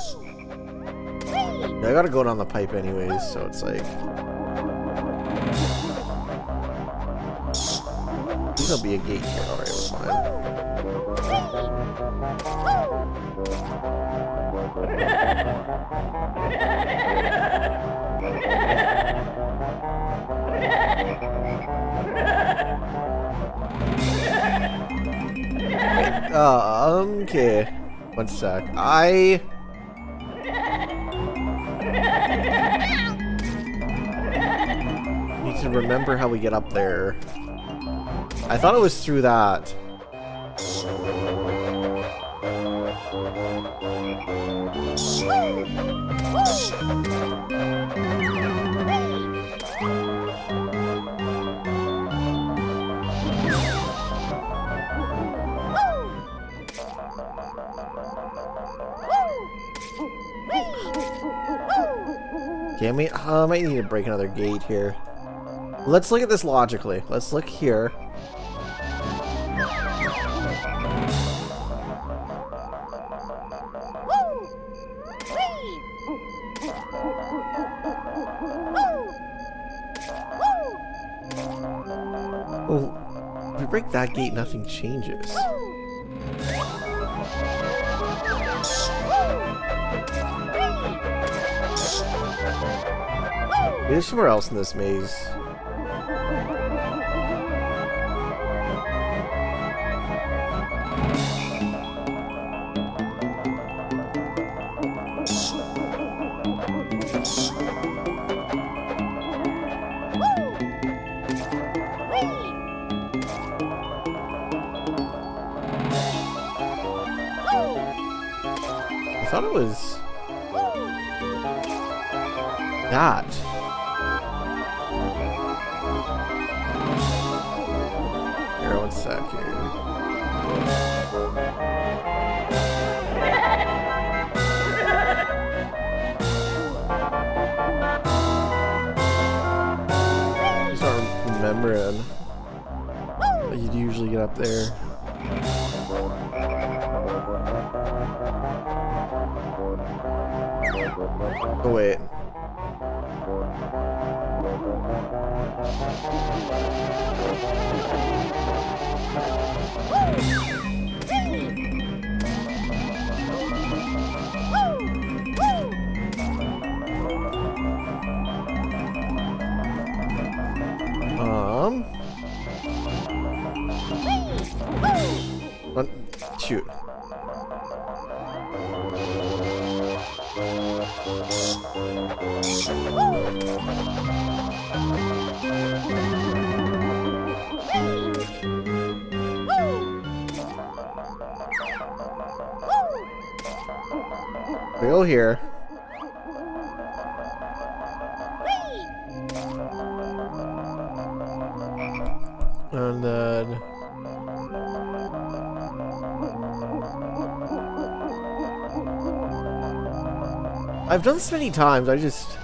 A: I gotta go down the pipe anyways, so it's like, there'll be a gate here. Alright, we're fine. Okay. One sec. I need to remember how we get up there. I thought it was through that. Okay, I might need to break another gate here. Let's look at this logically. Let's look here. Oh, if we break that gate, nothing changes. There's somewhere else in this maze. thought it was that. Here, one sec here. I start remembering that you'd usually get up there. Oh wait. Shoot. We go here. And then I've done this many times, I just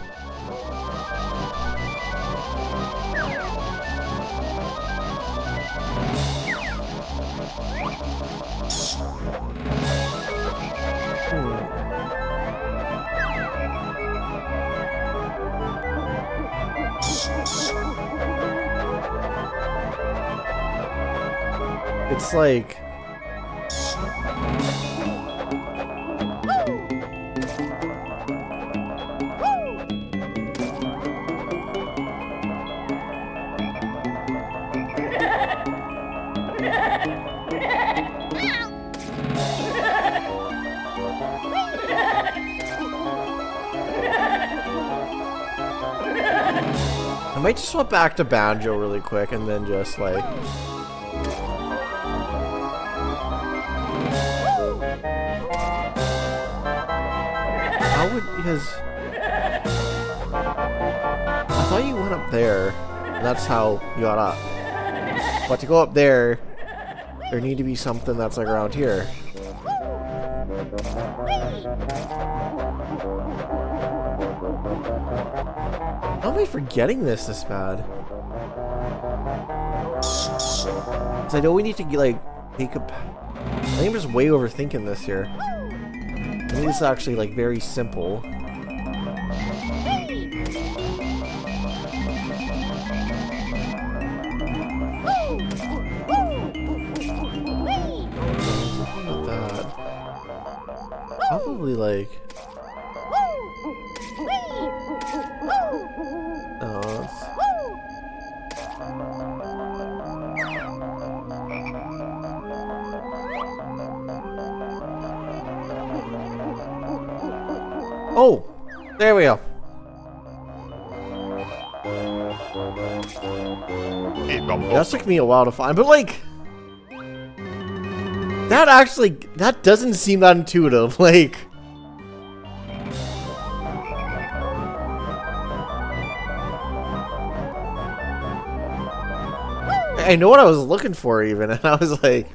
A: it's like I might just swap back to Banjo really quick and then just like how would, because I thought you went up there and that's how you got up, but to go up there there need to be something that's like around here. How am I forgetting this bad? Because I know we need to like take a. I think I'm just way overthinking this here. I think this is actually like very simple. Something like that. Probably like. Oh, there we go. That took me a while to find, but like, that doesn't seem that intuitive. Like, I know what I was looking for even, and I was like,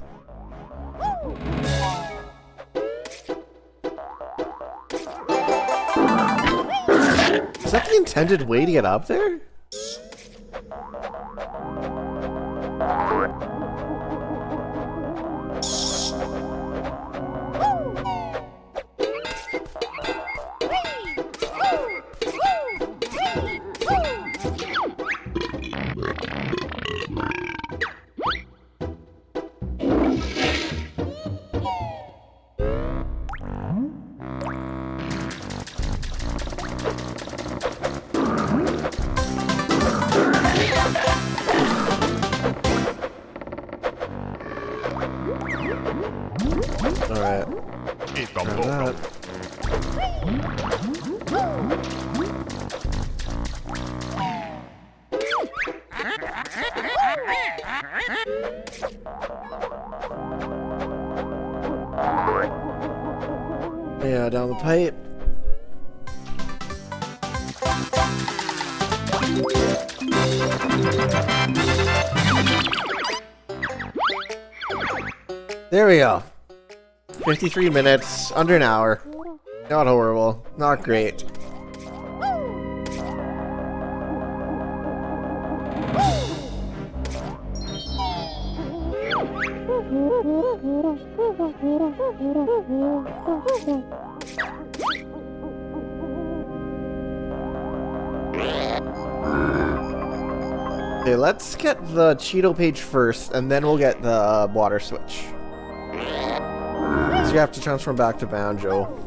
A: is that the intended way to get up there? Alright. Yeah, down the pipe. There we go. 53 minutes, under an hour. Not horrible, not great. Okay, let's get the Cheeto page first, and then we'll get the water switch. So you have to transform back to Banjo.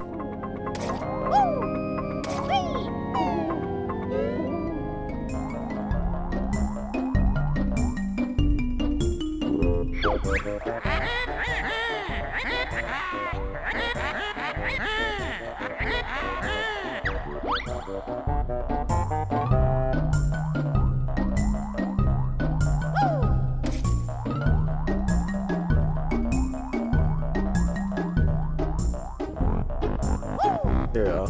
A: There we go.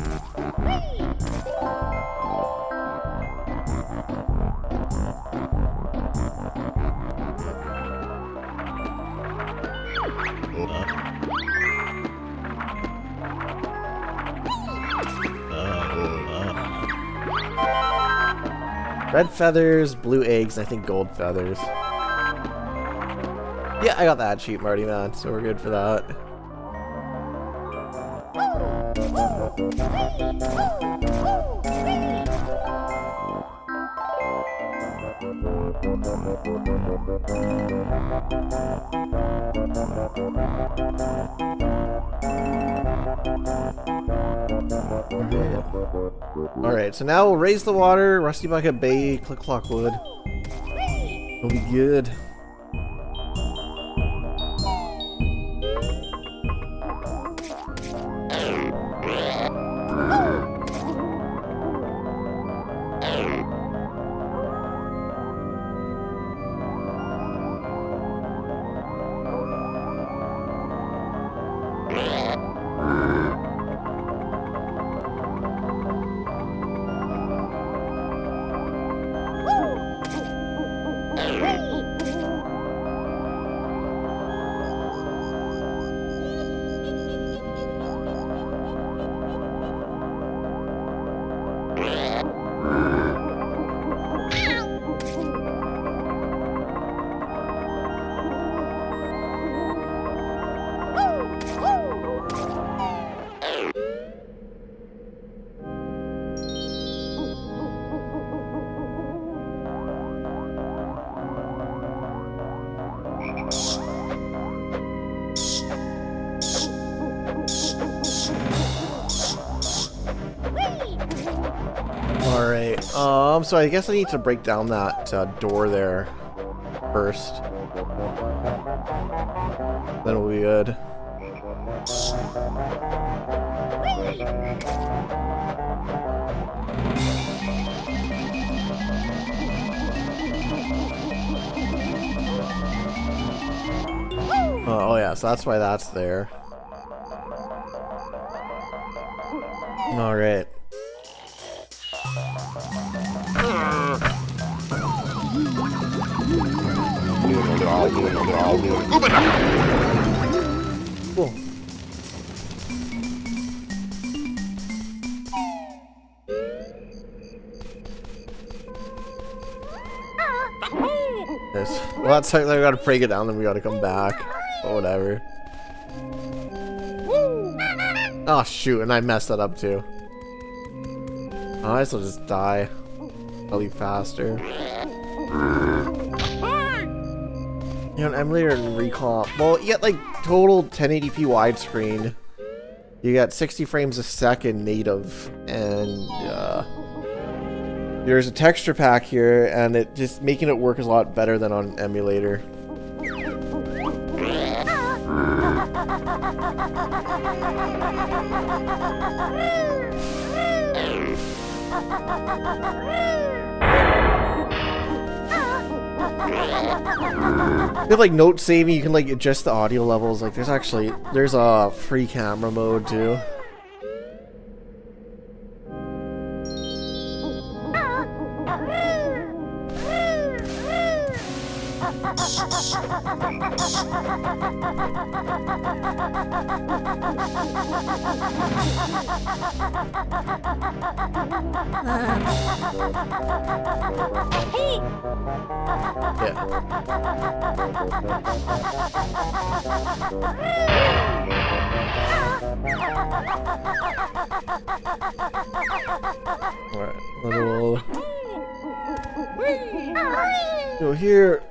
A: Red feathers, blue eggs, and I think gold feathers. Yeah, I got that sheep, Marty, man, so we're good for that. Alright, so now we'll raise the water, Rusty Bucket Bay, Click Clock Wood. It'll be good. Alright, so I guess I need to break down that door there first. Then we'll be good. Oh yeah, so that's why that's there. Alright. Cool. Yes. Well, that's like I gotta break it down, then we gotta come back. Or whatever. Oh shoot, and I messed that up too. Oh, I guess I'll just die. I'll be faster. You know, an emulator and recomp. Well, you get like total 1080p widescreen. You got 60 frames a second native, and there's a texture pack here, and it just making it work is a lot better than on emulator. With like note saving, you can like adjust the audio levels. Like there's a free camera mode too. Alright, little... Go here.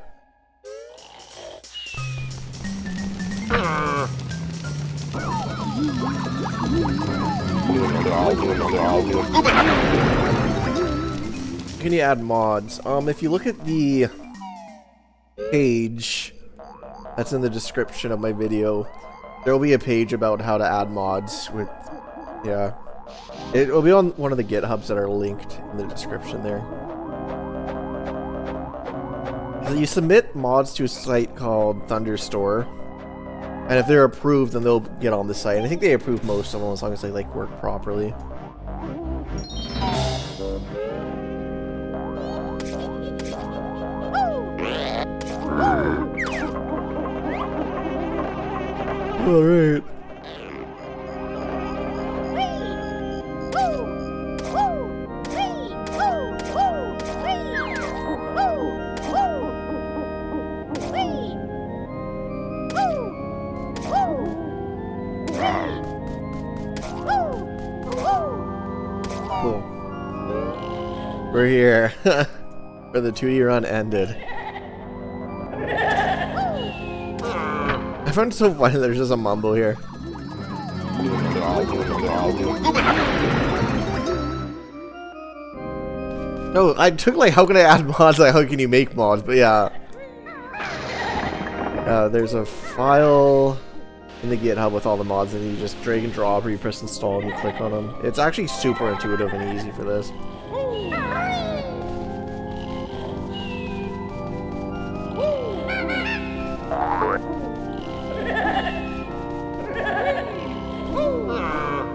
A: Can you add mods? If you look at the page that's in the description of my video, there will be a page about how to add mods with, yeah. It will be on one of the GitHubs that are linked in the description there. So you submit mods to a site called Thunderstore, and if they're approved, then they'll get on the site. And I think they approve most of them as long as they like work properly. All right. Cool. We're here. Where the 2D run ended. I find it so funny there's just a mumble here. No, I took like how can I add mods, like how can you make mods, but yeah. There's a file in the GitHub with all the mods, and you just drag and drop, or you press install and you click on them. It's actually super intuitive and easy for this.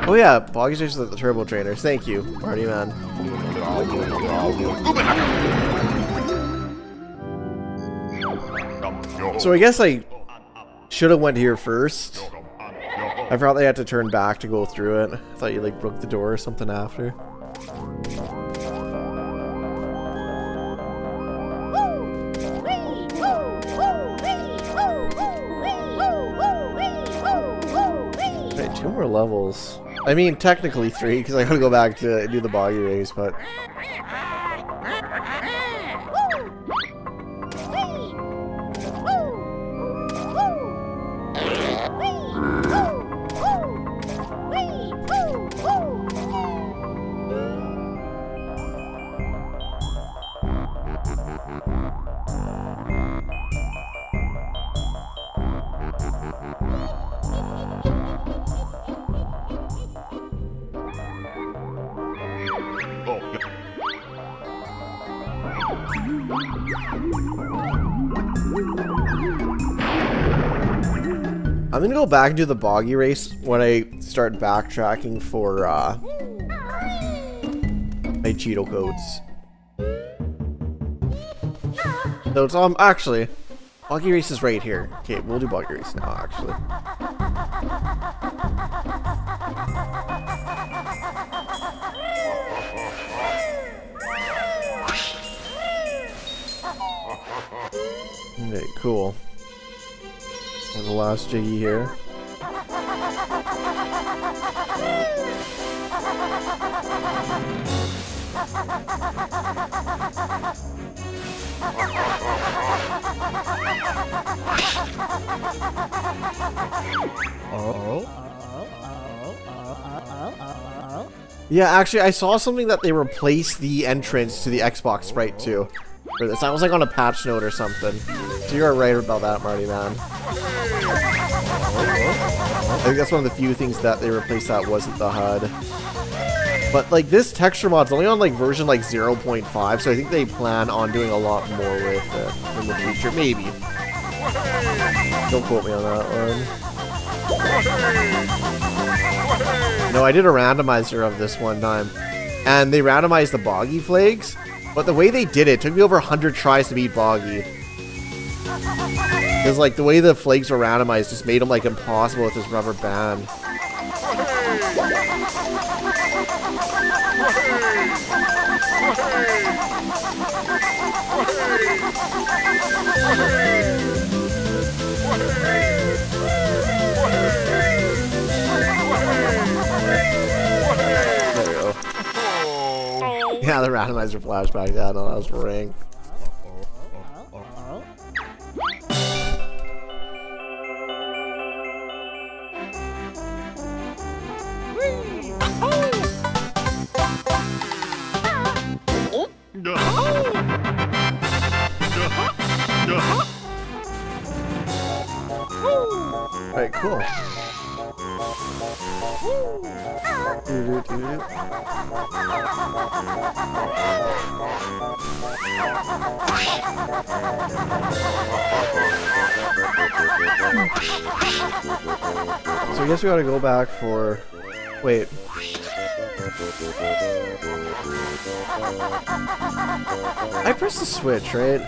A: Oh yeah, Boggy Station with the Turbo Trainers. Thank you, Marty man. So I guess I should have went here first. I forgot they had to turn back to go through it. I thought you like broke the door or something after. Okay, 2 more levels. I mean, technically 3, because I gotta go back to do the boggy race, but... I'm gonna go back and do the boggy race when I start backtracking for my Cheeto codes. So it's actually boggy race is right here. Okay, we'll do boggy race now actually. Okay, cool. And the last jiggy here. Yeah, actually, I saw something that they replaced the entrance to the Xbox sprite too. For this, I was like on a patch note or something. So you're right about that, Marty man. I think that's one of the few things that they replaced that wasn't the HUD. But like this texture mod's only on like version like 0.5, so I think they plan on doing a lot more with it in the future. Maybe. Don't quote me on that one. No, I did a randomizer of this one time, and they randomized the boggy flags, but the way they did it took me over 100 tries to beat boggy. Because like the way the flakes were randomized just made them like impossible with this rubber band. There we go. Yeah, the randomizer flashback. Yeah, no, that was ring. Alright, cool. So I guess we gotta go back for... Wait. I pressed the switch, right?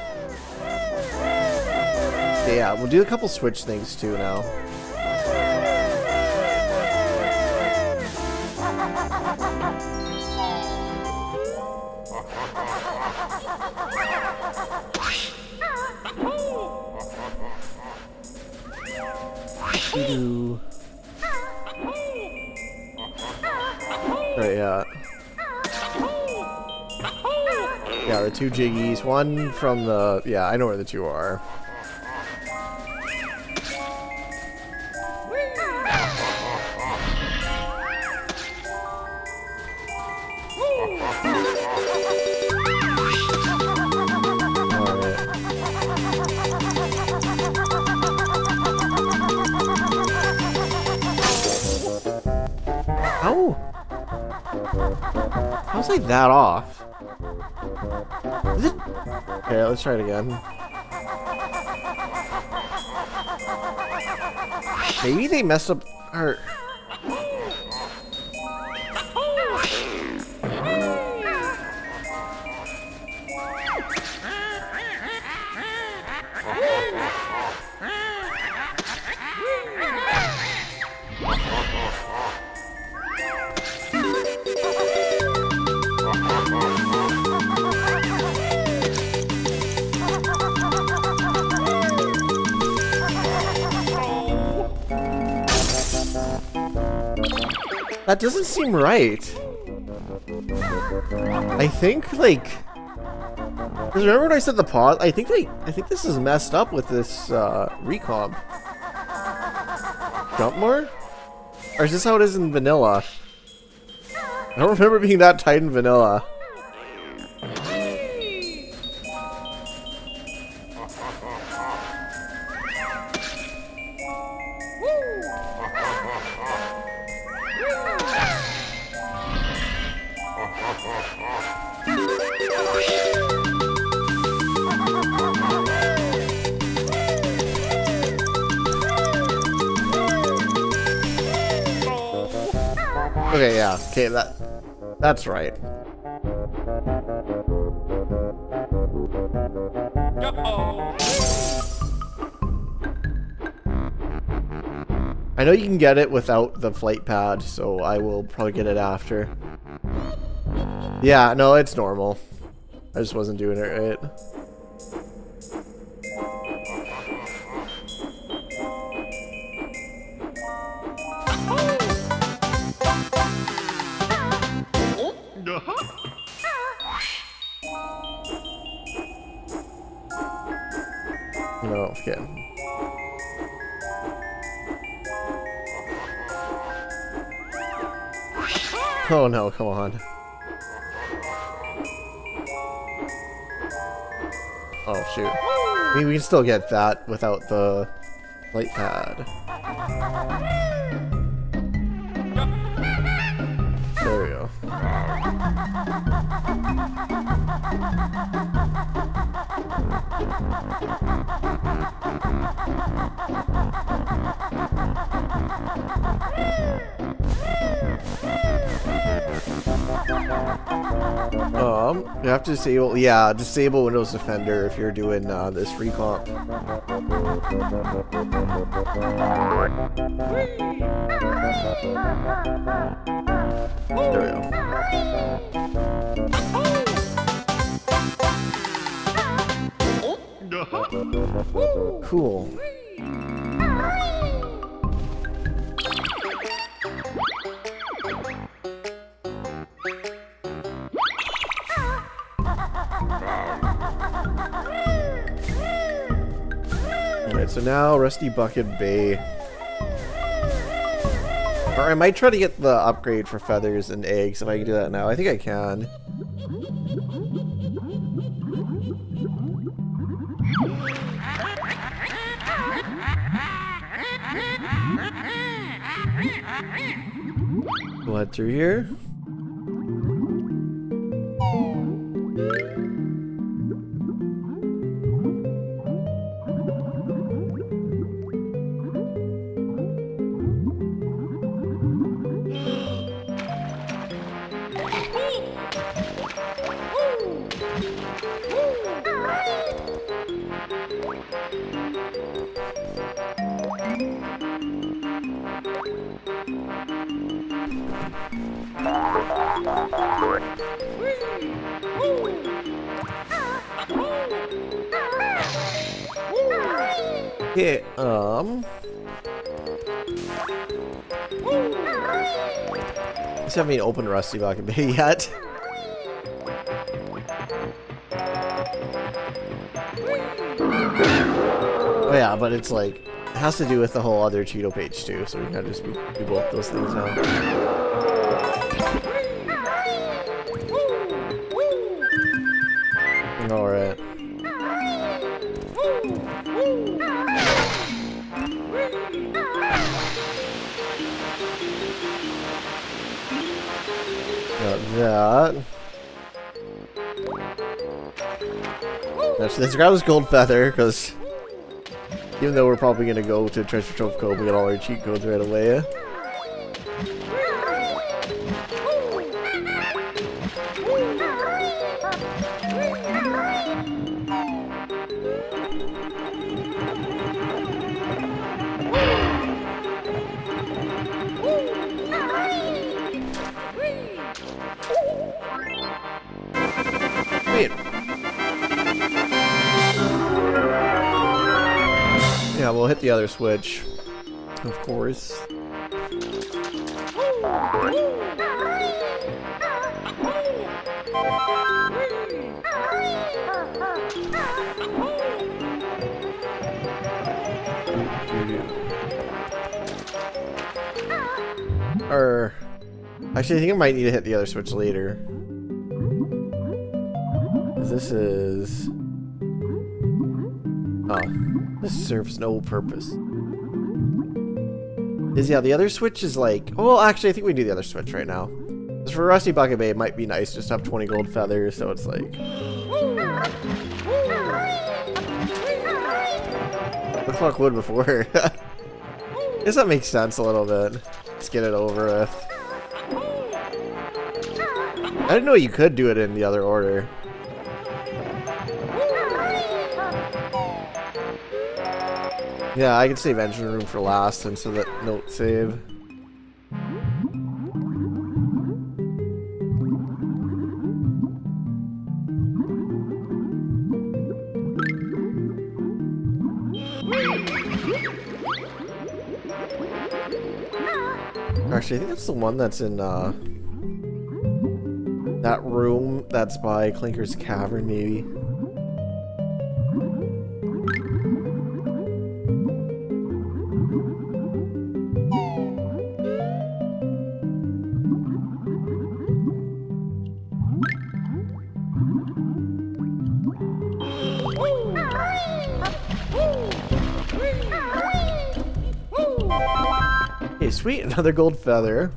A: Yeah, we'll do a couple switch things too now. Right, yeah. Yeah, the two jiggies. One from the... Yeah, I know where the two are. How's like that off? Is it? Okay, let's try it again. Maybe they messed up our... That doesn't seem right. I think like, because remember when I said the pause? I think this is messed up with this recomp. Jump more? Or is this how it is in vanilla? I don't remember being that tight in vanilla. Okay, yeah. Okay, that's right. I know you can get it without the flight pad, so I will probably get it after. Yeah, no, it's normal. I just wasn't doing it right. No, okay. Oh no, come on. Oh shoot. I mean, we can still get that without the light pad. There we go. You have to disable, yeah, disable Windows Defender if you're doing this recomp. There we go. Cool. Alright, so now Rusty Bucket Bay. Or I might try to get the upgrade for feathers and eggs if I can do that now. I think I can. Go head through here. Okay, just haven't even opened Rusty Bucket Bay yet. Oh yeah, but it's like, it has to do with the whole other Cheeto page too, so we can just do both those things now. Alright. Got that. Let's grab this gold feather, because even though we're probably going to go to Treasure Trove Cove, we get all our cheat codes right away. Wait. Yeah, we'll hit the other switch, of course. Or, actually, I think I might need to hit the other switch later. This is... Oh, this serves no purpose. Yeah, the other switch is like... Oh, well, actually, I think we do the other switch right now. Because for Rusty Bucket Bay, it might be nice just to have 20 gold feathers, so it's like... What the fuck would before? I guess that makes sense a little bit. Let's get it over with. I didn't know you could do it in the other order. Yeah, I can save engine room for last, and so that note save. Actually, I think that's the one that's in that room that's by Clinker's Cavern, maybe. Okay, sweet, another gold feather.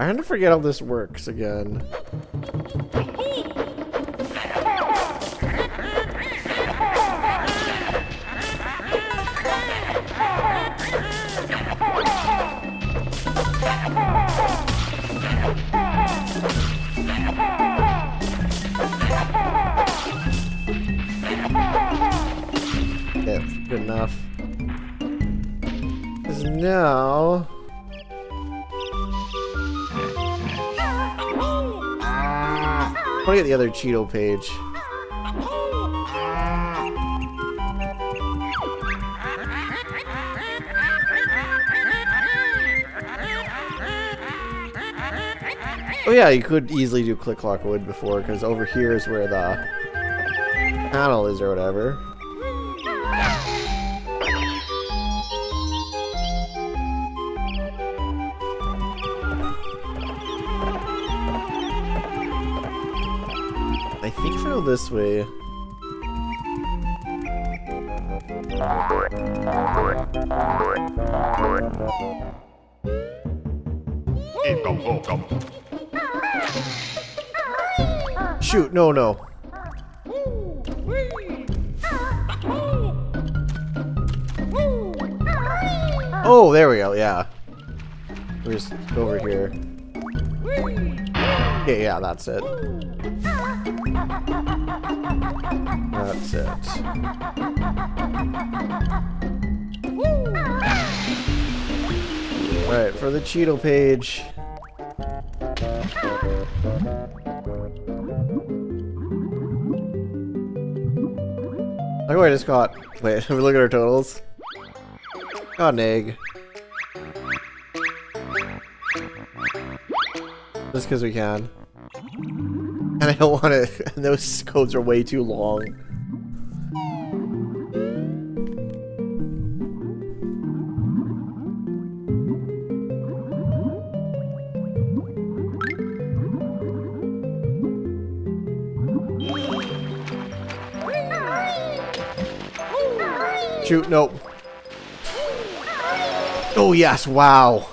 A: trying to forget how this works again. Yeah, good enough. Because now... I want to get the other Cheeto page. Oh yeah, you could easily do Click Clock Wood before, because over here is where the panel is or whatever. I think if I go this way... Shoot, no, no. Oh, there we go, yeah. We're just over here. Okay, yeah, that's it. That's it. Alright, for the Cheeto page. Oh, I just got... Wait, look at our totals. Got an egg. Just because we can. And I don't want to... Those codes are way too long. Shoot, nope. Oh yes, wow.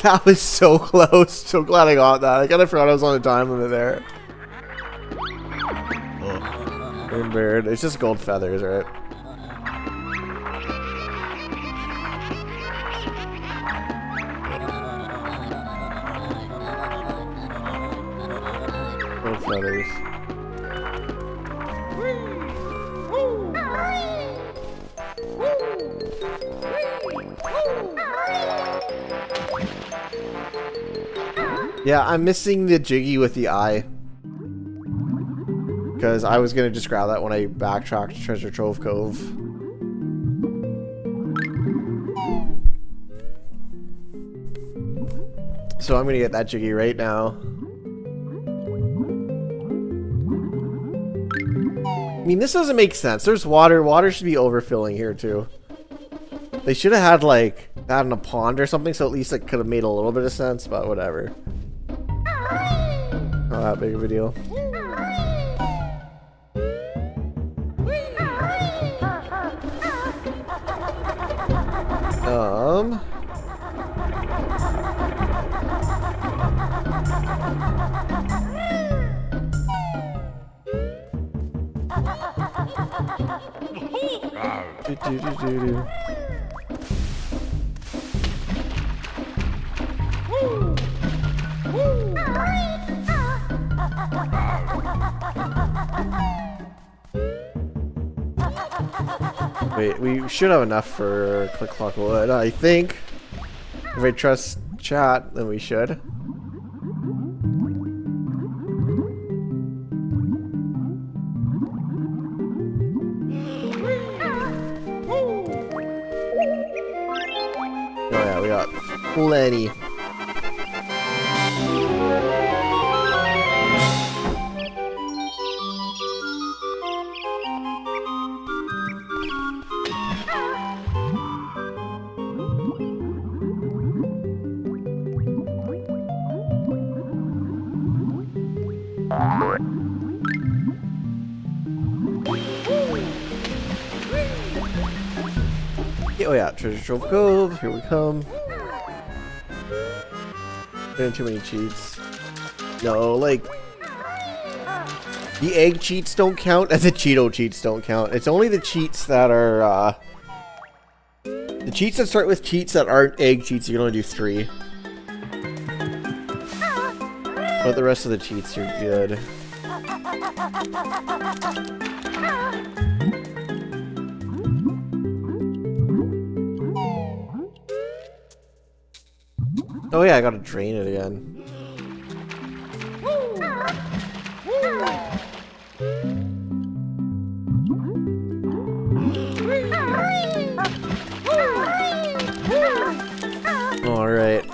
A: That was so close. So glad I got that. I kind of forgot I was on the time limit there. Bird. It's just gold feathers, right? Gold feathers. Yeah, I'm missing the Jiggy with the eye. Because I was going to just grab that when I backtracked to Treasure Trove Cove. So I'm going to get that Jiggy right now. I mean, this doesn't make sense. There's water. Water should be overfilling here, too. They should have had, like, that in a pond or something, so at least it could have made a little bit of sense, but whatever. Not that big of a deal. Wait, we should have enough for Click Clock Wood, I think. If I trust chat, then we should. Oh yeah, we got plenty. Oh yeah, Treasure Trove Cove, here we come. Too many cheats. No, like the egg cheats don't count and the Cheeto cheats don't count. It's only the cheats that are the cheats that start with cheats that aren't egg cheats. You can only do 3. But the rest of the cheats, you're good. Oh yeah, I gotta drain it again. All right.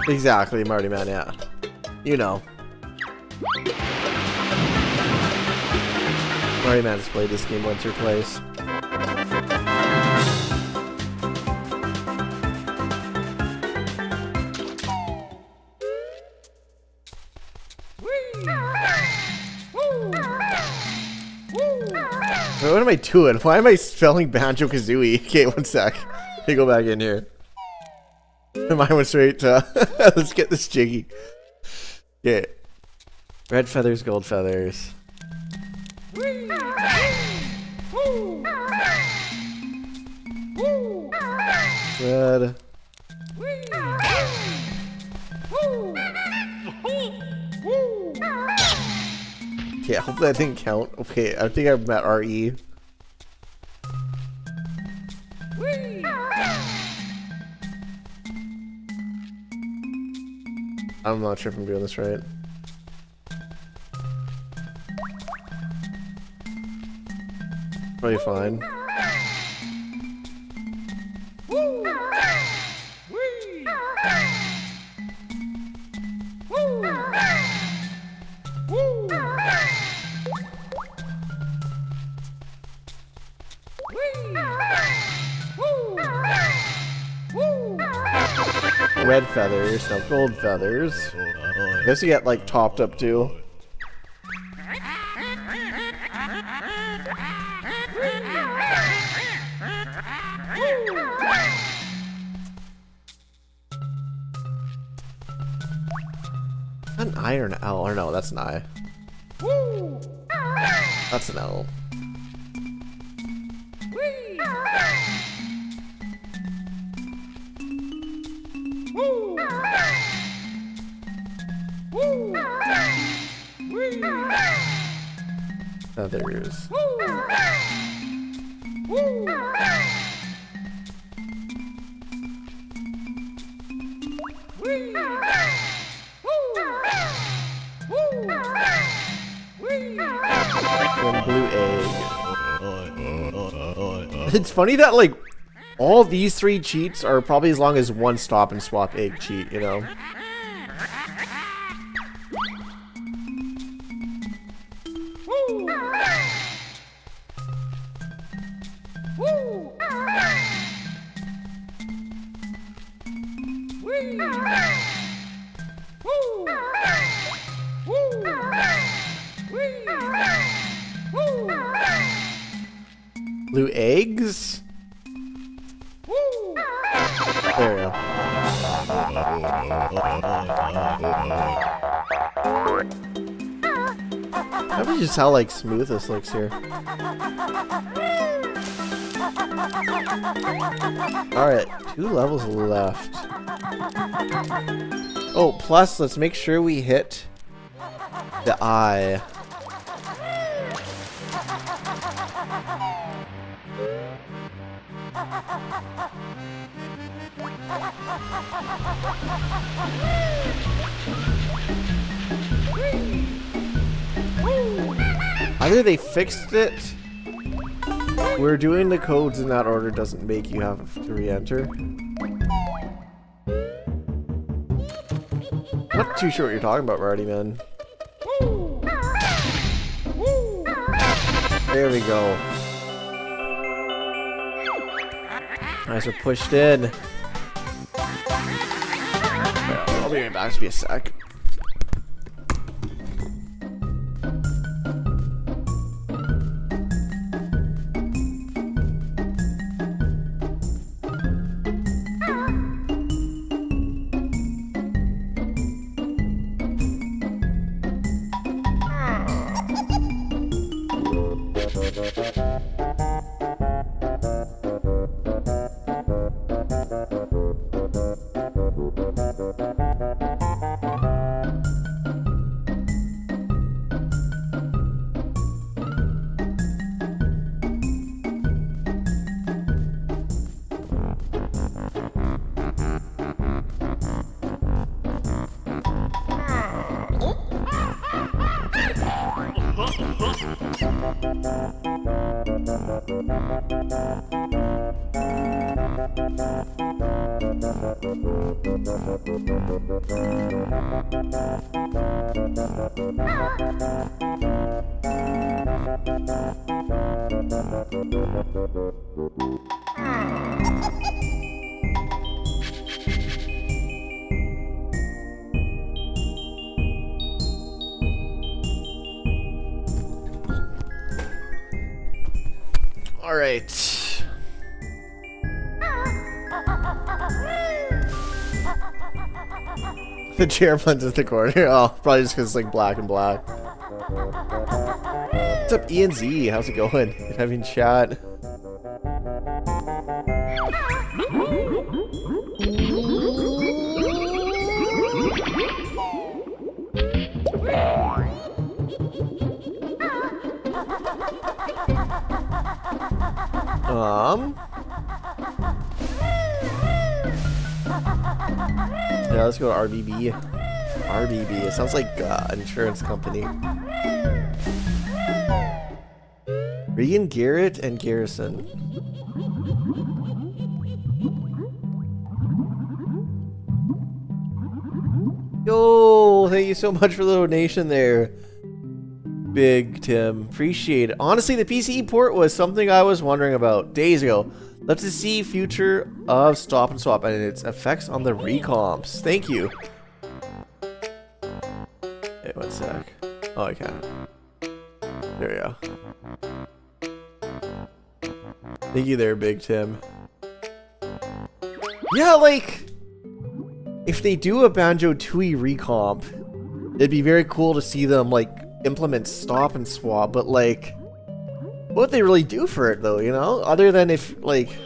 A: Exactly, Marty Man, yeah. You know. Marty Man's played this game once or twice. Wait, what am I doing? Why am I spelling Banjo-Kazooie? Okay, one sec. Let me go back in here. Mine went straight to... Let's get this jiggy. Okay. Red feathers, gold feathers. Red. Okay, hopefully that didn't count. Okay, I think I've met RE. I'm not sure if I'm doing this right. Probably fine. Red feathers, no gold feathers. I guess you get like topped up too. An I or an L? Or no, that's an I. That's an L. Feathers. And blue egg. It's funny that like all these 3 cheats are probably as long as one stop and swap egg cheat, you know? Blue eggs? There we go. How about just how like smooth this looks here? Alright, 2 levels left. Oh, plus let's make sure we hit the eye. Either they fixed it, we're doing the codes in that order doesn't make you have to re-enter. Not too sure what you're talking about, Marty, man. There we go. Nice, we're pushed in. I'll be right back. Just be a sec. All right. The chair blends into the corner. Oh, probably just because it's like black and black. What's up, Ian Z? How's it going? You having chat? Yeah, let's go to RBB. RBB. It sounds like an insurance company. Regan, Garrett, and Garrison. Yo, thank you so much for the donation there, Big Tim. Appreciate it. Honestly, the PCE port was something I was wondering about days ago. Let's see future of Stop and Swap and its effects on the recomps. Thank you. Hey, one sec. Oh, I can. There we go. Thank you there, Big Tim. Yeah, like, if they do a Banjo-Tooie recomp, it'd be very cool to see them, like, implement Stop and Swap, but, like, what would they really do for it, though, you know? Other than implementing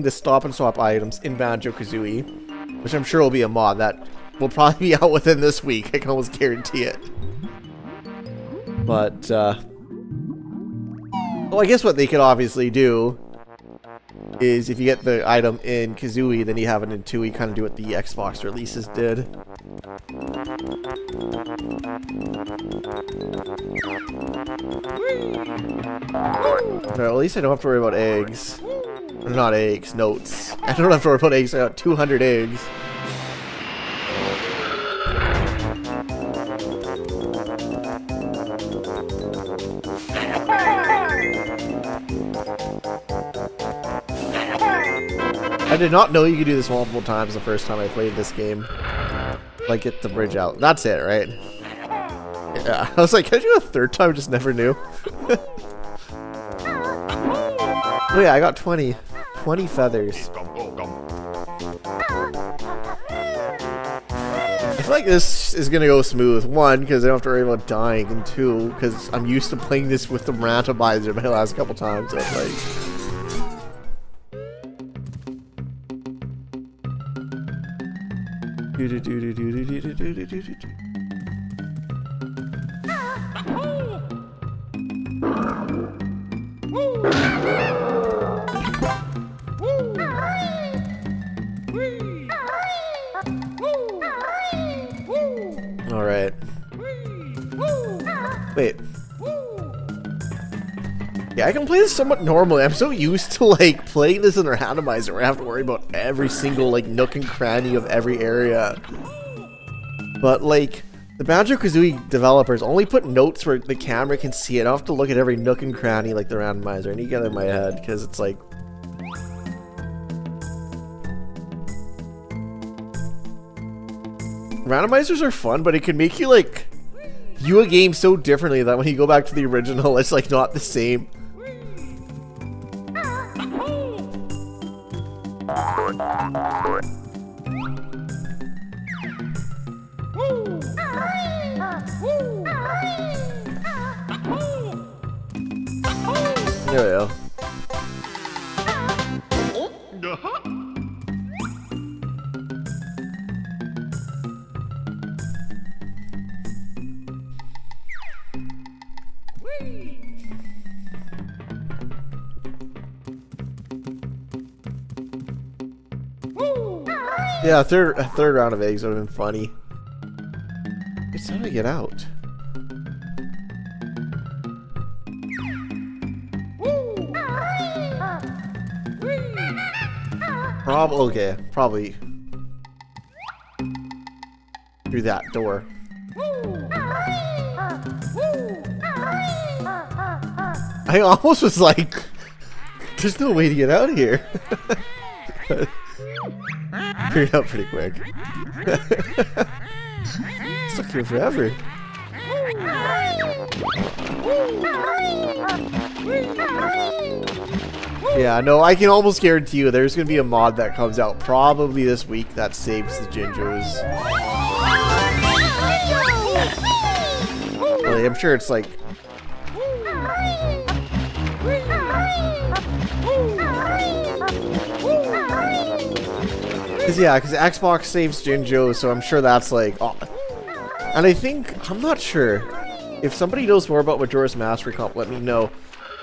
A: the Stop and Swap items in Banjo-Kazooie, which I'm sure will be a mod that will probably be out within this week, I can almost guarantee it. But, well, I guess what they could obviously do is if you get the item in Kazooie, then you have it in Tooie, kind of do what the Xbox releases did. Alright, well, at least I don't have to worry about eggs. Or not eggs, notes. I don't have to worry about eggs, I got 200 eggs. I did not know you could do this multiple times the first time I played this game. Like, get the bridge out. That's it, right? Yeah, I was like, can I do a third time? I just never knew. Oh yeah, I got 20. 20 feathers. I feel like this is gonna go smooth. One, because I don't have to worry about dying, and two, because I'm used to playing this with the randomizer my last couple times. So it's like... Alright. Wait. Yeah, I can play this somewhat normally. I'm so used to, like, playing this in the randomizer where I have to worry about every single, like, nook and cranny of every area. But, like, the Banjo-Kazooie developers only put notes where the camera can see it. I don't have to look at every nook and cranny like the randomizer. I need to get it in my head, because it's like... Randomizers are fun, but it can make you like view a game so differently that when you go back to the original, it's like not the same. There we go. Yeah, a third round of eggs would have been funny. It's time to get out. Probably through that door. I almost was like, there's no way to get out of here. Figured out pretty quick. Stuck here forever. Yeah, no, I can almost guarantee you there's gonna be a mod that comes out probably this week that saves the Gingos. Really, I'm sure it's like... Because Xbox saves Jinjo, so I'm sure that's like... Oh. And I think, I'm not sure. If somebody knows more about Majora's Mask Recomp, let me know.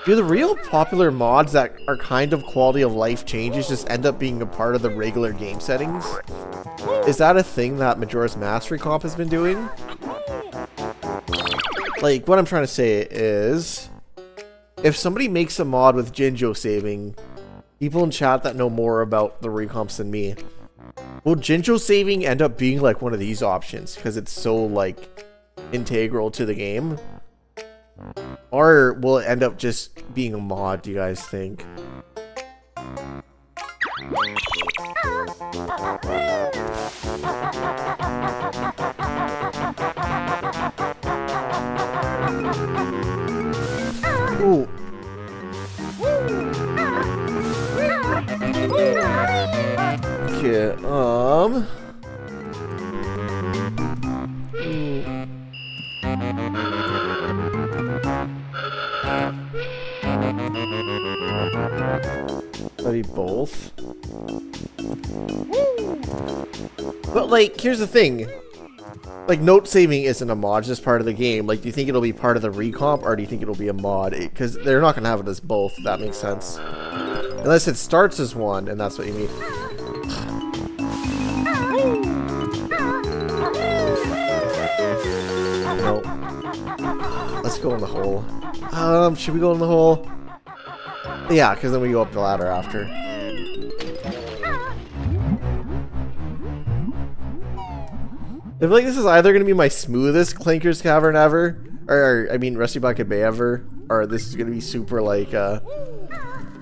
A: Do the real popular mods that are kind of quality of life changes just end up being a part of the regular game settings? Is that a thing that Majora's Mask Recomp has been doing? Like, what I'm trying to say is... If somebody makes a mod with Jinjo saving, people in chat that know more about the recomps than me, will Jinjo saving end up being like one of these options because it's so like integral to the game? Or will it end up just being a mod, do you guys think? Ooh. Okay, Maybe both. But like, here's the thing. Like, note saving isn't a mod, it's just part of the game. Like, do you think it'll be part of the recomp, or do you think it'll be a mod? Because they're not gonna have it as both, if that makes sense. Unless it starts as one, and that's what you mean. No. Let's go in the hole. Should we go in the hole? Yeah, because then we go up the ladder after. I feel like this is either going to be my smoothest Clinker's Cavern ever, or I mean Rusty Bucket Bay ever, or this is going to be super like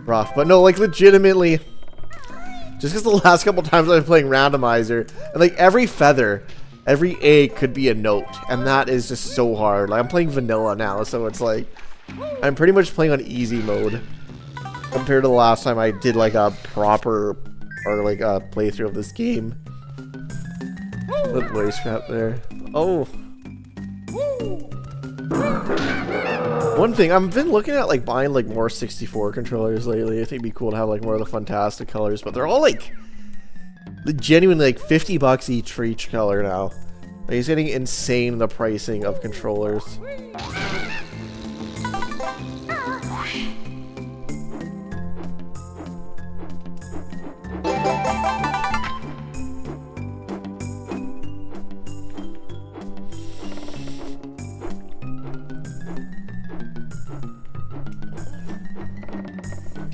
A: rough. But no, like legitimately, just because the last couple times I've been playing randomizer, and like every feather, every egg could be a note, and that is just so hard. Like I'm playing vanilla now, so it's like I'm pretty much playing on easy mode compared to the last time I did like a proper or like a playthrough of this game. That voice crap there. Oh. One thing, I've been looking at like buying like more 64 controllers lately. I think it'd be cool to have like more of the fantastic colors, but they're all like genuinely like 50 bucks each for each color now. Like, it's getting insane, the pricing of controllers.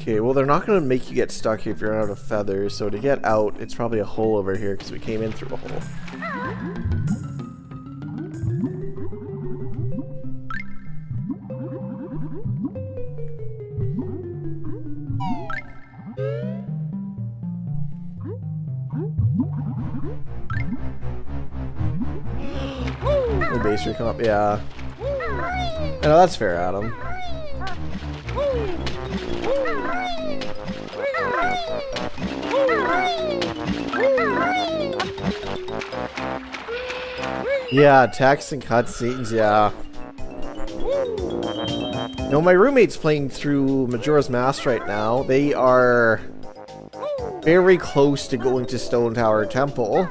A: Okay, well, they're not going to make you get stuck if you're out of feathers, so to get out, it's probably a hole over here, because we came in through a hole. The base recomp, yeah. I know, that's fair, Adam. Yeah, text and cutscenes, yeah. You know, my roommate's playing through Majora's Mask right now. They are very close to going to Stone Tower Temple.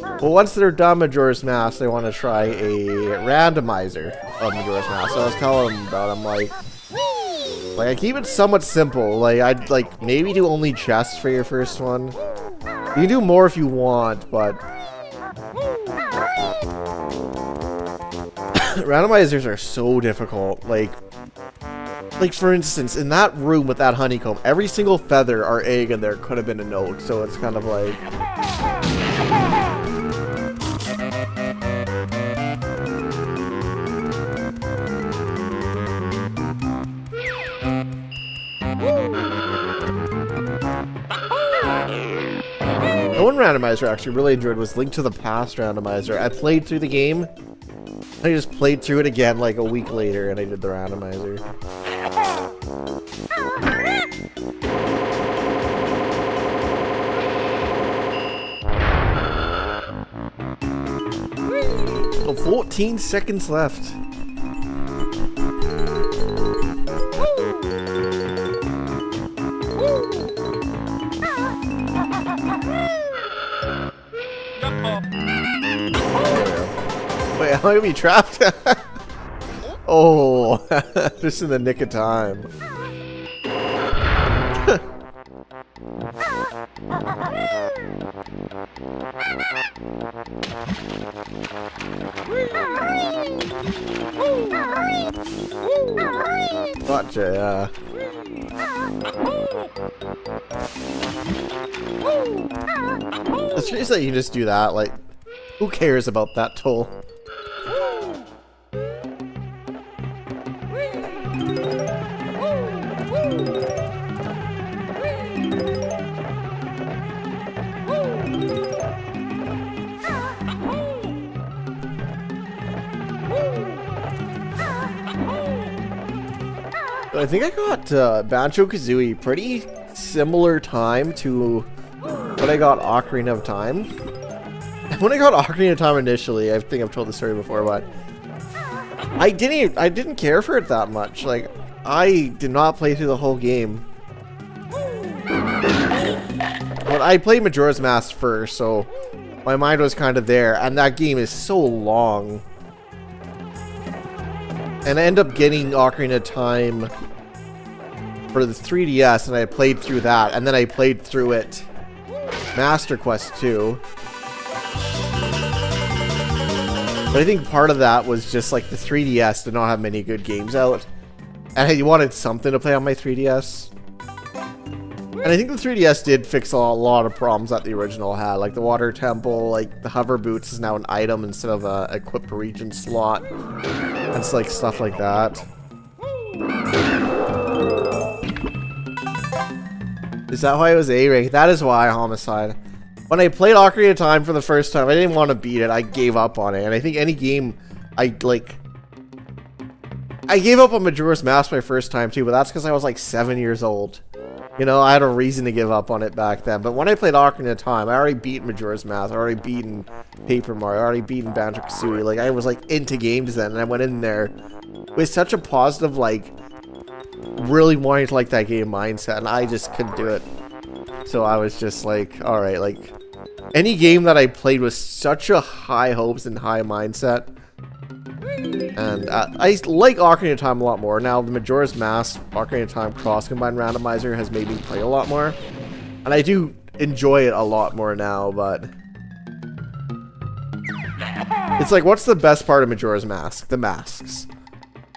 A: But once they're done Majora's Mask, they want to try a randomizer of Majora's Mask. So I was telling them about it. I'm like I keep it somewhat simple. Like, I'd like maybe do only chests for your first one. You can do more if you want, but randomizers are so difficult. Like for instance, in that room with that honeycomb, every single feather or egg in there could have been a note. So it's kind of like. The one randomizer I actually really enjoyed was Link to the Past randomizer. I played through the game. I just played through it again like a week later and I did the randomizer. Oh, 14 seconds left. Wait, am I gonna be trapped? Oh, just in the nick of time. Gotcha, yeah. It's crazy that you can just do that, like, who cares about that toll? I think I got Banjo-Kazooie pretty similar time to when I got Ocarina of Time. When I got Ocarina of Time initially, I think I've told the story before, but I didn't care for it that much. Like, I did not play through the whole game. But I played Majora's Mask first, so my mind was kind of there, and that game is so long. And I ended up getting Ocarina of Time for the 3DS, and I played through that, and then I played through it Master Quest 2. But I think part of that was just like the 3DS did not have many good games out, and I wanted something to play on my 3DS. And I think the 3DS did fix a lot of problems that the original had, like the water temple, like the hover boots is now an item instead of a equipped region slot. It's like stuff like that. Is that why it was A rank? That is why, Homicide. When I played Ocarina of Time for the first time, I didn't want to beat it. I gave up on it. And I think any game I gave up on Majora's Mask my first time too, but that's because I was like 7 years old. You know, I had a reason to give up on it back then. But when I played Ocarina of Time, I already beat Majora's Mask. I already beaten Paper Mario. I already beaten Banjo-Kazooie. Like, I was like into games then, and I went in there with such a positive, like, really wanting to like that game mindset, and I just couldn't do it. So I was just like, alright, like, any game that I played with such a high hopes and high mindset. And I like Ocarina of Time a lot more. Now, the Majora's Mask Ocarina of Time cross-combined randomizer has made me play a lot more. And I do enjoy it a lot more now, but it's like, what's the best part of Majora's Mask? The masks.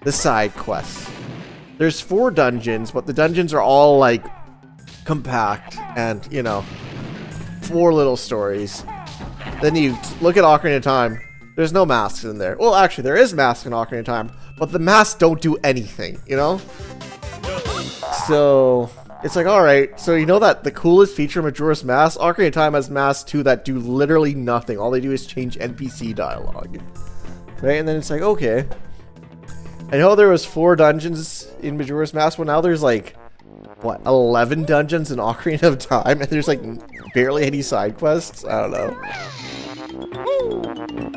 A: The side quests. There's 4 dungeons, but the dungeons are all, like, compact and, you know, 4 little stories. Then you look at Ocarina of Time. There's no masks in there. Well, actually, there is masks in Ocarina of Time, but the masks don't do anything, you know? So, it's like, alright, so you know that the coolest feature of Majora's Mask? Ocarina of Time has masks too that do literally nothing. All they do is change NPC dialogue. Right? And then it's like, okay. I know there was 4 dungeons in Majora's Mask, but now there's like, what, 11 dungeons in Ocarina of Time? And there's like barely any side quests? I don't know.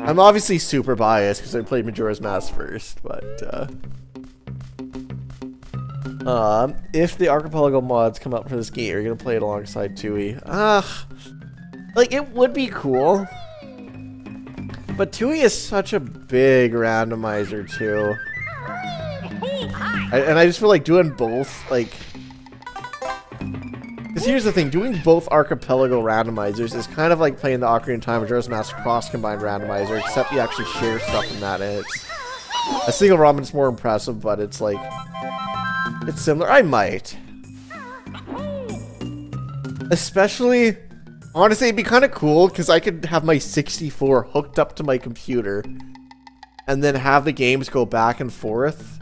A: I'm obviously super biased because I played Majora's Mask first, but if the Archipelago mods come up for this game, you're gonna play it alongside Tui. Like, it would be cool. But Tui is such a big randomizer, too. And I just feel like doing both, like... Because here's the thing, doing both Archipelago randomizers is kind of like playing the Ocarina of Time Majora's Mask cross-combined randomizer, except you actually share stuff in that, and it's... A single ROM is more impressive, but it's like... It's similar. I might. Especially... Honestly, it'd be kind of cool, because I could have my 64 hooked up to my computer, and then have the games go back and forth.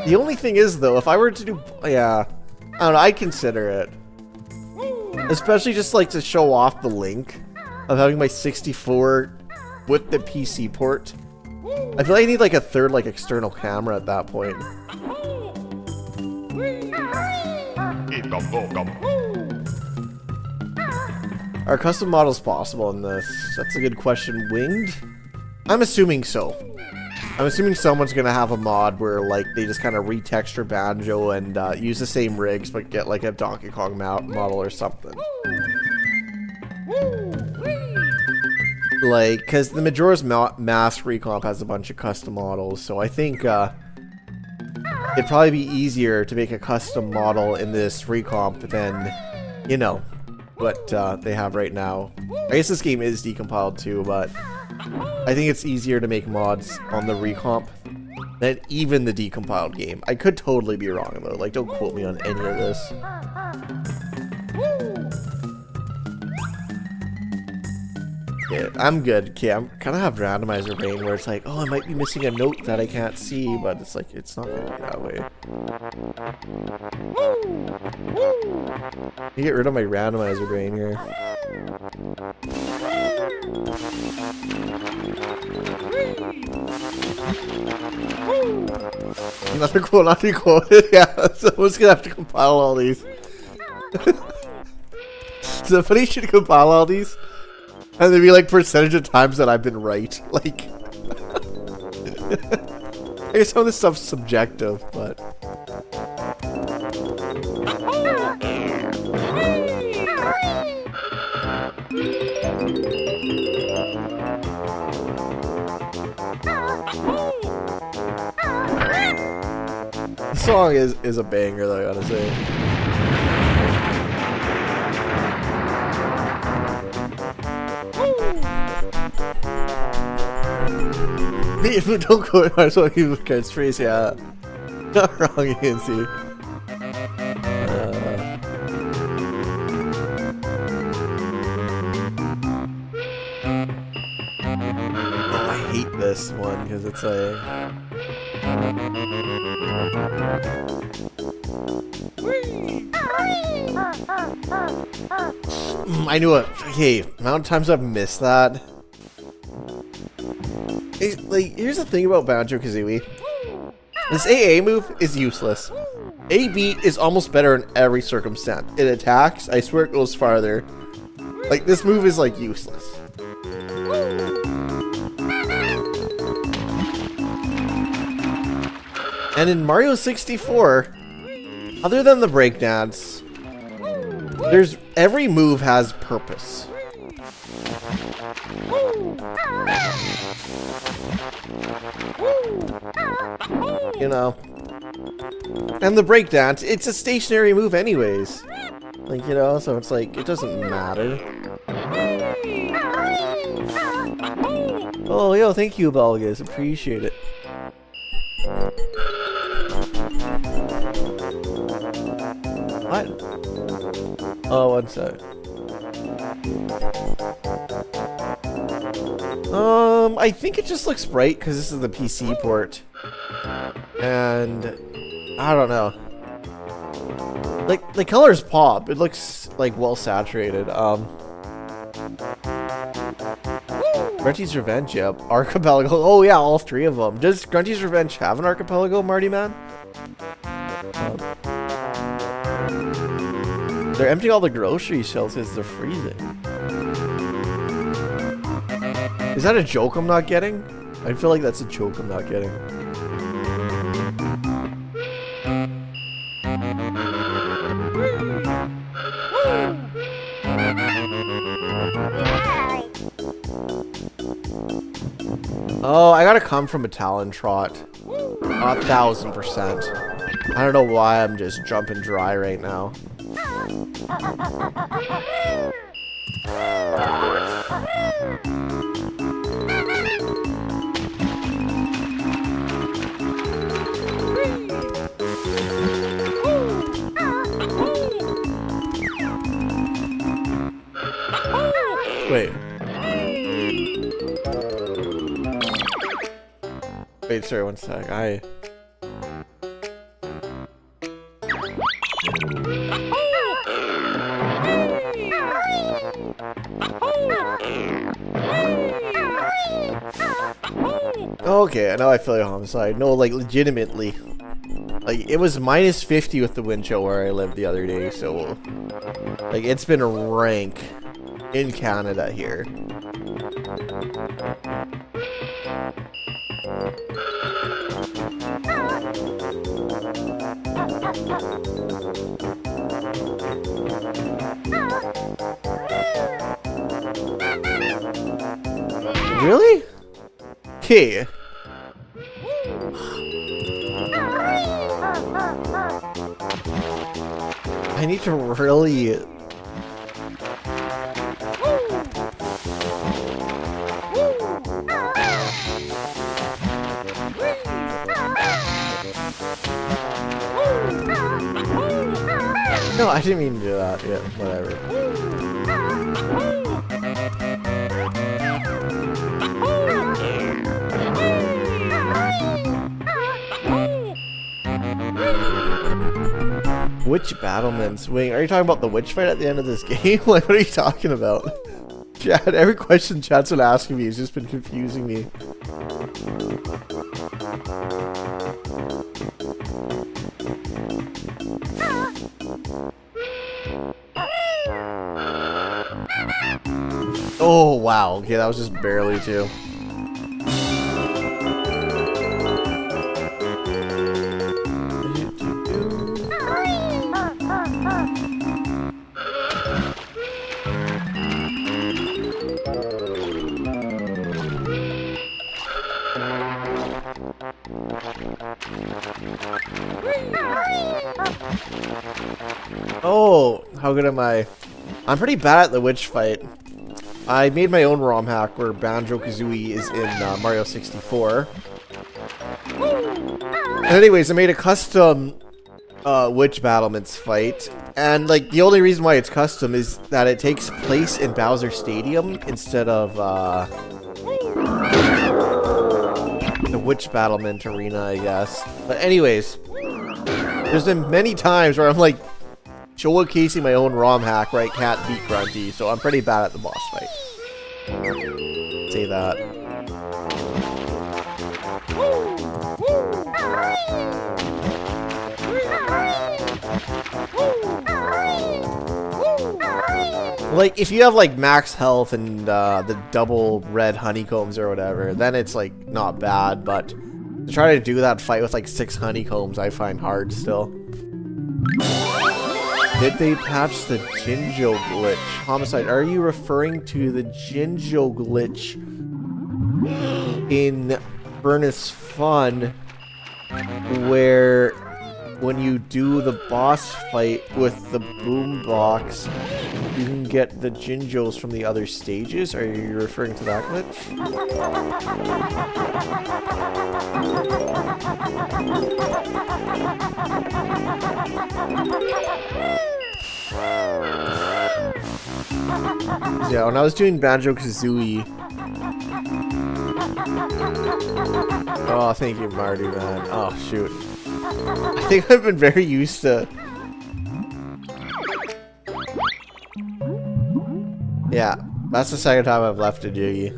A: The only thing is, though, if I were to do... Yeah, I don't know, I'd consider it. Especially just, like, to show off the link of having my 64 with the PC port. I feel like I need, like, a third, like, external camera at that point. Are custom models possible in this? That's a good question. Winged? I'm assuming so. I'm assuming someone's gonna have a mod where, like, they just kind of retexture Banjo and use the same rigs, but get, like, a Donkey Kong model or something. Like, because the Majora's Mask recomp has a bunch of custom models, so I think it'd probably be easier to make a custom model in this recomp than, you know, what they have right now. I guess this game is decompiled too, but I think it's easier to make mods on the recomp than even the decompiled game. I could totally be wrong though, like, don't quote me on any of this. Yeah, I'm good. Okay, I'm kind of have randomizer brain where it's like, oh, I might be missing a note that I can't see, but it's like, it's not going to be that way. Let me get rid of my randomizer brain here. Another quote, not quoted. Yeah, someone's gonna have to compile all these. Somebody should compile all these. And there'd be like percentage of times that I've been right. Like, I guess some of this stuff's subjective, but. The song is a banger, though, I gotta say. Don't go in so you can phrase, yeah. Not wrong, you can see. Oh, I hate this one because it's like. I knew it. Okay, amount of times I've missed that. Like, here's the thing about Banjo-Kazooie. This AA move is useless. A-beat is almost better in every circumstance. It attacks, I swear it goes farther. Like, this move is, like, useless. And in Mario 64, other than the breakdance, every move has purpose. You know. And the breakdance, it's a stationary move anyways. Like, you know, so it's like, it doesn't matter. Oh, yo, thank you, Belgas. Appreciate it. What? Oh, one sec. I think it just looks bright because this is the PC port. And I don't know. Like, the colors pop. It looks like well saturated. Grunty's Revenge, yep. Archipelago. Oh yeah, all three of them. Does Grunty's Revenge have an archipelago, Marty man? They're emptying all the grocery shelves because they're freezing. Is that a joke I'm not getting? I feel like that's a joke I'm not getting. Oh, I gotta come from a Talon Trot. 1000%. I don't know why I'm just jumping dry right now. Wait. Wait, sorry, one sec. Okay, now I feel like homicide. No, like, legitimately. Like, it was minus 50 with the wind chill where I lived the other day, so... Like, it's been rank in Canada here. Really? Okay. I need to really... No, I didn't mean to do that. Yeah, whatever. Witch battlements. Wait, are you talking about the witch fight at the end of this game? Like, what are you talking about? Chad, every question Chad's been asking me has just been confusing me. Oh, wow. Okay, that was just barely too. Oh, how good am I? I'm pretty bad at the witch fight. I made my own ROM hack where Banjo-Kazooie is in Mario 64. And anyways, I made a custom witch battlements fight. And like the only reason why it's custom is that it takes place in Bowser Stadium instead of the witch battlement arena, I guess. But anyways, there's been many times where I'm like showcasing my own ROM hack where I can't beat Grunty, so I'm pretty bad at the boss fight. Say that. Like, if you have like max health and the double red honeycombs or whatever, then it's like not bad, but to try to do that fight with like 6 honeycombs I find hard still. Did they patch the Jinjo glitch? Homicide, are you referring to the Jinjo glitch in Furnace Fun where when you do the boss fight with the boombox you can get the Jinjos from the other stages? Are you referring to that glitch? Yeah, when I was doing Banjo-Kazooie... Oh, thank you, Marty, man. Oh, shoot. I think I've been very used to... Yeah, that's the second time I've left a Jiggy.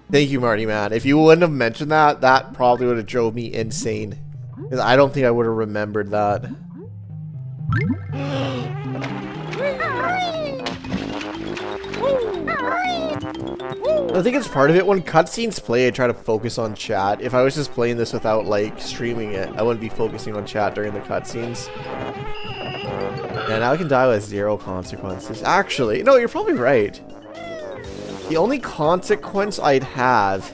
A: Thank you, Marty, man. If you wouldn't have mentioned that, that probably would have drove me insane. Because I don't think I would have remembered that. I think it's part of it. When cutscenes play, I try to focus on chat. If I was just playing this without, like, streaming it, I wouldn't be focusing on chat during the cutscenes. Yeah, now I can die with 0 consequences. Actually, no, you're probably right. The only consequence I'd have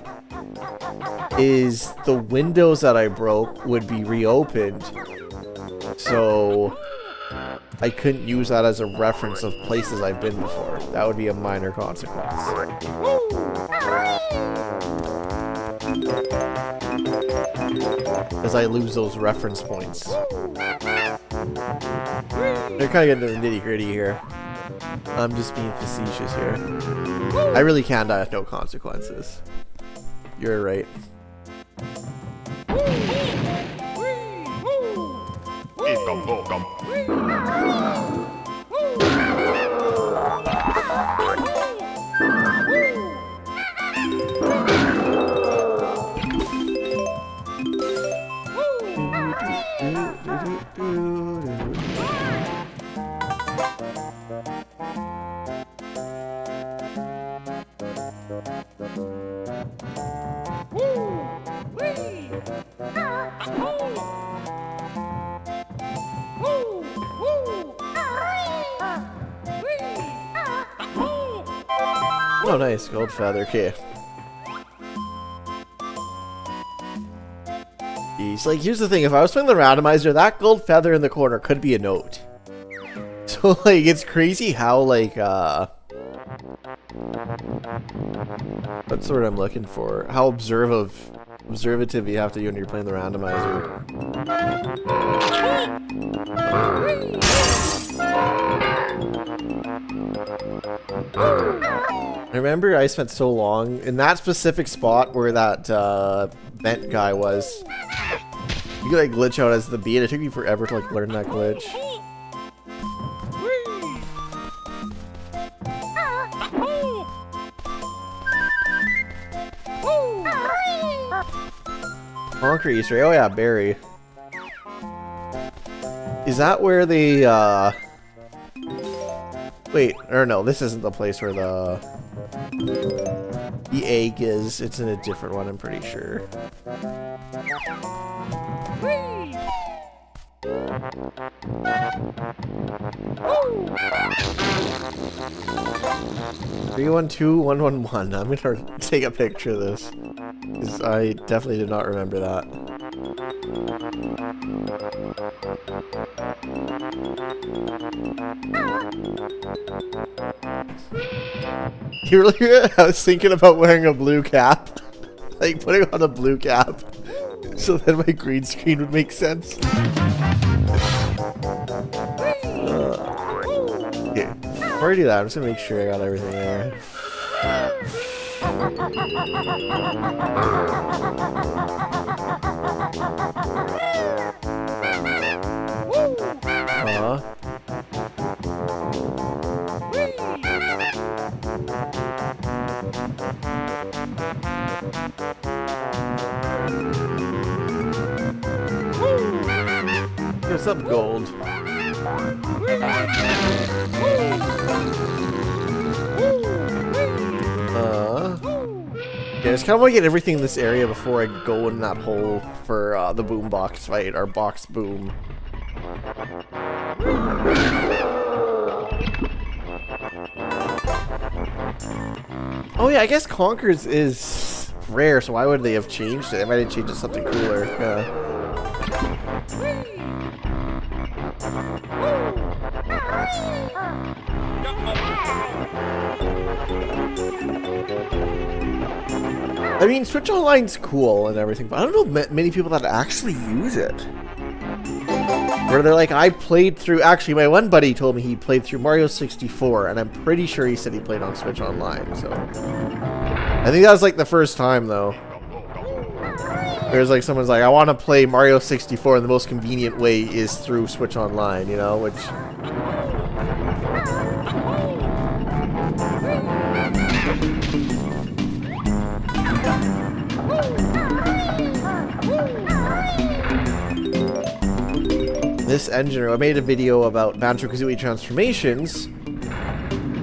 A: is the windows that I broke would be reopened. So I couldn't use that as a reference of places I've been before. That would be a minor consequence. As I lose those reference points. They're kind of getting to the nitty-gritty here. I'm just being facetious here. I really can die with no consequences. You're right. Oh, nice. Gold feather. Okay. Jeez. Like, here's the thing. If I was playing the randomizer, that gold feather in the corner could be a note. So, like, it's crazy how, like, what's the word I'm looking for? How observative you have to be when you're playing the randomizer. I remember I spent so long in that specific spot where that vent guy was. You could like glitch out as the beat. It took me forever to like learn that glitch. Conquer Easter egg. Oh yeah, Barry. Is that where the wait, or no, this isn't the place where the egg is. It's in a different one, I'm pretty sure. Three, 1, 2, 1, 1, 1. I'm gonna take a picture of this, because I definitely did not remember that. Earlier, I was thinking about wearing a blue cap, like putting on a blue cap, so then my green screen would make sense. Okay, before I do that, I'm just gonna make sure I got everything there. There's some gold. Yeah, I just kind of want to get everything in this area before I go in that hole for the boom box fight, or box boom. Oh yeah, I guess Conkers is rare, so why would they have changed it? They might have changed it to something cooler. I mean, Switch Online's cool and everything, but I don't know many people that actually use it. Where they're like, I played through... Actually, my one buddy told me he played through Mario 64, and I'm pretty sure he said he played on Switch Online, so... I think that was like the first time, though. There's like, someone's like, I want to play Mario 64, and the most convenient way is through Switch Online, you know, which... this engine room. I made a video about Banjo-Kazooie transformations,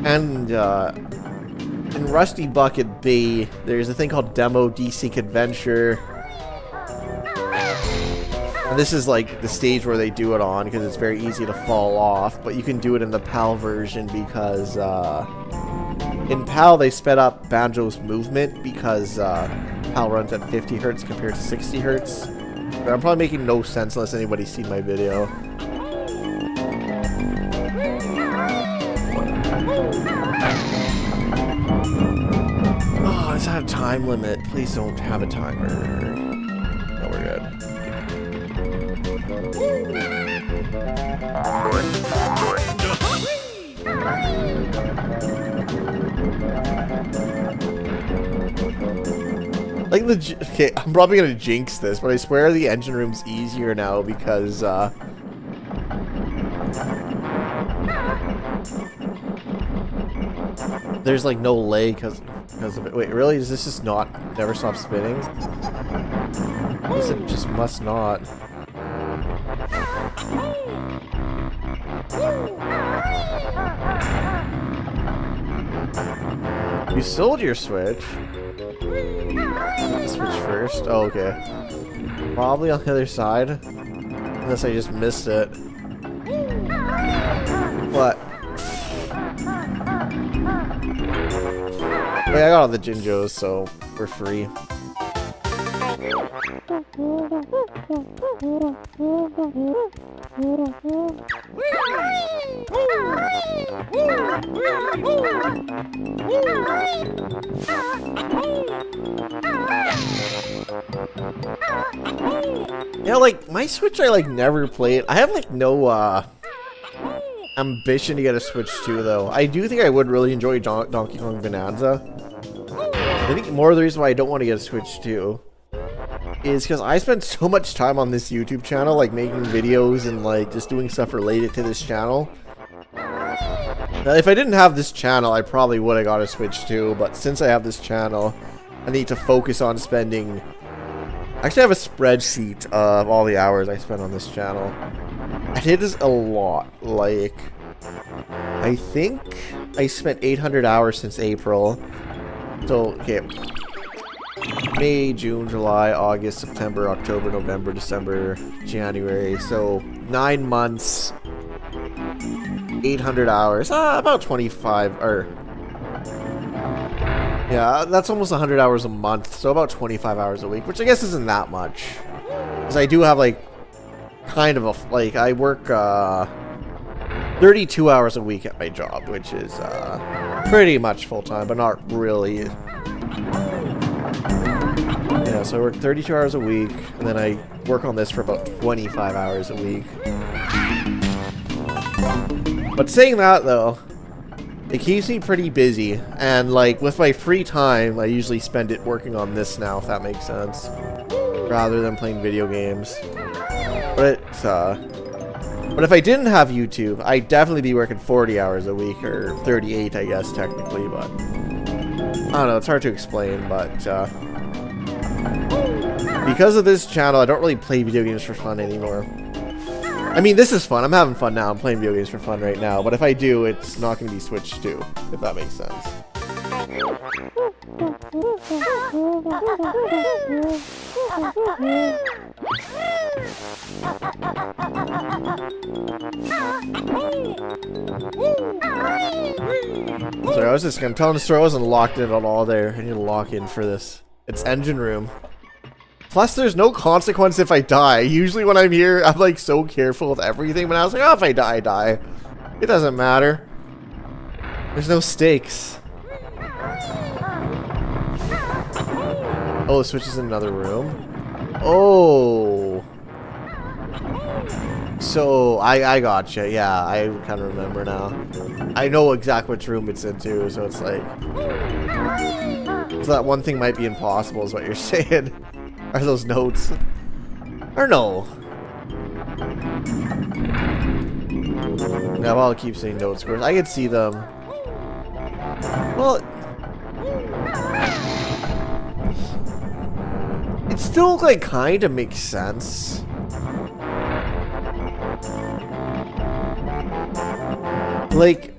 A: and in Rusty Bucket Bay, there's a thing called Demo DC Adventure. And this is like the stage where they do it on because it's very easy to fall off, but you can do it in the PAL version because in PAL they sped up Banjo's movement because PAL runs at 50 Hz compared to 60 Hz. But I'm probably making no sense unless anybody's seen my video. Oh, it's had a time limit. Please don't have a timer. No, we're good. Like okay, I'm probably gonna jinx this, but I swear the engine room's easier now because there's like no lag because of it. Wait, really? Does this just never stop spinning? I guess it just must not. You sold your Switch. Switch first. Oh, okay. Probably on the other side. Unless I just missed it. What? Wait, I got all the Jinjos, so we're free. Yeah, like, my Switch I, like, never played. I have, like, no, ambition to get a Switch 2, though. I do think I would really enjoy Donkey Kong Bonanza. I think more of the reason why I don't want to get a Switch 2 is because I spend so much time on this YouTube channel, like, making videos and, like, just doing stuff related to this channel. Now, if I didn't have this channel, I probably would have got a Switch 2, but since I have this channel, I need to focus on spending... Actually, I have a spreadsheet of all the hours I spend on this channel. And it is a lot. Like, I think I spent 800 hours since April. So, okay. May, June, July, August, September, October, November, December, January. So, 9 months, 800 hours. About 25, or... Yeah, that's almost 100 hours a month, so about 25 hours a week, which I guess isn't that much. Because I do have, like, kind of a... Like, I work, 32 hours a week at my job, which is, pretty much full-time, but not really. Yeah, so I work 32 hours a week, and then I work on this for about 25 hours a week. But saying that, though, it keeps me pretty busy, and, like, with my free time, I usually spend it working on this now, if that makes sense, rather than playing video games. But if I didn't have YouTube, I'd definitely be working 40 hours a week, or 38, I guess, technically, but I don't know, it's hard to explain, but because of this channel, I don't really play video games for fun anymore. I mean, this is fun. I'm having fun now. I'm playing video games for fun right now. But if I do, it's not going to be Switch 2, if that makes sense. Sorry, I'm telling the story. I wasn't locked in at all there. I need to lock in for this. It's engine room. Plus, there's no consequence if I die. Usually when I'm here, I'm like so careful with everything, but I was like, oh, if I die, I die. It doesn't matter. There's no stakes. Oh, the Switch is in another room. Oh. So, I gotcha. Yeah, I kind of remember now. I know exactly which room it's into, so it's like... So that one thing might be impossible is what you're saying. Are those notes? Or no? Yeah, well, I'll keep saying notes. I could see them. Well, it still, like, kind of makes sense. Like,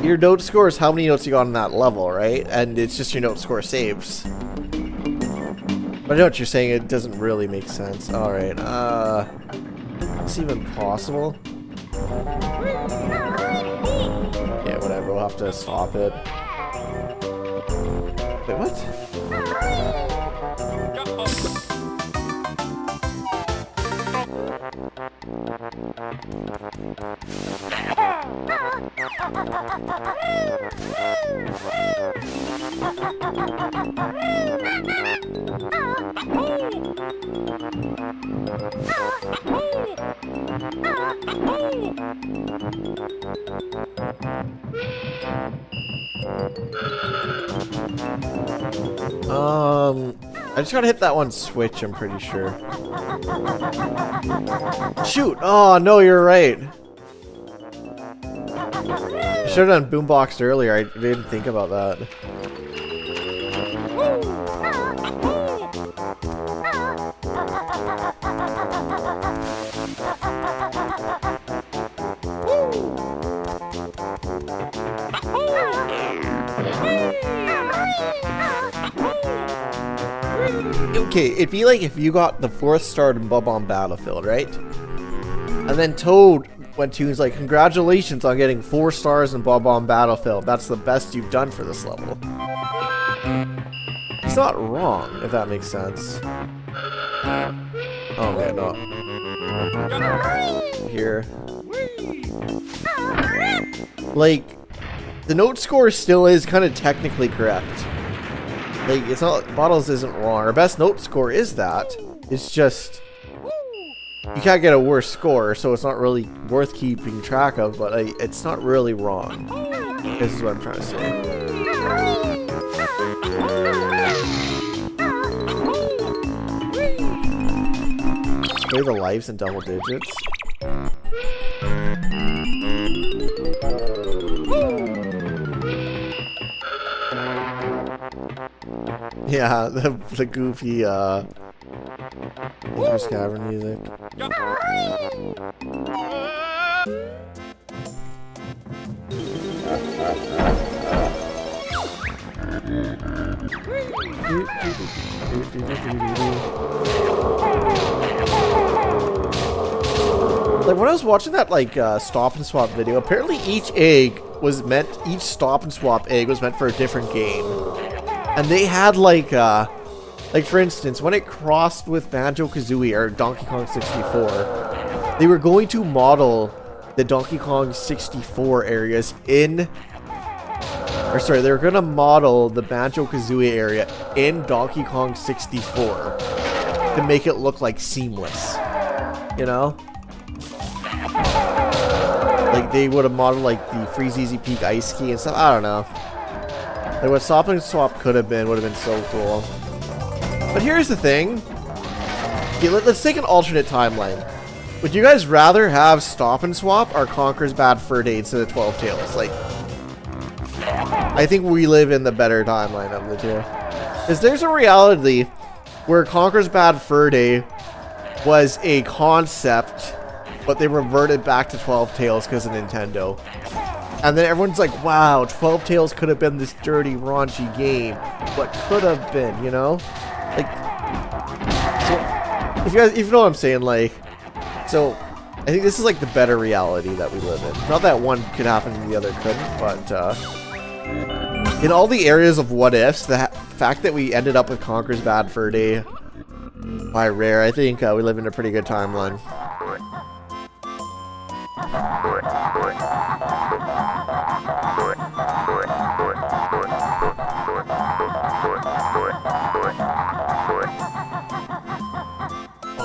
A: your note score is how many notes you got on that level, right? And it's just your note score saves. But I know what you're saying, it doesn't really make sense. Alright, is this even possible? Yeah, whatever, we'll have to stop it. Wait, what? I just gotta hit that one switch, I'm pretty sure. Shoot! Oh, no, you're right. I should have done boomboxed earlier, I didn't think about that. Okay, it'd be like if you got the 4th star in Bob-omb Battlefield, right? And then Toad went to, he's like, congratulations on getting 4 stars in Bob-omb Battlefield. That's the best you've done for this level. It's not wrong, if that makes sense. Oh, man, no. Here. Like, the note score still is kind of technically correct. Like, it's not, Bottles isn't wrong. Our best note score is that. It's just, you can't get a worse score, so it's not really worth keeping track of, but it's not really wrong. This is what I'm trying to say. Display the lives in double digits. Yeah, the goofy, Dangerous Cavern music. Like, when I was watching that, like, stop and swap video, apparently each stop and swap egg was meant for a different game. And they had, like for instance, when it crossed with Banjo-Kazooie or Donkey Kong 64, they were going to model the Donkey Kong 64 areas they were going to model the Banjo-Kazooie area in Donkey Kong 64 to make it look like seamless, you know? Like, they would have modeled, like, the Freeze Easy Peak Ice Key and stuff, I don't know. Like, what Stop and Swap could have been would have been so cool. But here's the thing. Okay, let's take an alternate timeline. Would you guys rather have Stop and Swap or Conker's Bad Fur Day instead of 12 Tales? Like, I think we live in the better timeline of the two. Because there's a reality where Conker's Bad Fur Day was a concept, but they reverted back to 12 Tales because of Nintendo. And then everyone's like, wow, 12 Tales could have been this dirty, raunchy game. What could have been, you know? Like, so, if you know what I'm saying, like, so, I think this is, like, the better reality that we live in. Not that one could happen and the other couldn't, but, in all the areas of what ifs, the fact that we ended up with Conker's Bad Fur Day by Rare, I think we live in a pretty good timeline.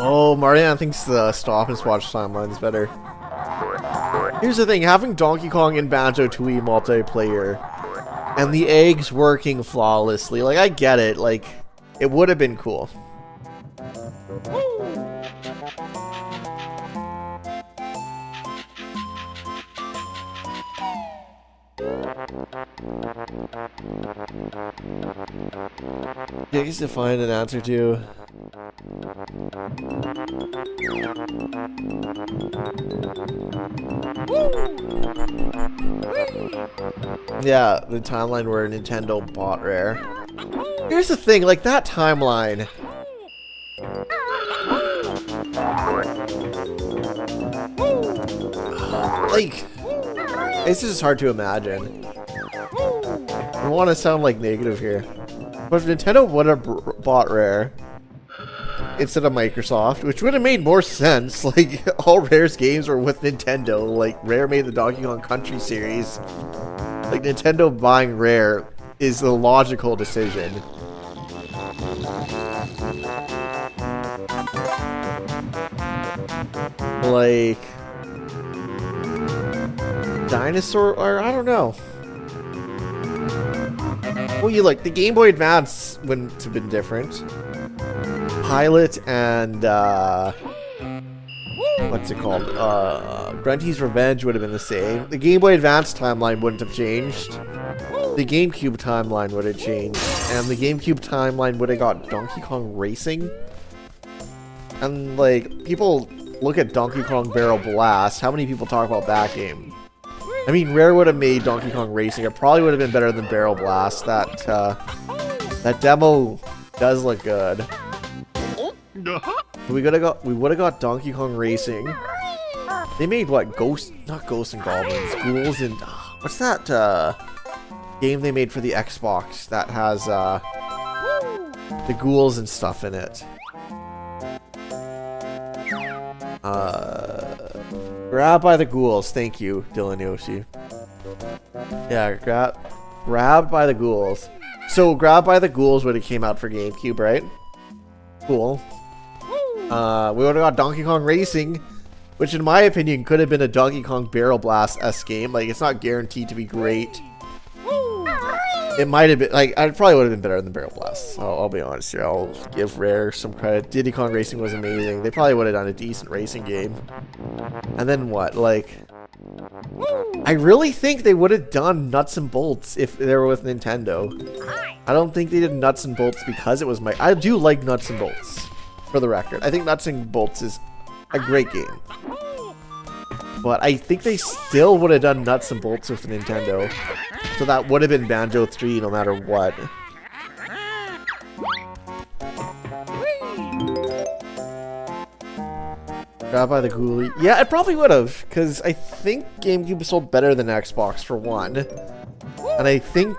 A: Oh, Marianne thinks the Stop and Swap timeline is better. Here's the thing, having Donkey Kong and Banjo-Tooie multiplayer and the eggs working flawlessly, like, I get it, like, it would have been cool. Things to find an answer to. Yeah, the timeline where Nintendo bought Rare. Here's the thing, like that timeline. Like, this is hard to imagine. I don't want to sound like negative here. But if Nintendo would have bought Rare instead of Microsoft, which would have made more sense, like all Rare's games were with Nintendo, like Rare made the Donkey Kong Country series. Like Nintendo buying Rare is the logical decision. Like Dinosaur, or I don't know. Well, you like the Game Boy Advance wouldn't have been different. Pilot and what's it called? Grunty's Revenge would have been the same. The Game Boy Advance timeline wouldn't have changed. The GameCube timeline would have changed, and the GameCube timeline would have got Donkey Kong Racing. And like people look at Donkey Kong Barrel Blast. How many people talk about that game? I mean, Rare would have made Donkey Kong Racing. It probably would have been better than Barrel Blast. That demo does look good. We would have got Donkey Kong Racing. They made what? Not Ghosts and Goblins, Ghouls and what's that game they made for the Xbox that has the ghouls and stuff in it? Grabbed by the Ghouls. Thank you, Dylan Yoshi. Yeah, grabbed by the Ghouls. So, Grabbed by the Ghouls would have came out for GameCube, right? Cool. We would have got Donkey Kong Racing, which in my opinion could have been a Donkey Kong Barrel Blast-esque game. Like, it's not guaranteed to be great. It might have been, like, it probably would have been better than Barrel Blast. I'll be honest here. I'll give Rare some credit. Diddy Kong Racing was amazing. They probably would have done a decent racing game. And then what? Like, I really think they would have done Nuts and Bolts if they were with Nintendo. I don't think they did Nuts and Bolts because it was my... I do like Nuts and Bolts, for the record. I think Nuts and Bolts is a great game. But I think they still would have done Nuts and Bolts with Nintendo. So that would have been Banjo 3 no matter what. Grabbed by the Ghoulie. Yeah, it probably would have. Because I think GameCube sold better than Xbox for one. And I think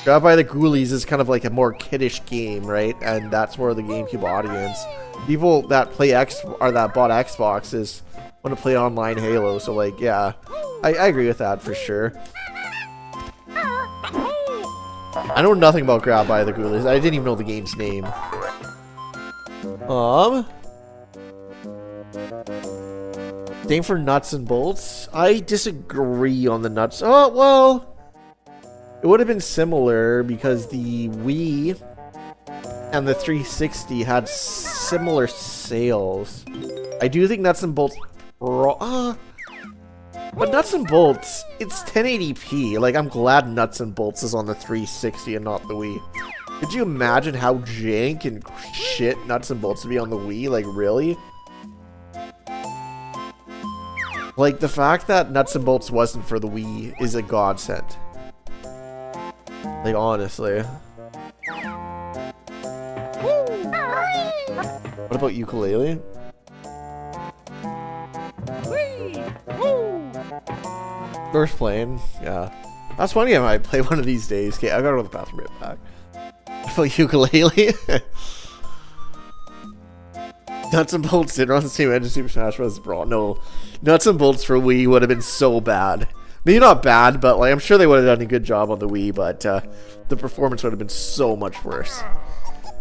A: Grabbed by the Ghoulies is kind of like a more kiddish game, right? And that's where the GameCube audience. People that play that bought Xboxes want to play online Halo. So like, yeah. I agree with that for sure. I know nothing about Grabbed by the Ghoulies. I didn't even know the game's name. Same for Nuts and Bolts. I disagree on the Nuts. Oh, well. It would have been similar because the Wii and the 360 had similar sales. I do think Nuts and Bolts... But Nuts and Bolts, it's 1080p. Like, I'm glad Nuts and Bolts is on the 360 and not the Wii. Could you imagine how jank and shit Nuts and Bolts would be on the Wii? Like, really? Like, the fact that Nuts and Bolts wasn't for the Wii is a godsend. Like, honestly. What about Ukulele? First playing, yeah. That's funny if I play one of these days. Okay, I gotta go to the bathroom right back. I play Ukulele. Nuts and Bolts didn't run the same engine Super Smash Bros. Brawl. No, Nuts and Bolts for Wii would have been so bad. Maybe not bad, but like I'm sure they would have done a good job on the Wii, but the performance would have been so much worse.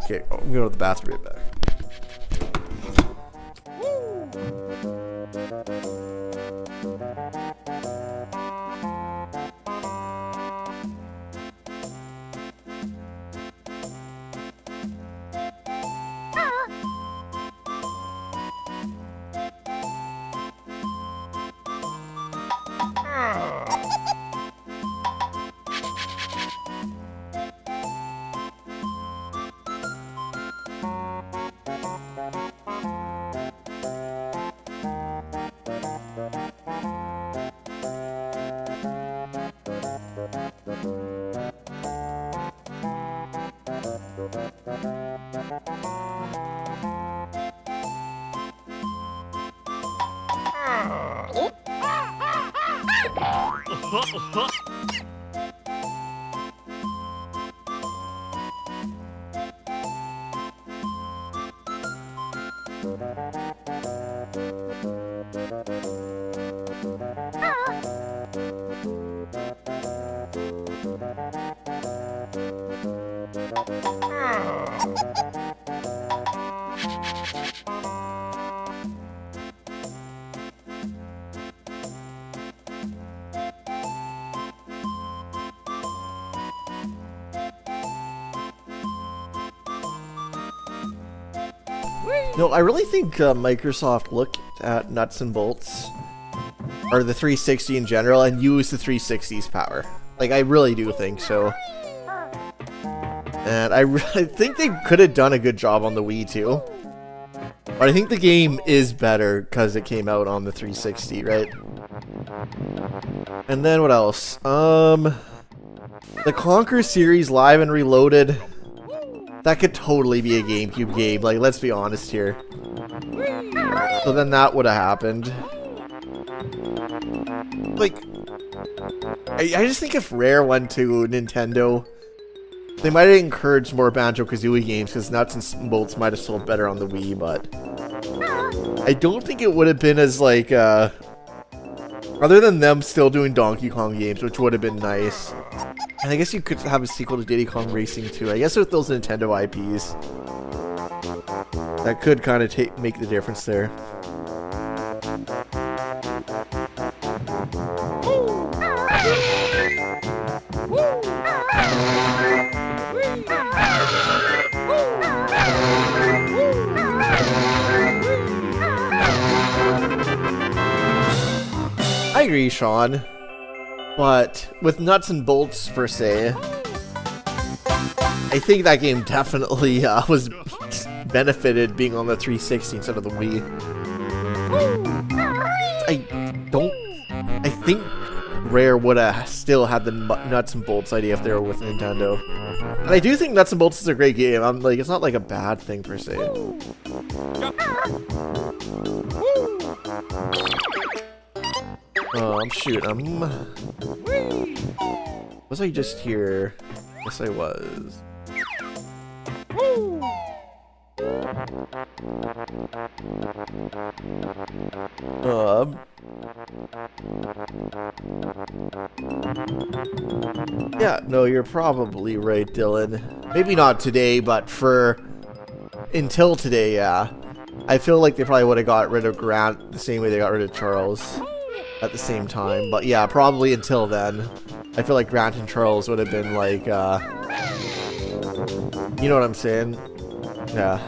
A: Okay, I'm gonna go to the bathroom right back. No, I really think Microsoft looked at nuts and bolts, or the 360 in general, and used the 360's power. Like, I really do think so. And I really think they could have done a good job on the Wii too. But I think the game is better because it came out on the 360, right? And then what else? The Conquer series Live and Reloaded. That could totally be a GameCube game, like, let's be honest here. So then that would have happened. Like, I just think if Rare went to Nintendo, they might have encouraged more Banjo-Kazooie games, because Nuts and Bolts might have sold better on the Wii, but I don't think it would have been as, like, other than them still doing Donkey Kong games, which would have been nice. And I guess you could have a sequel to Diddy Kong Racing too. I guess with those Nintendo IPs, that could kind of make the difference there. I agree, Sean. But with Nuts and Bolts per se, I think that game definitely was benefited being on the 360 instead of the Wii. I think Rare would have still had the Nuts and Bolts idea if they were with Nintendo. And I do think Nuts and Bolts is a great game. I'm like, it's not like a bad thing per se. Shoot, was I just here? Yes, I was. Yeah, no, you're probably right, Dylan. Maybe not today, but until today, yeah. I feel like they probably would have got rid of Grant the same way they got rid of Charles at the same time. But yeah, probably until then. I feel like Grant and Charles would have been like, you know what I'm saying? Yeah.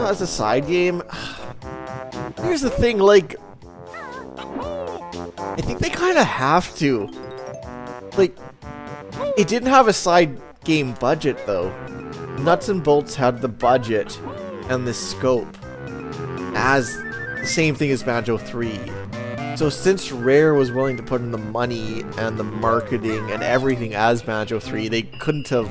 A: As a side game, here's the thing, like, I think they kind of have to. Like, it didn't have a side game budget, though. Nuts and Bolts had the budget and the scope as the same thing as Banjo 3. So since Rare was willing to put in the money and the marketing and everything as Banjo 3, they couldn't have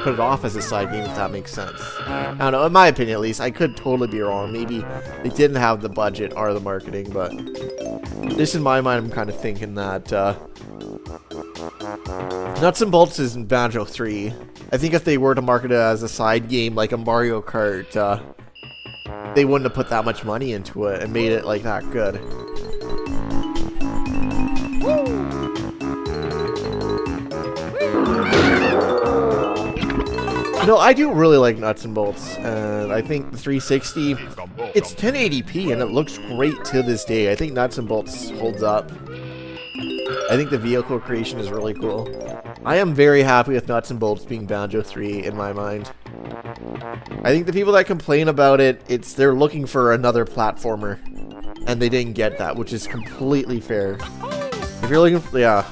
A: put it off as a side game, if that makes sense. I don't know, in my opinion at least. I could totally be wrong. Maybe they didn't have the budget or the marketing, but just in my mind, I'm kind of thinking that Nuts and Bolts is in Banjo 3. I think if they were to market it as a side game like a Mario Kart, they wouldn't have put that much money into it and made it like that good. You know, I do really like Nuts and Bolts, and I think the 360, it's 1080p and it looks great to this day. I think Nuts and Bolts holds up. I think the vehicle creation is really cool. I am very happy with Nuts and Bolts being Banjo 3 in my mind. I think the people that complain about it, they're looking for another platformer, and they didn't get that, which is completely fair. If you're looking for, yeah.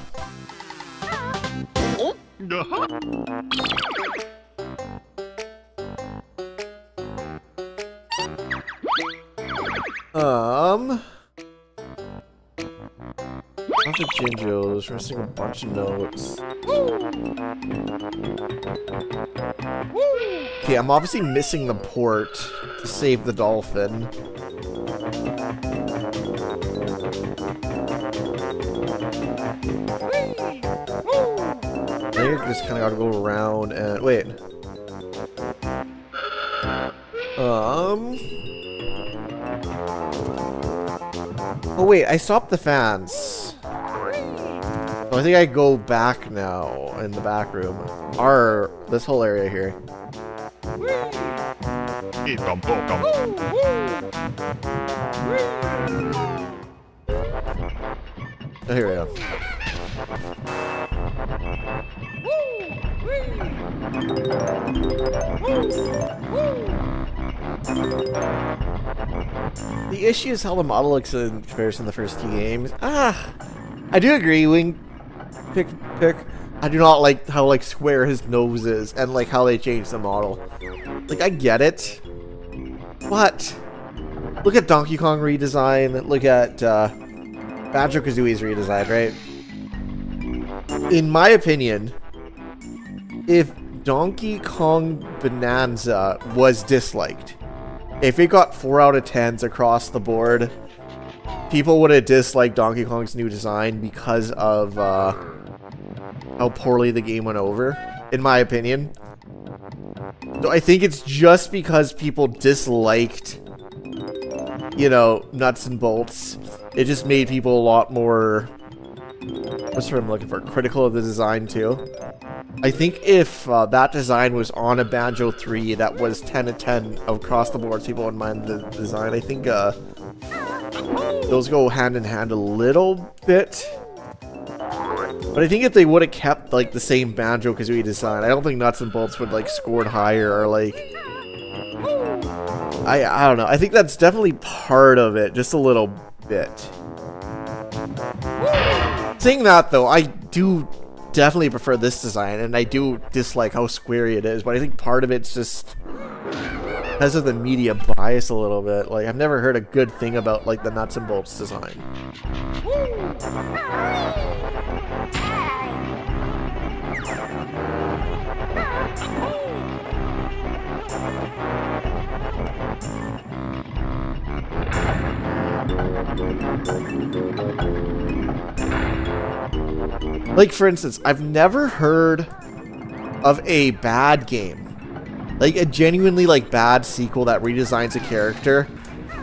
A: the Jinjos. We're missing a bunch of notes. Okay, I'm obviously missing the port to save the dolphin. I think I just kind of gotta go around and wait. Oh wait, I stopped the fans. So I think I go back now in the back room. This whole area here. Oh, here we go. The issue is how the model looks in comparison to the first two games. I do agree. Wing, pick. I do not like how like square his nose is and like how they changed the model. Like I get it, but look at Donkey Kong redesign. Look at Banjo-Kazooie's redesign, right? In my opinion, if Donkey Kong Bonanza was disliked, if it got 4 out of 10s across the board, people would have disliked Donkey Kong's new design because of how poorly the game went over, in my opinion. So I think it's just because people disliked, you know, nuts and bolts. It just made people a lot more, what's the word I'm looking for, critical of the design too. I think if that design was on a Banjo 3 that was 10 to 10 across the board, people wouldn't mind the design. I think those go hand in hand a little bit. But I think if they would have kept like the same Banjo-Kazooie design, I don't think Nuts and Bolts would like scored higher or like... I don't know. I think that's definitely part of it, just a little bit. Saying that though, I do definitely prefer this design, and I do dislike how squarey it is, but I think part of it's just because of the media bias a little bit. Like, I've never heard a good thing about like the Nuts and Bolts design. Like, for instance, I've never heard of a bad game, like a genuinely like bad sequel that redesigns a character,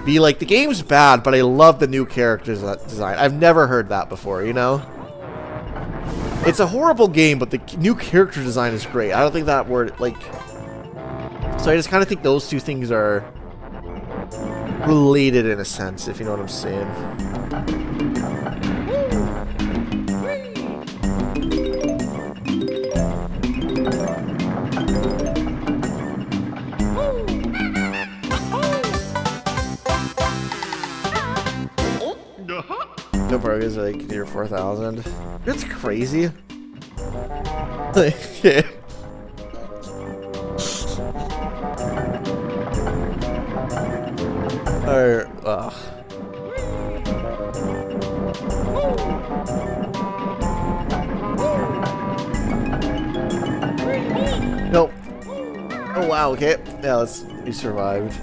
A: be like, the game's bad, but I love the new character design. I've never heard that before, you know? It's a horrible game, but the new character design is great. I don't think that word, like... So I just kind of think those two things are related in a sense, if you know what I'm saying. No burgers are like near 4,000. That's crazy. Yeah. Nope. Oh wow, okay. Yeah, we survived.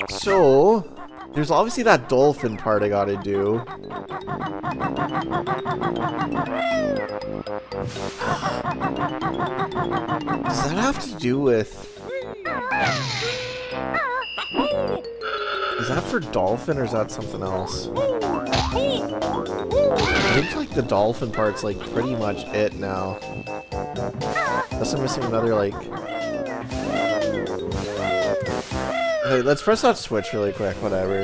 A: So there's obviously that dolphin part I gotta do. Does that have to do with... Is that for dolphin or is that something else? I think like the dolphin part's like pretty much it now. Unless I'm missing another like... Hey, let's press that switch really quick, whatever.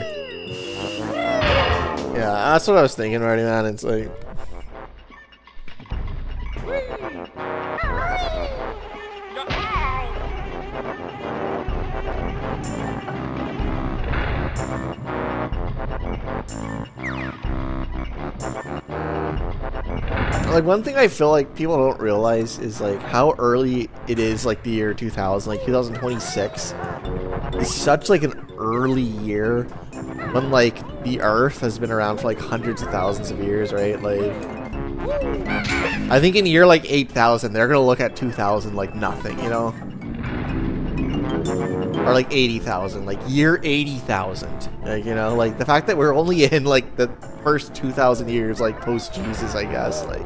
A: Yeah, that's what I was thinking already, man. It's like... Like, one thing I feel like people don't realize is, like, how early it is, like, the year 2000, like, 2026 is such, like, an early year when, like, the Earth has been around for, like, hundreds of thousands of years, right? Like, I think in year, like, 8,000, they're gonna look at 2000 like nothing, you know? Or, like, 80,000, like, year 80,000, like, you know? Like, the fact that we're only in, like, the first 2,000 years, like, post-Jesus, I guess, like...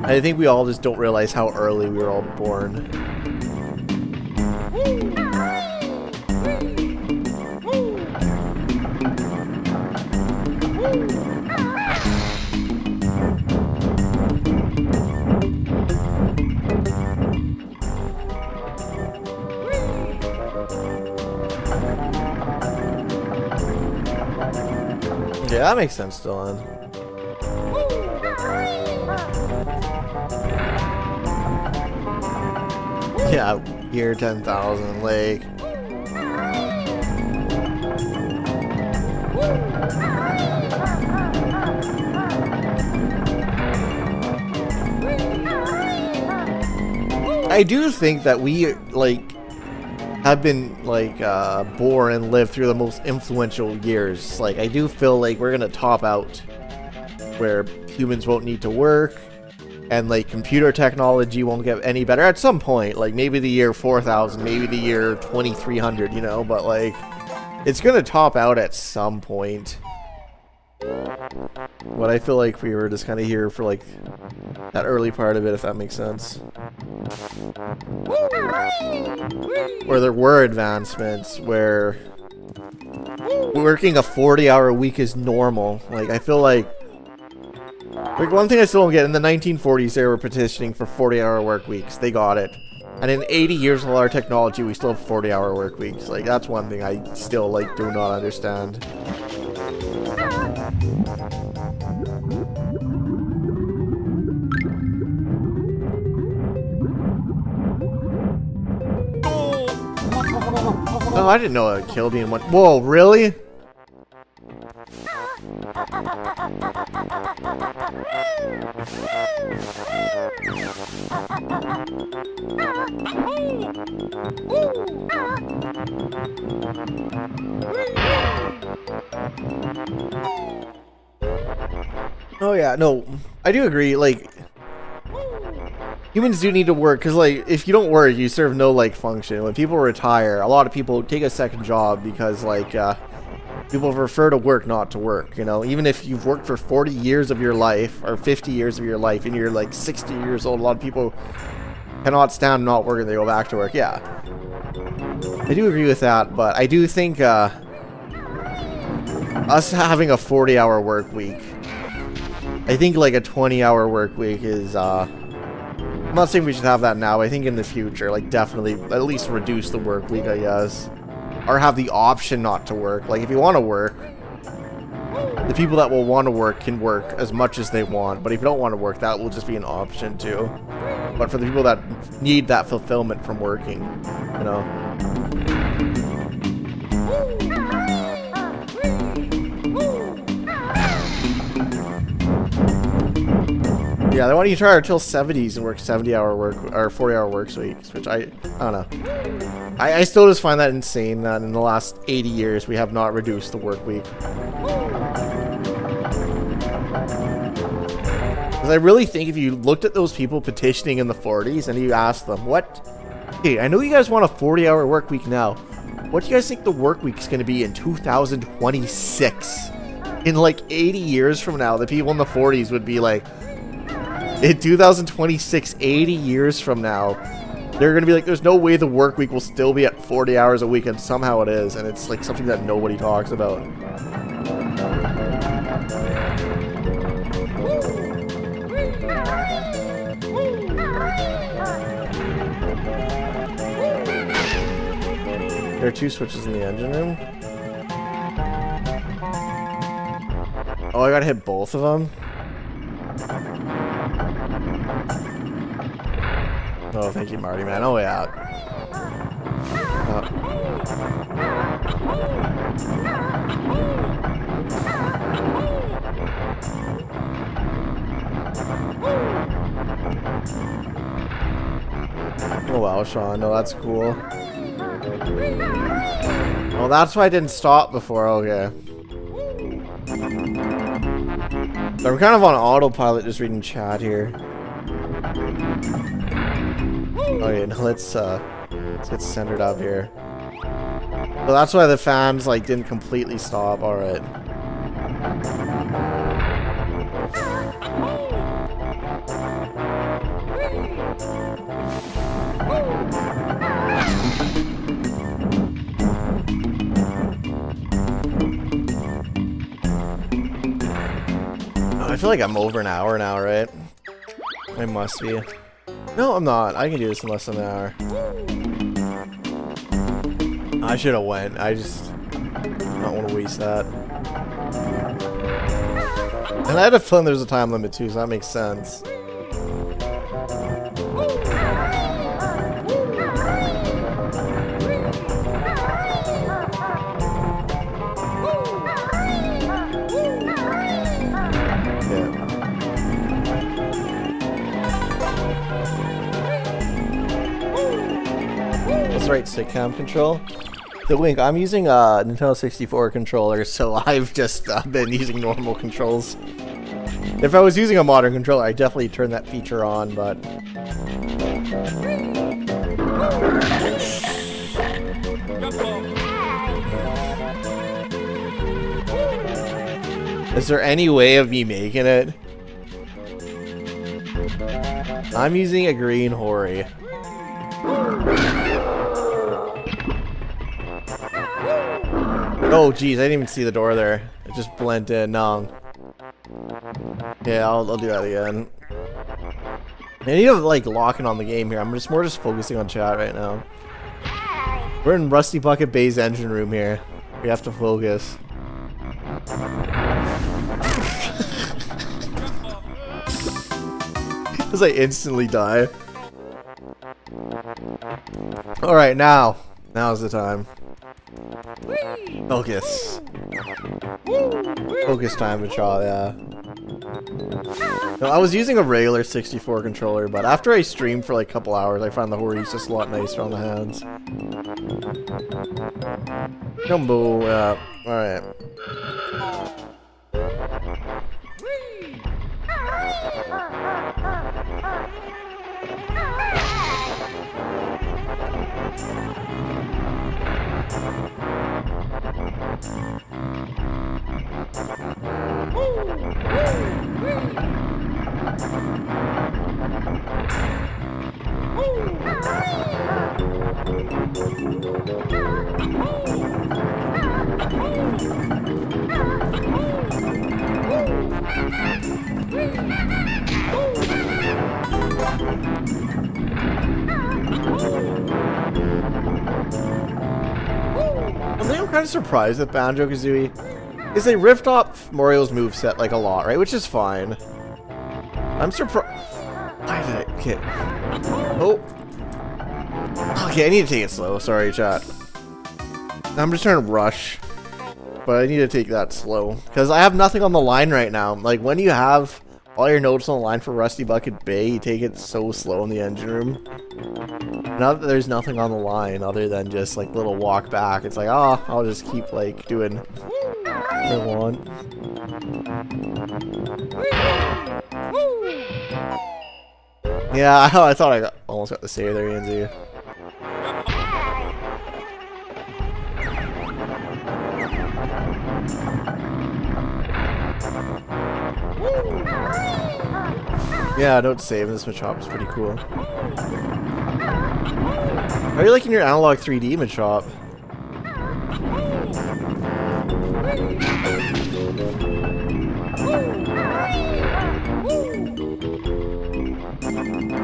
A: I think we all just don't realize how early we were all born. Yeah, that makes sense, Dylan. Yeah, year 10,000, like... I do think that we, like, have been, like, born and lived through the most influential years. Like, I do feel like we're gonna top out where humans won't need to work, and, like, computer technology won't get any better at some point. Like, maybe the year 4000, maybe the year 2300, you know? But, like, it's gonna top out at some point. But I feel like we were just kind of here for, like, that early part of it, if that makes sense. Where there were advancements, where working a 40-hour week is normal. Like, I feel like one thing I still don't get, in the 1940s, they were petitioning for 40-hour work weeks. They got it. And in 80 years of our technology, we still have 40-hour work weeks. Like, that's one thing I still, like, do not understand. Oh, I didn't know it killed me in one. Whoa, really? Oh yeah, no, I do agree, like, humans do need to work, because, like, if you don't work, you serve no, like, function. When people retire, a lot of people take a second job because, like, people prefer to work, not to work, you know? Even if you've worked for 40 years of your life, or 50 years of your life, and you're, like, 60 years old, a lot of people cannot stand not working, they go back to work, yeah. I do agree with that, but I do think, us having a 40-hour work week, I think, like, a 20-hour work week is, I'm not saying we should have that now. I think in the future, like, definitely at least reduce the work week, I guess. Or have the option not to work. Like, if you want to work, the people that will want to work can work as much as they want. But if you don't want to work, that will just be an option, too. But for the people that need that fulfillment from working, you know. Yeah, they want you to try until 70s and work 70-hour work or 40-hour work weeks, which I don't know. I still just find that insane that in the last 80 years we have not reduced the work week. Because I really think if you looked at those people petitioning in the 40s and you asked them, what? Hey, I know you guys want a 40-hour work week now. What do you guys think the work week's going to be in 2026? In like 80 years from now, the people in the 40s would be like, in 2026, 80 years from now, they're going to be like, there's no way the work week will still be at 40 hours a week, and somehow it is, and it's like something that nobody talks about. There are 2 switches in the engine room. Oh, I gotta hit both of them? Oh, thank you, Marty, man. Oh, yeah. Oh wow, Sean. No, that's cool. Oh, that's why I didn't stop before. Okay. So I'm kind of on autopilot just reading chat here. Okay, now let's get centered up here. So that's why the fans like didn't completely stop. All right. I feel like I'm over an hour now, right? I must be. No, I'm not. I can do this in less than an hour. I should have went. I just don't want to waste that. And I had a feeling there's a time limit too, so that makes sense. Right, stick cam control. The Wink, I'm using a Nintendo 64 controller, so I've just been using normal controls. If I was using a modern controller, I'd definitely turn that feature on, but... Is there any way of me making it? I'm using a green Hori. Oh geez, I didn't even see the door there. It just blended in. No. Yeah, I'll do that again. I need to like locking on the game here. I'm just focusing on chat right now. We're in Rusty Bucket Bay's engine room here. We have to focus. Because I instantly die. Alright, now's the time. Focus. Focus time with Shaw, yeah. No, I was using a regular 64 controller, but after I streamed for like a couple hours, I found the Hori's just a lot nicer on the hands. Jumbo, yeah. Alright. I'm kind of surprised with Banjo-Kazooie is they ripped off Mario's moveset like a lot, right? Which is fine. I'm surprised. Why did I get? Oh. Okay, I need to take it slow. Sorry, chat. I'm just trying to rush, but I need to take that slow because I have nothing on the line right now. Like when you have all your notes on the line for Rusty Bucket Bay, you take it so slow in the engine room. Now that there's nothing on the line other than just like little walk back, it's like, oh, I'll just keep like doing what I want. Yeah, I thought I almost got the save there, Yanzi. Yeah, note save in this Machop is pretty cool. How are you liking your analog 3D Machop?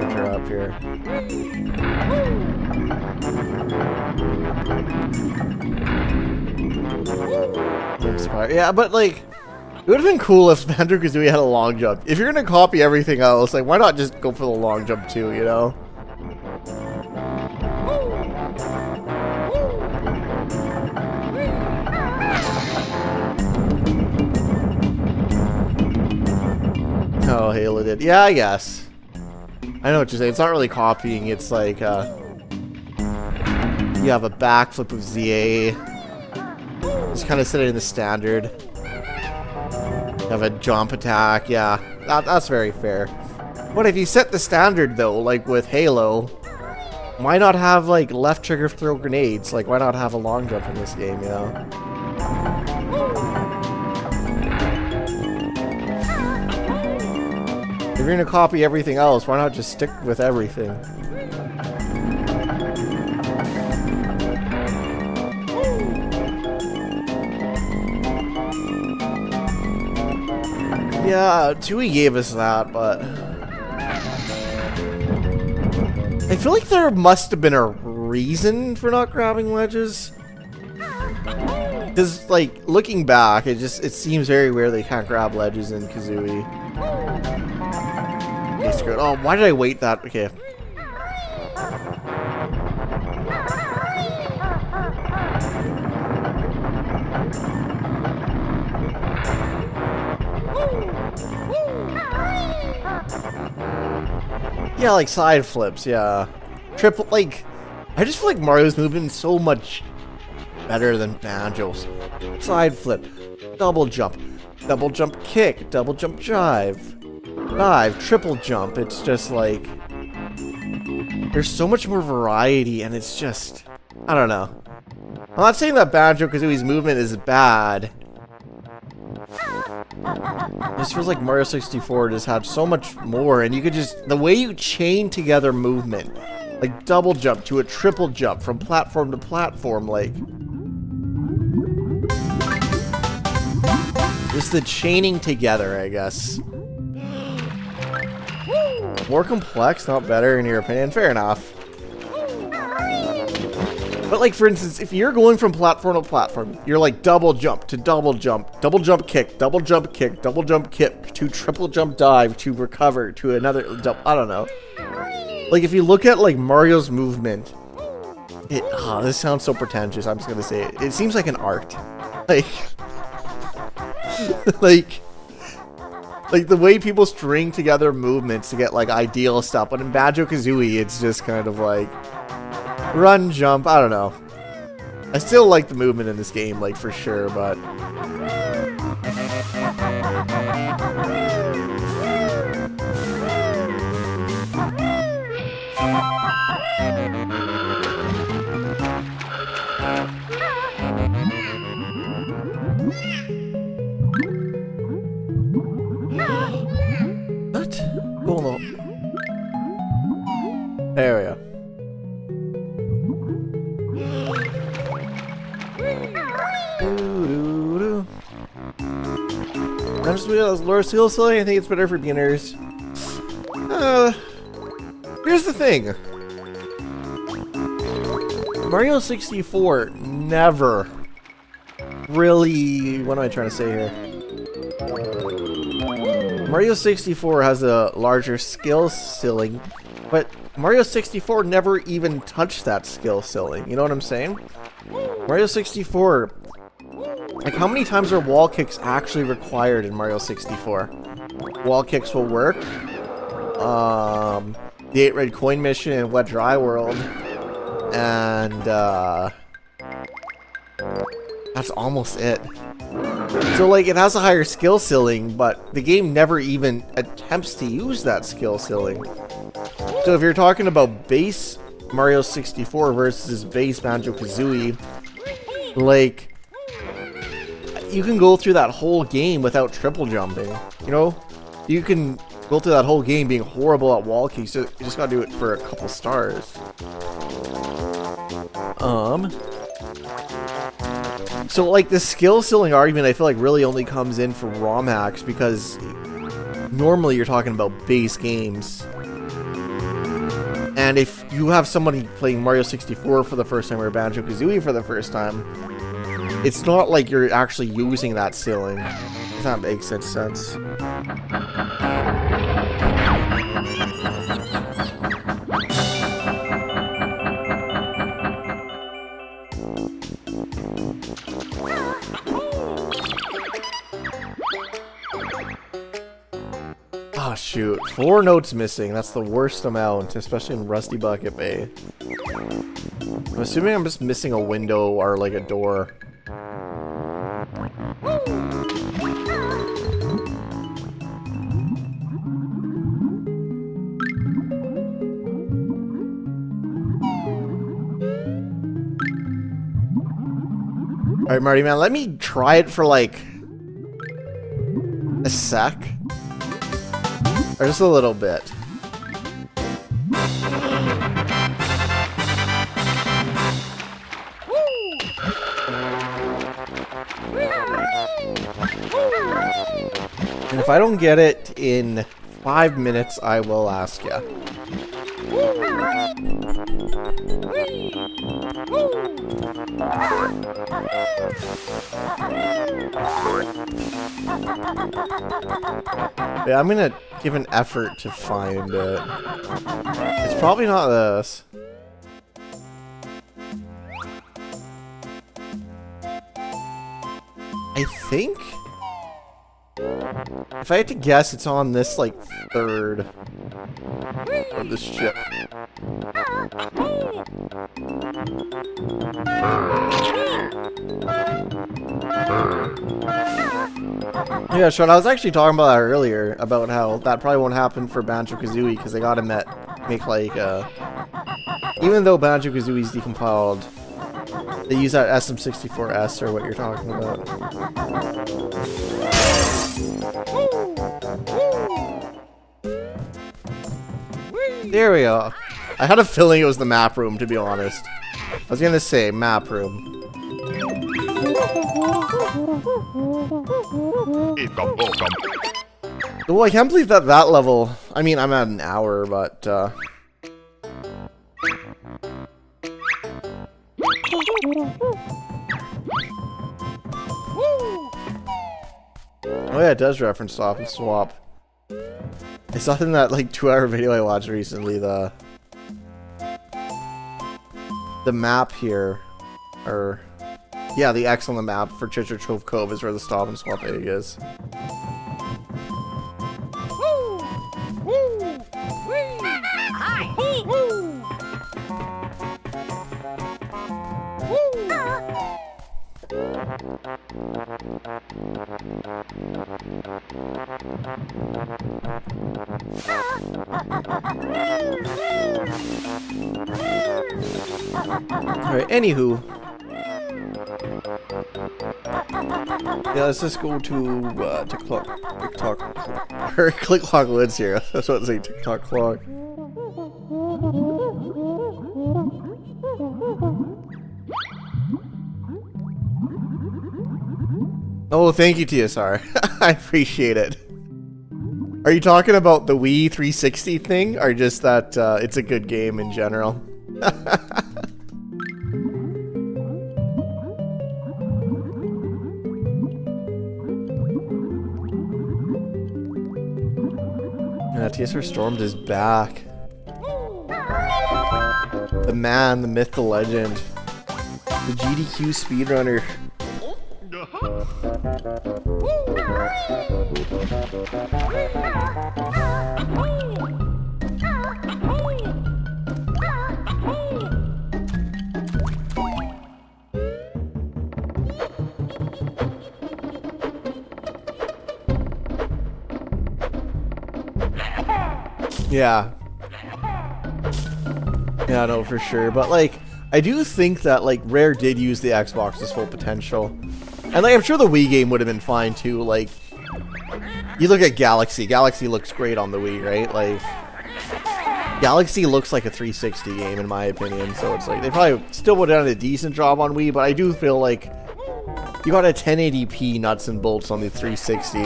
A: Put her up here. Yeah, but like, it would have been cool if Banjo-Kazooie had a long jump. If you're gonna copy everything else, like, why not just go for the long jump too, you know? Oh, Halo did. Yeah, I guess. I know what you're saying. It's not really copying. It's like, you have a backflip of ZA. Just kind of set it in the standard. You have a jump attack. Yeah, that's very fair. But if you set the standard, though, like with Halo, why not have, like, left trigger throw grenades? Like, why not have a long jump in this game, you know? If you're gonna copy everything else, why not just stick with everything? Yeah, Tui gave us that, but I feel like there must have been a reason for not grabbing ledges. Because, like, looking back, it seems very weird they can't grab ledges in Kazooie. Okay, screw it. Oh, why did I wait that? Okay. Yeah, like side flips, yeah. Triple, like, I just feel like Mario's movement is so much better than Banjo's. Side flip, double jump kick, double jump jive, dive, triple jump. It's just like, there's so much more variety, and it's just, I don't know. I'm not saying that Banjo-Kazooie's movement is bad. It just feels like Mario 64 just had so much more, and you could just, the way you chain together movement, like double jump to a triple jump from platform to platform, like, just the chaining together, I guess. More complex, not better in your opinion, fair enough. But, like, for instance, if you're going from platform to platform, you're like double jump to double jump kick, double jump kick, double jump kick, to triple jump dive, to recover, to another jump, I don't know. Like, if you look at, like, Mario's movement, this sounds so pretentious, I'm just gonna say it. It seems like an art. Like, like the way people string together movements to get, like, ideal stuff, but in Banjo-Kazooie, it's just kind of like run, jump, I don't know. I still like the movement in this game, like, for sure, but what? Hold on. There we go. I'm just lower skill ceiling. I think it's better for beginners. Here's the thing. Mario 64 never really... What am I trying to say here? Mario 64 has a larger skill ceiling, but Mario 64 never even touched that skill ceiling. You know what I'm saying? Mario 64... Like, how many times are wall kicks actually required in Mario 64? Wall kicks will work. The 8 red coin mission in Wet Dry World. And, that's almost it. So, like, it has a higher skill ceiling, but the game never even attempts to use that skill ceiling. So if you're talking about base Mario 64 versus base Banjo-Kazooie, like, you can go through that whole game without triple jumping, you know? You can go through that whole game being horrible at wall kicks, so you just gotta do it for a couple stars. So, like, the skill ceiling argument, I feel like really only comes in for ROM hacks, because normally you're talking about base games. And if you have somebody playing Mario 64 for the first time or Banjo-Kazooie for the first time, it's not like you're actually using that ceiling. If that makes any sense. Oh, Oh shoot, 4 notes missing. That's the worst amount, especially in Rusty Bucket Bay. I'm assuming I'm just missing a window or like a door. Alright, Marty, man, let me try it for like a sec. Or just a little bit. And if I don't get it in 5 minutes, I will ask you. Yeah, I'm gonna give an effort to find it. It's probably not this. I think, if I had to guess, it's on this, like, third of this ship. Yeah, Sean, I was actually talking about that earlier, about how that probably won't happen for Banjo-Kazooie, because they gotta make, like, even though Banjo-Kazooie's decompiled, they use that SM64S, or what you're talking about. There we go. I had a feeling it was the map room, to be honest. I was gonna say map room. Well, I can't believe that level. I mean, I'm at an hour, but oh yeah, it does reference Stop and Swap. I saw it in that like 2-hour video I watched recently. The map here, or yeah, the X on the map for Chichar Cove is where the Stop and Swap egg is. Alright, anywho. Yeah, let's just go to TikTok. Or Click Clock Woods here. That's what I was saying, TikTok clock. Oh, thank you, TSR. I appreciate it. Are you talking about the Wii 360 thing, or just that it's a good game in general? Yeah, TSR Stormed is back. The man, the myth, the legend. The GDQ speedrunner. Yeah. Yeah, no, for sure. But, like, I do think that, like, Rare did use the Xbox's full potential. And, like, I'm sure the Wii game would have been fine, too. Like, you look at Galaxy. Galaxy looks great on the Wii, right? Like, Galaxy looks like a 360 game, in my opinion. So it's like, they probably still would have done a decent job on Wii, but I do feel like you got a 1080p nuts and bolts on the 360.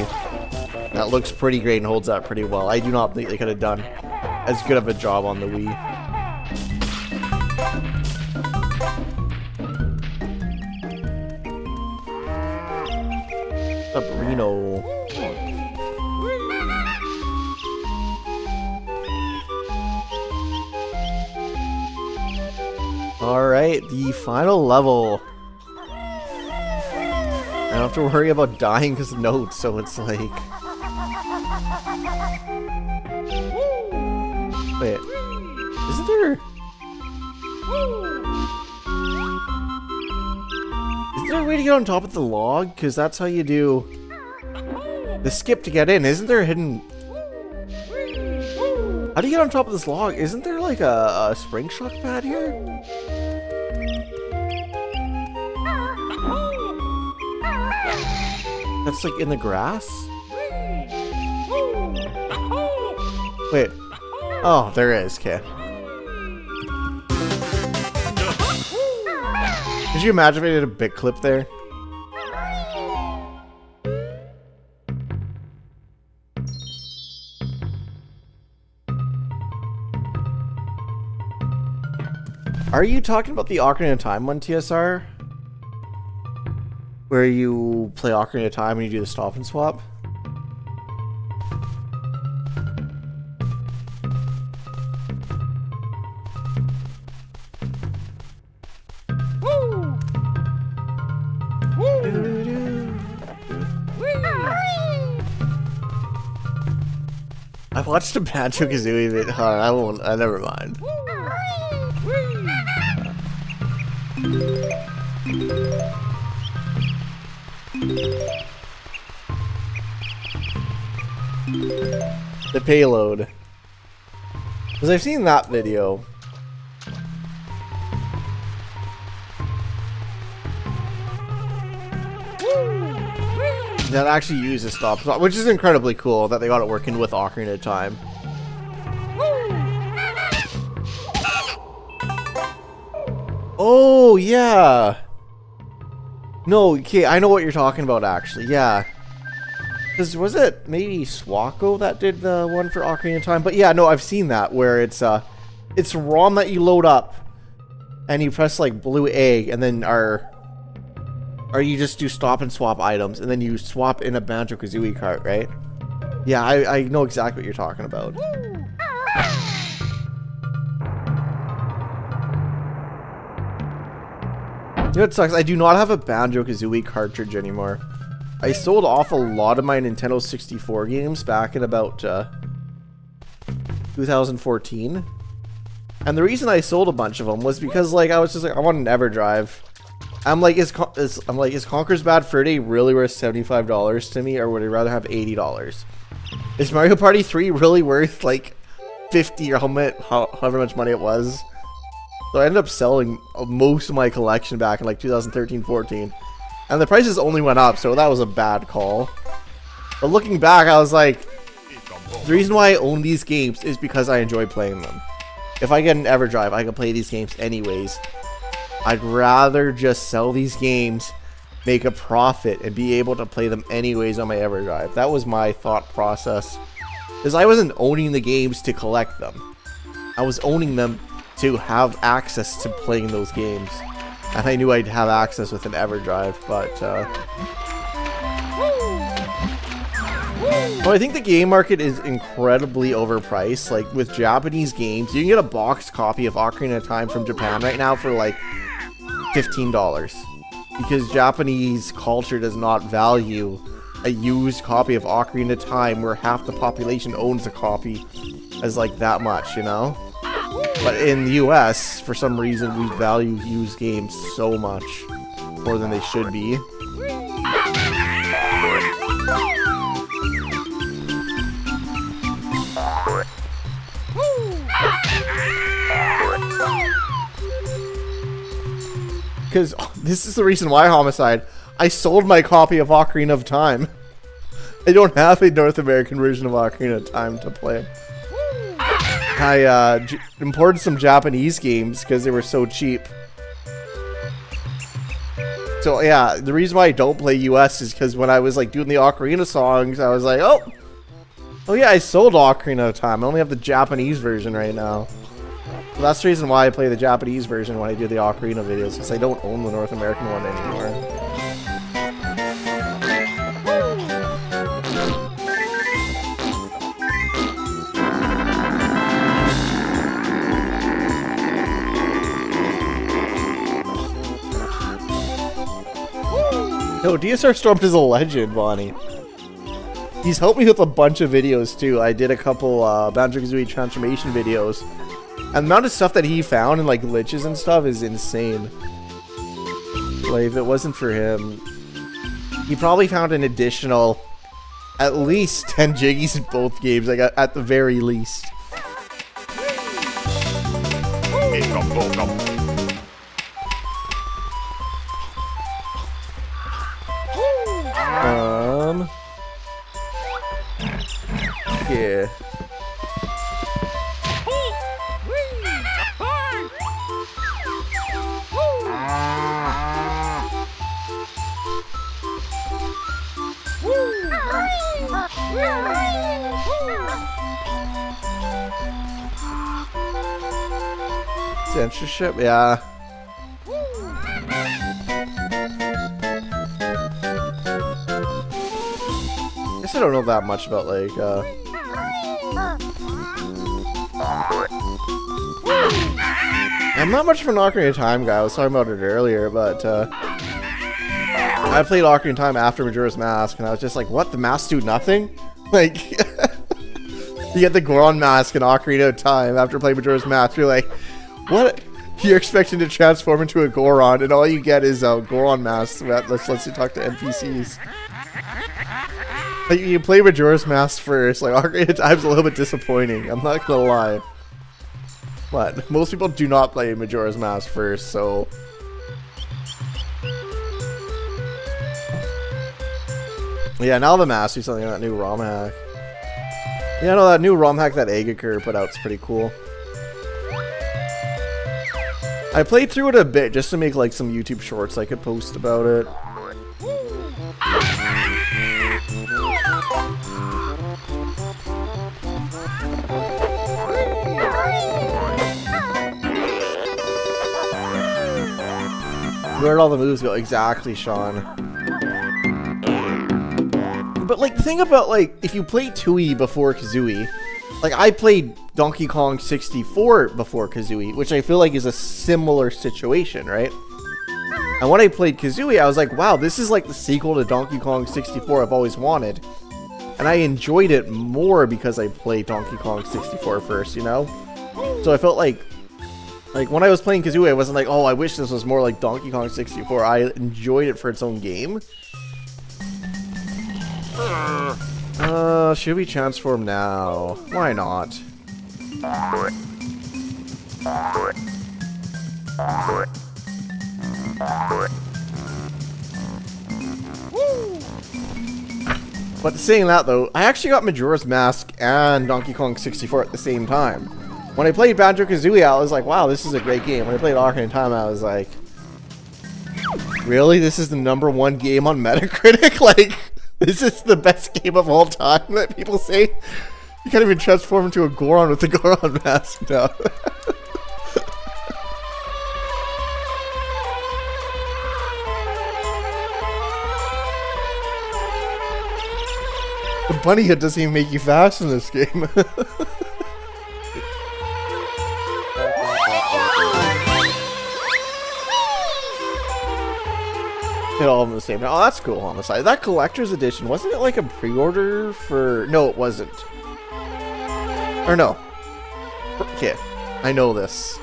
A: That looks pretty great and holds up pretty well. I do not think they could have done as good of a job on the Wii. What's up, Reno? Alright, the final level. I don't have to worry about dying because of notes, so it's like... Wait, isn't there... Is there a way to get on top of the log? Because that's how you do the skip to get in. Isn't there a hidden... How do you get on top of this log? Isn't there like a spring shock pad here? That's like in the grass? Wait. Oh, there is. Okay. Could you imagine if I did a big clip there? Are you talking about the Ocarina of Time one, TSR? Where you play Ocarina of Time and you do the stop and swap? I watched a Banjo-Kazooie video. I won't. Never mind. The payload. Because I've seen that video. That actually uses stop, which is incredibly cool that they got it working with Ocarina of Time. Oh, yeah. No, okay, I know what you're talking about, actually. Yeah. Because was it maybe Swako that did the one for Ocarina of Time? But yeah, no, I've seen that, where it's ROM that you load up, and you press, like, blue A, and then or you just do stop and swap items, and then you swap in a Banjo-Kazooie cart, right? Yeah, I know exactly what you're talking about. You know what sucks? I do not have a Banjo-Kazooie cartridge anymore. I sold off a lot of my Nintendo 64 games back in about 2014. And the reason I sold a bunch of them was because, like, I was just like, I want an EverDrive. I'm like, is Conker's Bad Fur Day really worth $75 to me, or would I rather have $80? Is Mario Party 3 really worth like 50 or however much money it was? So I ended up selling most of my collection back in like 2013-14, and the prices only went up, so that was a bad call. But looking back, I was like, the reason why I own these games is because I enjoy playing them. If I get an EverDrive, I can play these games anyways. I'd rather just sell these games, make a profit, and be able to play them anyways on my EverDrive. That was my thought process. Because I wasn't owning the games to collect them. I was owning them to have access to playing those games. And I knew I'd have access with an EverDrive, but... Well, I think the game market is incredibly overpriced. Like, with Japanese games, you can get a boxed copy of Ocarina of Time from Japan right now for like $15, because Japanese culture does not value a used copy of Ocarina of Time where half the population owns a copy as like that much, you know? But in the US, for some reason, we value used games so much more than they should be. Because this is the reason why, Homicide, I sold my copy of Ocarina of Time. I don't have a North American version of Ocarina of Time to play. I imported some Japanese games because they were so cheap. So yeah, the reason why I don't play US is because when I was like doing the Ocarina songs, I was like, oh yeah, I sold Ocarina of Time. I only have the Japanese version right now. So that's the reason why I play the Japanese version when I do the Ocarina videos, because I don't own the North American one anymore. No, DSR Storm is a legend, Bonnie. He's helped me with a bunch of videos too. I did a couple Banjo-Kazooie transformation videos. And the amount of stuff that he found and like glitches and stuff is insane. Like, if it wasn't for him, he probably found an additional at least 10 jiggies in both games, like at the very least. Yeah. Censorship, yeah. Guess I don't know that much about like I'm not much of an Ocarina of Time guy. I was talking about it earlier, but I played Ocarina of Time after Majora's Mask, and I was just like, what? The masks do nothing? Like, you get the Goron mask in Ocarina of Time after playing Majora's Mask, you're like, what? You're expecting to transform into a Goron, and all you get is a Goron mask that lets you talk to NPCs. Like, you play Majora's Mask first, like, Ocarina of Time's a little bit disappointing, I'm not gonna lie. But most people do not play Majora's Mask first, so... Yeah, now the masks do something on that new ROM hack. Yeah, no, that new ROM hack that Agakir put out's pretty cool. I played through it a bit just to make like some YouTube shorts I could post about it. Where'd all the moves go? Exactly, Sean. But like, the thing about like, if you play Tooie before Kazooie, like I played Donkey Kong 64 before Kazooie, which I feel like is a similar situation, right? And when I played Kazooie, I was like, wow, this is like the sequel to Donkey Kong 64 I've always wanted. And I enjoyed it more because I played Donkey Kong 64 first, you know? So I felt like when I was playing Kazooie, I wasn't like, oh, I wish this was more like Donkey Kong 64. I enjoyed it for its own game. Should we transform now? Why not? But saying that though, I actually got Majora's Mask and Donkey Kong 64 at the same time. When I played Banjo-Kazooie, I was like, wow, this is a great game. When I played Ocarina of Time, I was like, really? This is the #1 game on Metacritic? Like, this is the best game of all time that people say? You can't even transform into a Goron with the Goron mask now. The bunny hit doesn't even make you fast in this game. Hit all of them the same. Oh, that's cool on the side. That collector's edition, wasn't it like a pre-order for... No, it wasn't. Or no. Okay, I know this.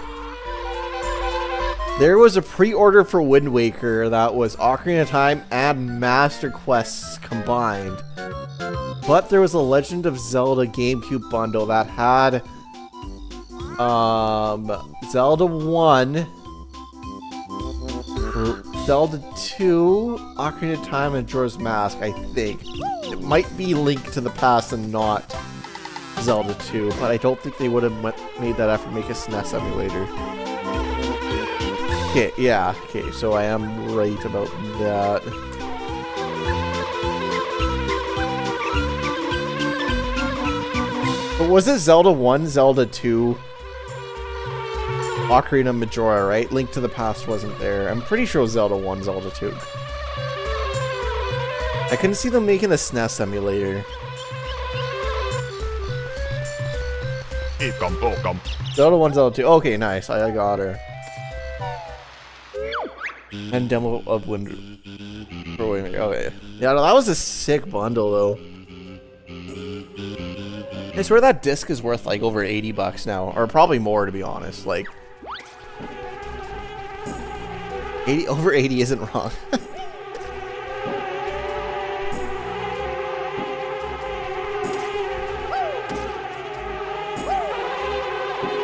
A: There was a pre-order for Wind Waker that was Ocarina of Time and Master Quests combined. But there was a Legend of Zelda GameCube bundle that had Zelda 1, Zelda 2, Ocarina of Time, and Majora's Mask, I think. It might be Link to the Past and not Zelda 2, but I don't think they would have made that effort to make a SNES emulator. Okay, yeah, okay, so I am right about that. But was it Zelda 1, Zelda 2, Ocarina, Majora, right? Link to the Past wasn't there. I'm pretty sure it was Zelda 1, Zelda 2. I couldn't see them making a SNES emulator. Zelda 1, Zelda 2. Okay, nice. I got her. And demo of Wind. Okay. Yeah, no, that was a sick bundle, though. I swear that disc is worth like over 80 bucks now, or probably more to be honest. Like 80 over 80 isn't wrong.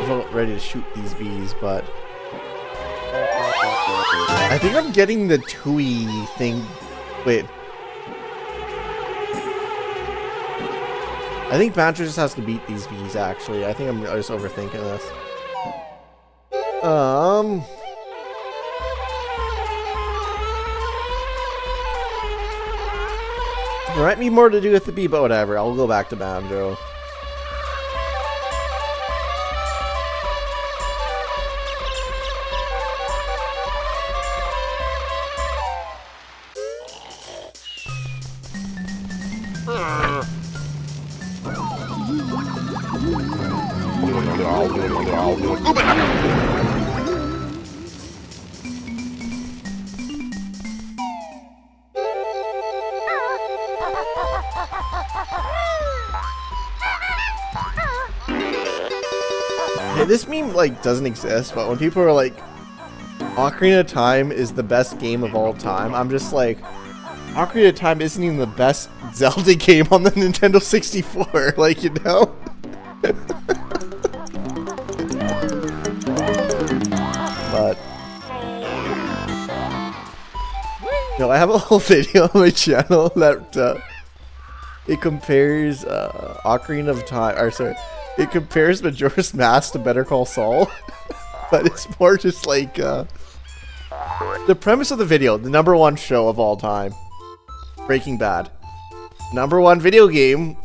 A: I'm not ready to shoot these bees, but I think I'm getting the Tui thing. Wait. I think Banjo just has to beat these bees, actually. I think I'm just overthinking this. There might be more to do with the bee, but whatever. I'll go back to Banjo. Okay, this meme like doesn't exist, but when people are like, Ocarina of Time is the best game of all time, I'm just like, Ocarina of Time isn't even the best Zelda game on the Nintendo 64, like, you know? But no, I have a whole video on my channel that it compares Ocarina of Time, or sorry, it compares Majora's Mask to Better Call Saul. But it's more just like the premise of the video, the #1 show of all time, Breaking Bad. #1 video game,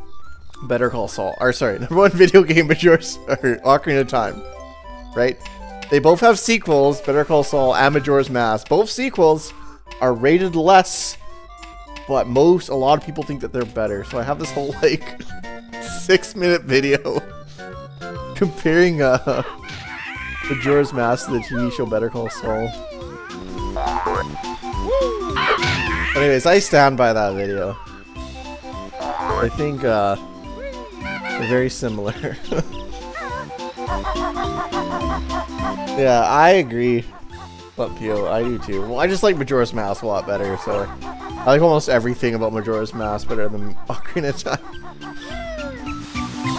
A: Better Call Saul. Or sorry, #1 video game, Majora's or Ocarina of Time. Right? They both have sequels, Better Call Saul and Majora's Mask. Both sequels are rated less, but a lot of people think that they're better. So I have this whole like 6-minute video comparing Majora's Mask to the TV show Better Call Saul. But anyways, I stand by that video. I think they're very similar. Yeah, I agree. But Pio, I do too. Well, I just like Majora's Mask a lot better, so I like almost everything about Majora's Mask better than Ocarina of Time.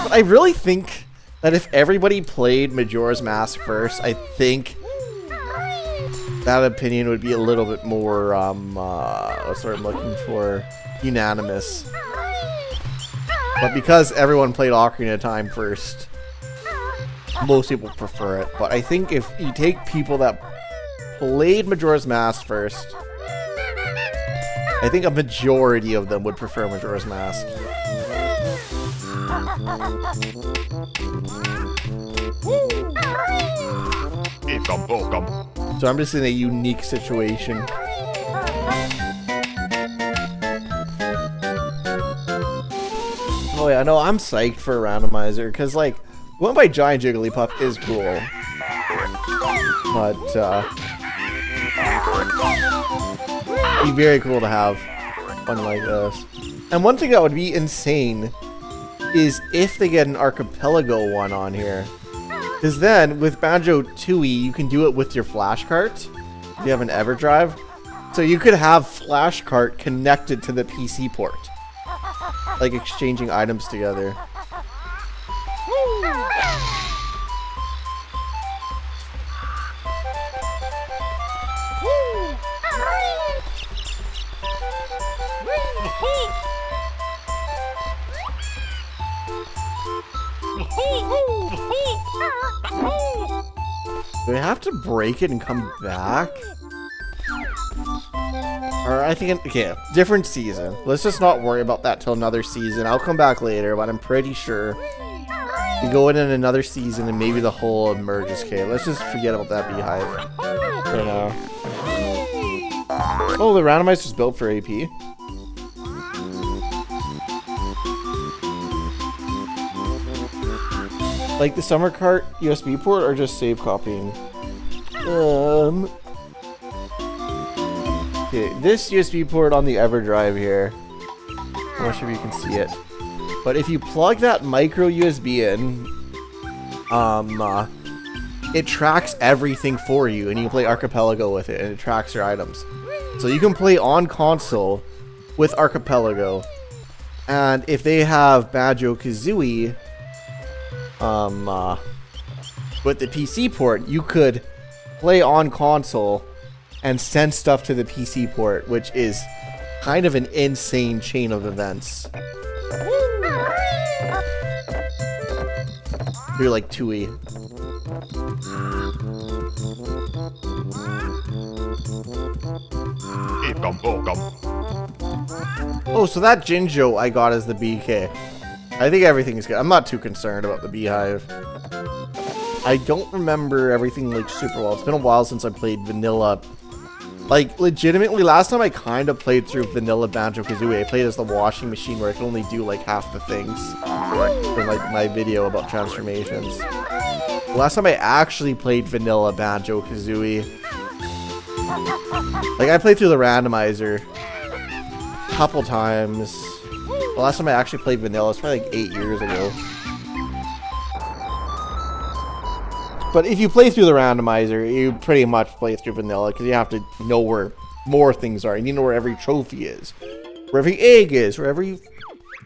A: But I really think that if everybody played Majora's Mask first, I think that opinion would be a little bit more, what's what I'm looking for, unanimous. But because everyone played Ocarina of Time first, most people prefer it. But I think if you take people that played Majora's Mask first, I think a majority of them would prefer Majora's Mask. So I'm just in a unique situation. Oh yeah, no, I'm psyched for a randomizer, because like, going by Giant Jigglypuff is cool. But, it'd be very cool to have one like this. And one thing that would be insane is if they get an Archipelago one on here. Because then, with Banjo-Tooie, you can do it with your flash cart. If you have an EverDrive. So you could have flash cart connected to the PC port. Like exchanging items together. Do I have to break it and come back? Or I think, okay, different season. Let's just not worry about that till another season. I'll come back later, but I'm pretty sure we go in another season and maybe the whole emerges. Okay, let's just forget about that beehive for now. Oh, the randomizer's built for AP. Like the summer cart USB port or just save copying? Okay, this USB port on the EverDrive here. I'm not sure if you can see it. But if you plug that micro USB in, it tracks everything for you, and you can play Archipelago with it, and it tracks your items. So you can play on console with Archipelago, and if they have Banjo-Kazooie, with the PC port, you could play on console and send stuff to the PC port, which is kind of an insane chain of events. You're like Tui. Oh, so that Jinjo I got as the BK. I think everything is good. I'm not too concerned about the Beehive. I don't remember everything like super well. It's been a while since I played vanilla. Like, legitimately, last time I kind of played through vanilla Banjo-Kazooie, I played as the washing machine where I could only do like half the things for like my video about transformations. The last time I actually played vanilla Banjo-Kazooie, like I played through the randomizer a couple times. The last time I actually played vanilla was probably like 8 years ago. But if you play through the randomizer, you pretty much play through vanilla because you have to know where more things are. You need to know where every trophy is, where every egg is, where every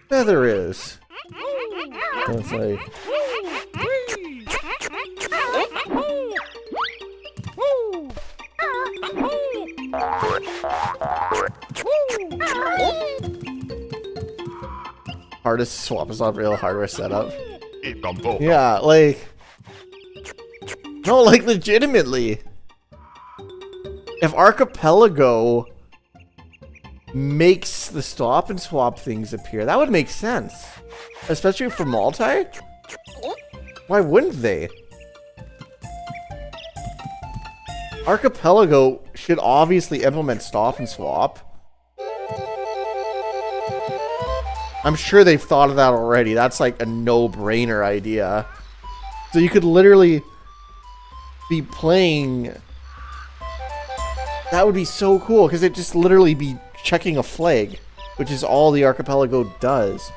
A: feather is. So it's like... Hardest swap is not real hardware setup. Yeah, like... No, like, legitimately. If Archipelago makes the stop and swap things appear, that would make sense. Especially for multi? Why wouldn't they? Archipelago should obviously implement stop and swap. I'm sure they've thought of that already. That's like a no-brainer idea. So you could literally... be playing. That would be so cool because it just literally be checking a flag, which is all the Archipelago does.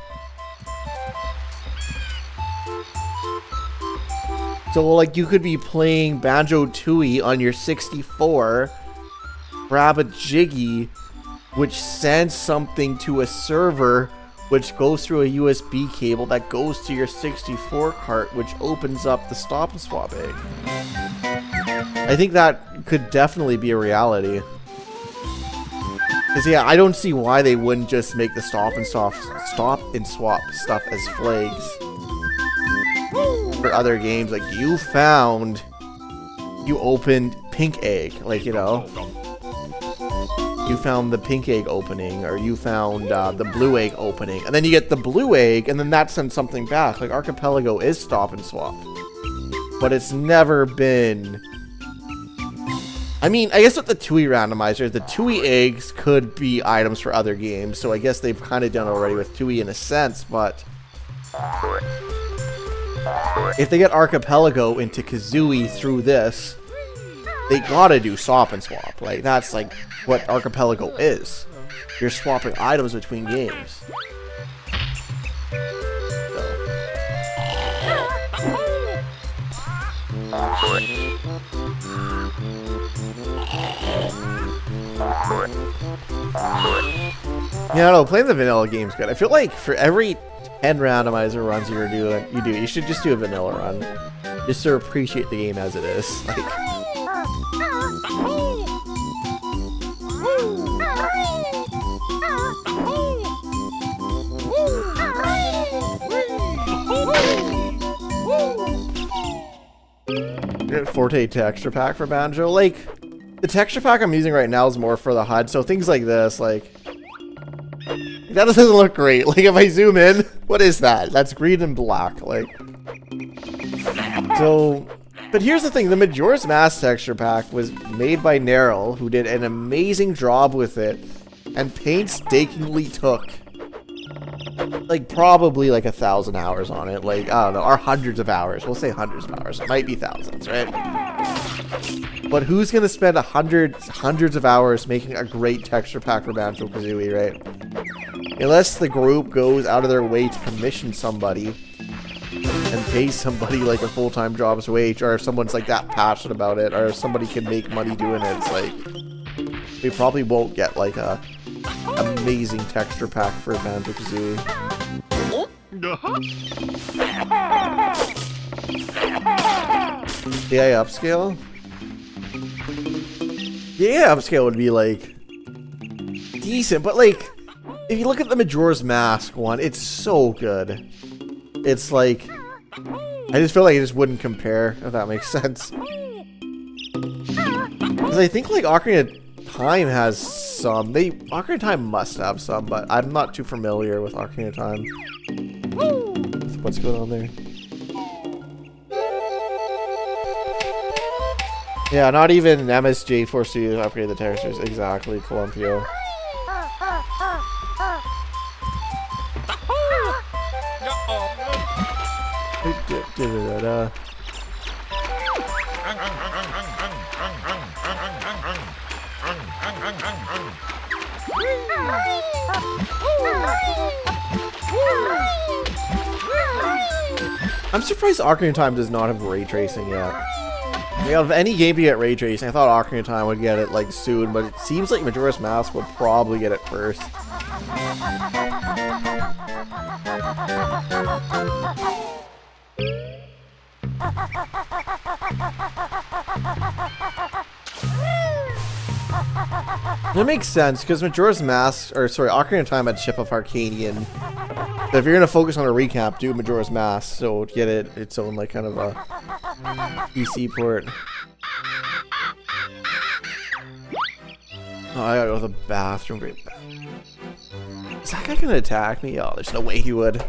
A: So like you could be playing Banjo-Tooie on your 64, grab a Jiggy, which sends something to a server, which goes through a USB cable that goes to your 64 cart, which opens up the stop and swap egg. I think that could definitely be a reality. Because yeah, I don't see why they wouldn't just make the stop and swap stuff as flags for other games. Like you opened pink egg, like, you know, you found the pink egg opening, or you found the blue egg opening, and then you get the blue egg, and then that sends something back. Like Archipelago is stop and swap, but it's never been. I mean, I guess with the Tui randomizer, the Tui eggs could be items for other games, so I guess they've kind of done it already with Tui in a sense, but if they get Archipelago into Kazooie through this, they gotta do swap and swap. Like, that's like what Archipelago is. You're swapping items between games. Yeah, no, playing the vanilla game's good. I feel like for every 10 randomizer runs you should just do a vanilla run, just to appreciate the game as it is. Like, Forte texture pack for Banjo. Like, the texture pack I'm using right now is more for the HUD, so things like this, like, that doesn't look great. Like, if I zoom in, what is that? That's green and black, like. So, but here's the thing, the Majora's Mask texture pack was made by Nerl, who did an amazing job with it, and painstakingly took, like, probably like 1,000 hours on it. Like, I don't know, or hundreds of hours. We'll say hundreds of hours. It might be thousands, right? But who's gonna spend hundreds of hours making a great texture pack for Banjo-Kazooie, right? Unless the group goes out of their way to commission somebody and pay somebody like a full-time job's wage, or if someone's like that passionate about it, or if somebody can make money doing it, it's like we probably won't get like a amazing texture pack for Banjo-Kazooie. The AI upscale? The AI upscale would be like decent, but like if you look at the Majora's Mask one, it's so good. It's like I just feel like it just wouldn't compare, if that makes sense. Because I think like Ocarina of Time has some. Ocarina of Time must have some, but I'm not too familiar with Ocarina of Time. What's going on there? Yeah, not even MSJ forced you to upgrade the textures. Exactly, Columpio. I'm surprised Ocarina of Time does not have ray tracing yet. Like, out of any game to get ray tracing, I thought Ocarina of Time would get it like soon, but it seems like Majora's Mask would probably get it first. It makes sense, because Majora's Mask, or sorry, Ocarina of Time had Ship of Arcadian. But if you're gonna focus on a recap, do Majora's Mask, so to get it its own like kind of a PC port. Oh, I gotta go to the bathroom. Great. Is that guy gonna attack me? Oh, there's no way he would.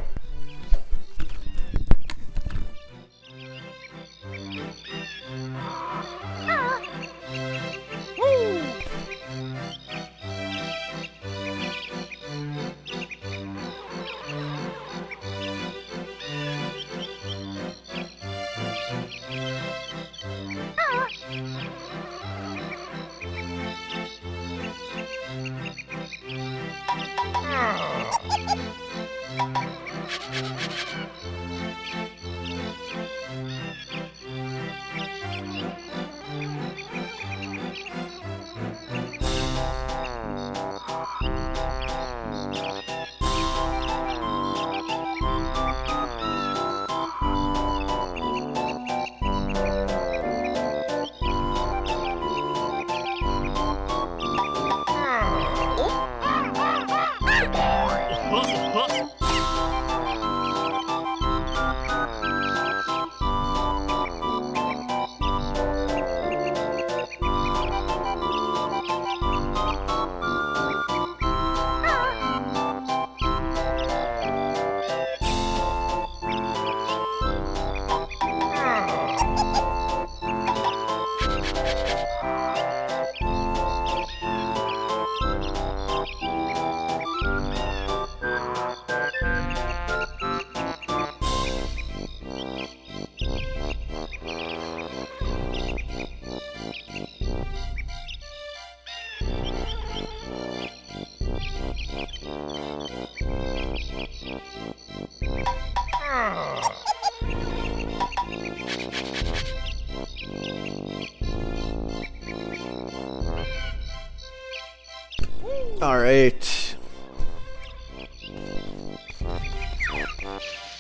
A: Alright.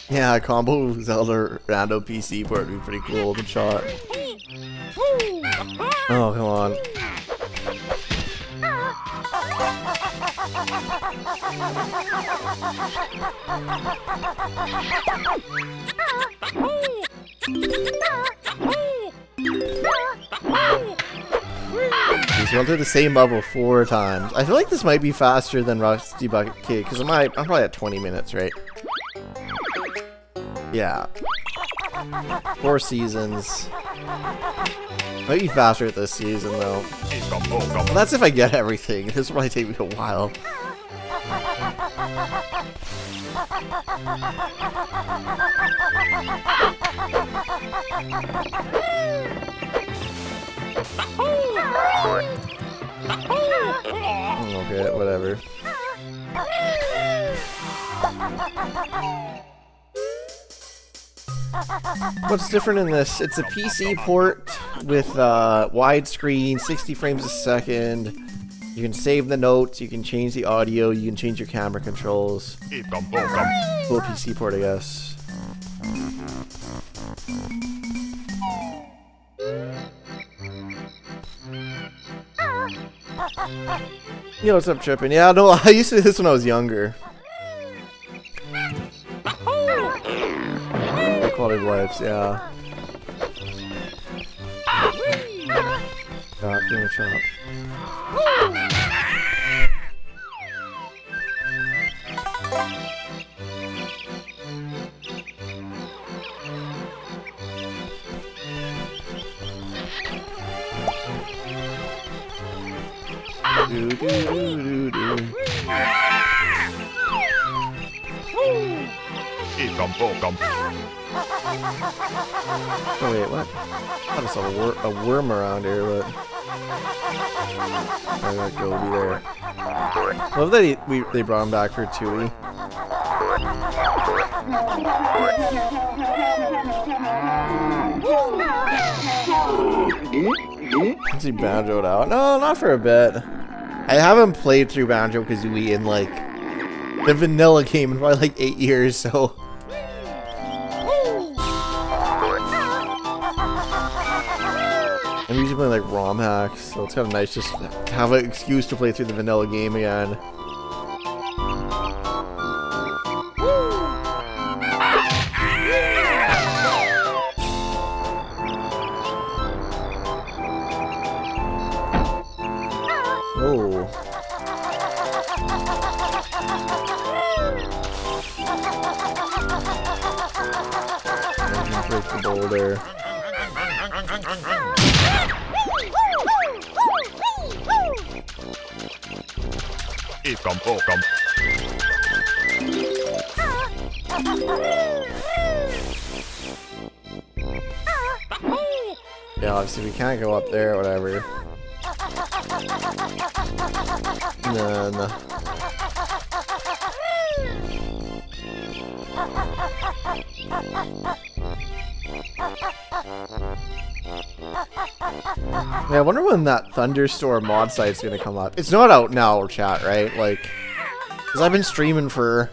A: Yeah, a combo Zelda rando PC port would be pretty cool. Good shot. Oh, come on. He's gone through the same level 4 times. I feel like this might be faster than Rusty Bucket Kid, because I'm probably at 20 minutes, right? Yeah. 4 seasons. Might be faster this season, though. Well, that's if I get everything. This will probably take me a while. Okay, whatever. What's different in this? It's a PC port with widescreen, 60 frames a second. You can save the notes, you can change the audio, you can change your camera controls. Cool PC port, I guess. Yo, what's up, Trippin'? Yeah, no, I used to do this when I was younger. High quality wipes, yeah. God, give me a chop. Do, do, do, do, do. Oh wait, what? I just saw a worm around here, but I'm gonna go over there. I love that they brought him back for Tui. Is he banjoed out? No, not for a bit. I haven't played through Banjo-Kazooie in like the vanilla game in probably like 8 years, so. I'm usually playing like ROM hacks, so it's kind of nice just to have an excuse to play through the vanilla game again. Oh. Break the boulder. Yeah, obviously we can't go up there or whatever. No. Yeah, I wonder when that Thunderstorm mod site's gonna come up. It's not out now, chat, right? Like, because I've been streaming for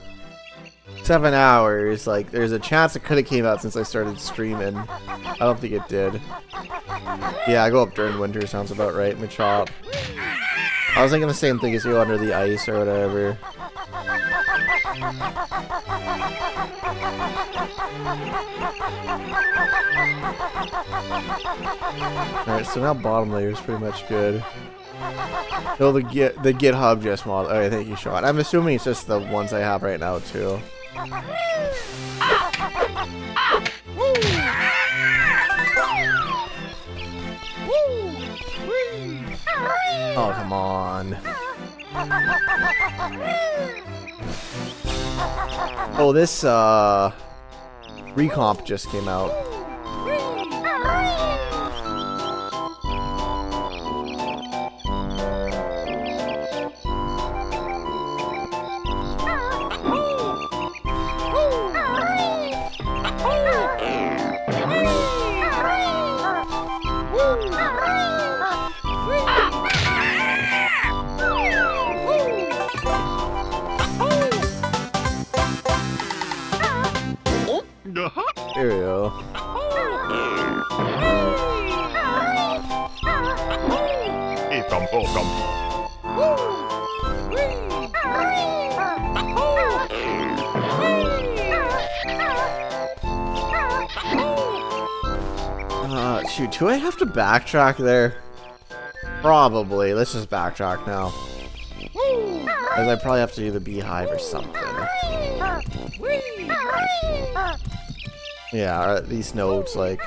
A: 7 hours. Like, there's a chance it could have came out since I started streaming. I don't think it did. Yeah, I go up during winter, sounds about right, Machop. I was thinking the same thing as you, under the ice or whatever. Alright, so now bottom layer is pretty much good. No, the GitHub just mod. Alright, thank you, Sean. I'm assuming it's just the ones I have right now, too. Oh, come on. Oh, this, Recomp just came out. There we go. Shoot, do I have to backtrack there? Probably. Let's just backtrack now. Because I probably have to do the beehive or something. Yeah, or at least notes like.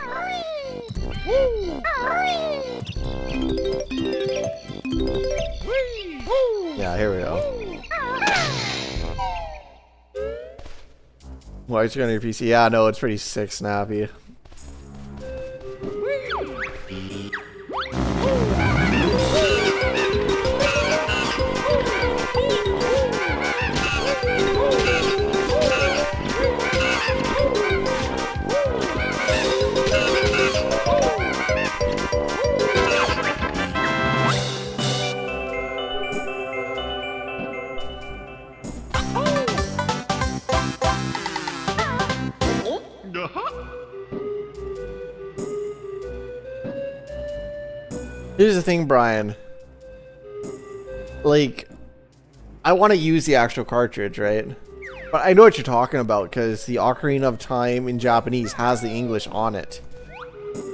A: Yeah, here we go. Why is it on your PC? Yeah, no, it's pretty sick, snappy. Here's the thing, Brian. Like, I want to use the actual cartridge, right? But I know what you're talking about, because the Ocarina of Time in Japanese has the English on it.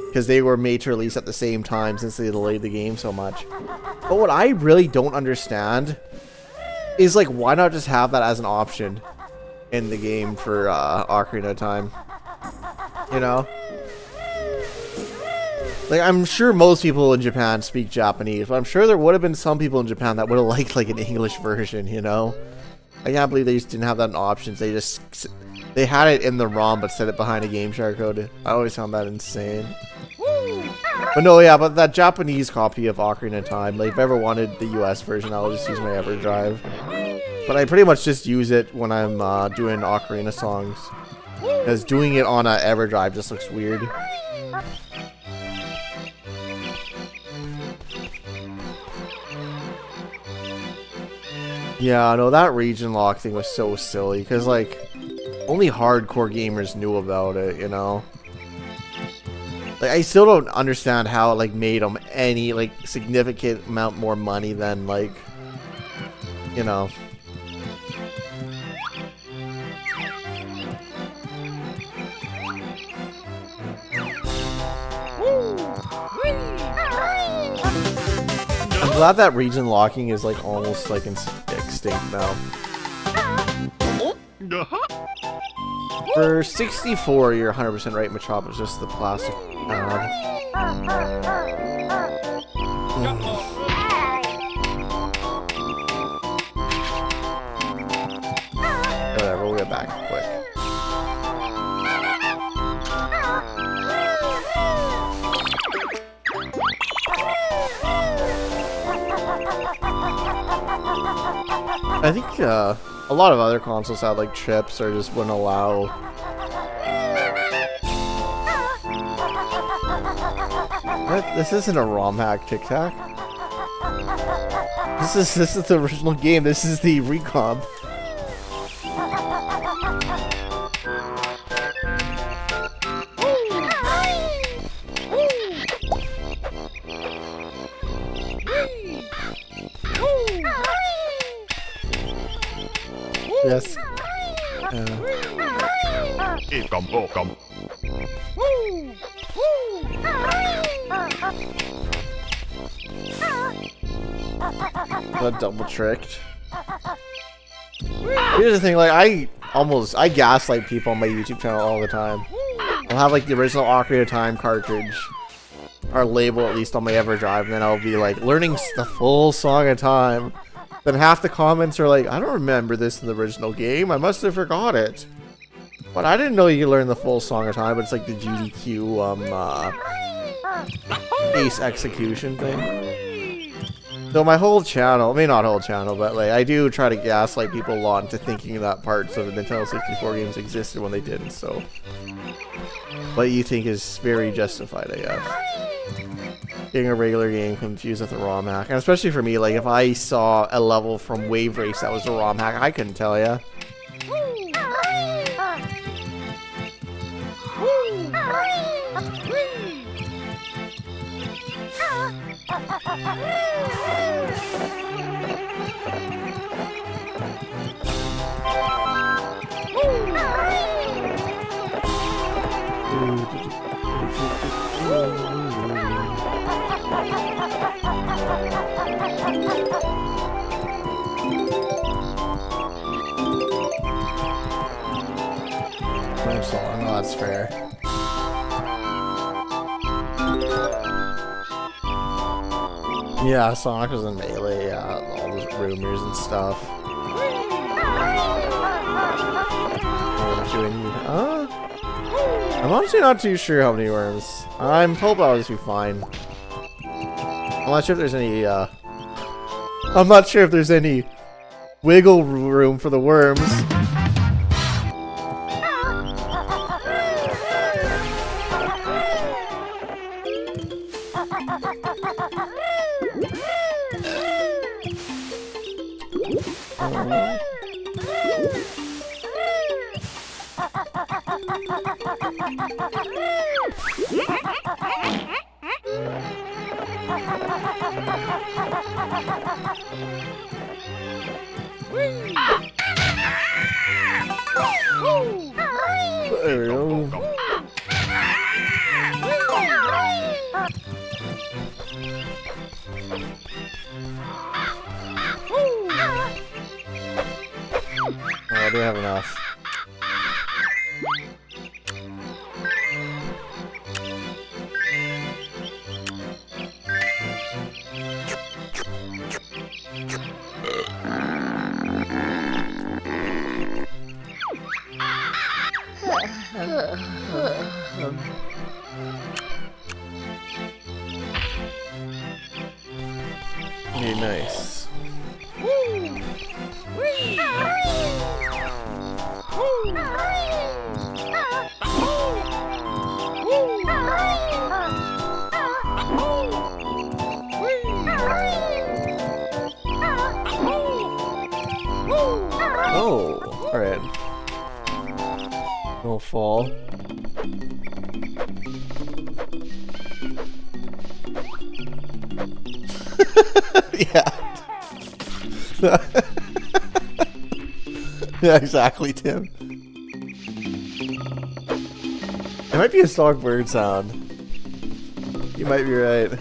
A: Because they were made to release at the same time since they delayed the game so much. But what I really don't understand is, like, why not just have that as an option in the game for Ocarina of Time? You know? Like, I'm sure most people in Japan speak Japanese, but I'm sure there would have been some people in Japan that would have liked, like, an English version, you know? I can't believe they just didn't have that in options. They had it in the ROM, but set it behind a game share code. I always found that insane. But no, yeah, but that Japanese copy of Ocarina of Time, like, if I ever wanted the US version, I'll just use my EverDrive. But I pretty much just use it when I'm doing Ocarina songs. Because doing it on a EverDrive just looks weird. Yeah, no, that region lock thing was so silly, because, like, only hardcore gamers knew about it, you know? Like, I still don't understand how it, like, made them any, like, significant amount more money than, like, you know. I'm glad that region locking is, like, almost, like, extinct now. For 64, you're 100% right, Machop is just the plastic pad. Whatever, we'll get back quick. I think a lot of other consoles had like chips or just wouldn't allow. What? This isn't a ROM hack, Tic Tac. This is the original game. This is the recomp. Yes. Got double tricked. Here's the thing, like I gaslight people on my YouTube channel all the time. I'll have like the original Ocarina of Time cartridge, or label at least on my EverDrive, and then I'll be like learning the full Song of Time. Then half the comments are like, I don't remember this in the original game. I must have forgot it. But I didn't know you could learn the full Song of Time, but it's like the GDQ, Ace Execution thing. So my whole channel, I mean not whole channel, but like I do try to gaslight people a lot into thinking that parts of the Nintendo 64 games existed when they didn't, so. What you think is very justified, I guess. Getting a regular game confused with a ROM hack. And especially for me, like if I saw a level from Wave Race that was a ROM hack, I couldn't tell ya. Oh, that's fair. Yeah, Sonic was in Melee, all those rumors and stuff. I'm honestly not too sure how many worms. I'm hoping I'll just be fine. I'm not sure if there's any, I'm not sure if there's any wiggle room for the worms. There we go. Oh, I do have enough. Okay, nice. Oh, alright. No fall. Yeah. Yeah, exactly, Tim. It might be a stock bird sound. You might be right.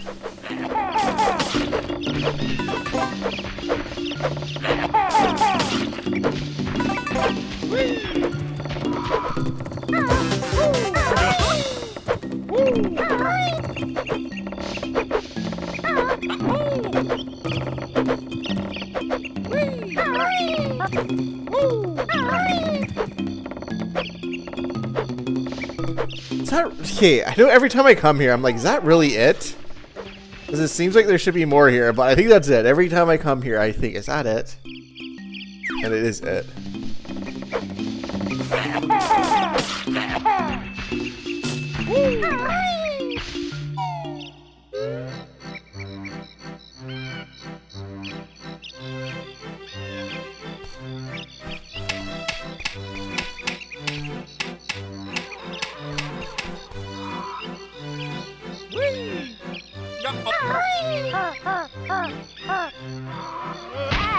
A: Is that okay? I know every time I come here, I'm like, is that really it? Because it seems like there should be more here, but I think that's it. Every time I come here, I think, is that it? And it is it.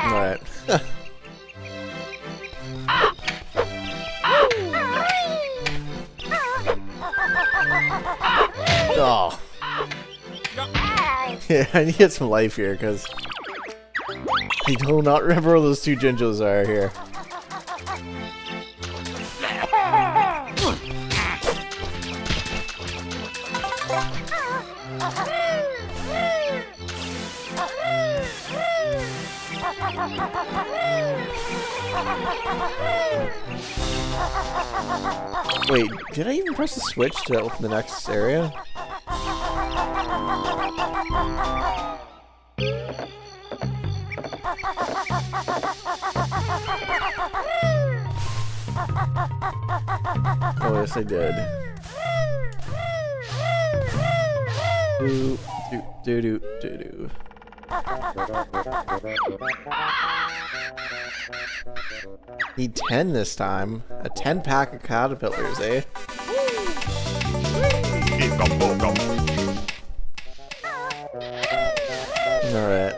A: Alright. Oh. Yeah, I need to get some life here, because I do not remember where those two Jinjos are here. Wait, did I even press the switch to open the next area? Oh, yes, I did. Do. Need 10 this time. A 10-pack of caterpillars, eh? Alright.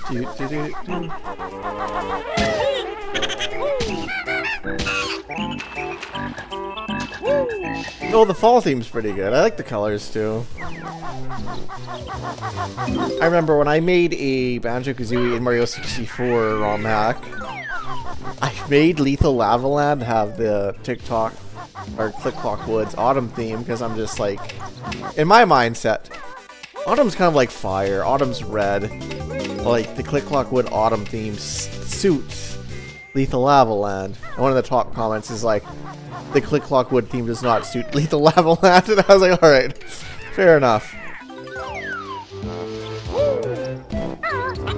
A: Do. Oh, the fall theme's pretty good. I like the colors too. I remember when I made a Banjo-Kazooie in Mario 64 ROM hack, I made Lethal Lava Land have the TikTok or Click Clock Woods autumn theme because I'm just like, in my mindset, autumn's kind of like fire, autumn's red. Like the Click Clock Wood autumn theme suits Lethal Lava Land. And one of the top comments is like, the Click Clock Wood theme does not suit Lethal Lava Land, and I was like, alright, fair enough.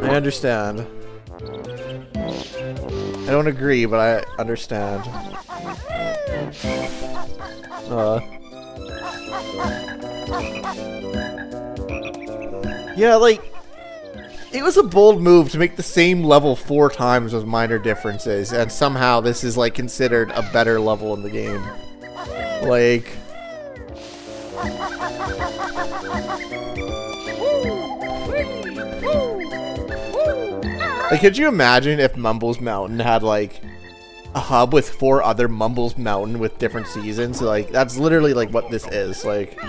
A: I understand. I don't agree, but I understand. Yeah, like, it was a bold move to make the same level 4 times with minor differences, and somehow this is, like, considered a better level in the game. Like... Like, could you imagine if Mumbles Mountain had, like, a hub with 4 other Mumbles Mountain with different seasons? Like, that's literally, like, what this is, like...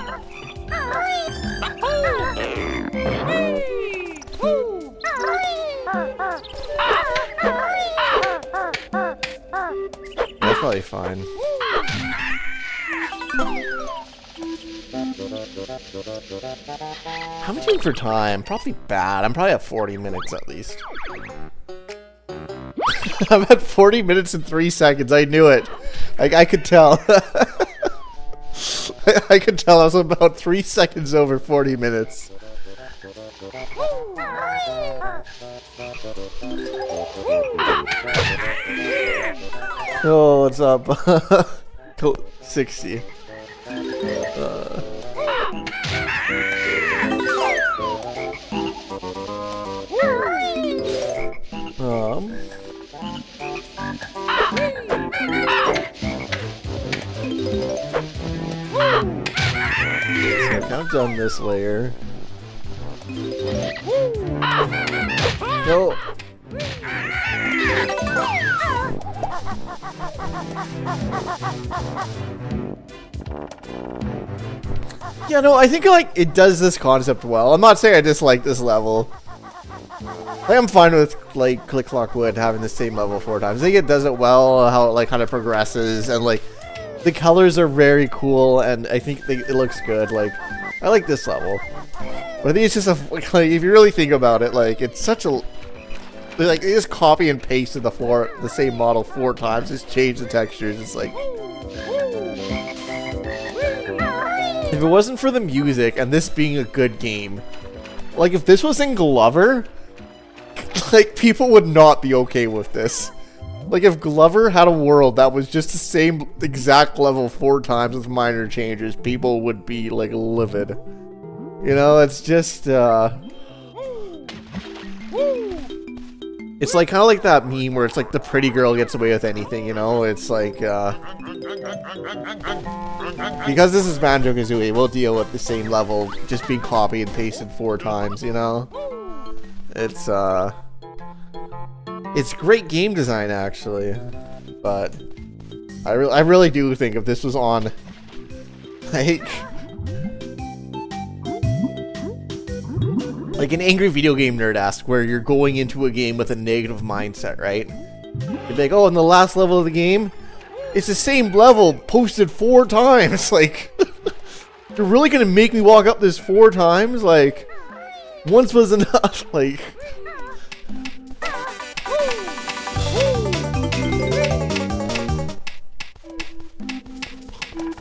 A: That's probably fine. How am I doing for time? Probably bad. I'm probably at 40 minutes at least. I'm at 40 minutes and 3 seconds. I knew it. I could tell. I could tell I was about 3 seconds over 40 minutes. Oh, what's up? 60. So I've kind of done this layer. No. Yeah, no, I think like it does this concept well. I'm not saying I dislike this level. Like, I'm fine with like Click Clock Wood having the same level 4 times. I think it does it well, how it like kind of progresses, and like the colors are very cool, and I think it looks good. Like, I like this level, but I think it's just a like if you really think about it, like it's such a like they just copy and pasted the same model 4 times, just change the textures. It's like if it wasn't for the music and this being a good game, like if this was in Glover, like people would not be okay with this. Like if Glover had a world that was just the same exact level 4 times with minor changes, people would be like livid. You know, it's just it's like kind of like that meme where it's like the pretty girl gets away with anything, you know? It's like because this is Banjo-Kazooie, we'll deal with the same level just being copied and pasted 4 times, you know? It's great game design, actually, but I really do think if this was on, like an angry video game nerd-esque, where you're going into a game with a negative mindset, right? You'd be like, oh, in the last level of the game, it's the same level posted 4 times. Like, you're really gonna make me walk up this 4 times? Like, once was enough. Like.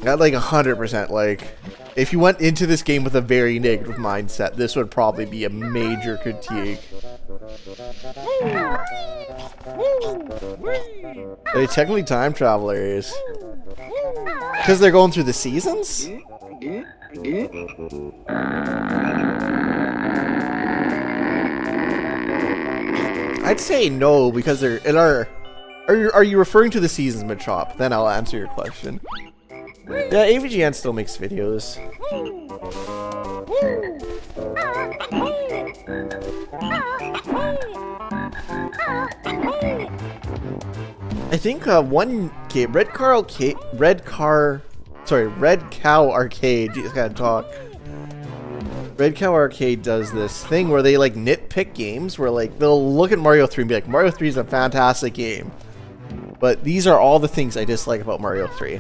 A: Not like 100%, like, if you went into this game with a very negative mindset, this would probably be a major critique. Are they technically time travelers? Because they're going through the seasons? I'd say no, because they're in our... Are you referring to the seasons, Machop? Then I'll answer your question. Yeah, AVGN still makes videos. I think one game, Red Cow Arcade. Jeez, gotta talk. Red Cow Arcade does this thing where they like nitpick games, where like they'll look at Mario 3 and be like, Mario 3 is a fantastic game, but these are all the things I dislike about Mario 3.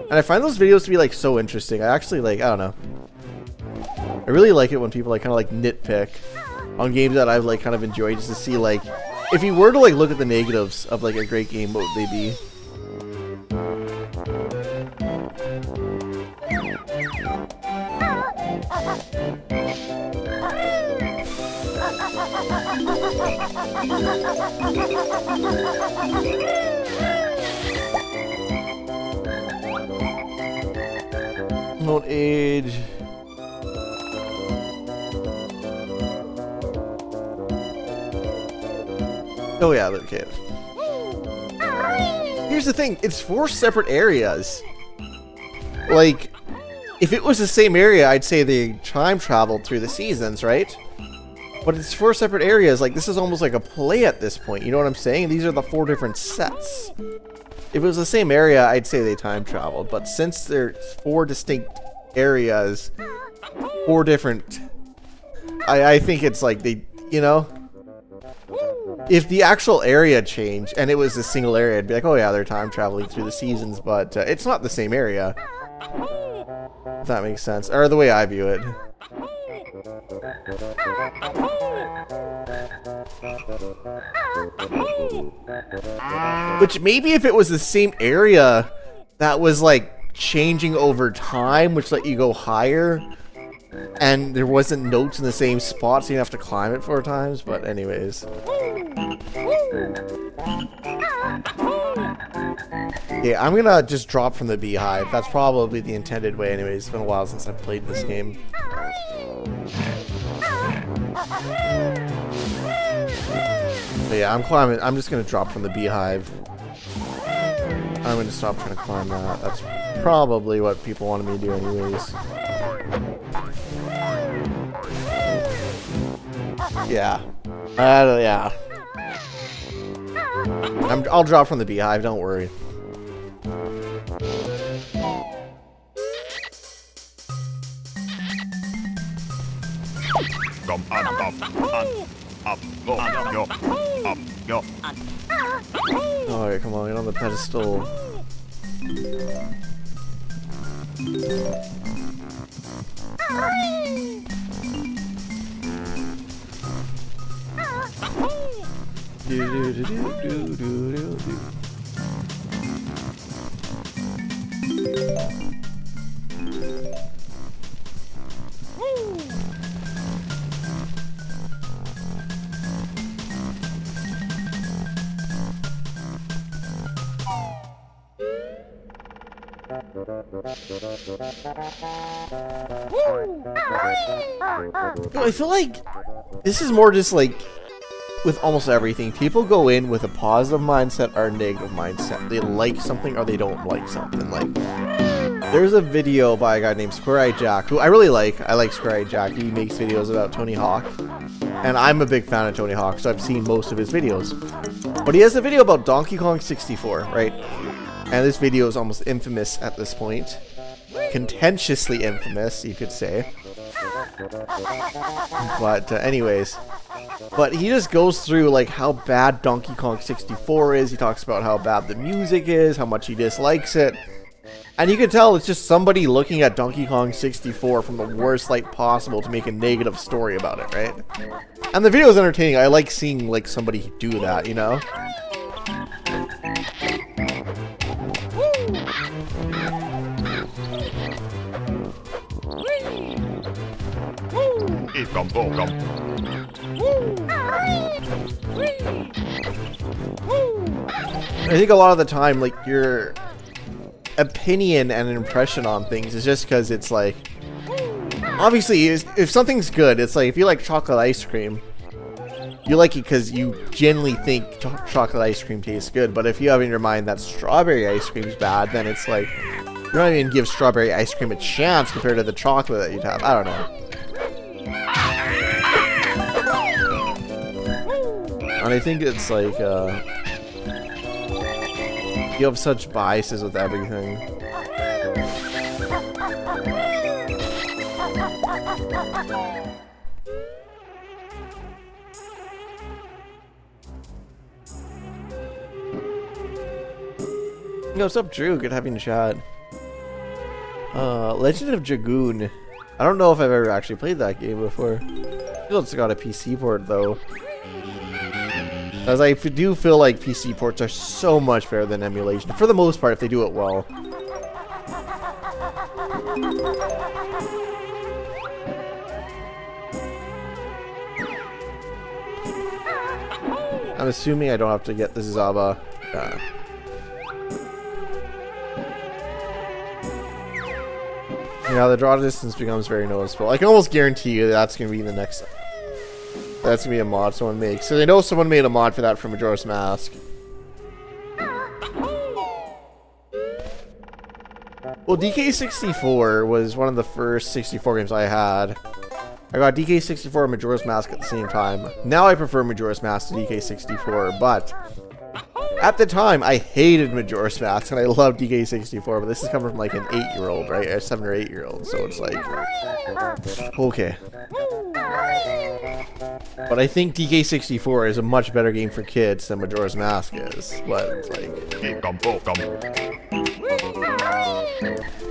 A: And I find those videos to be like so interesting. I actually like, I don't know. I really like it when people like kind of like nitpick on games that I've like kind of enjoyed, just to see like, if you were to like look at the negatives of like a great game, what would they be? Old age. Oh yeah, okay. Here's the thing, it's 4 separate areas. Like, if it was the same area, I'd say they time traveled through the seasons, right? But it's 4 separate areas, like this is almost like a play at this point, you know what I'm saying? These are the 4 different sets. If it was the same area, I'd say they time traveled, but since there's 4 distinct areas, 4 different... I think it's like they, you know? If the actual area changed and it was a single area, I'd be like, oh yeah, they're time traveling through the seasons, but it's not the same area. If that makes sense. Or the way I view it. Which maybe if it was the same area that was like changing over time, which let you go higher, and there wasn't notes in the same spot, so you have to climb it 4 times, but anyways. Yeah, I'm gonna just drop from the beehive. That's probably the intended way anyways. It's been a while since I've played this game. But yeah, I'm climbing. I'm just gonna drop from the beehive. I'm gonna stop trying to climb that. That's probably what people wanted me to do anyways. Yeah. Yeah. I'll drop from the beehive, don't worry. Alright, come on, get on the pedestal. I feel like this is more just like with almost everything. People go in with a positive mindset or a negative mindset. They like something or they don't like something. Like, there's a video by a guy named Square Eye Jack, who I really like. I like Square Eye Jack. He makes videos about Tony Hawk. And I'm a big fan of Tony Hawk, so I've seen most of his videos. But he has a video about Donkey Kong 64, right? And this video is almost infamous at this point. Contentiously infamous, you could say. But anyways. But he just goes through like how bad Donkey Kong 64 is. He talks about how bad the music is, how much he dislikes it. And you can tell it's just somebody looking at Donkey Kong 64 from the worst light possible to make a negative story about it, right? And the video is entertaining. I like seeing like somebody do that, you know? I think a lot of the time, like, your opinion and impression on things is just because it's like, obviously, if something's good, it's like, if you like chocolate ice cream, you like it because you genuinely think chocolate ice cream tastes good. But if you have in your mind that strawberry ice cream is bad, then it's like, you're not even give strawberry ice cream a chance compared to the chocolate that you'd have. I don't know. And I think it's like, you have such biases with everything. Yo, what's up, Drew? Good having a chat. Legend of Dragoon. I don't know if I've ever actually played that game before. I feel it's got a PC port, though. As I do feel like PC ports are so much better than emulation, for the most part, if they do it well. I'm assuming I don't have to get the Zaba. Yeah, the draw distance becomes very noticeable. I can almost guarantee you that's going to be the next That's gonna be a mod someone makes. So they know someone made a mod for that for Majora's Mask. Well, DK64 was one of the first 64 games I had. I got DK64 and Majora's Mask at the same time. Now I prefer Majora's Mask to DK64, but at the time I hated Majora's Mask and I loved DK64, but this is coming from like an 8-year-old, right? A 7 or 8-year-old, so it's like, okay. But I think DK64 is a much better game for kids than Majora's Mask is. But it's like,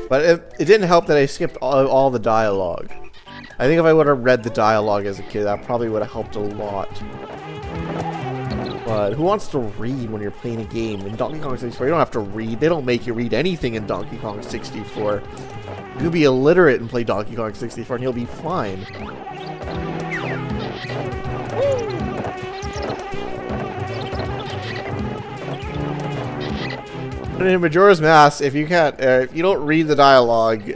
A: but it didn't help that I skipped all the dialogue. I think if I would have read the dialogue as a kid, that probably would have helped a lot. But who wants to read when you're playing a game? In Donkey Kong 64, you don't have to read. They don't make you read anything in Donkey Kong 64. You can be illiterate and play Donkey Kong 64 and you'll be fine. But in Majora's Mask, if you can't, if you don't read the dialogue,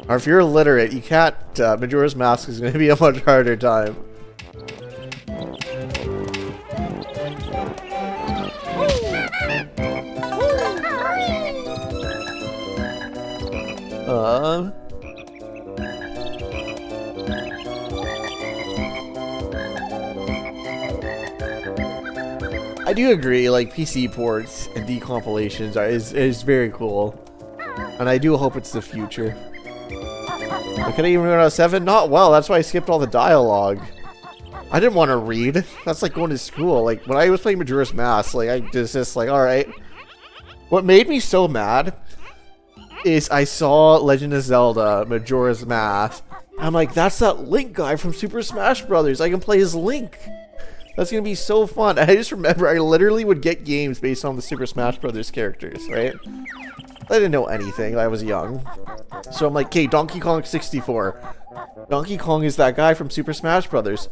A: or if you're illiterate, you can't, Majora's Mask is going to be a much harder time. I do agree, like, PC ports and decompilations is very cool. And I do hope it's the future. But can I even run out of 7? Not well, that's why I skipped all the dialogue. I didn't want to read. That's like going to school. Like, when I was playing Majora's Mask, like, I just like, alright. What made me so mad is I saw Legend of Zelda Majora's Mask. I'm like, that's that Link guy from Super Smash Brothers. I can play as Link. That's gonna be so fun. And I just remember I literally would get games based on the Super Smash Brothers characters, right? I didn't know anything. I was young. So I'm like, okay, Donkey Kong 64. Donkey Kong is that guy from Super Smash Brothers.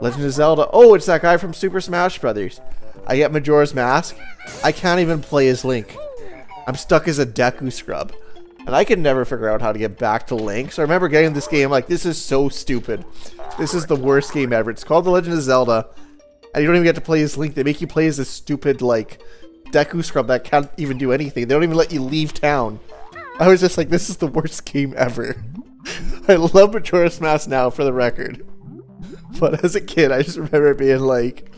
A: Legend of Zelda. Oh, it's that guy from Super Smash Brothers. I get Majora's Mask. I can't even play as Link. I'm stuck as a Deku scrub. And I can never figure out how to get back to Link. So I remember getting this game like, this is so stupid. This is the worst game ever. It's called The Legend of Zelda. And you don't even get to play as Link. They make you play as this stupid, like, Deku scrub that can't even do anything. They don't even let you leave town. I was just like, this is the worst game ever. I love Majora's Mask now, for the record. But as a kid, I just remember being like,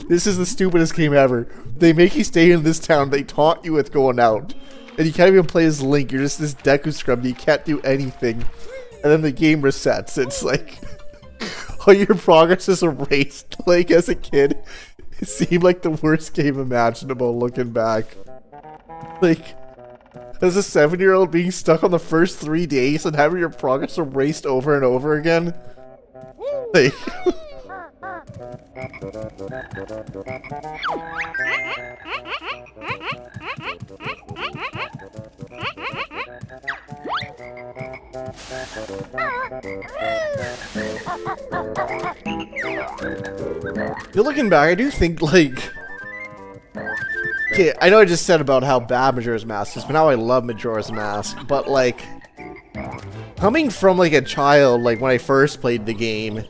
A: this is the stupidest game ever. They make you stay in this town. They taunt you with going out. And you can't even play as Link. You're just this Deku scrub. You can't do anything. And then the game resets. It's like, all your progress is erased. Like, as a kid, it seemed like the worst game imaginable looking back. Like, as a 7-year-old being stuck on the first 3 days and having your progress erased over and over again. Like... You're looking back, I do think, like... Okay, I know I just said about how bad Majora's Mask is, but now I love Majora's Mask, but, like... Coming from, like, a child, like, when I first played the game...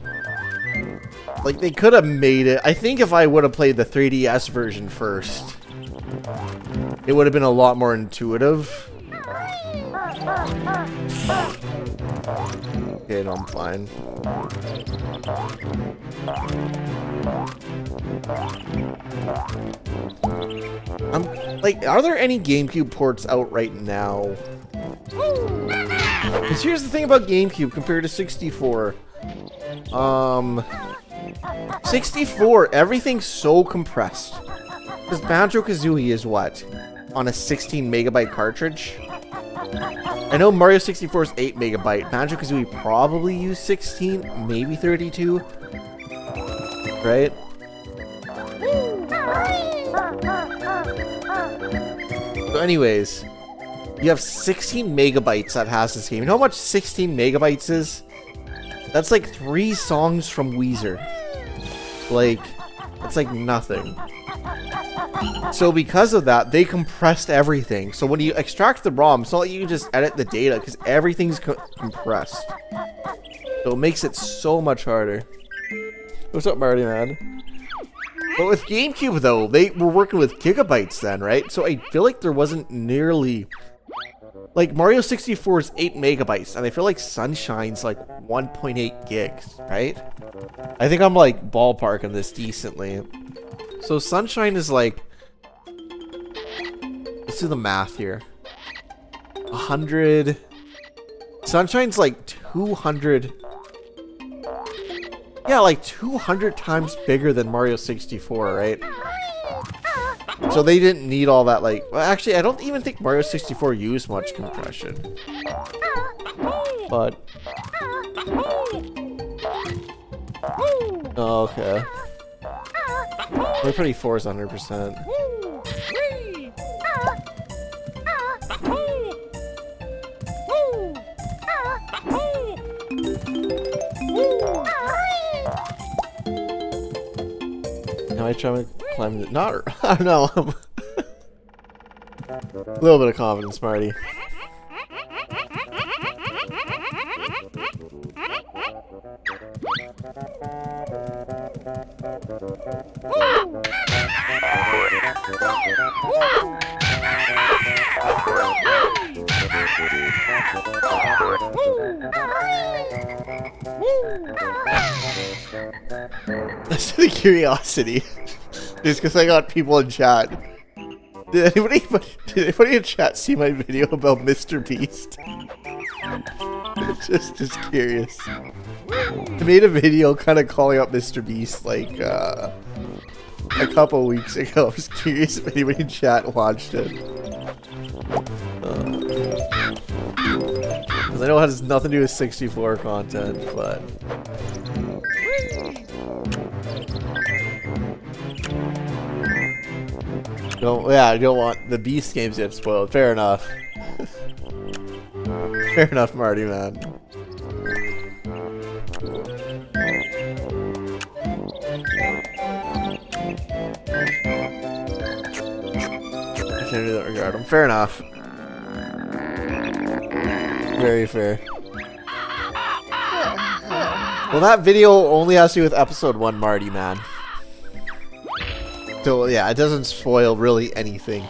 A: Like, they could have made it... I think if I would have played the 3DS version first, it would have been a lot more intuitive. Okay, no, I'm fine. Like, are there any GameCube ports out right now? Because here's the thing about GameCube compared to 64. 64, everything's so compressed. Because Banjo-Kazooie is what? On a 16 megabyte cartridge? I know Mario 64 is 8 megabyte. Banjo-Kazooie probably used 16, maybe 32. Right? So anyways, you have 16 megabytes that has this game. You know how much 16 megabytes is? That's like 3 songs from Weezer. Like, it's like nothing. So because of that, they compressed everything. So when you extract the ROM, it's not like you can just edit the data, because everything's compressed. So it makes it so much harder. What's up, Marty, man? But with GameCube, though, they were working with gigabytes then, right? So I feel like there wasn't nearly... Like, Mario 64 is 8 megabytes, and I feel like Sunshine's like 1.8 gigs, right? I think I'm like ballparking this decently. So Sunshine is like... Let's do the math here. 100... Sunshine's like 200... Yeah, like 200 times bigger than Mario 64, right? So they didn't need all that, like... Well, actually, I don't even think Mario 64 used much compression. But... Oh, okay. 324 is 100%. Now I try to climb the... Not... I don't know. A little bit of confidence, Marty. That's the curiosity. Just because I got people in chat. Did anybody in chat see my video about Mr. Beast? just curious. I made a video kind of calling out Mr. Beast like a couple weeks ago. I was curious if anybody in chat watched it. Because I know it has nothing to do with 64 content, but... I don't want the Beast games to get spoiled. Fair enough. Fair enough, Marty, man. I don't regard him. Fair enough. Very fair. Well, that video only has to do with episode 1, Marty, man. So, yeah, it doesn't spoil really anything.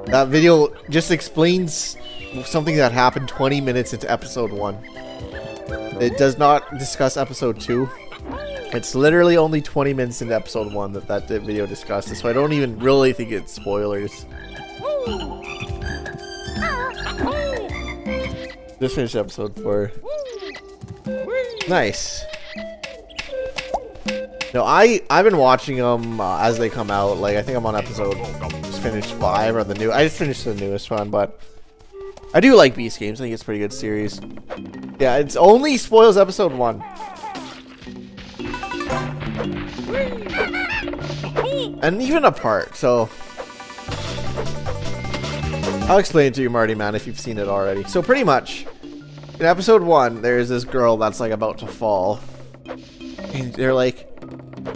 A: That video just explains something that happened 20 minutes into episode 1. It does not discuss episode 2. It's literally only 20 minutes into episode 1 that video discusses, so I don't even really think it's spoilers. Just finished episode 4. Nice. No, I've been watching them as they come out. Like, I think I'm on episode, just finished 5 or the new. I just finished the newest one, but I do like Beast games. I think it's a pretty good series. Yeah, it's only spoils episode 1. And even a part, so I'll explain it to you, Marty, man, if you've seen it already. So pretty much, in episode 1, there's this girl that's like about to fall. And they're like,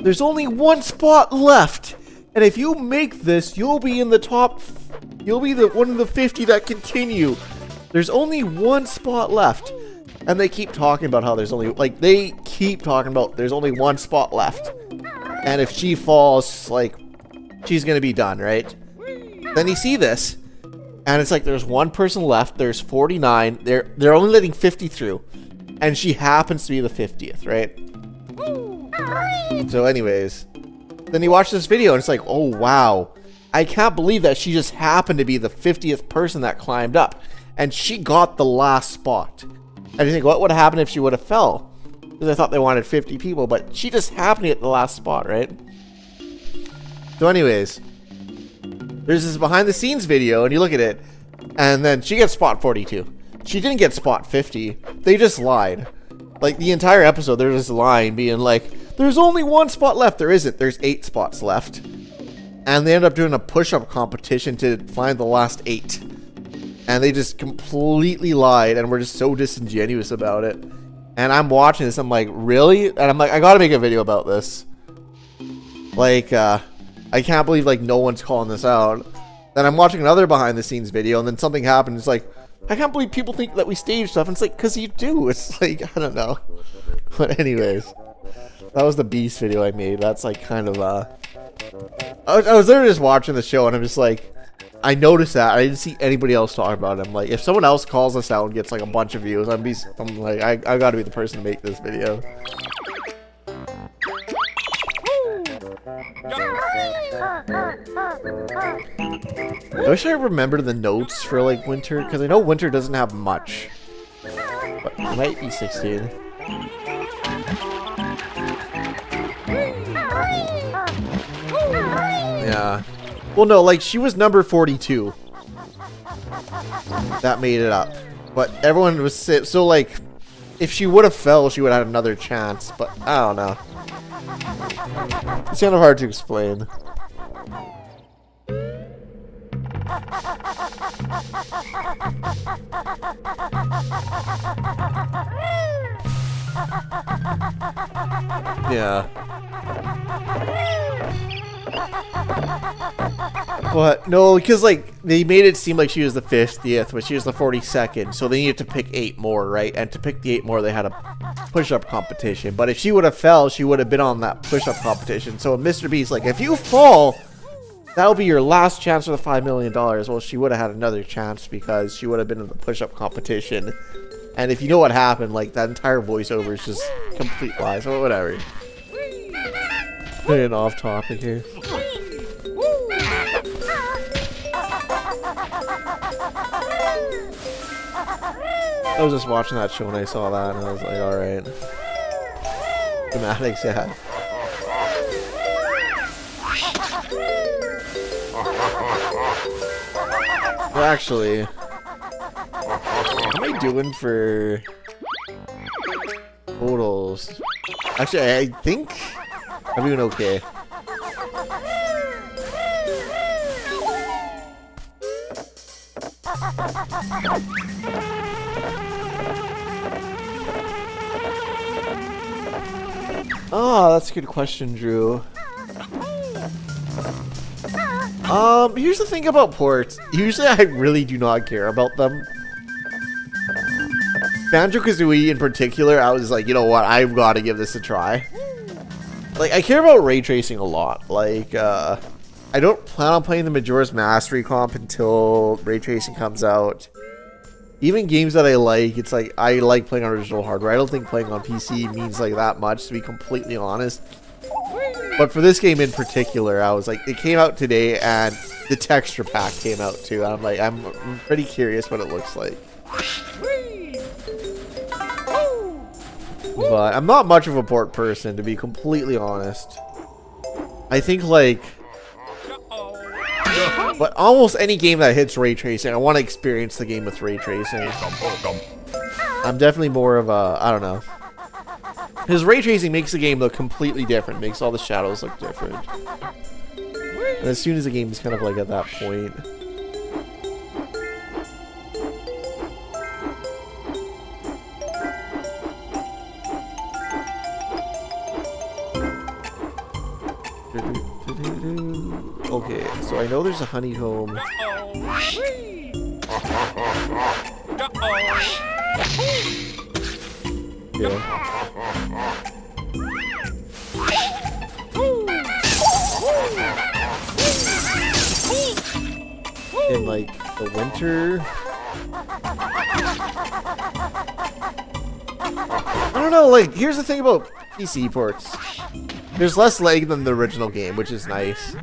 A: there's only 1 spot left. And if you make this, you'll be in the top, you'll be one of the 50 that continue. There's only 1 spot left. And they keep talking about how there's only, like, they keep talking about there's only 1 spot left. And if she falls, like, she's gonna be done, right? Then you see this, and it's like there's 1 person left, there's 49, they're only letting 50 through. And she happens to be the 50th, right? So anyways, then you watch this video and it's like, oh wow, I can't believe that she just happened to be the 50th person that climbed up. And she got the last spot. And you think, what would have happened if she would have fell? Because I thought they wanted 50 people, but she just happened to get the last spot, right? So anyways, there's this behind the scenes video and you look at it, and then she gets spot 42. She didn't get spot 50. They just lied. Like, the entire episode, they're just lying, being like, there's only 1 spot left. There isn't. There's 8 spots left. And they end up doing a push-up competition to find the last 8. And they just completely lied, and we're just so disingenuous about it. And I'm watching this, I'm like, really? And I'm like, I gotta make a video about this. Like, I can't believe, like, no one's calling this out. Then I'm watching another behind-the-scenes video, and then something happened. It's like, I can't believe people think that we stage stuff. And it's like, because you do. It's like, I don't know. But anyways. That was the Beast video I made. That's like kind of I was literally just watching the show and I'm just like, I noticed that. I didn't see anybody else talk about it. I'm like, if someone else calls us out and gets like a bunch of views, I'm like, I gotta be the person to make this video. I wish I remembered the notes for like Winter, because I know Winter doesn't have much. But it might be 16. Yeah. Well, no, like she was number 42. That made it up. But everyone was so like, if she would have fell, she would have had another chance. But I don't know. It's kind of hard to explain. Yeah. But no, because like they made it seem like she was the 50th, but she was the 42nd, so they needed to pick 8 more, right? And to pick the 8 more, they had a push-up competition. But if she would have fell, she would have been on that push-up competition. So Mr. B's like, if you fall, that'll be your last chance for the $5 million. Well, she would have had another chance because she would have been in the push-up competition. And if you know what happened, like that entire voiceover is just complete lies. So whatever. Getting off topic here. I was just watching that show and I saw that and I was like, alright. Dramatics, yeah. Well, actually, how am I doing for totals? Actually, I think I'm doing okay. Oh, that's a good question, Drew. Here's the thing about ports. Usually I really do not care about them. Banjo-Kazooie in particular, I was like, you know what, I've got to give this a try. Like, I care about ray tracing a lot. Like, I don't plan on playing the Majora's Mask recomp until ray tracing comes out. Even games that I like, it's like, I like playing on original hardware. I don't think playing on PC means like that much, to be completely honest. But for this game in particular, I was like, it came out today and the texture pack came out too. And I'm like, I'm pretty curious what it looks like. But I'm not much of a port person, to be completely honest. I think like, but almost any game that hits ray tracing, I want to experience the game with ray tracing. I'm definitely more of a, I don't know. Because ray tracing makes the game look completely different, makes all the shadows look different. And as soon as the game is kind of like at that point. Okay, so I know there's a honeycomb. Yeah. In like the winter. I don't know, like here's the thing about PC ports. There's less lag than the original game, which is nice.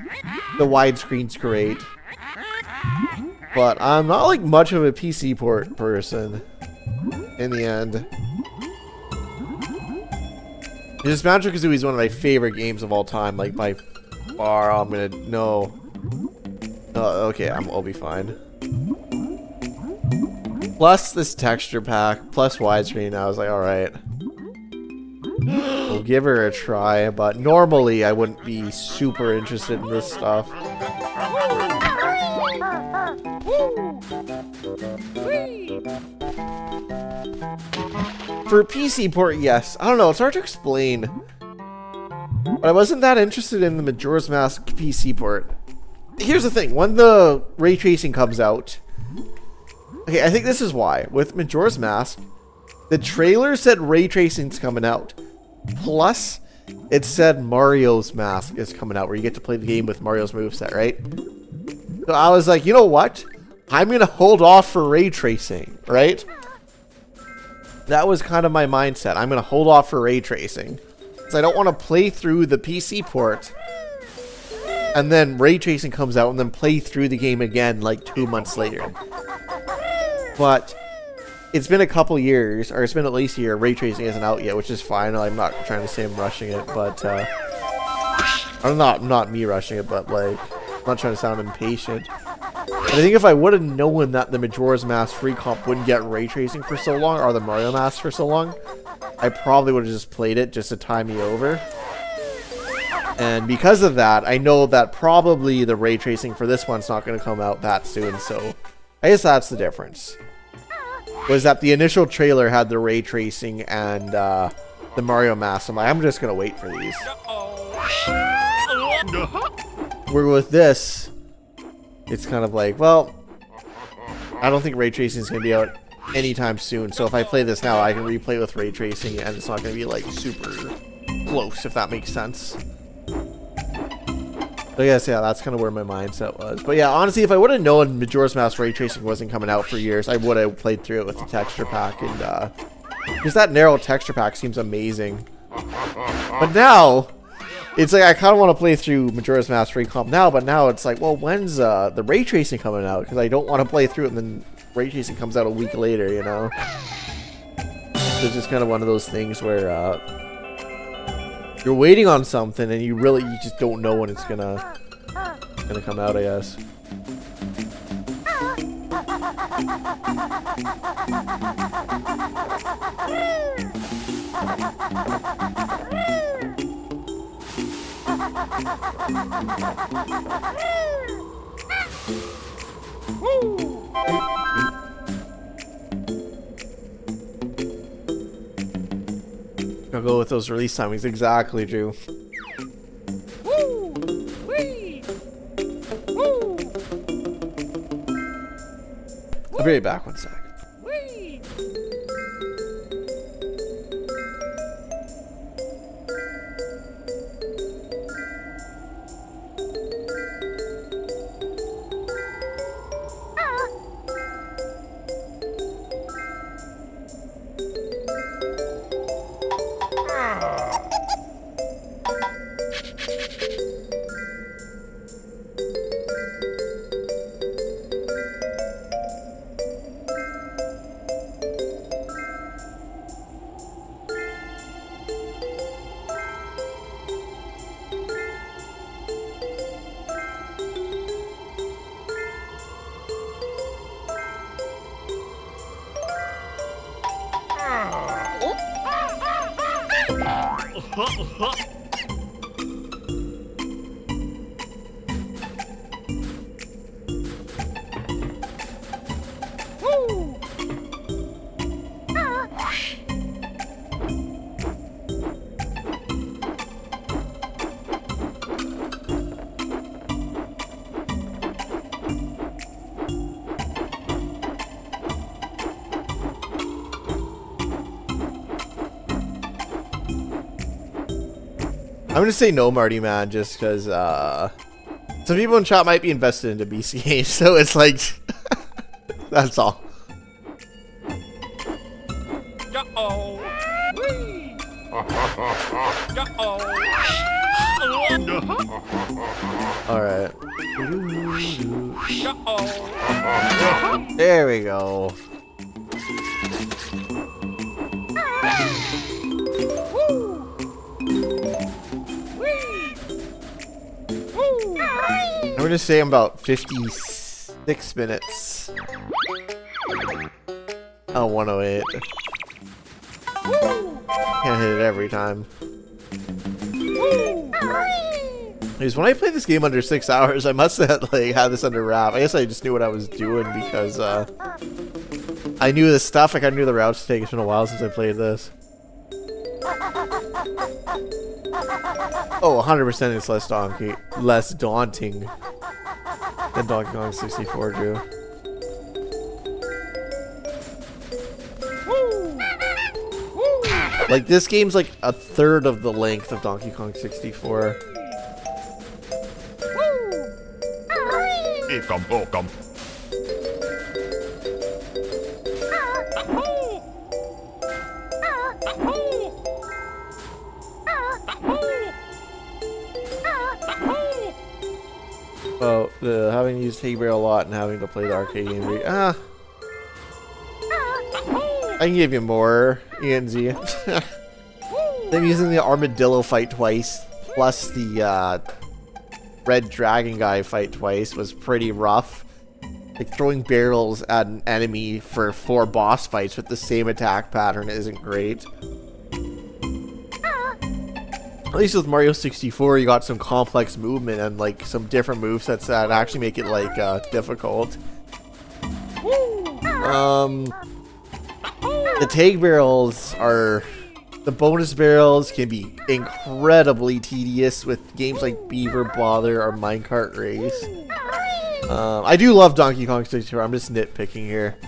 A: The widescreen's great. But I'm not like much of a PC port person in the end. Just Banjo-Kazooie is one of my favorite games of all time, like by far. I'm gonna no. Okay, I'll be fine. Plus this texture pack, plus widescreen. I was like, all right, we'll give her a try. But normally, I wouldn't be super interested in this stuff. For PC port, yes. I don't know, it's hard to explain. But I wasn't that interested in the Majora's Mask PC port. Here's the thing, when the ray tracing comes out... Okay, I think this is why. With Majora's Mask, the trailer said ray tracing's coming out. Plus, it said Mario's Mask is coming out, where you get to play the game with Mario's moveset, right? So I was like, you know what? I'm going to hold off for ray tracing, right? That was kind of my mindset. I'm going to hold off for ray tracing. Because I don't want to play through the PC port, and then ray tracing comes out, and then play through the game again like 2 months later. But it's been a couple years, or it's been at least a year. Ray tracing isn't out yet, which is fine. I'm not trying to say I'm rushing it, but I'm not me rushing it, but like, I'm not trying to sound impatient. But I think if I would have known that the Majora's Mask recomp wouldn't get ray tracing for so long, or the Mario Mask for so long, I probably would have just played it just to tie me over. And because of that, I know that probably the ray tracing for this one's not going to come out that soon, so I guess that's the difference. Was that the initial trailer had the ray tracing and the Mario Mask. I'm like, I'm just going to wait for these. Where with this, it's kind of like, well, I don't think ray tracing is going to be out anytime soon. So if I play this now, I can replay with ray tracing, and it's not going to be like super close, if that makes sense. So yes, yeah, that's kind of where my mindset was. But yeah, honestly, if I would have known Majora's Mask ray tracing wasn't coming out for years, I would have played through it with the texture pack, and because that narrow texture pack seems amazing. But now, it's like I kind of want to play through Majora's Mask Recomp now, but now it's like, well, when's the ray tracing coming out? Because I don't want to play through it and then ray tracing comes out a week later, you know? So it's just kind of one of those things where you're waiting on something and you just don't know when it's gonna come out, I guess. I'll go with those release timings. Exactly, Drew. I'll be right back, 1 sec. I'm gonna say no, Marty, man, just because some people in chat might be invested into BCA, so it's like that's all. All right. There we go. I'm gonna say I'm about 56 minutes. Oh, 108. Can't hit it every time. Because when I played this game under 6 hours, I must have like had this under wrap. I guess I just knew what I was doing because I knew the stuff. Like I knew the routes to take. It's been a while since I played this. Oh, 100% it's less daunting than Donkey Kong 64, Drew. Like, this game's like a third of the length of Donkey Kong 64. Oh, having used Hay Bear a lot and having to play the arcade game. I can give you more, ENZ. Them using the armadillo fight twice, plus the red dragon guy fight twice was pretty rough. Like, throwing barrels at an enemy for 4 boss fights with the same attack pattern isn't great. At least with Mario 64, you got some complex movement and like some different movesets that actually make it like difficult. The tag barrels are... The bonus barrels can be incredibly tedious with games like Beaver Bother or Minecart Race. I do love Donkey Kong 64, I'm just nitpicking here.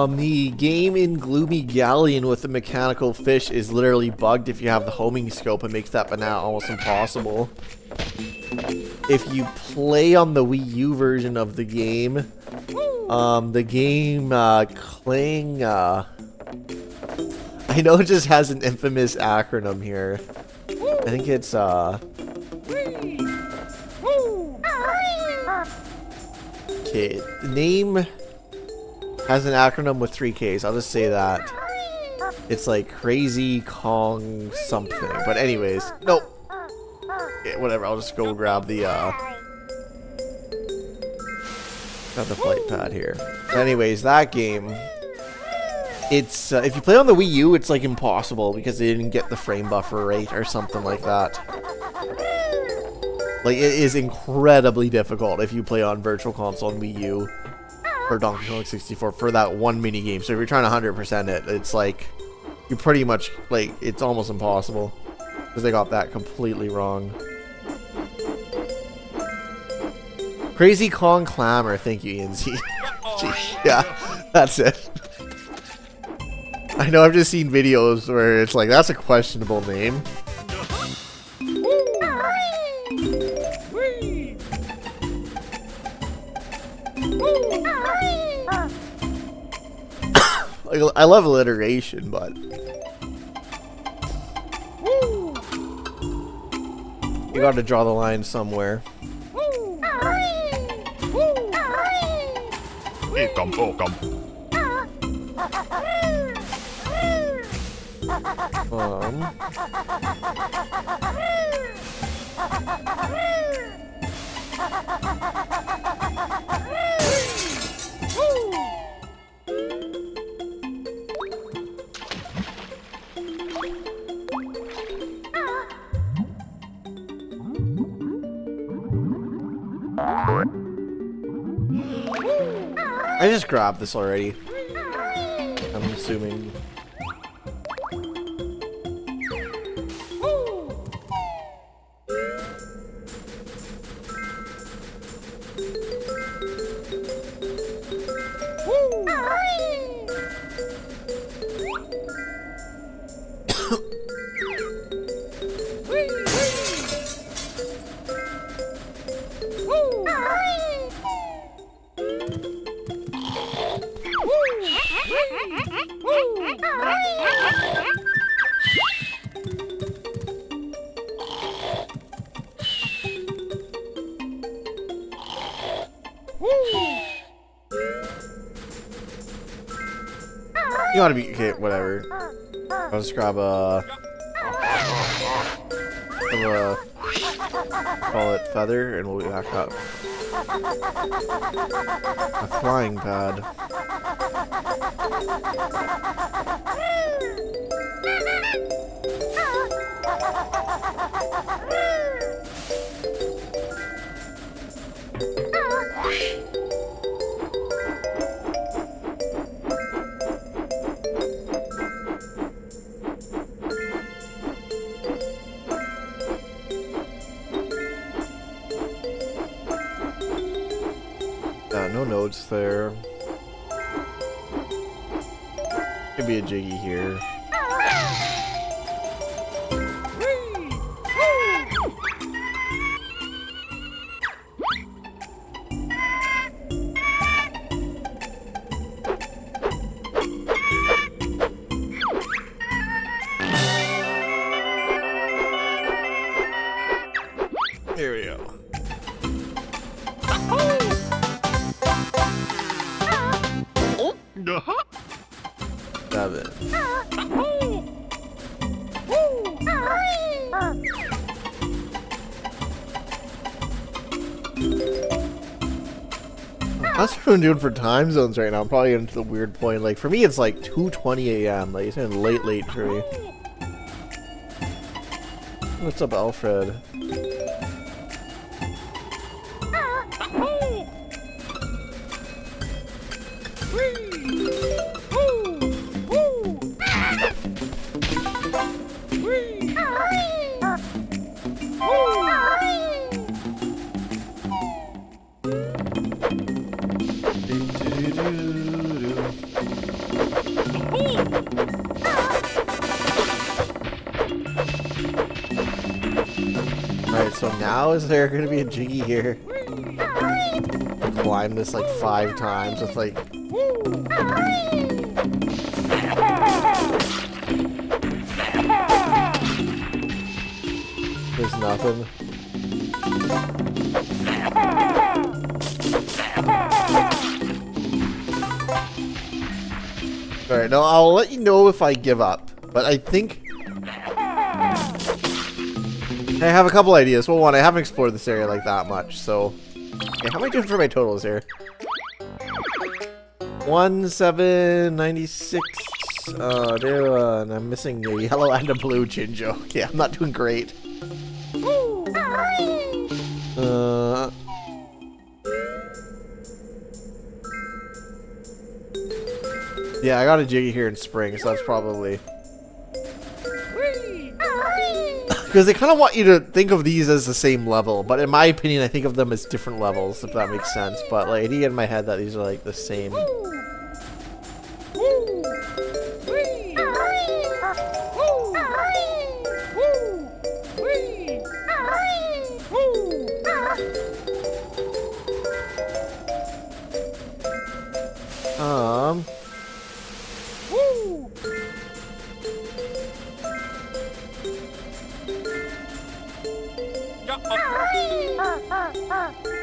A: The game in Gloomy Galleon with the mechanical fish is literally bugged if you have the homing scope. It makes that banana almost impossible. If you play on the Wii U version of the game, Clang, I know it just has an infamous acronym here. I think it's, okay, the name has an acronym with 3 Ks. I'll just say that. It's like Crazy Kong something. But anyways, nope. Okay, whatever. I'll just go grab the flight pad here. But anyways, that game. It's if you play on the Wii U, it's like impossible because they didn't get the frame buffer right or something like that. Like, it is incredibly difficult if you play on Virtual Console and Wii U. Or Donkey Kong 64 for that one mini game. So if you're trying to 100% it, it's like you pretty much like it's almost impossible because they got that completely wrong. Crazy Kong Clamor, thank you, ENZ. Yeah, that's it. I know I've just seen videos where it's like that's a questionable name. I love alliteration, but you got to draw the line somewhere. I just grabbed this already. I'm assuming. You ought to be okay, whatever. I'll just grab call it feather, and we'll be back up. A flying pad. no notes there. Could be a Jiggy here. Here we go. 7. How's everyone doing for time zones right now? I'm probably getting to the weird point. Like, for me, it's like 2:20 a.m. Like, it's getting late for me. What's up, Alfred? Alright, so now is there gonna be a Jiggy here? Climb this like 5 times with like... There's nothing. Alright, no, I'll let you know if I give up. But I think... I have a couple ideas. Well, one, I haven't explored this area like that much, so... Okay, how am I doing for my totals here? 1796. Oh, and I'm missing a yellow and a blue Jinjo. Yeah, I'm not doing great. Yeah, I got a Jiggy here in spring, so that's probably... Because they kind of want you to think of these as the same level, but in my opinion, I think of them as different levels, if that makes sense. But like, I do get in my head that these are like the same.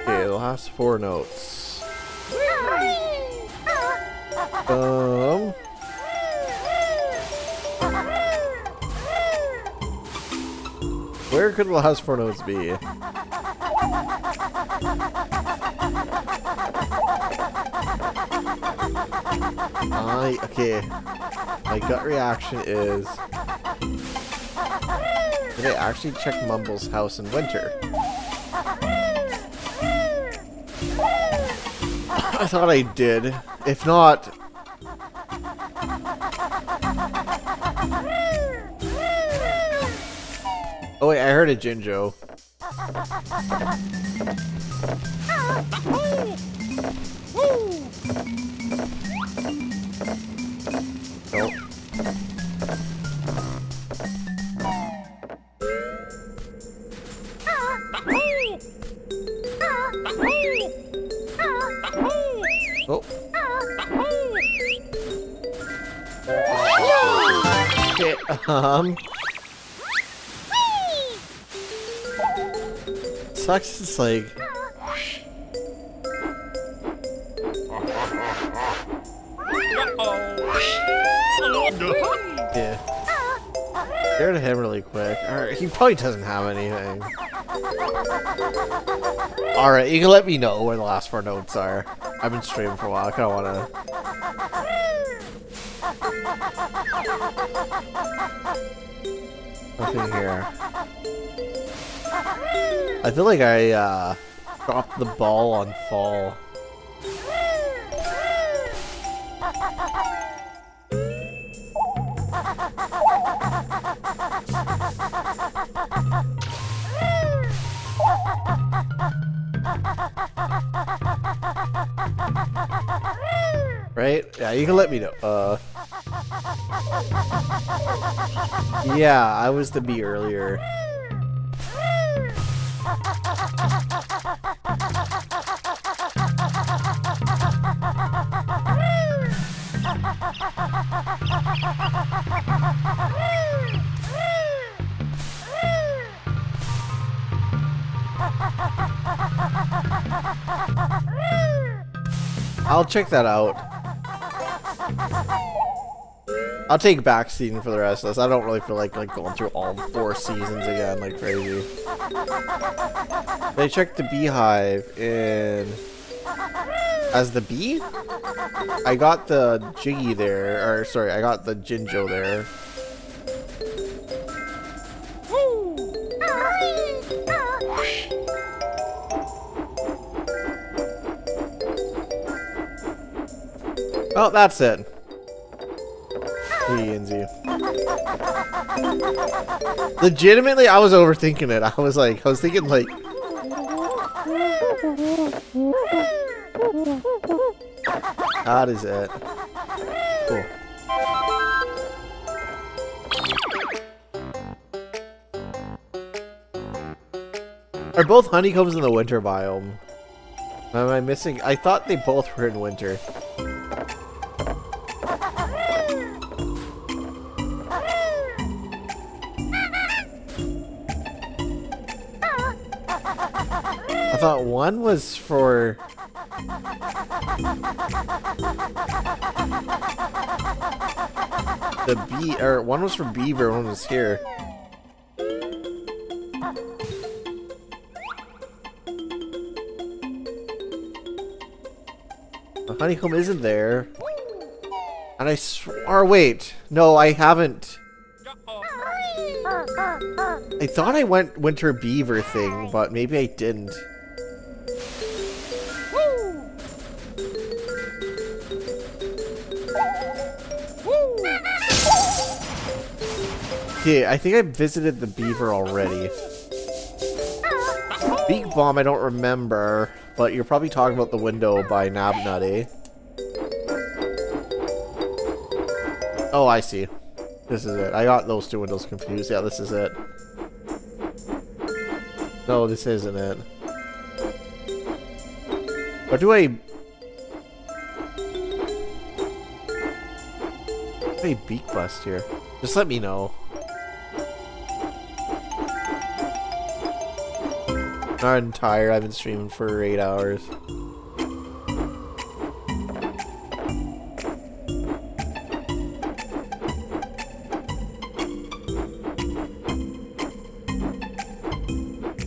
A: Okay, the last 4 notes. Where could the last 4 notes be? Okay. My gut reaction is... Did I actually check Mumble's house in winter? I thought I did. If not... Oh wait, I heard a Jinjo. Nope. Oh. Okay, sucks, it's like... Yeah. Scared of him really quick. Alright, he probably doesn't have anything. Alright, you can let me know where the last 4 notes are. I've been streaming for a while, I kinda wanna... Nothing here. I feel like I, dropped the ball on fall. Right? Yeah, you can let me know. Yeah, I was the bee earlier. I'll check that out. I'll take backseating for the rest of this. I don't really feel like going through all 4 seasons again like crazy. They checked the beehive in as the bee. I got the Jiggy there, or sorry, I got the Jinjo there. Oh, that's it. Legitimately, I was overthinking it. I was thinking like, that is it. Cool. Are both honeycombs in the winter biome? Am I missing? I thought they both were in winter. I thought one was for the bee, or one was for beaver, one was here. The honeycomb isn't there. And I swore, wait, no, I haven't. I thought I went winter beaver thing, but maybe I didn't. Okay, I think I visited the beaver already. Beak Bomb I don't remember, but you're probably talking about the window by Nabnut, eh? Oh, I see. This is it. I got those 2 windows confused. Yeah, this is it. No, this isn't it. What do I beak bust here? Just let me know. I'm tired. I've been streaming for 8 hours.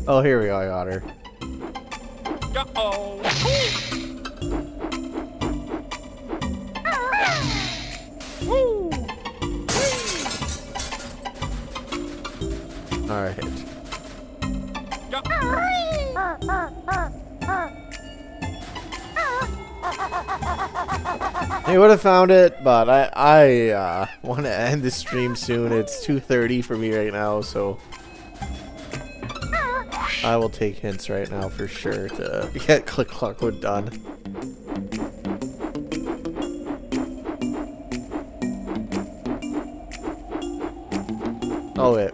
A: Oh, here we go. I got her. All right. I would have found it, but I want to end the stream soon. It's 2:30 for me right now, so I will take hints right now for sure to get Click Clockwood done. Oh wait.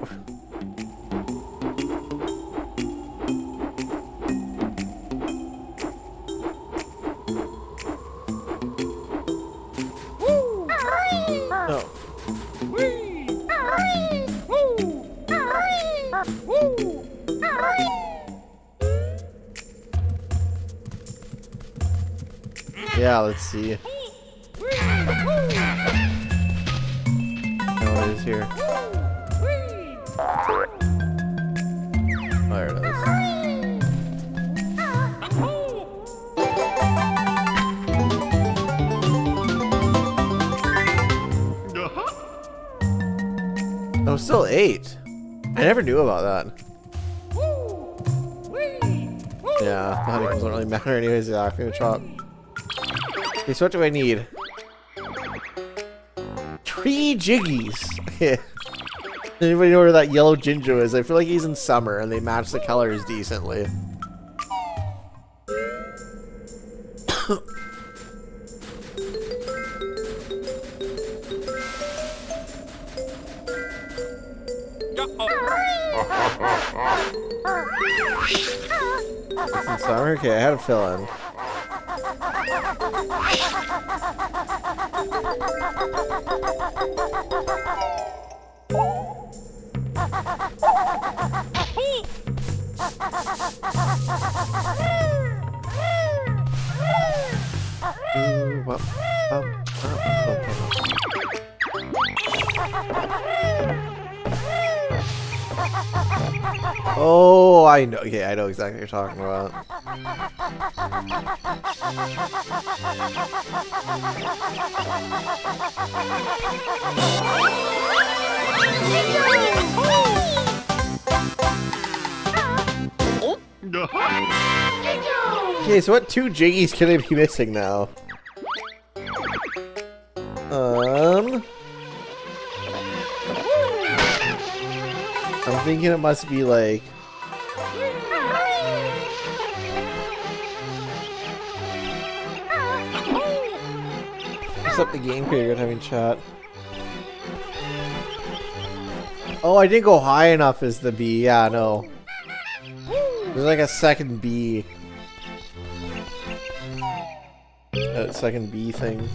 A: Yeah, let's see. Oh, it is here. There it is. Oh, still 8. I never knew about that. Yeah, the honeycombs don't really matter anyways. Yeah, I'm gonna chop. Okay, so what do I need? 3 Jiggies! Anybody know where that yellow Jinjo is? I feel like he's in summer and they match the colors decently. It's in summer? Okay, I had a fill-in. Oh, I know. Yeah, I know exactly what you're talking about. Okay, so what two Jiggies can I be missing now? I'm thinking it must be like... What's up the game creator having chat? Oh, I didn't go high enough as the B. Yeah, no. There's like a second B. Second B thing.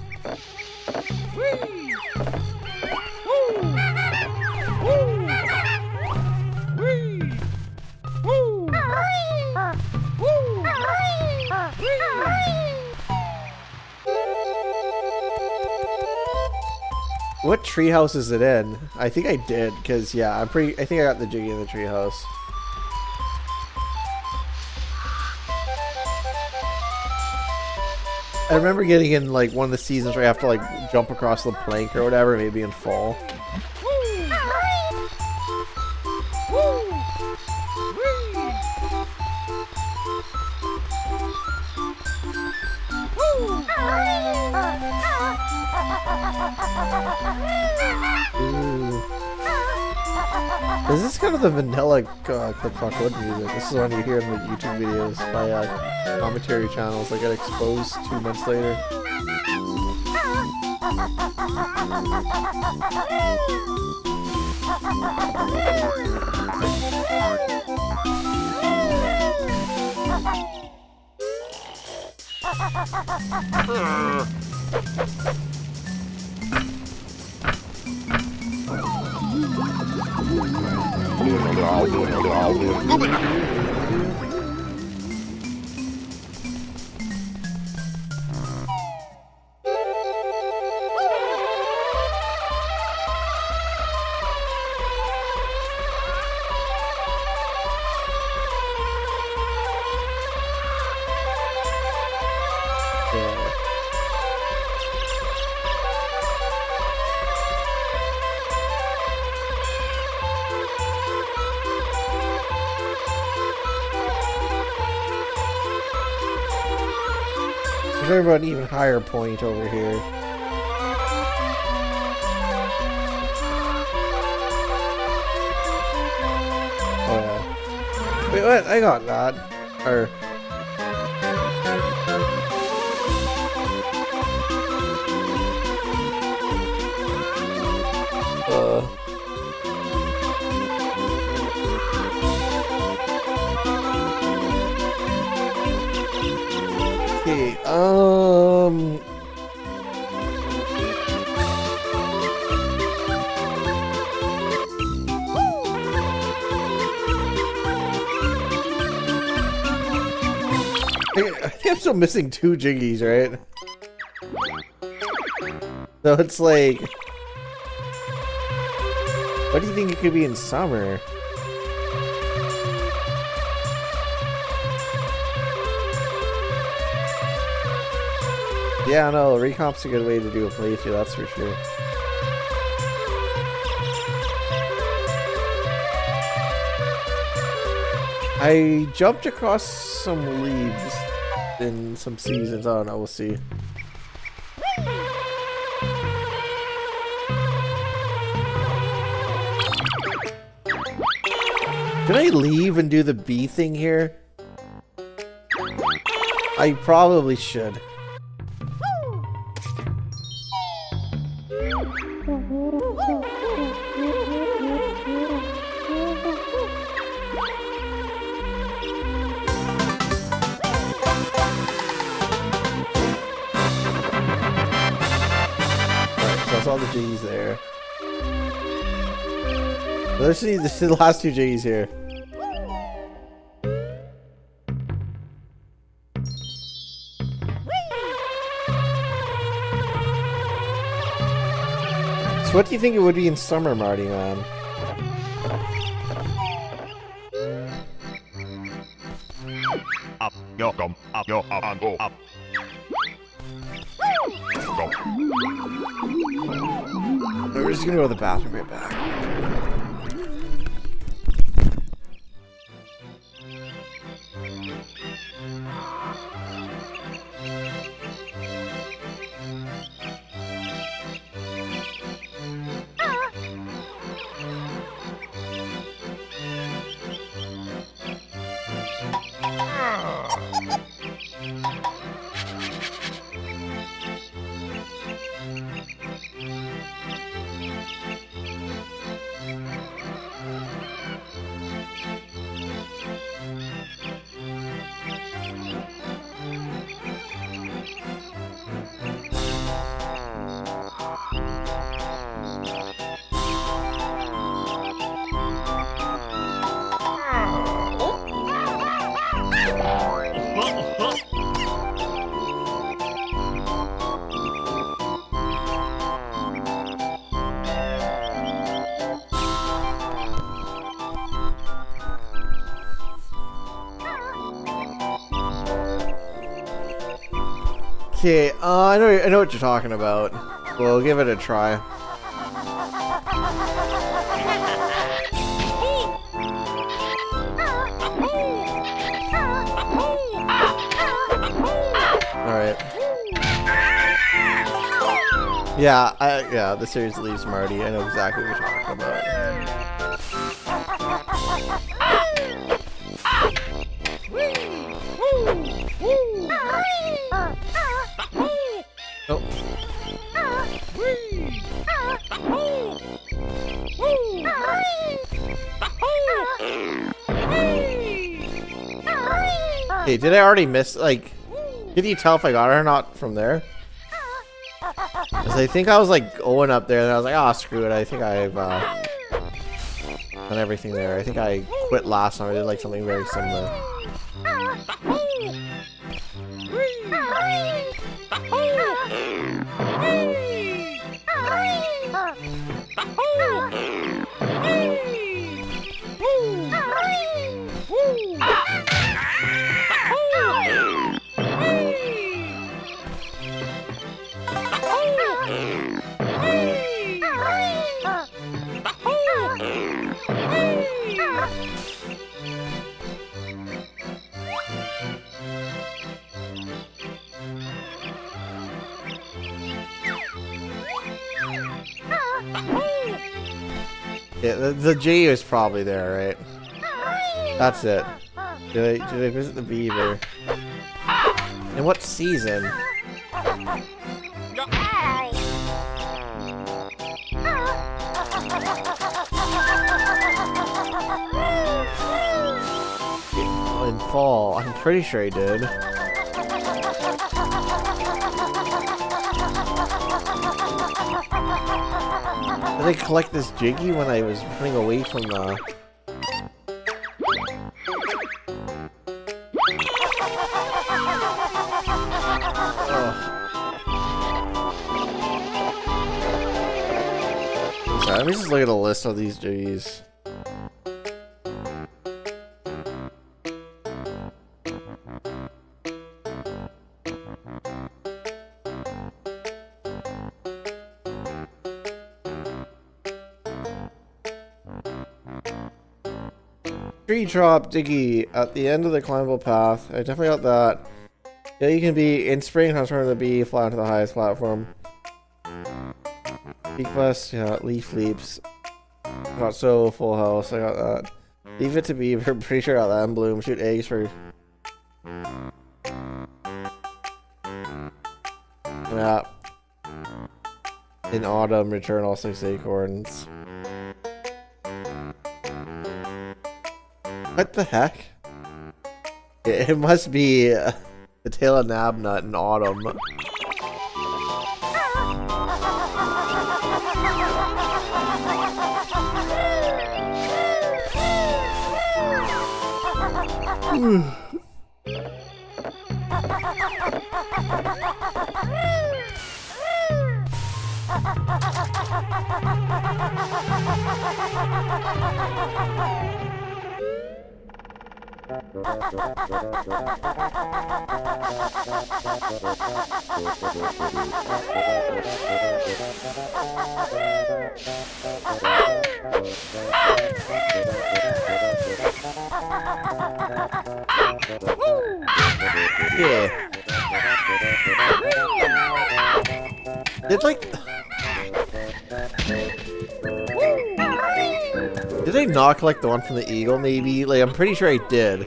A: What treehouse is it in? I think I did, cause yeah, I think I got the Jiggy in the treehouse. I remember getting in like one of the seasons where I have to like jump across the plank or whatever, maybe in fall. Is this kind of the vanilla Clip Clock Wood music? This is one you hear in the YouTube videos by commentary channels that get exposed 2 months later. There's about an even higher point over here. Oh yeah. Wait, what? I got that. Or... Okay, I think I'm still missing 2 Jiggies, right? So it's like... What do you think it could be in summer? Yeah, no, recomp's a good way to do a playthrough, that's for sure. I jumped across some leaves in some seasons. I don't know, we'll see. Did I leave and do the bee thing here? I probably should. That's all the Jiggies there. Let's see the last two Jiggies here. So what do you think it would be in summer, Marty, man?
B: Up, yo, come, up, yo, up, and go, up. Go.
A: We're just gonna go to the bathroom right back. Okay, I know what you're talking about. We'll give it a try. Alright. Yeah, the series leaves Marty. I know exactly what you're talking about. Oh. Hey, did I already miss, like, did you tell if I got it or not from there? Because I think I was, like, going up there and I was like, oh, screw it. I think I've, done everything there. I think I quit last time. I did, like, something very similar. Yeah, the G is probably there, right? That's it. Do they visit the beaver? In what season? Oh, in fall. I'm pretty sure he did. Did I collect this Jiggy when I was running away from the... Sorry, let me just look at a list of these Jiggies. Tree drop Diggy at the end of the climbable path. I definitely got that. Yeah, you can be in spring, transform the bee, fly onto the highest platform. Bee quest, yeah, leaf leaps. Got so full house, I got that. Leave it to beaver, pretty sure I got that in bloom. Shoot eggs for... Yeah. In autumn, return all 6 acorns. What the heck? It must be the tail of Nabnut in autumn. Yeah. It's like... Did I knock like the one from the eagle maybe? Like I'm pretty sure I did.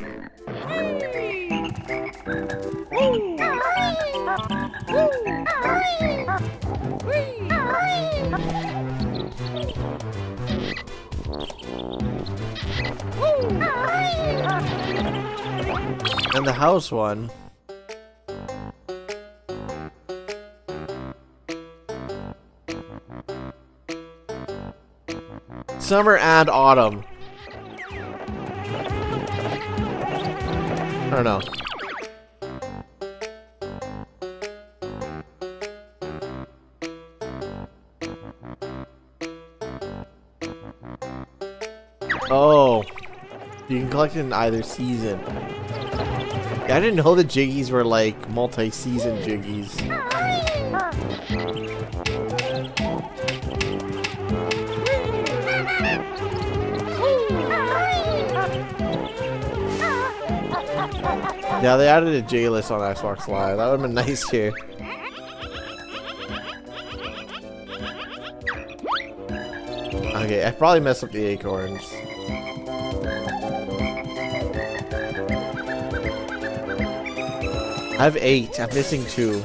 A: And the house one. Summer and autumn. I don't know. Oh. You can collect it in either season. Yeah, I didn't know the jiggies were like multi-season jiggies. Yeah, they added a J list on Xbox Live. That would have been nice here. Okay, I probably messed up the acorns. I have 8. I'm missing 2.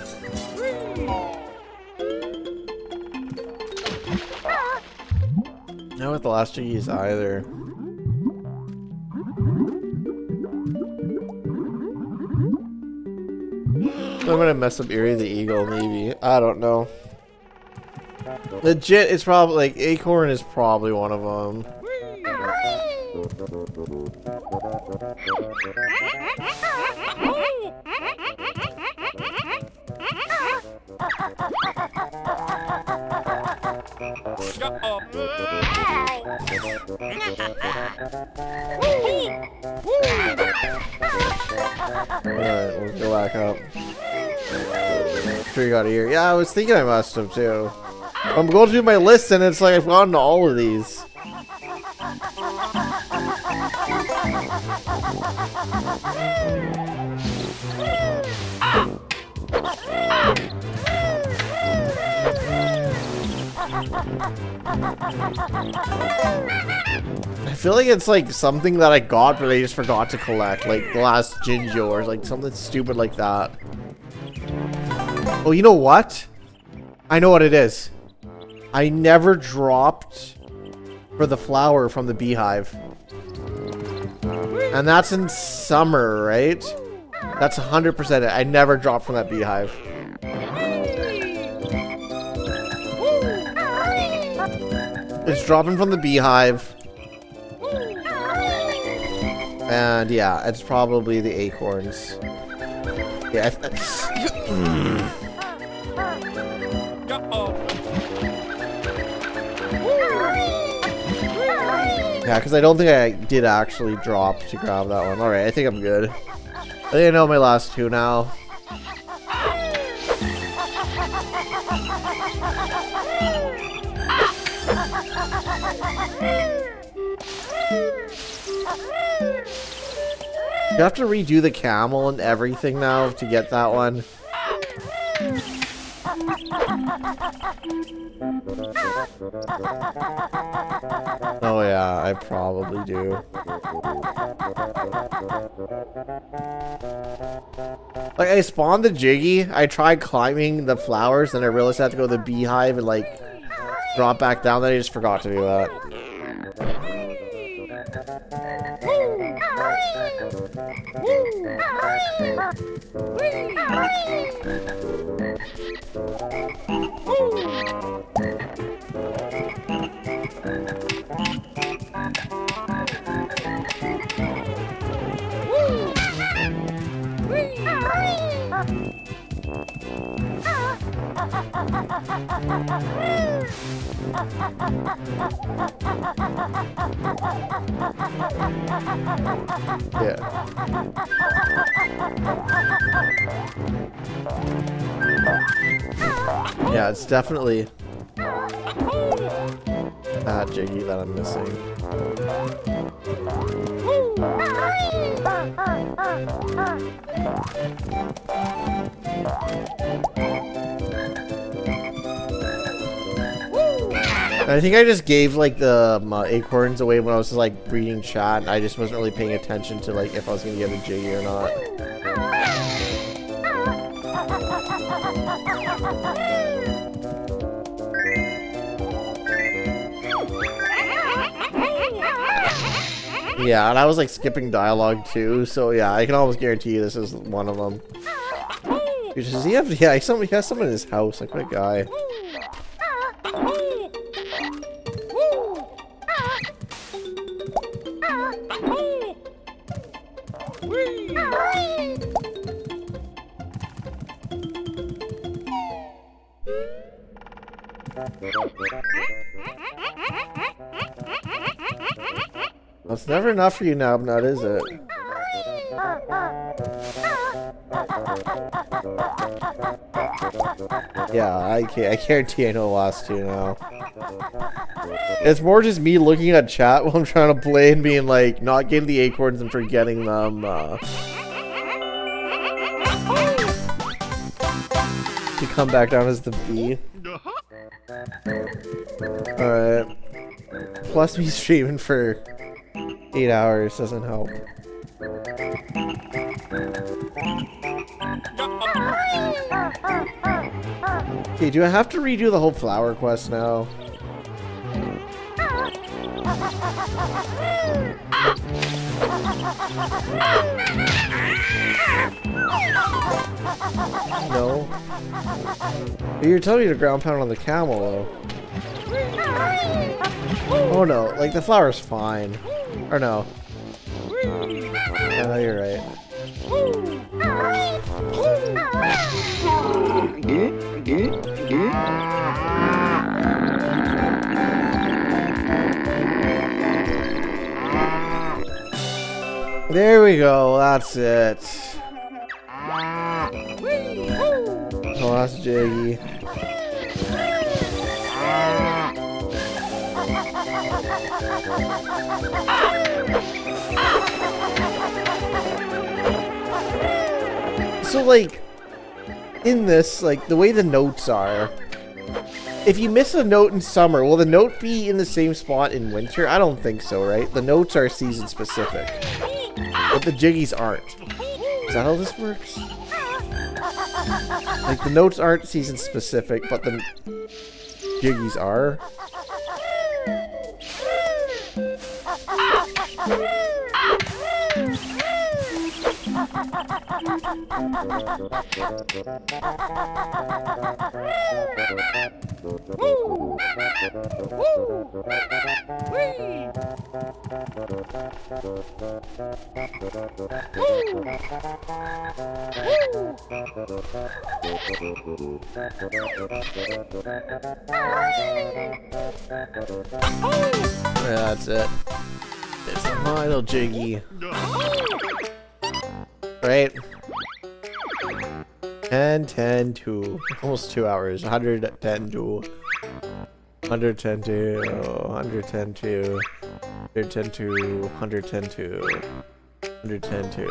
A: Not with the last jiggies either. I'm gonna mess up Eerie the Eagle, maybe. I don't know. Legit, it's probably like Acorn is probably one of them. Alright, we'll go back up. Sure you got here. Yeah, I was thinking I must have too. I'm going through my list and it's like I've gotten to all of these. I feel like it's like something that I got but I just forgot to collect, like the last Jinjo or like something stupid like that. Oh, you know what? I know what it is. I never dropped for the flower from the beehive. And that's in summer, right? That's 100% it. I never dropped from that beehive. It's dropping from the beehive. And yeah, it's probably the acorns. Yeah. Yeah, because I don't think I did actually drop to grab that one. Alright, I think I'm good. I think I know my last 2 now. You have to redo the camel and everything now to get that one. Oh yeah, I probably do. Like, I spawned the Jiggy, I tried climbing the flowers, and I realized I had to go to the beehive and like drop back down, then I just forgot to do that. Yeah. Yeah, it's definitely that Jiggy that I'm missing. I think I just gave like the acorns away when I was like reading chat. I just wasn't really paying attention to like if I was gonna get a Jiggy or not. Yeah, and I was like skipping dialogue too, so yeah, I can almost guarantee you this is one of them. Does he have? Yeah, he has someone in his house. Like what a guy. That's never enough for you, Nabnut, is it? Yeah, I guarantee I know the last two now. It's more just me looking at chat while I'm trying to play and being like, not getting the acorns and forgetting them. To come back down as the B. Alright. Plus me streaming for 8 hours doesn't help. Okay, do I have to redo the whole flower quest now? No. But you're telling me to ground pound on the camel though. Oh no, like the flower's fine. Or no. Oh, you're right. There we go, that's it. Oh, that's Jiggy. So, like, in this, like, the way the notes are, if you miss a note in summer, will the note be in the same spot in winter? I don't think so, right? The notes are season specific, but the Jiggies aren't. Is that how this works? Like, the notes aren't season specific, but the Jiggies are? Yeah, that's it. It's the final Jiggy. Right? 10 to almost 2 hours. 110 to 110 to 110 to 110 to 110 to 110 to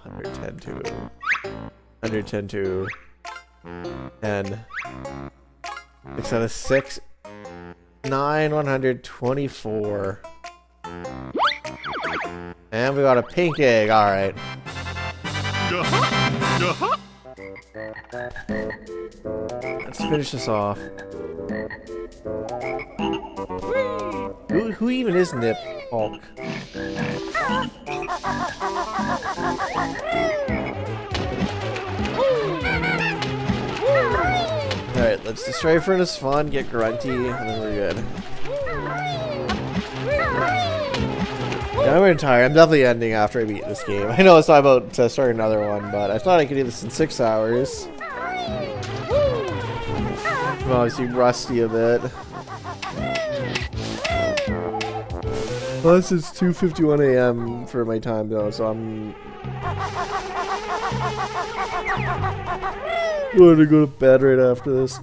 A: 110 to 110 to 10 6 out of 6 9 124 and we got a pink egg. All right. Let's finish this off. Who even is Nip Hulk? Alright, let's destroy Furnace Fun, get Grunty, and then we're good. Yeah, I'm tired. I'm definitely ending after I beat this game. I know it's not about to start another one, but I thought I could do this in 6 hours. Well, I see Rusty a bit. Plus, it's 2:51 a.m. for my time though, so I'm going to go to bed right after this.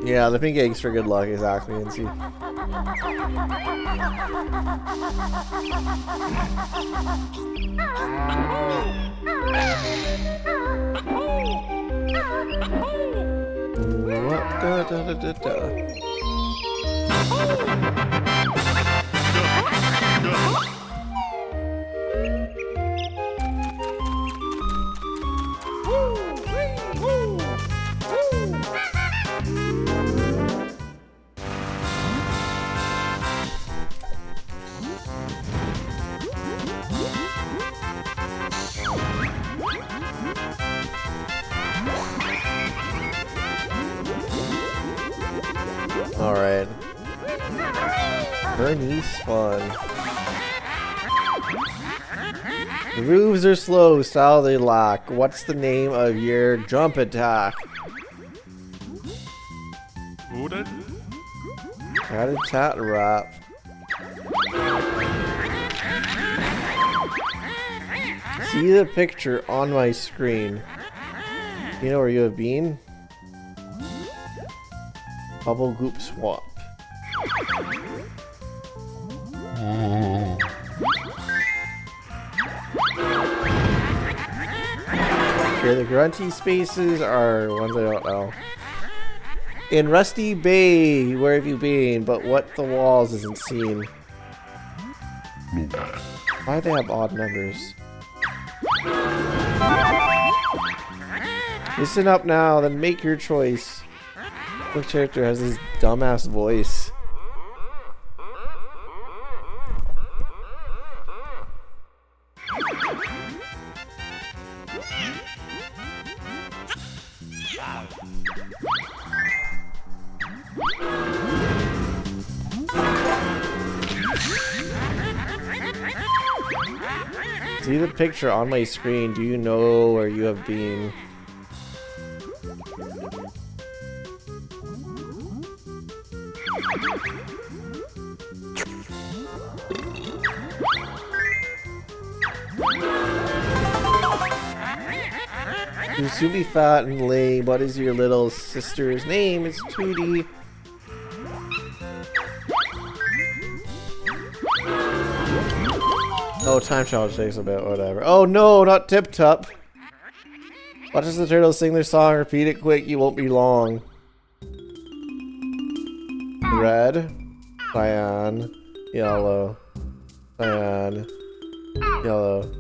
A: Yeah, the pink eggs for good luck, exactly, and see. Alright. Bernie's fun. The moves are slow, style they lack. What's the name of your jump attack? Rat-a-tat rap. See the picture on my screen. You know where you have been? Bubble Goop Swamp. Okay, the grunty spaces are ones I don't know. In Rusty Bay, where have you been? But what the walls isn't seen. Why do they have odd numbers? Listen up now, then make your choice. Which character has this dumbass voice? See the picture on my screen. Do you know where you have been? You should be fat and lame. What is your little sister's name? It's Tootie. Oh, time challenge takes a bit, whatever. Oh no, not Tip Top. Watch as the turtles sing their song. Repeat it quick, you won't be long. Red, cyan, yellow, cyan, yellow.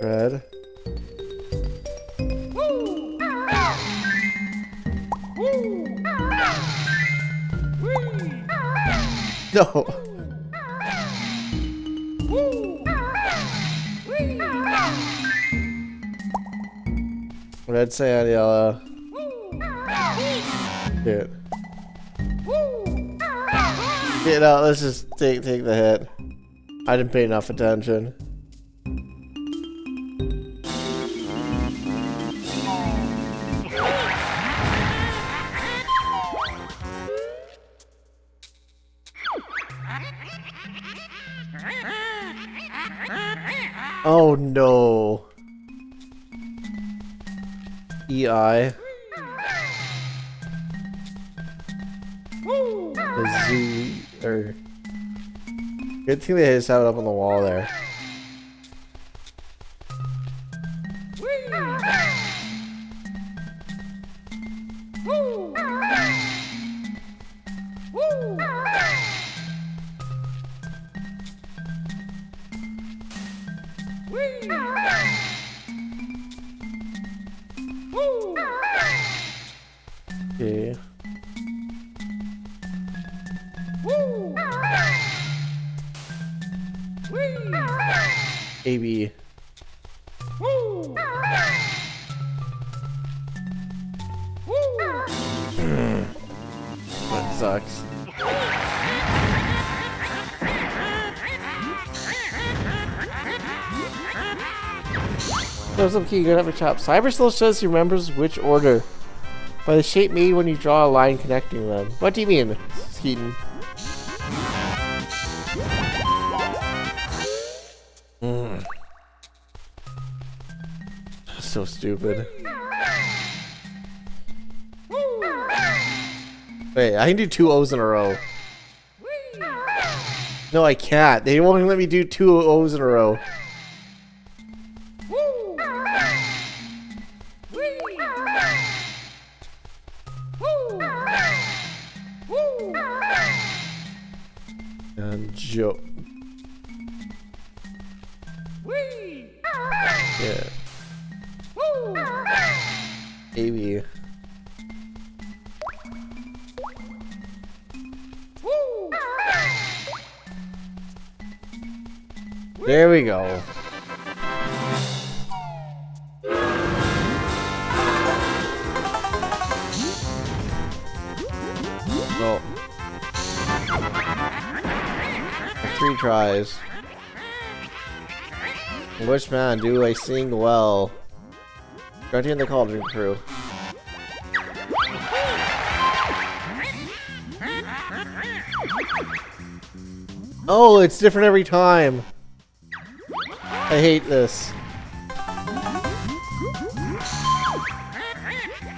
A: Red. No. Red, cyan, yellow. Hit. Get out. Let's just take the hit. I didn't pay enough attention. Oh no. EI. Kazooie, or good thing they just have it up on the wall there. Okay. AB. That sucks. Throws up key, good at chop. Cyber still says he remembers which order. By the shape made when you draw a line connecting them. What do you mean, Skeeton? So stupid. Wait, I can do 2 O's in a row. No, I can't. They won't let me do 2 O's in a row. And Joe. Yeah. Maybe. There we go. Well, 3 tries. Which man do I sing well? Grunty and the Cauldron Crew. Oh, it's different every time. I hate this.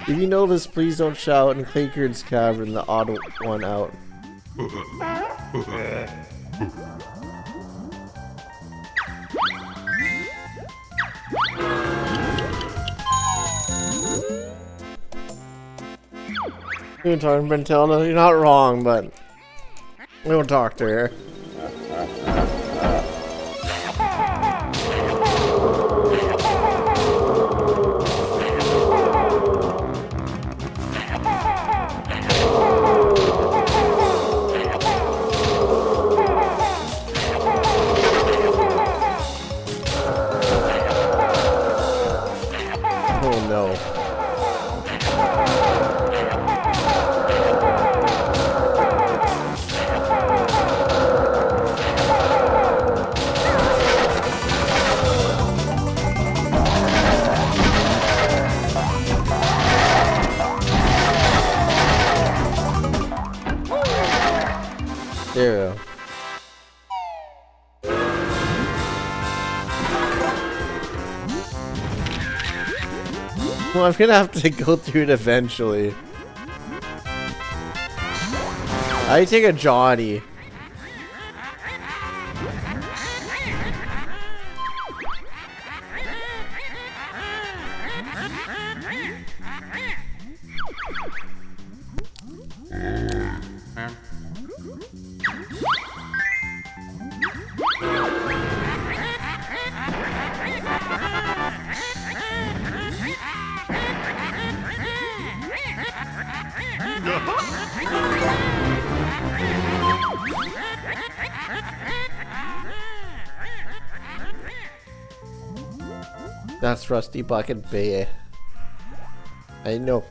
A: If you notice, please don't shout and Claycard's cavern the odd one out. You're talking to Bentilda? You're not wrong, but we won't talk to her. Oh no. There we go. Well, I'm gonna have to go through it eventually. I take a Johnny. That's Rusty Bucket Bay. I know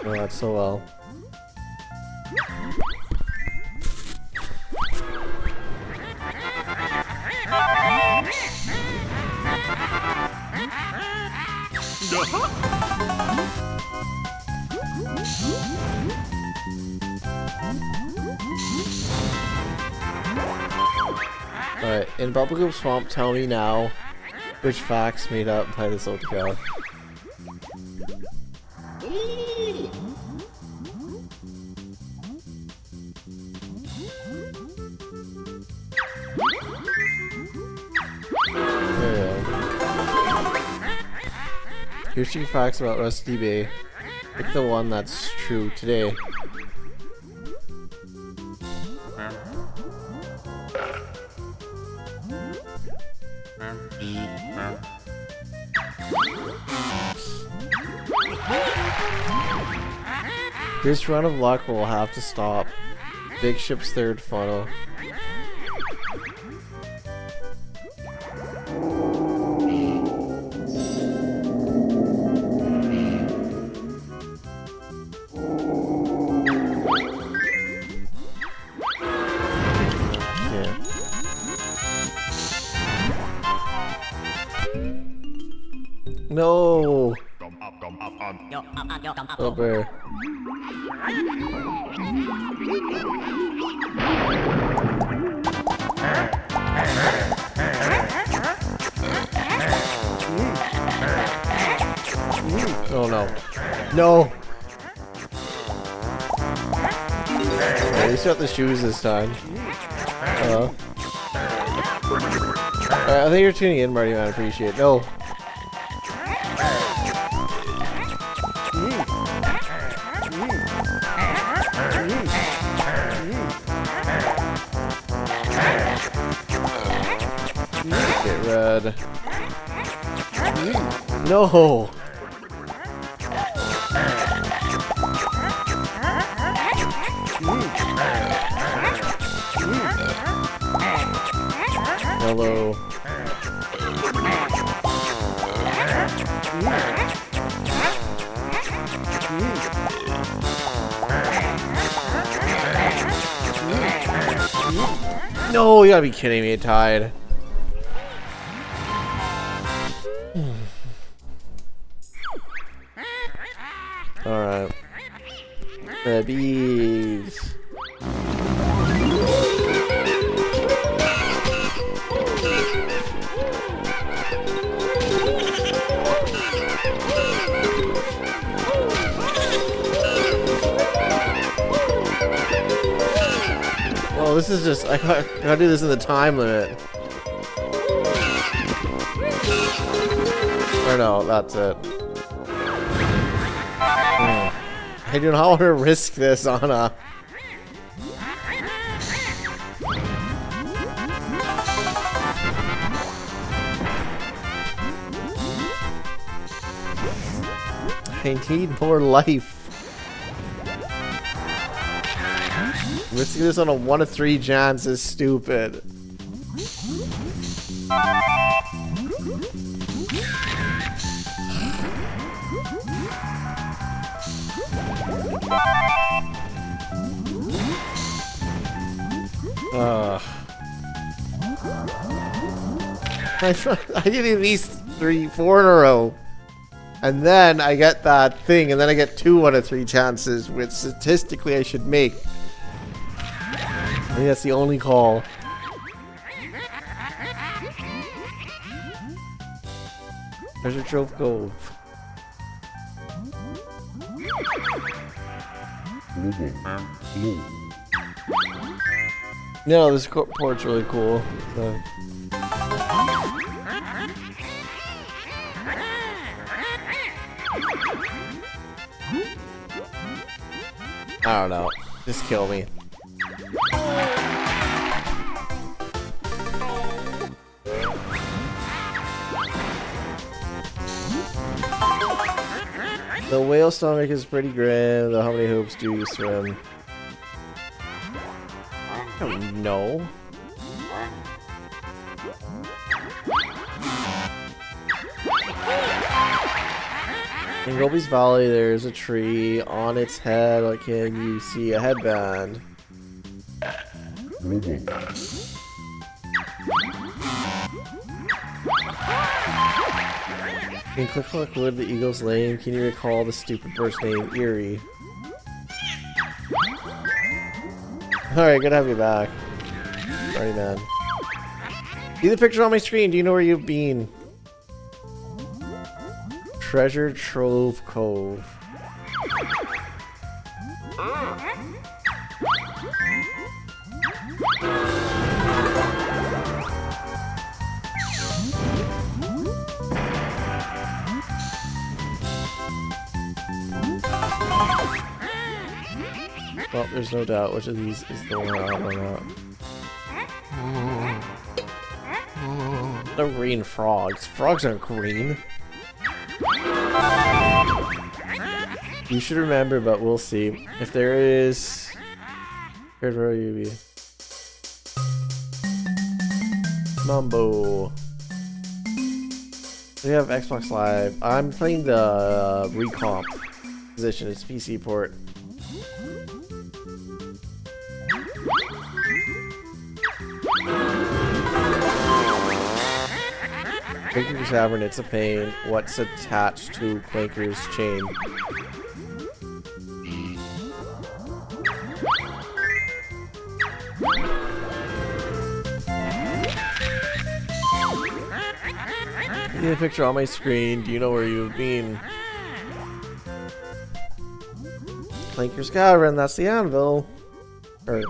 A: that so well. Alright, in Bubblegum Swamp, tell me now which facts made up by this old cow. Here's 2 facts about Rusty Bay. Pick the one that's true today. This run of luck will have to stop. Big Ship's 3rd funnel. Little bear. Oh no. No! At least got the shoes this time. I think you're tuning in, Marty, man. I appreciate it. No. Get red. No. Hello. No, you gotta be kidding me, it tied. Alright. The bees. Oh, this is just, I gotta do this in the time limit. Or no, that's it. I do not want to risk this on a... I need more life. Risking this on a 1 of 3 chance is stupid. I get at least 3, 4 in a row. And then I get that thing, and then I get 2 out of 3 chances, which statistically I should make. I think that's the only call. Treasure Trove Cove. No, this port's really cool. So. I don't know. Just kill me. The whale stomach is pretty grim. How many hoops do you swim? I don't know. In Gobi's Valley, there's a tree. On its head, like, can you see a headband? In Click Click Wood, the eagle's lame. Can you recall the stupid bird's name? Eerie. Alright, good to have you back. Sorry, man. See the picture on my screen. Do you know where you've been? Treasure Trove Cove. Well, there's no doubt which of these is the one or not. No green frogs. Frogs aren't green. You should remember, but we'll see. If there is... Where'd you be? Mumbo. We have Xbox Live. I'm playing the Recomp position. It's PC port. Clanker's Tavern, it's a pain. What's attached to Clanker's chain? I see a picture on my screen. Do you know where you've been? Clanker's Cavern, that's the anvil. Or...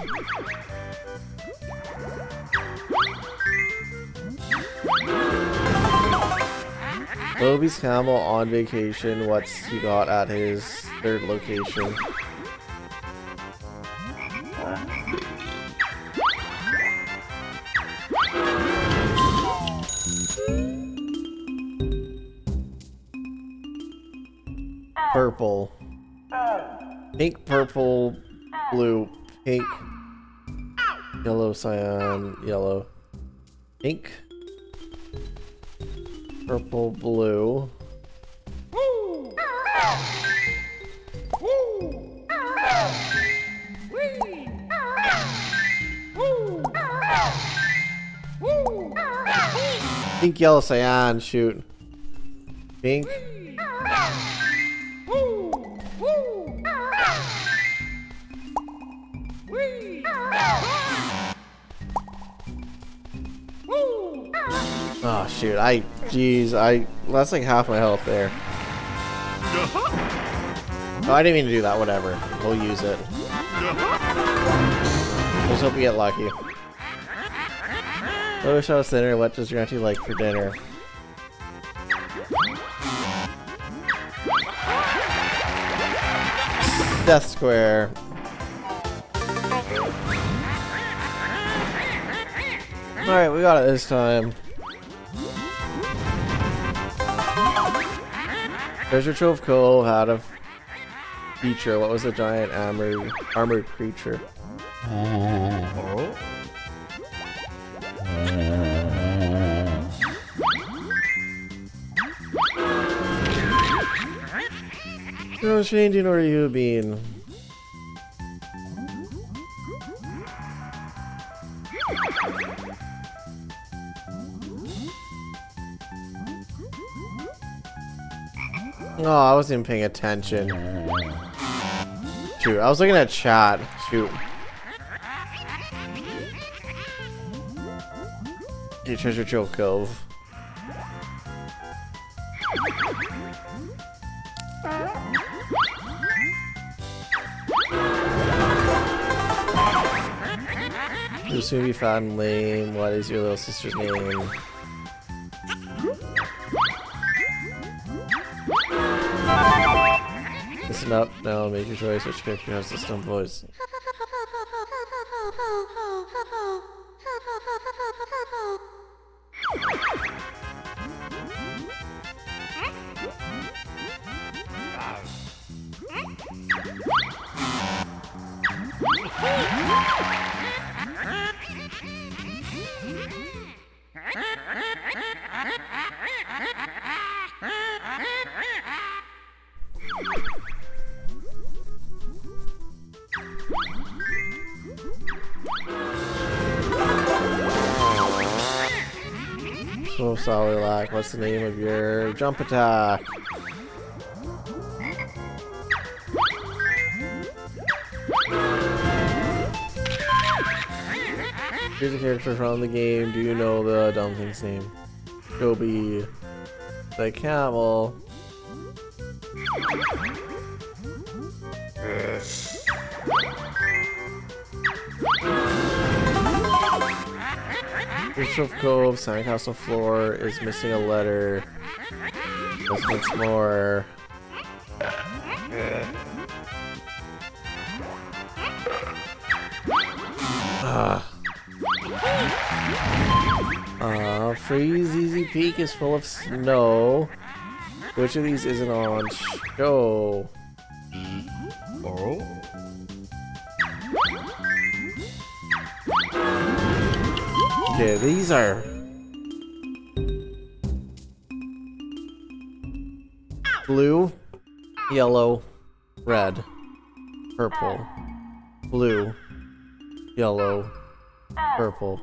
A: Bobby's camel on vacation. What's he got at his third location? Purple. Pink, purple, blue, pink, yellow, cyan, yellow, pink, purple, blue. Pink, yellow, cyan, shoot. Pink. Oh shoot, that's like half my health there. Oh, I didn't mean to do that, whatever. We'll use it. Let's hope we get lucky. I wish I was thinner. What does Granty like for dinner? Death Square. Alright, we got it this time. Treasure Trove Cove had a feature. What was the giant armored creature? No, Shane, do you know where you've been? Oh, I wasn't even paying attention. Shoot, I was looking at chat. Shoot. Your Treasure Trove Cove. You'll soon be fat and lame. What is your little sister's name? Listen up now, make your choice. Which character has the stump voice? So Solid, what's the name of your jump attack? Here's a character from the game. Do you know the dumpling's name? Gobi the camel. Bishop Cove, Sandcastle floor is missing a letter. There's once more. Freeze Easy Peak is full of snow. Which of these isn't on show? Okay, these are blue, yellow, red, purple, blue, yellow, purple.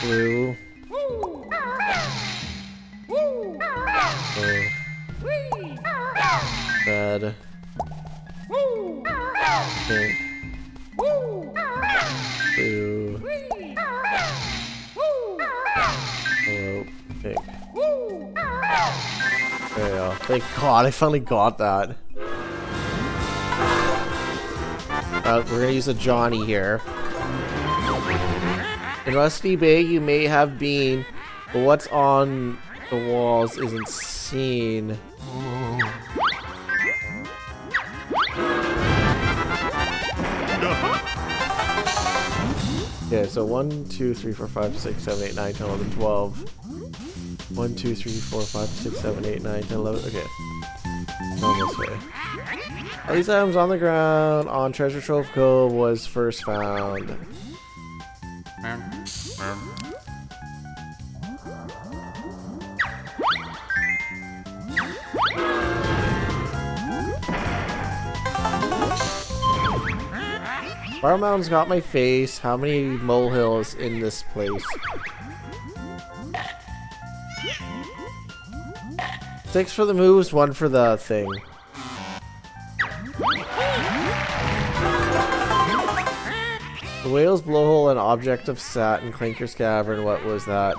A: Blue. Red. Pink. Hello, pink. There we go. Thank God, I finally got that. We're gonna use a Johnny here. In Rusty Bay, you may have been, but what's on the walls isn't seen. Okay, so 1, 2, 3, 4, 5, 6, 7, 8, 9, 10, 11, 12. 1, 2, 3, 4, 5, 6, 7, 8, 9, 10, 11. Okay. Going this way. All these items on the ground on Treasure Trove Cove was first found. Bar Mountain's got my face. How many molehills in this place? 6 for the moves, 1 for the thing. The whale's blowhole, an object of sat in Clinker's cavern. What was that?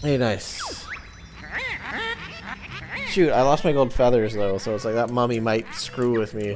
A: Hey, nice. Shoot, I lost my gold feathers though, so it's like that mummy might screw with me.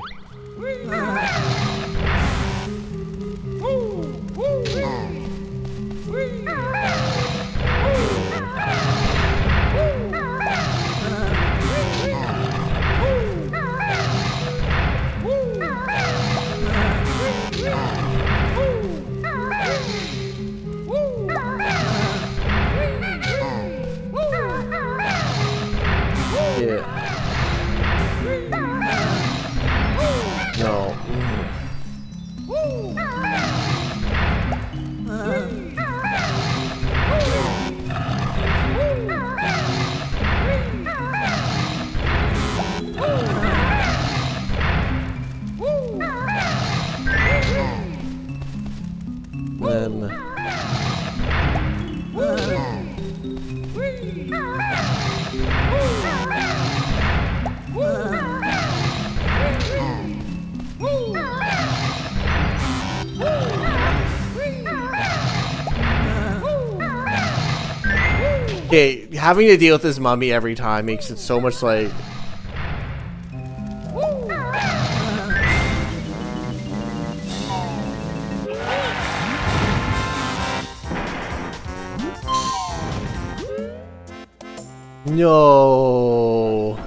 A: No. Okay, having to deal with this mummy every time makes it so much like... No.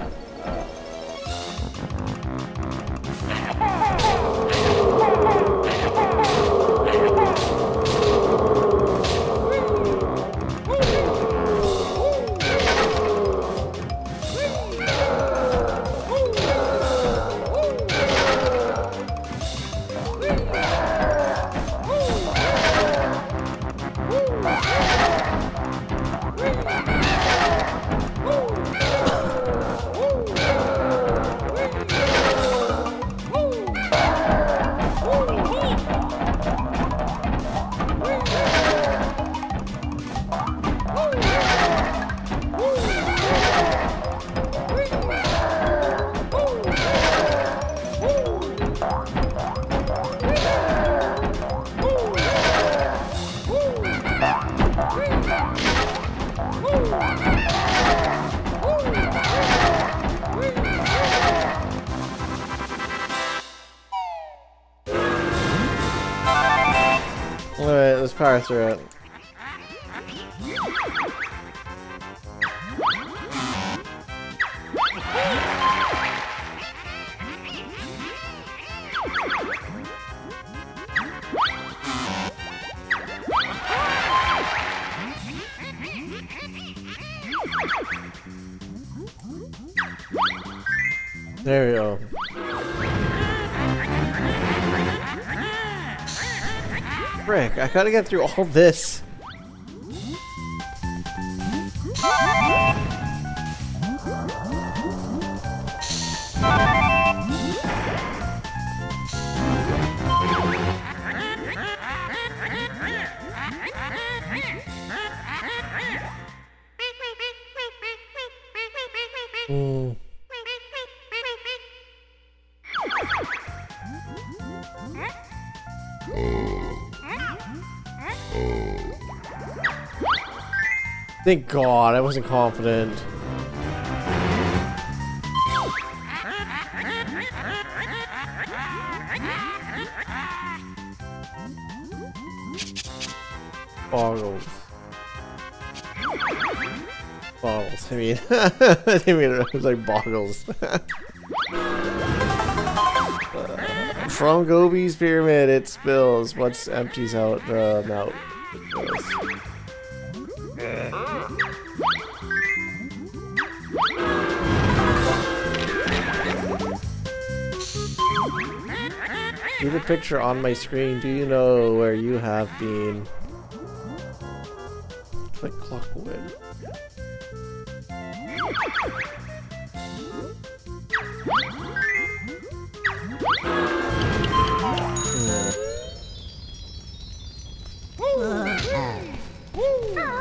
A: Alright, let's power through it. There we go. Frick, I gotta get through all this. Hmm. Thank God, I wasn't confident. Boggles. Boggles. I mean, I mean it was like boggles. From Gobi's pyramid, it spills. What's empties out the mouth? See the picture on my screen. Do you know where you have been? It's like clockwork.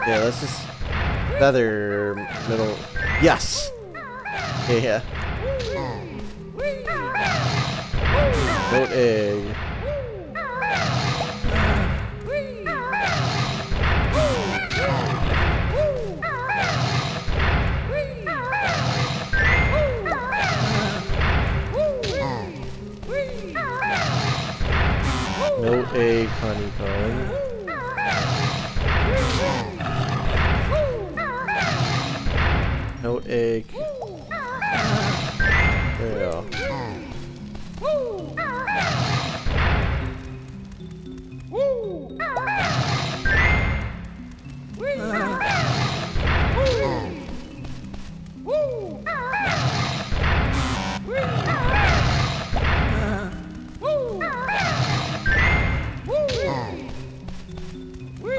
A: Yeah, let's just feather middle. Yes. Yeah. Goat egg. No egg honeycomb. No egg. There we go.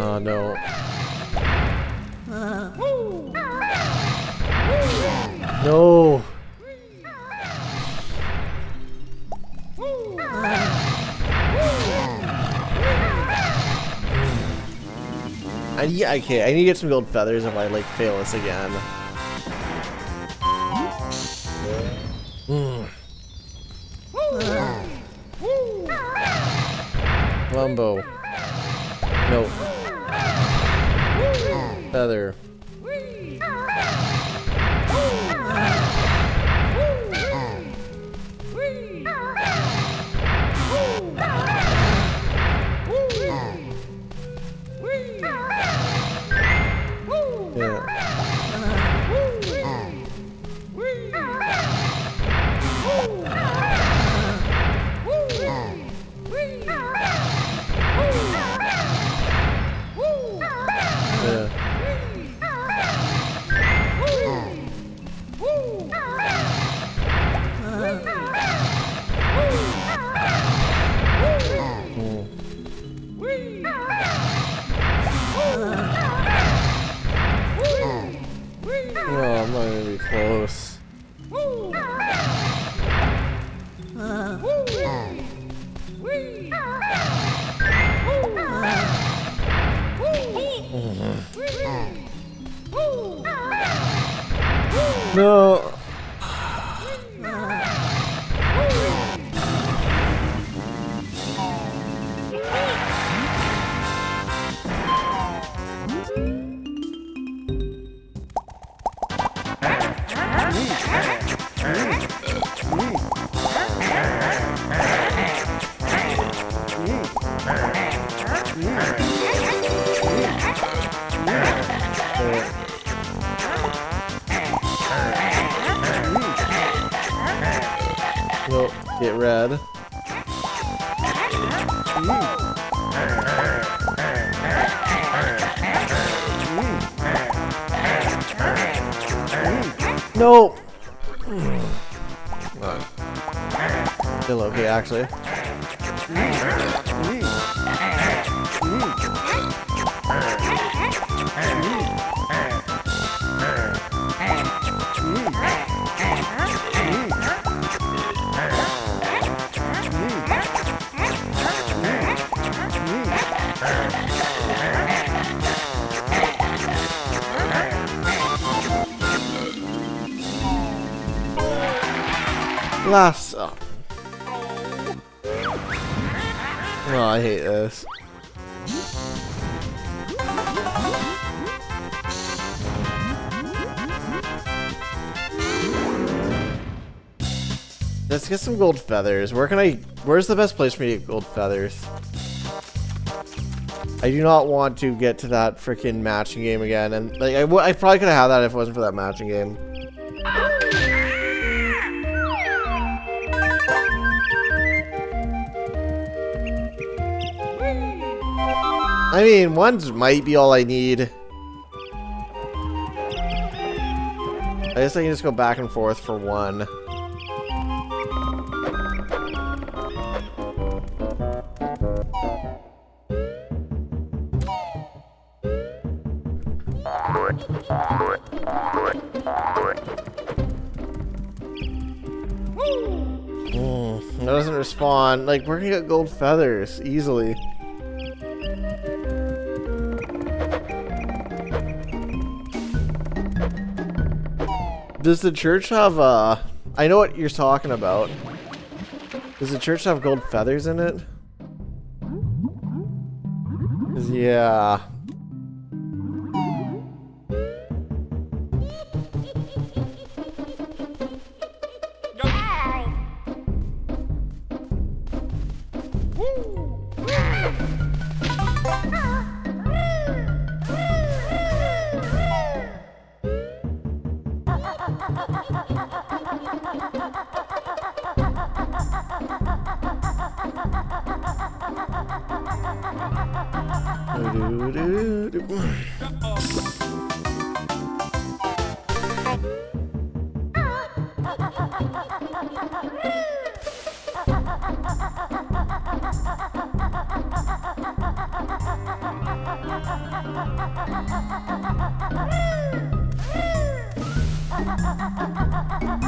A: Oh no. No. Yeah, okay, I need to get some gold feathers if I like fail this again. Lumbo. No. Feather. Yeah. Oh, I'm not gonna be close. No. Well, get red. No. Still okay, actually. Glass up. Oh, I hate this. Let's get some gold feathers. Where's the best place for me to get gold feathers? I do not want to get to that freaking matching game again. And like, I probably could have had that if it wasn't for that matching game. I mean, ones might be all I need. I guess I can just go back and forth for one. That doesn't respond. Like, we're gonna get gold feathers easily. Does the church have, I know what you're talking about. Does the church have gold feathers in it? 'Cause, yeah.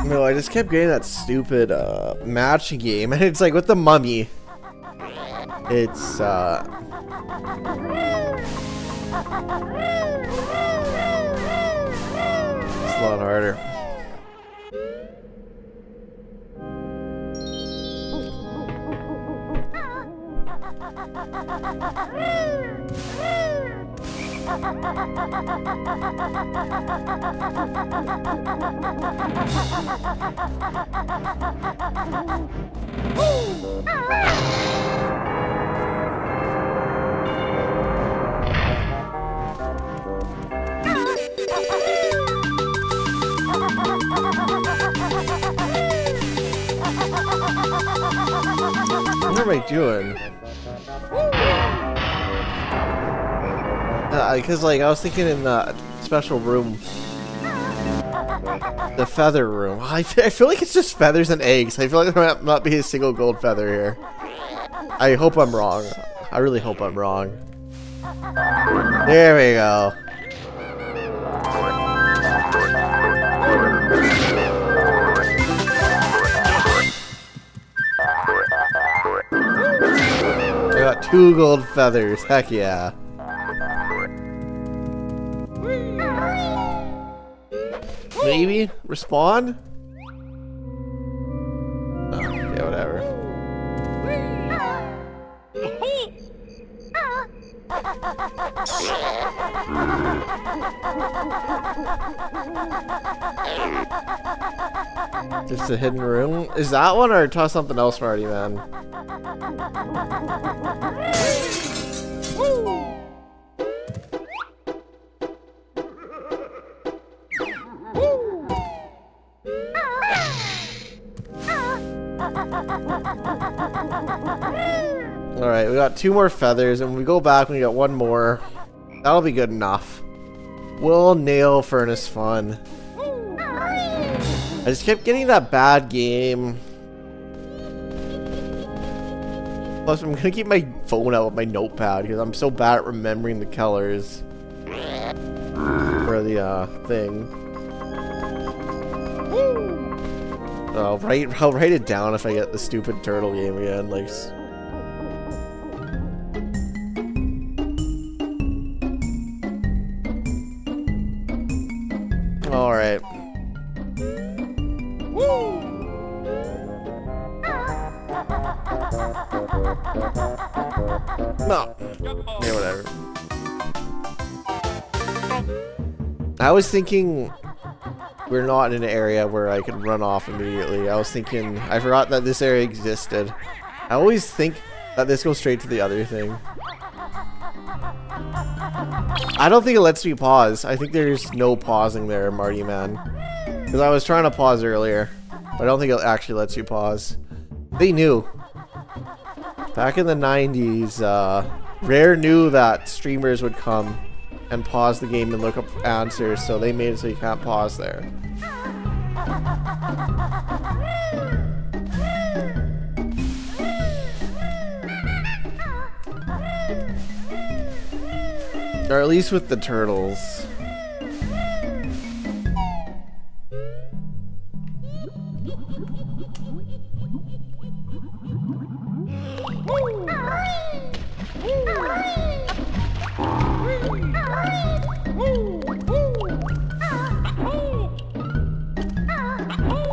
A: No, I just kept getting that stupid matching game, and it's like with the mummy. It's a lot harder. What am I doing? Because like I was thinking in the special room, the feather room. I feel like it's just feathers and eggs. I feel like there might not be a single gold feather here. I hope I'm wrong. I really hope I'm wrong. There we go. I got 2 gold feathers. Heck yeah. Maybe respawn? Oh, yeah, whatever. Just a hidden room? Is that one or toss something else, Marty, man? Alright, we got 2 more feathers, and when we go back, we got 1 more. That'll be good enough. We'll nail Furnace Fun. I just kept getting that bad game. Plus, I'm gonna keep my phone out with my notepad, because I'm so bad at remembering the colors for the thing. I'll write it down if I get the stupid turtle game again. Like. All right. No. Yeah, whatever. I was thinking we're not in an area where I could run off immediately. I was thinking, I forgot that this area existed. I always think that this goes straight to the other thing. I don't think it lets me pause. I think there's no pausing there, Marty Man. Because I was trying to pause earlier, but I don't think it actually lets you pause. They knew. Back in the 90s, Rare knew that streamers would come and pause the game and look up answers, so they made it so you can't pause there. Or at least with the turtles.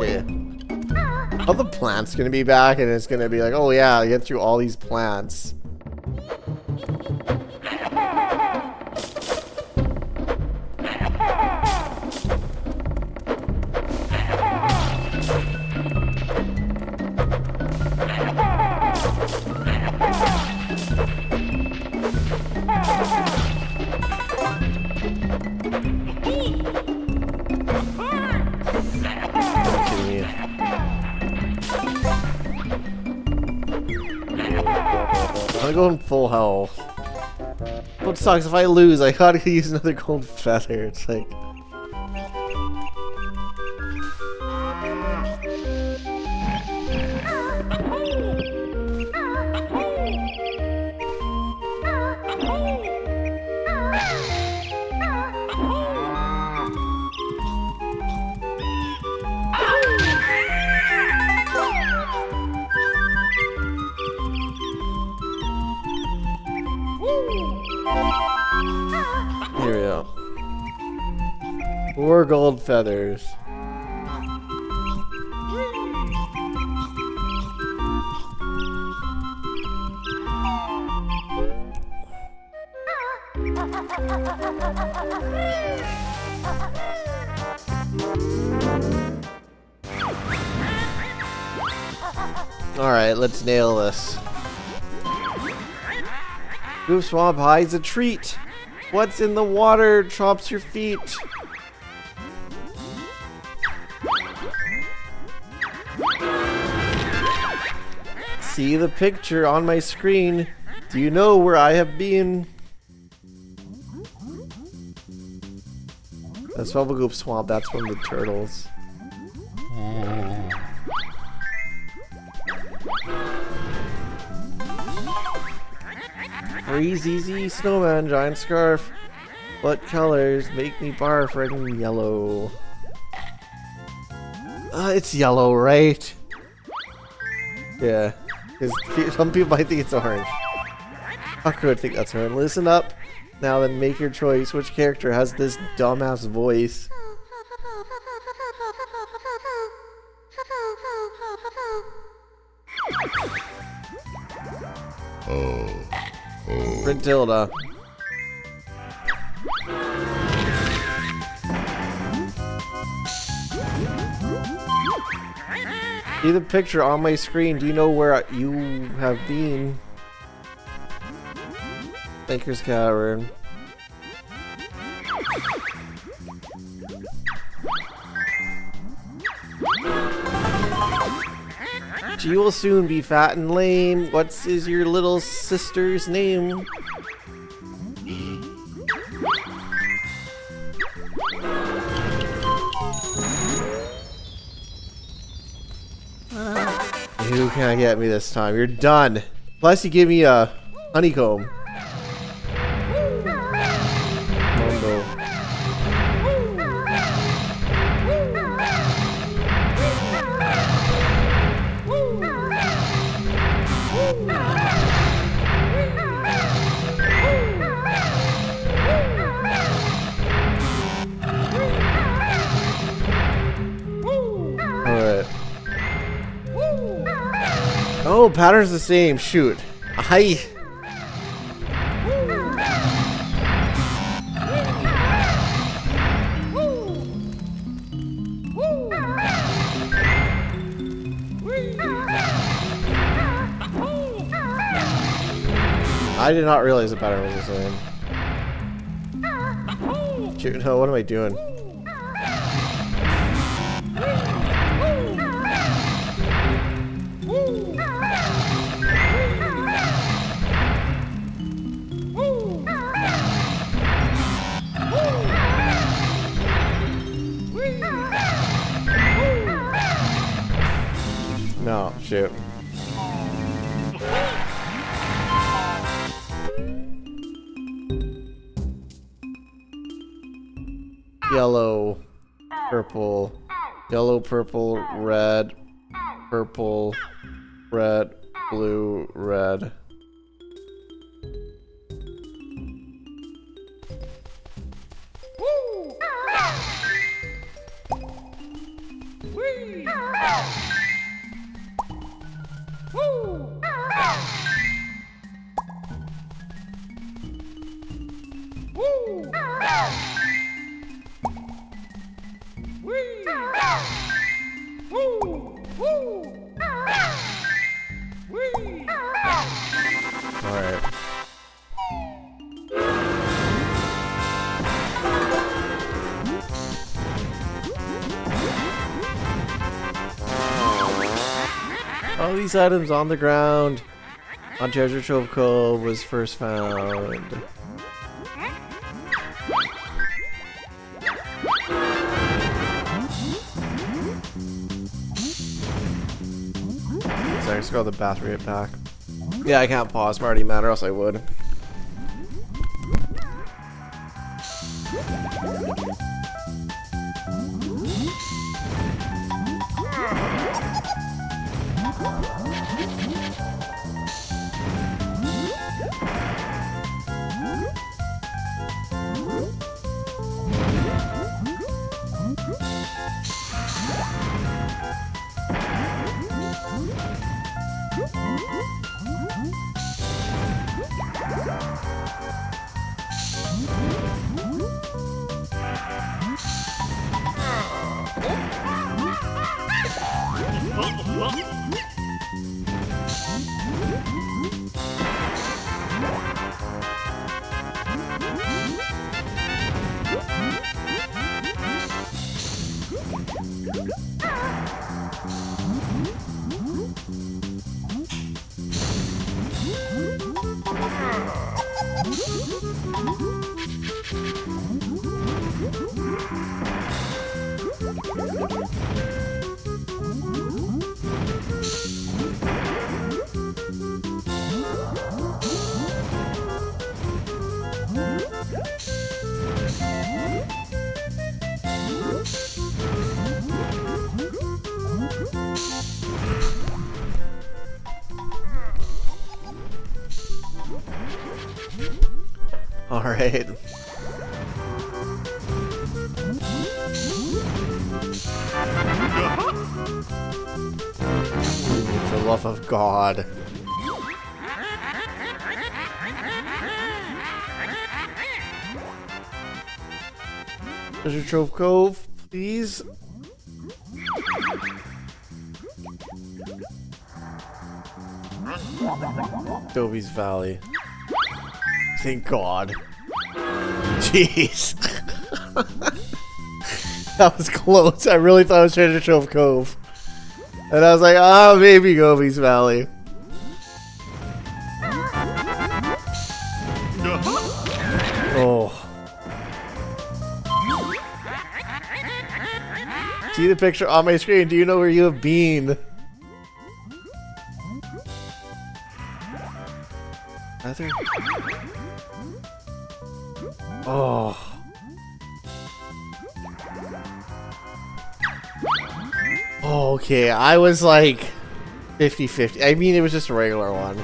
A: Yeah. All the plants gonna be back, and it's gonna be like, oh yeah, get through all these plants. I'm going full health. What sucks, if I lose, I gotta use another gold feather. It's like... Here we go. 4 gold feathers. Alright, let's nail this. Goof Swamp hides a treat. What's in the water chops your feet. See the picture on my screen. Do you know where I have been? That's Goof Swamp. That's one of the turtles. Freeze easy snowman, giant scarf. What colors make me barf? Red and yellow. It's yellow, right? Yeah. Because some people might think it's orange. How could I think that's orange? Listen up. Now then make your choice. Which character has this dumbass voice? Brintilda. See the picture on my screen. Do you know where you have been? Baker's Cavern. She will soon be fat and lame. What's is your little sister's name? Who can't get me this time? You're done. Plus you give me a honeycomb. Mondo. Oh, pattern's the same. Shoot. Hi. I did not realize the pattern was the same. Shoot, no, what am I doing? No, shoot. Yellow, purple, yellow, purple, red, purple, red, blue, red. Alright. All these items on the ground on Treasure Trove Cove was first found. Sorry, let's go the battery back. Yeah, I can't pause party man, or else I would. Alright. For the love of God. Treasure Trove Cove, please. Dobie's Valley. Thank God. Jeez. That was close. I really thought it was Treasure Trove Cove. And I was like, oh, maybe Gobi's Valley. Oh. See the picture on my screen. Do you know where you have been? Nothing. Oh. Oh, okay, I was like 50-50. I mean, it was just a regular one.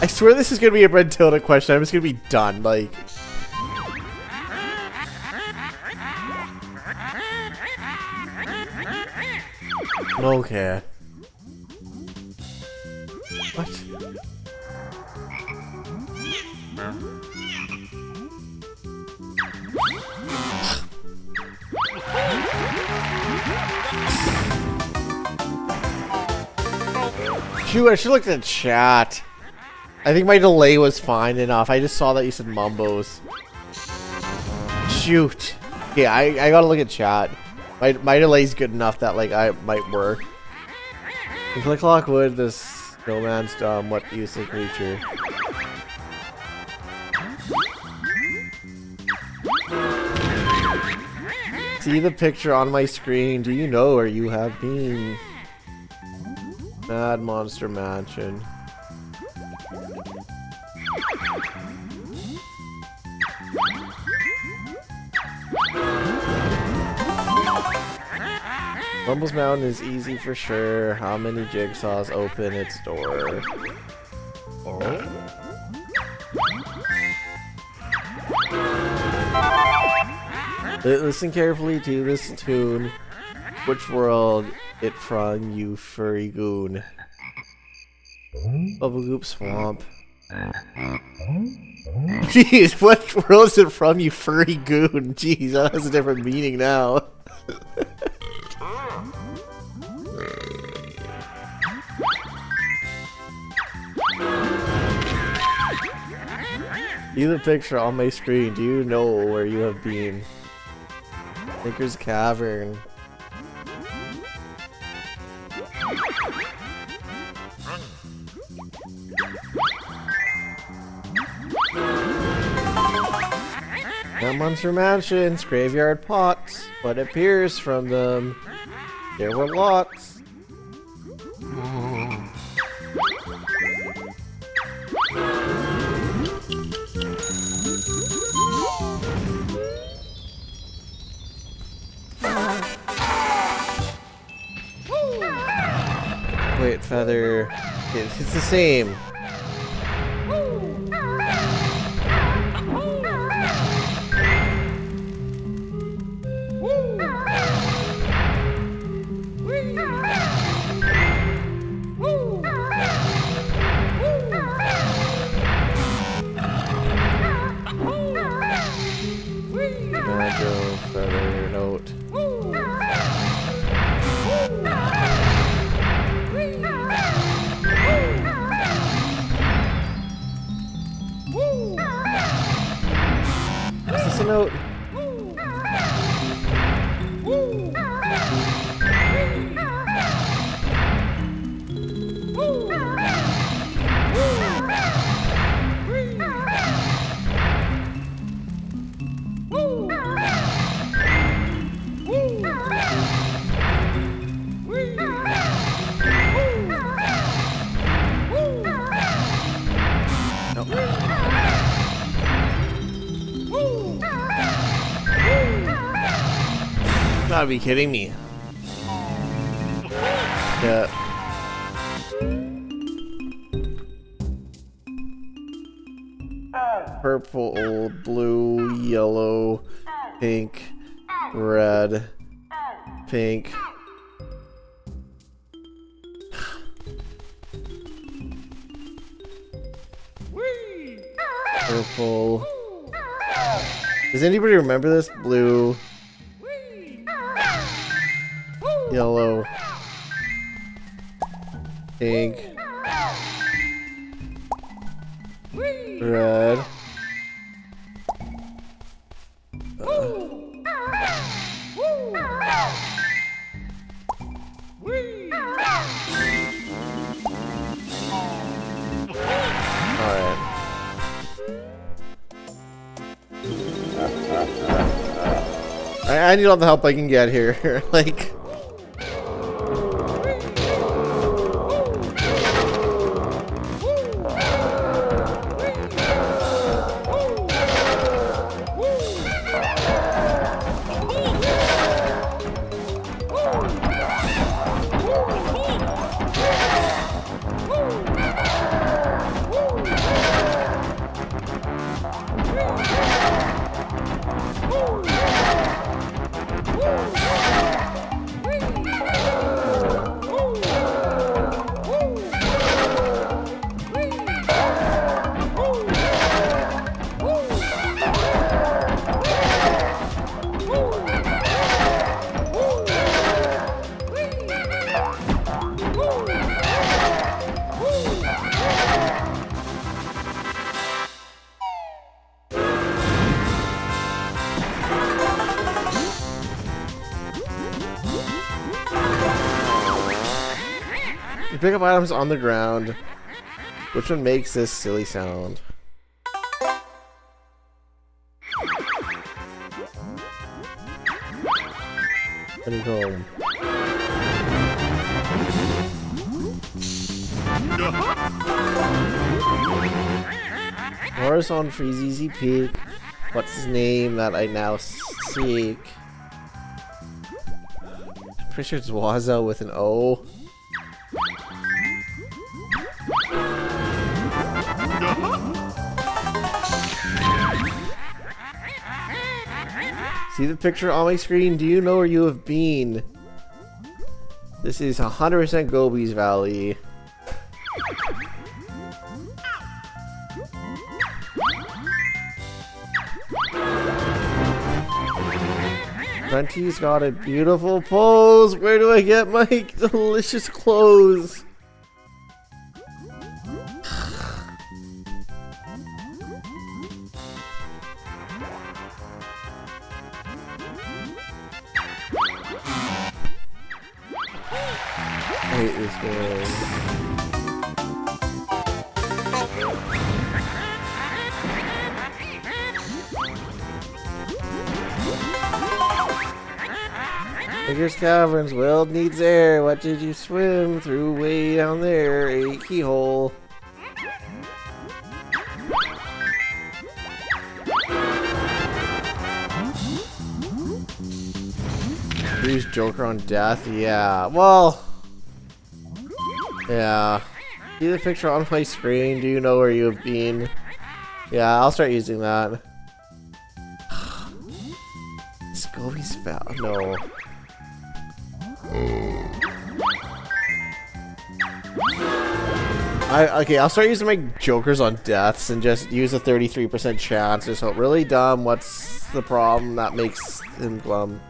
A: I swear this is gonna be a Red Tilda question. I'm just gonna be done. Like, okay. Shoot, I should look at the chat. I think my delay was fine enough. I just saw that you said Mumbos. Shoot. Yeah, I gotta look at chat. My delay's good enough that like I might work. Click Lockwood, this snowman's what useless creature. See the picture on my screen. Do you know where you have been? Mad Monster Mansion. Rumble's Mountain is easy for sure. How many jigsaws open its door? Oh. Listen carefully to this tune. Which world it from, you furry goon? Bubblegoop Swamp. Jeez, what world is it from, you furry goon? Jeez, that has a different meaning now. See the picture on my screen. Do you know where you have been? Thinker's Cavern. Now Monster Mansion's graveyard pots. What appears from them? There were lots. Wait, feather. It's the same. Banjo, feather, note. Is this a note? Gotta be kidding me. Yeah. Purple, blue, yellow, pink, red, pink. Purple. Does anybody remember this? Blue. Yellow, pink, red, alright. I need all the help I can get here. Like, You pick up items on the ground. Which one makes this silly sound? Honeycomb. Horse on Freezy Peak. What's his name that I now seek? Pretty sure it's Wazo with an O. See the picture on my screen? Do you know where you have been? This is 100% Gobi's Valley. Grunty's got a beautiful pose. Where do I get my delicious clothes? I hate this game. Figures Caverns, world needs air. What did you swim through way down there? A keyhole. Use Joker on death? Yeah. Well. Yeah. See the picture on my screen? Do you know where you have been? Yeah, I'll start using that. Scobie's foul. No. Okay, I'll start using my Jokers on deaths and just use a 33% chance. Just hope really dumb. What's the problem that makes him glum?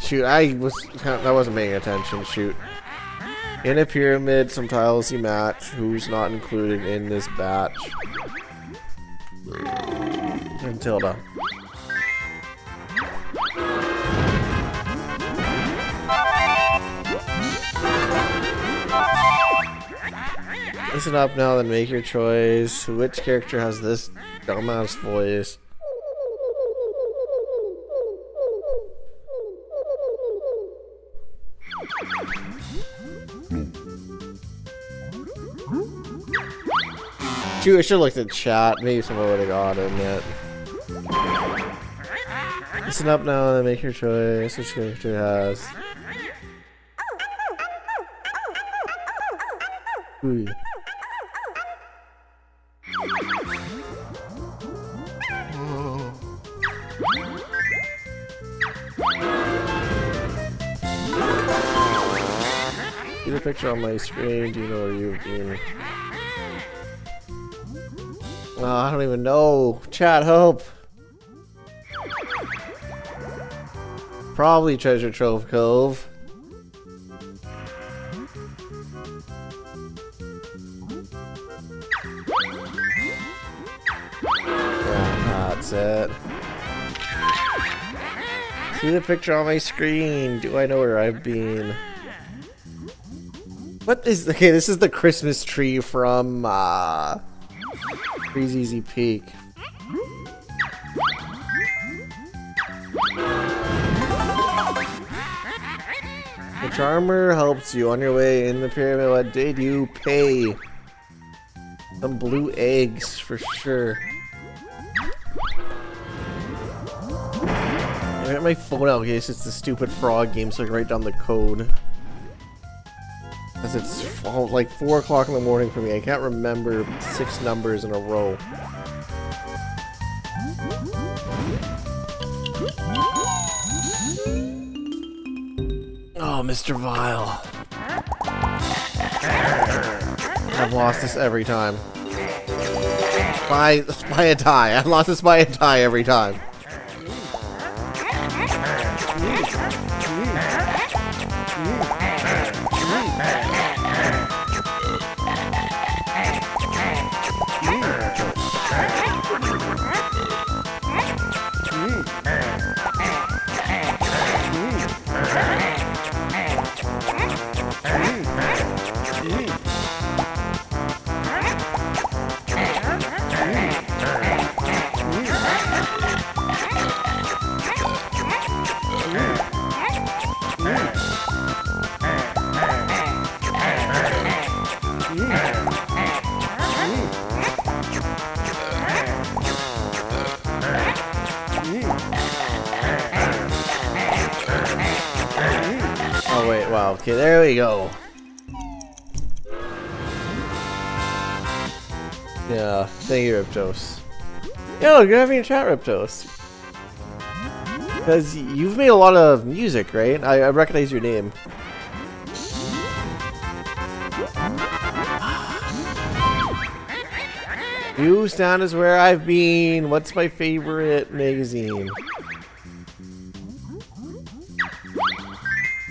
A: Shoot, I wasn't paying attention. Shoot. In a pyramid, some tiles you match. Who's not included in this batch? And Tilda. Listen up now, then make your choice. Which character has this dumbass voice? Shoot, I should have looked at chat. Maybe someone would have got him yet. Listen up now and make your choice. Which character has? Ooh. See the picture on my screen. Do you know where you've been? Oh, I don't even know. Chat, help. Probably Treasure Trove Cove. Yeah, that's it. See the picture on my screen. Do I know where I've been? What is... Okay, this is the Christmas tree from, Freezy Peak. The charmer helps you on your way in the pyramid. What did you pay? Some blue eggs for sure. I got my phone out in case it's the stupid frog game so I can write down the code. Because it's like 4 o'clock in the morning for me. I can't remember 6 numbers in a row. Oh, Mr. Vile. I've lost this every time. By a tie. I've lost this by a tie every time. wow. Okay, there we go. Yeah, thank you, Riptos. Yo, good having a chat, Riptos. Because you've made a lot of music, right? I recognize your name. Newsstand is where I've been. What's my favorite magazine?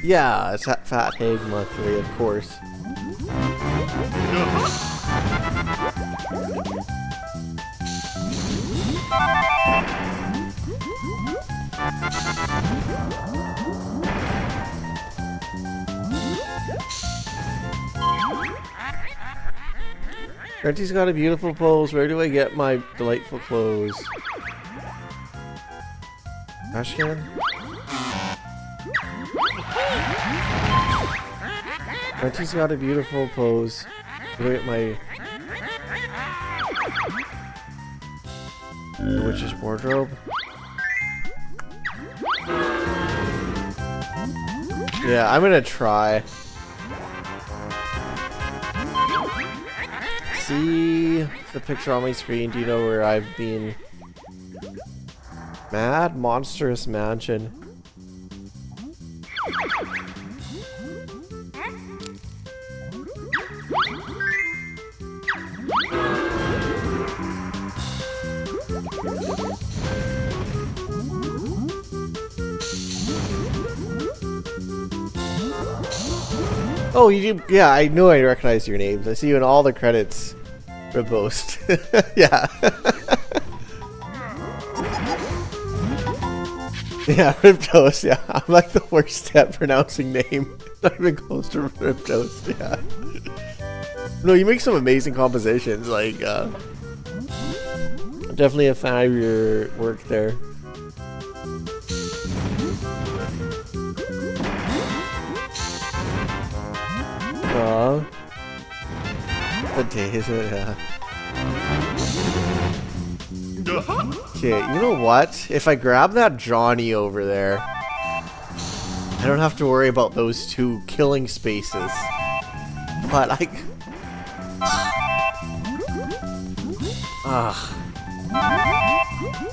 A: Yeah, it's Fat Hag Monthly, of course. Renty's got a beautiful pose. Where do I get my delightful clothes? Trash can? Renty's got a beautiful pose. Where do I get my witch's wardrobe? Yeah, I'm gonna try. See the picture on my screen. Do you know where I've been? Mad Monstrous Mansion. Oh, you do? Yeah, I knew I recognized your names. I see you in all the credits. Repost. Yeah. Yeah, Riptos, yeah. I'm like the worst at pronouncing name. Not even close to Riptos, yeah. No, you make some amazing compositions, like, definitely a fan of your work there. The days, yeah. Okay, you know what? If I grab that Johnny over there, I don't have to worry about those two killing spaces. But I...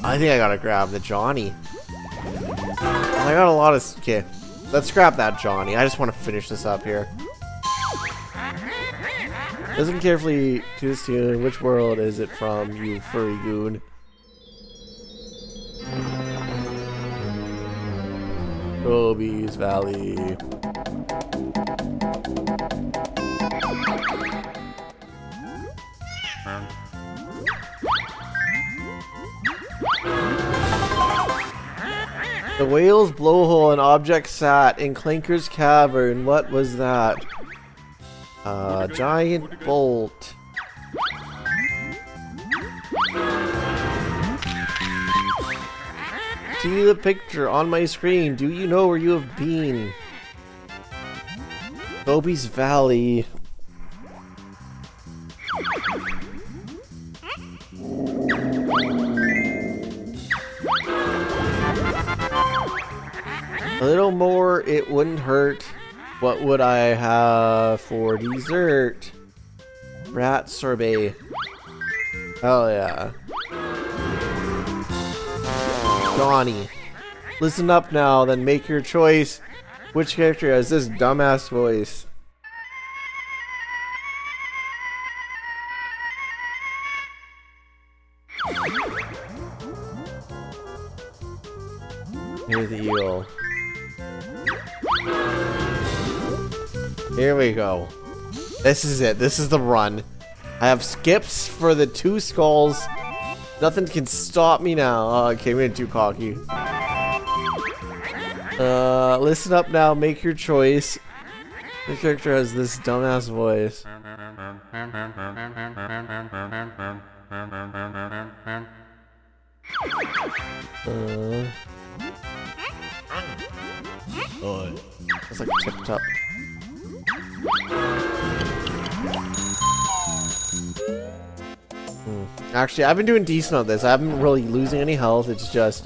A: I think I gotta grab the Johnny. I got a lot of... Okay, let's grab that Johnny. I just want to finish this up here. Listen carefully to this tune. Which world is it from, you furry goon? Roby's Valley. The whale's blowhole and object sat in Clinker's cavern. What was that? Giant bolt. See the picture on my screen. Do you know where you have been? Roby's Valley. A little more, it wouldn't hurt. What would I have for dessert? Rat sorbet. Hell yeah. Johnny. Listen up now, then make your choice. Which character has this dumbass voice? Here's the eel. Here we go. This is it. This is the run. I have skips for the two skulls. Nothing can stop me now. Oh, okay, I'm getting too cocky. Listen up now. Make your choice. The character has this dumbass voice. It's like tipped up. Actually, I've been doing decent on this. I haven't really losing any health. It's just...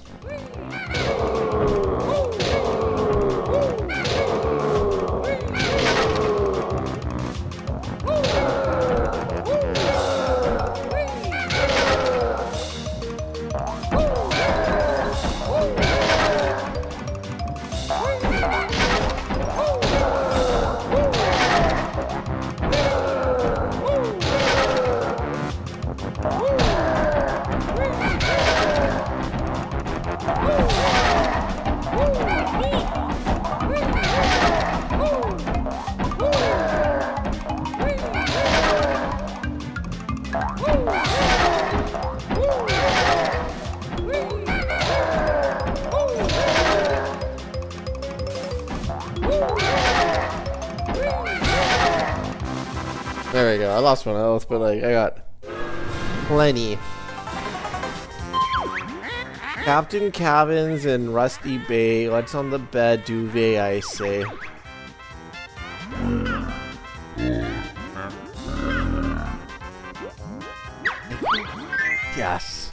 A: you go. I lost my health, but like I got plenty. Captain Cabins and Rusty Bay. What's on the bed? Duvet, I say. Yes.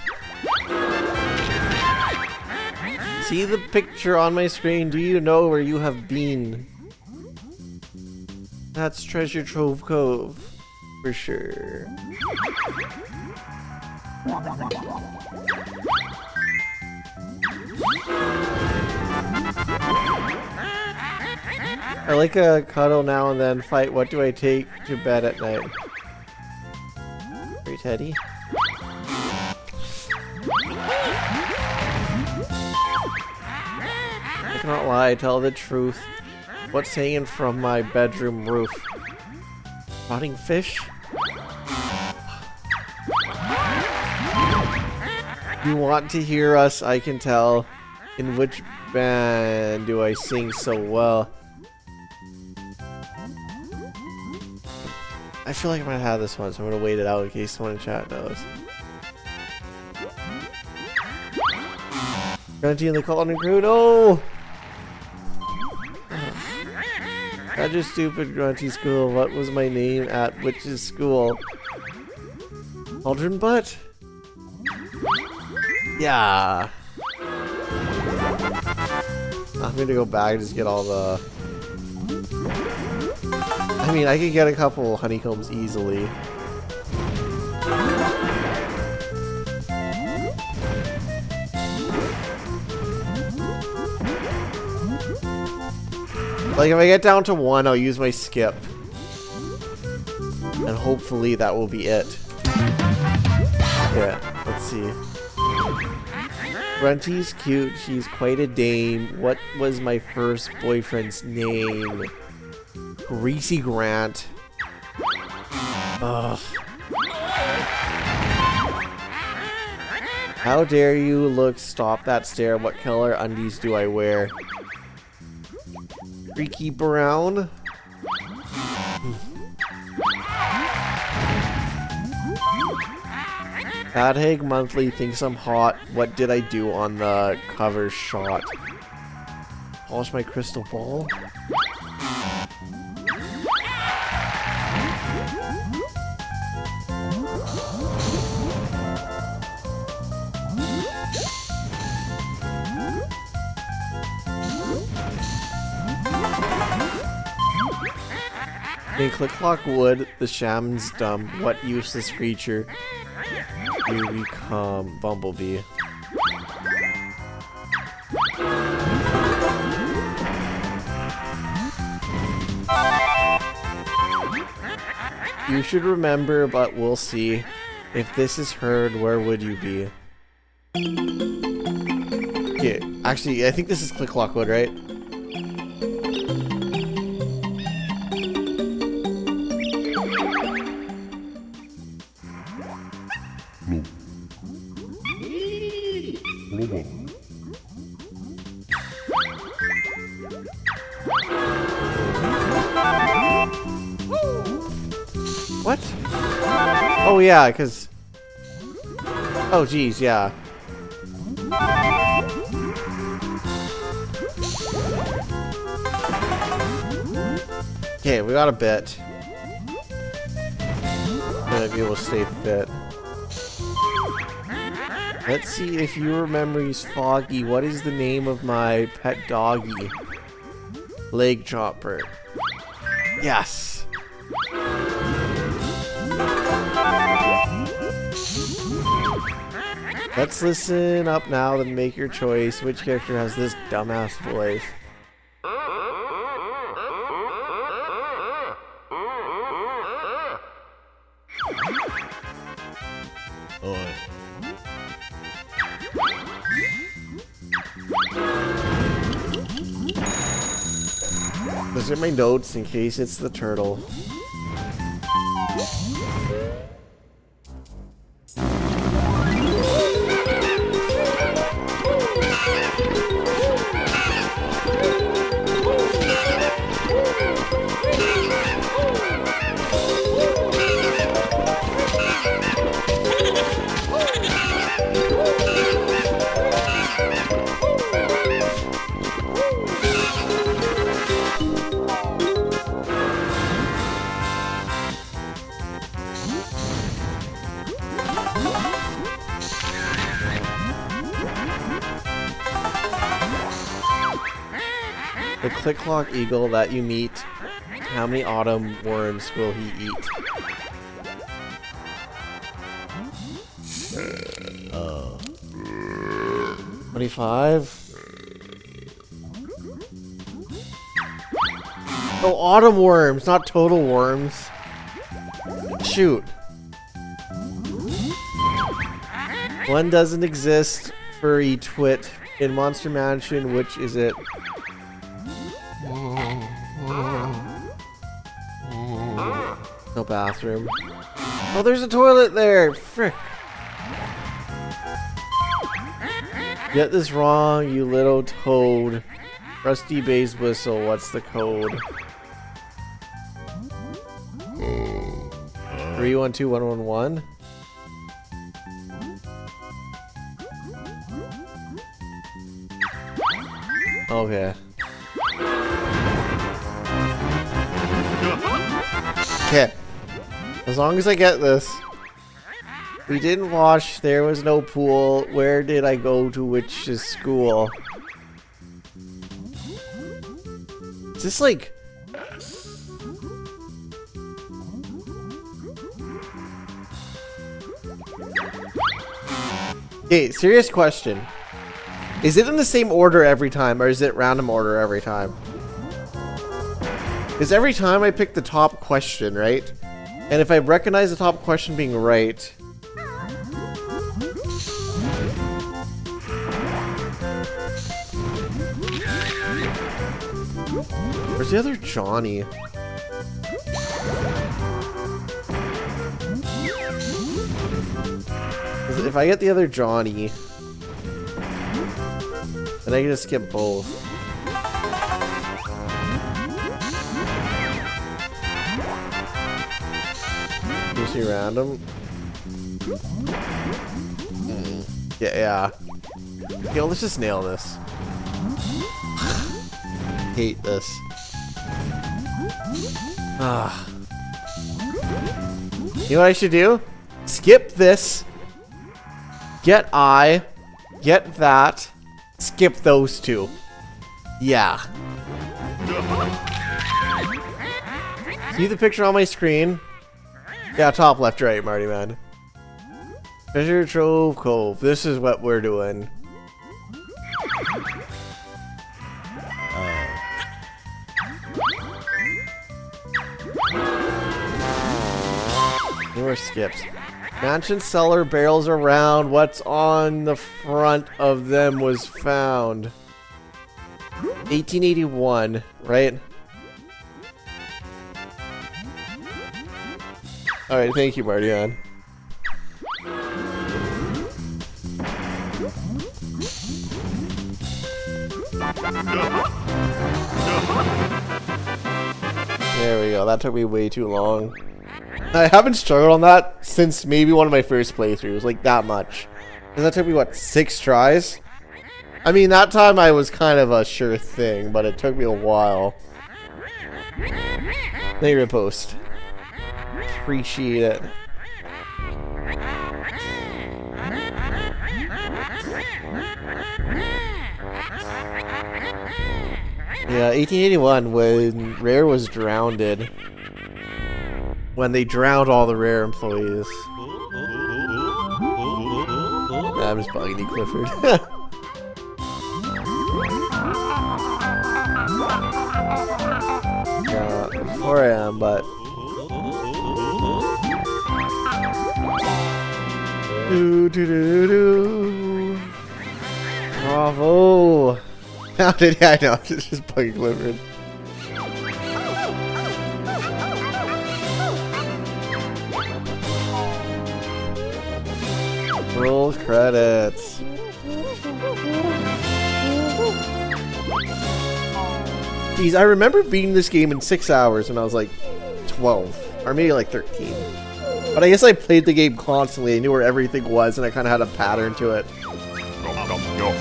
A: See the picture on my screen? Do you know where you have been? That's Treasure Trove Cove. For sure. I like a cuddle now and then. Fight. What do I take to bed at night? Hey, Teddy. I cannot lie. Tell the truth. What's hanging from my bedroom roof? Rotting fish? You want to hear us, I can tell. In which band do I sing so well? I feel like I might have this one, so I'm gonna wait it out in case someone in chat knows. Grunty and the Colton crew, no! Not just stupid Grunty school. What was my name at which's school? Cauldron Butt? Yeah. I'm gonna go back and just get all the... I mean, I could get a couple honeycombs easily. Like, if I get down to 1, I'll use my skip. And hopefully that will be it. Yeah, let's see. Grunty's cute, she's quite a dame. What was my first boyfriend's name? Greasy Grant. Ugh. How dare you look, stop that stare. What color undies do I wear? Freaky Brown. Bad Hag Monthly thinks I'm hot. What did I do on the cover shot? Polish my crystal ball? Hey, Click Clock Wood, the shaman's dumb. What useless creature you become? Bumblebee. You should remember, but we'll see. If this is heard, where would you be? Okay, actually, I think this is Click Clock Wood, right? What? Oh yeah, because... Oh geez, yeah. Okay, we got a bit. Gonna be able to stay fit. Let's see if your memory's foggy. What is the name of my pet doggy? Leg Chopper. Yes! Let's listen up now and make your choice. Which character has this dumbass voice? Those are my notes in case it's the turtle. The click-clock eagle that you meet, how many autumn worms will he eat? 25? Oh, autumn worms, not total worms. Shoot. One doesn't exist, furry twit. In Monster Mansion, which is it? No bathroom. Oh, there's a toilet there! Frick. Get this wrong, you little toad. Rusty bass whistle, what's the code? 312111? Okay. Okay. As long as I get this. We didn't wash, there was no pool. Where did I go to which is school? Is this like... Okay, serious question. Is it in the same order every time, or is it random order every time? Because every time I pick the top question, right? And if I recognize the top question being right... Where's the other Johnny? If I get the other Johnny... then I can just skip both. You see random? Yeah. Okay, well, let's just nail this. Hate this. Ah. You know what I should do? Skip this. Get that. Skip those two. Yeah. See the picture on my screen? Yeah, top left, right, Marty man. Treasure Trove Cove. This is what we're doing. More skips. Mansion cellar barrels around. What's on the front of them was found. 1881, right? Alright, thank you, Mardian. There we go. That took me way too long. I haven't struggled on that since maybe one of my first playthroughs, like that much. And that took me, what, 6 tries? I mean, that time I was kind of a sure thing, but it took me a while. Thank you for the post. Appreciate it. Yeah, 1881 when Rare was drowned. When they drowned all the Rare employees. I'm just bugging you, Clifford. Yeah, before I am, but... Do. Bravo! How did I know? It's just bugging Clifford. Roll credits. Geez, I remember beating this game in 6 hours when I was like 12, or maybe like 13. But I guess I played the game constantly. I knew where everything was, and I kind of had a pattern to it.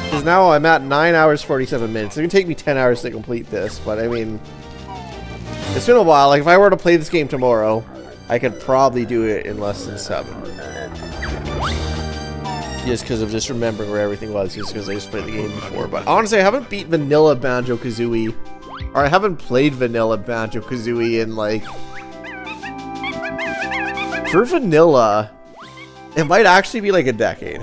A: Because now I'm at 9 hours 47 minutes. It's gonna take me 10 hours to complete this, but I mean, it's been a while. Like if I were to play this game tomorrow, I could probably do it in less than 7. Just because of just remembering where everything was, just because I just played the game before. But honestly, I haven't beat vanilla Banjo-Kazooie Or I haven't played vanilla Banjo-Kazooie in like... For vanilla, it might actually be like a decade.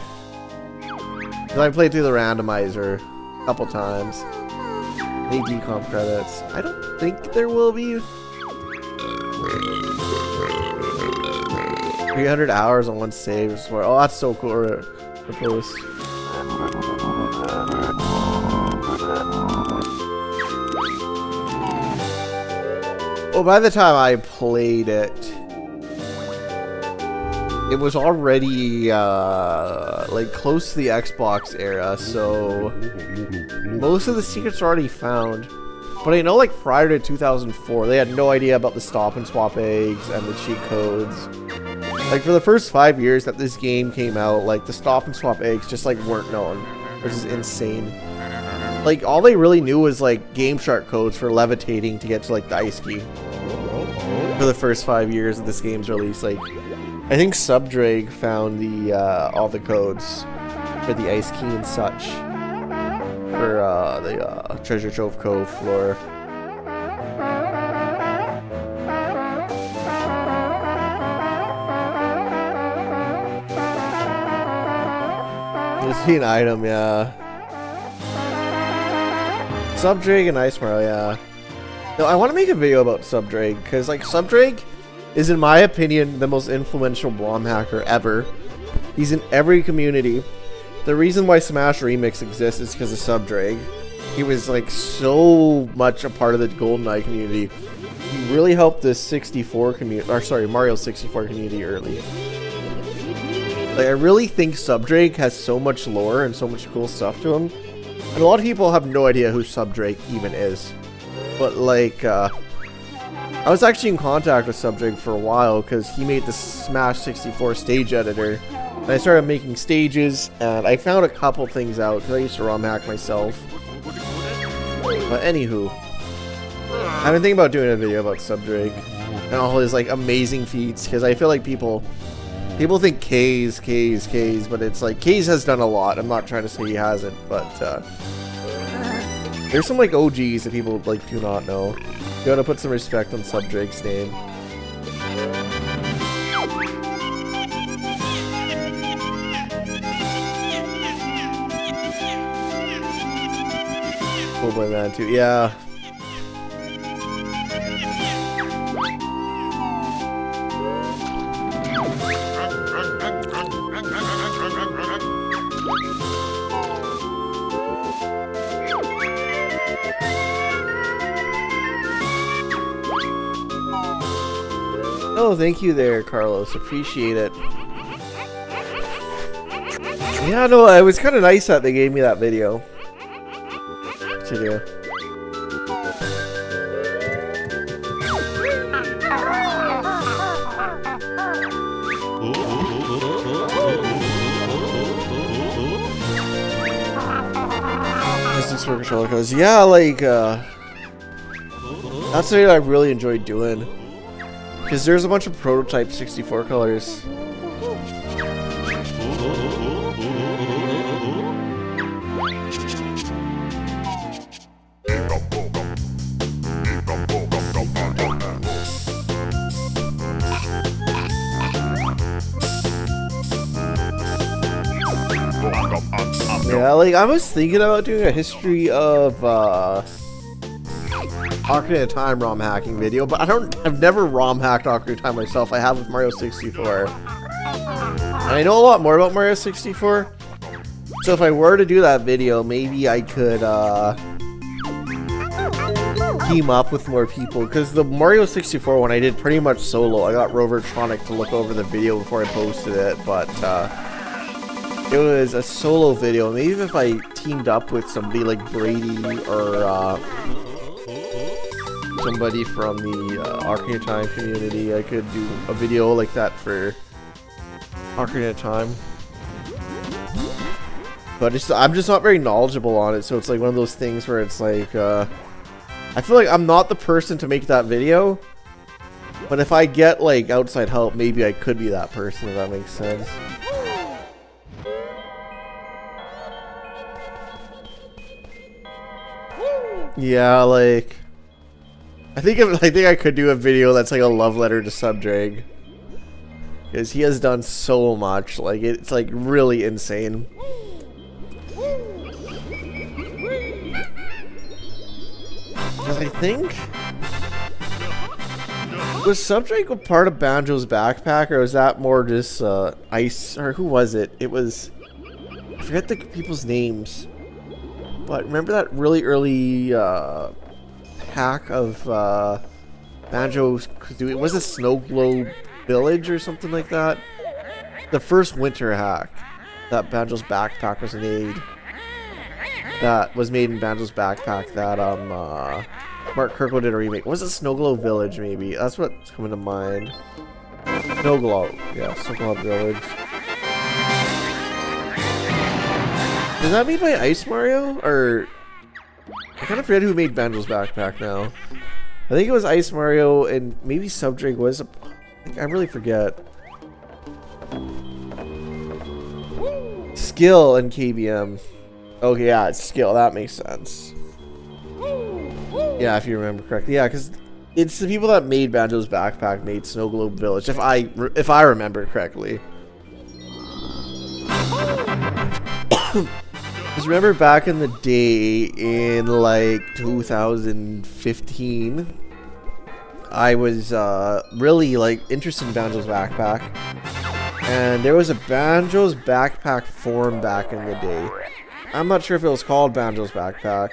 A: Because I played through the randomizer a couple times. Any decomp credits. I don't think there will be. 300 hours on one save. Oh, that's so cool. The post. Well, by the time I played it, it was already like close to the Xbox era, so most of the secrets are already found. But I know like prior to 2004, they had no idea about the stop and swap eggs and the cheat codes. Like for the first 5 years that this game came out, like the stop and swap eggs just like weren't known, which is insane. Like all they really knew was like Game Shark codes for levitating to get to like the ice key. For the first 5 years of this game's release, like I think Subdrag found the all the codes for the ice key and such for the Treasure Trove Cove floor. Just an item, yeah. Subdrag and Ice Mario, yeah. No, I want to make a video about Subdrag, because like Subdrag is, in my opinion, the most influential Blom hacker ever. He's in every community. The reason why Smash Remix exists is because of Subdrag. He was like so much a part of the GoldenEye community. He really helped the 64 community, or sorry, Mario 64 community early. Like I really think Subdrag has so much lore and so much cool stuff to him. And a lot of people have no idea who Subdrag even is. But like, I was actually in contact with Subdrag for a while because he made the Smash 64 stage editor. And I started making stages, and I found a couple things out because I used to ROM hack myself. But anywho, I've been thinking about doing a video about Subdrag and all his like amazing feats, because I feel like people think K's, but it's like K's has done a lot. I'm not trying to say he hasn't, but there's some like OGs that people like do not know. You gotta put some respect on Subdrag's name. Oh boy, man, too. Yeah. Oh, thank you there, Carlos. Appreciate it. Yeah, no, it was kind of nice that they gave me that video to do. For controller codes. Yeah, like that's something I really enjoyed doing, because there's a bunch of prototype 64 colors. Yeah, like I was thinking about doing a history of Ocarina of Time ROM hacking video, but I've never ROM hacked Ocarina of Time myself. I have with Mario 64. And I know a lot more about Mario 64. So if I were to do that video, maybe I could team up with more people, because the Mario 64 one I did pretty much solo. I got Rovertronic to look over the video before I posted it, but it was a solo video. Maybe if I teamed up with somebody like Brady or somebody from the Ocarina of Time community, I could do a video like that for Ocarina of Time. But I'm just not very knowledgeable on it, so it's like one of those things where it's like, I feel like I'm not the person to make that video, but if I get like outside help, maybe I could be that person, if that makes sense. Yeah, like I think I could do a video that's like a love letter to Subdrag, because he has done so much. Like it's like really insane. Because I think was Subdrag a part of Banjo's backpack, or was that more just Ice, or who was it? It was, I forget the people's names, but remember that really early hack of Banjo-Kazooie? Was it Snow Globe Village or something like that? The first winter hack that Banjo's backpack was made. That was made in Banjo's backpack that Mark Kirkland did a remake. Was it Snow Globe Village maybe? That's what's coming to mind. Snow Globe. Yeah, Snow Globe Village. Is that made by Ice Mario? Or I kind of forget who made Banjo's backpack now. I think it was Ice Mario, and maybe Subdrag was I really forget. Skill and KBM. Okay, yeah, it's Skill. That makes sense. Yeah, if you remember correctly. Yeah, because it's the people that made Banjo's backpack made Snow Globe Village, if I remember correctly. Because remember back in the day, in like 2015, I was really like interested in Banjo's backpack, and there was a Banjo's backpack forum back in the day. I'm not sure if it was called Banjo's backpack,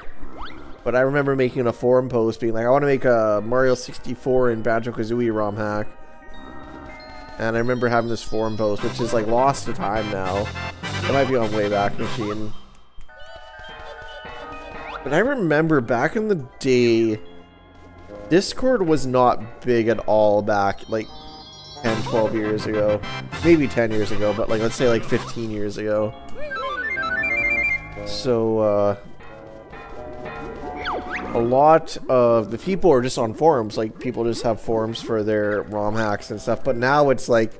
A: but I remember making a forum post being like, I want to make a Mario 64 and Banjo-Kazooie ROM hack. And I remember having this forum post, which is like lost to time now. It might be on Wayback Machine. But I remember back in the day, Discord was not big at all back like 10, 12 years ago. Maybe 10 years ago, but like let's say like 15 years ago. So, a lot of the people are just on forums. Like, people just have forums for their ROM hacks and stuff. But now it's like,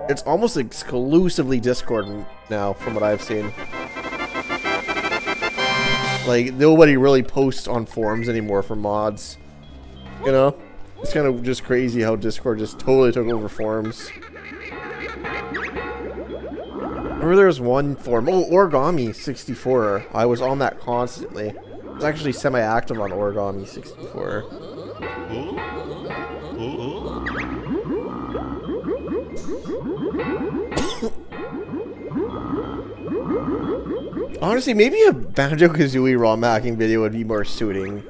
A: it's almost exclusively Discord now, from what I've seen. Like, nobody really posts on forums anymore for mods. You know? It's kind of just crazy how Discord just totally took over forums. Remember there was one forum, Origami 64. I was on that constantly. I was actually semi-active on Origami 64. Honestly, maybe a Banjo-Kazooie ROM hacking video would be more fitting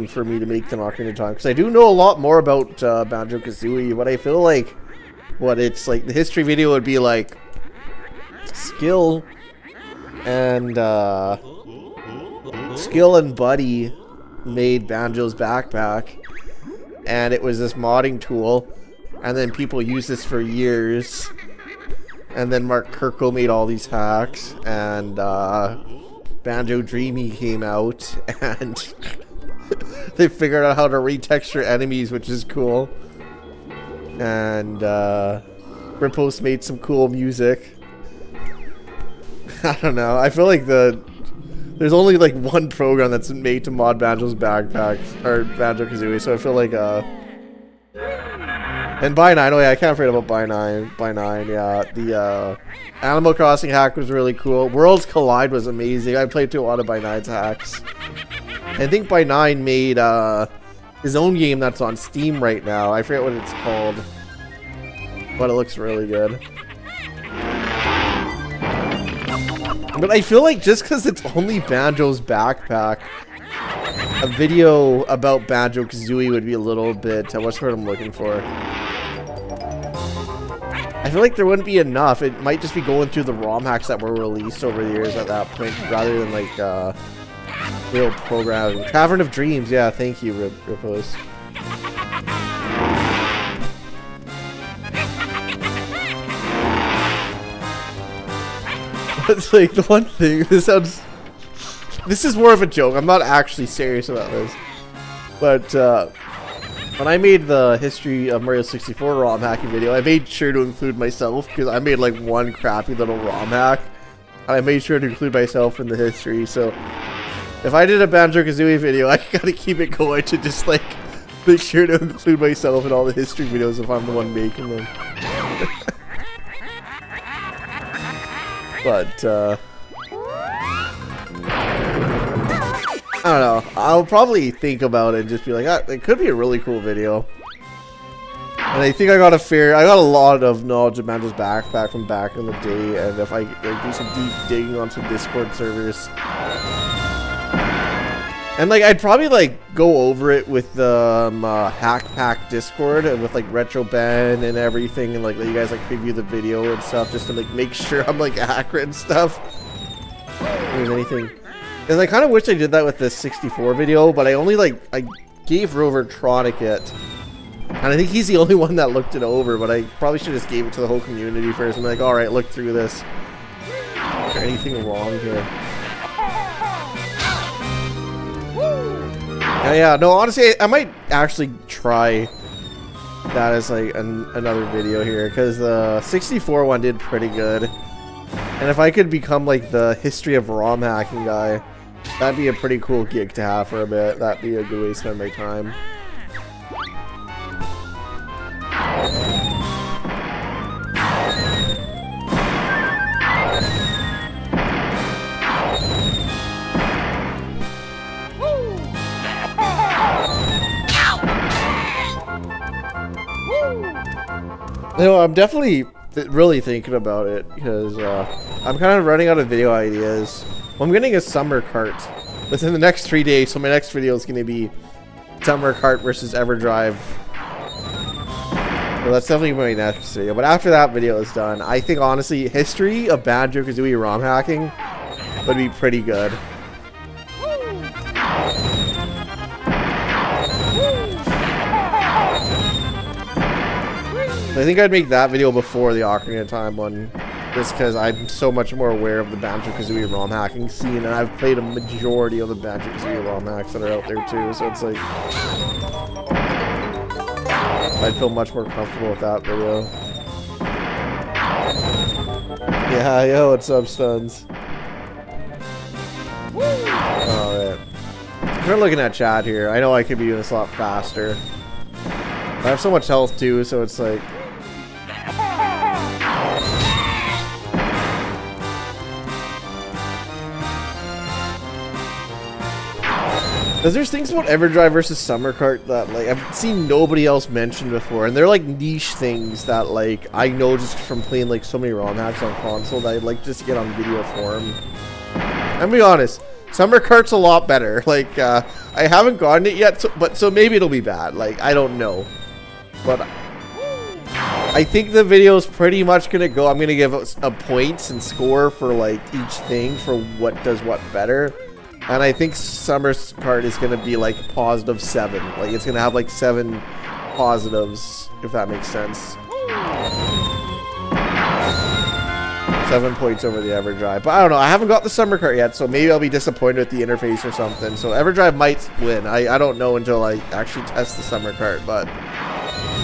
A: for me to make than Ocarina of Time, because I do know a lot more about Banjo-Kazooie, but I feel like it's like the history video would be like Skill and Buddy made Banjo's backpack, and it was this modding tool, and then people used this for years, and then Mark Kirkle made all these hacks, and Banjo Dreamy came out, and they figured out how to retexture enemies, which is cool, and Riposte made some cool music. I don't know. I feel like there's only like one program that's made to mod Banjo's backpacks, or Banjo-Kazooie, so I feel like and By 9, oh yeah, I can't forget about By 9, yeah. The Animal Crossing hack was really cool. Worlds Collide was amazing. I played through a lot of By 9's hacks. I think By 9 made his own game that's on Steam right now. I forget what it's called, but it looks really good. But I feel like just because it's only Banjo's backpack, a video about Banjo-Kazooie would be a little bit... what's the word I'm looking for? I feel like there wouldn't be enough. It might just be going through the ROM hacks that were released over the years at that point, rather than like real programming. Tavern of Dreams, yeah, thank you, Riposte. It's like the one thing, this is more of a joke. I'm not actually serious about this. But when I made the history of Mario 64 ROM hacking video, I made sure to include myself, because I made like one crappy little ROM hack I made sure to include myself in the history, so if I did a Banjo-Kazooie video, I gotta keep it going to just like make sure to include myself in all the history videos if I'm the one making them. But I don't know. I'll probably think about it and just be like, ah, it could be a really cool video. And I think I got a lot of knowledge of Banjo's backpack from back in the day, and if I like, do some deep digging on some Discord servers, and like I'd probably like go over it with the Hack Pack Discord with like Retro Ben and everything, and like let you guys like preview the video and stuff, just to like make sure I'm like accurate and stuff. If there's anything, and I kind of wish I did that with the 64 video, but I only I gave Rovertronic it. And I think he's the only one that looked it over, but I probably should have just gave it to the whole community first and be like, alright, look through this. Is there anything wrong here? Yeah, no, honestly, I might actually try that as like another video here, because the 64 one did pretty good. And if I could become like the history of ROM hacking guy, that'd be a pretty cool gig to have for a bit. That'd be a good way to spend my time. No, I'm definitely really thinking about it because I'm kind of running out of video ideas. Well, I'm getting a summer cart within the next 3 days, so my next video is going to be summer cart versus EverDrive. So that's definitely my next video. But after that video is done, I think honestly, history of Banjo-Kazooie ROM hacking would be pretty good. I think I'd make that video before the Ocarina of Time one, just because I'm so much more aware of the Banjo-Kazooie ROM hacking scene, and I've played a majority of the Banjo-Kazooie ROM hacks that are out there too, so it's like I'd feel much more comfortable with that video. Yeah, yo, what's up, Stuns? Alright. We're looking at chat here. I know I could be doing this a lot faster. I have so much health too, so it's like... Because there's things about EverDrive versus Summer Cart that like I've seen nobody else mention before, and they're like niche things that like I know just from playing like so many ROM hacks on console that I'd like just to get on video form. I'm be honest, Summer Cart's a lot better. Like I haven't gotten it yet, so maybe it'll be bad. Like I don't know, but I think the video's pretty much gonna go. I'm gonna give a points and score for like each thing for what does what better. And I think Summer Cart is going to be like +7. Like it's going to have like 7 positives, if that makes sense. 7 points over the EverDrive. But I don't know. I haven't got the Summer Cart yet, so maybe I'll be disappointed with the interface or something. So EverDrive might win. I don't know until I actually test the Summer Cart. But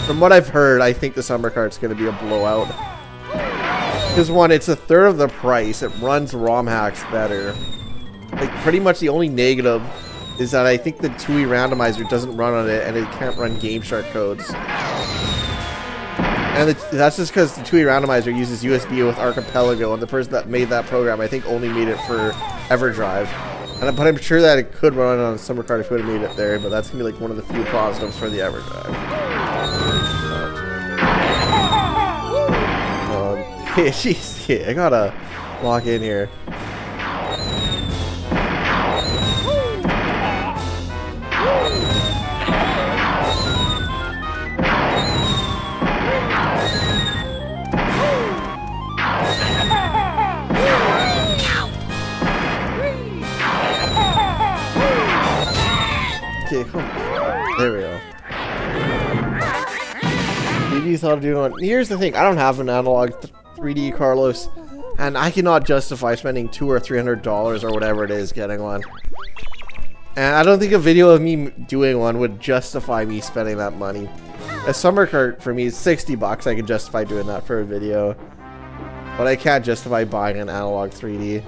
A: from what I've heard, I think the Summer Cart's going to be a blowout. Because one, it's a third of the price. It runs ROM hacks better. Like, pretty much the only negative is that I think the TUI randomizer doesn't run on it, and it can't run Game Shark codes. And that's just because the TUI randomizer uses USB with Archipelago, and the person that made that program, I think, only made it for EverDrive. But I'm sure that it could run on a Summer Cart if it would have made it there, but that's going to be like one of the few positives for the EverDrive. Hey, jeez, yeah, I gotta log in here. Okay, come on. There we go. You thought of doing one. Here's the thing, I don't have an analog 3D, Carlos, and I cannot justify spending $200 or $300 or whatever it is getting one. And I don't think a video of me doing one would justify me spending that money. A Summer Cart for me is $60. I can justify doing that for a video. but I can't justify buying an analog 3D.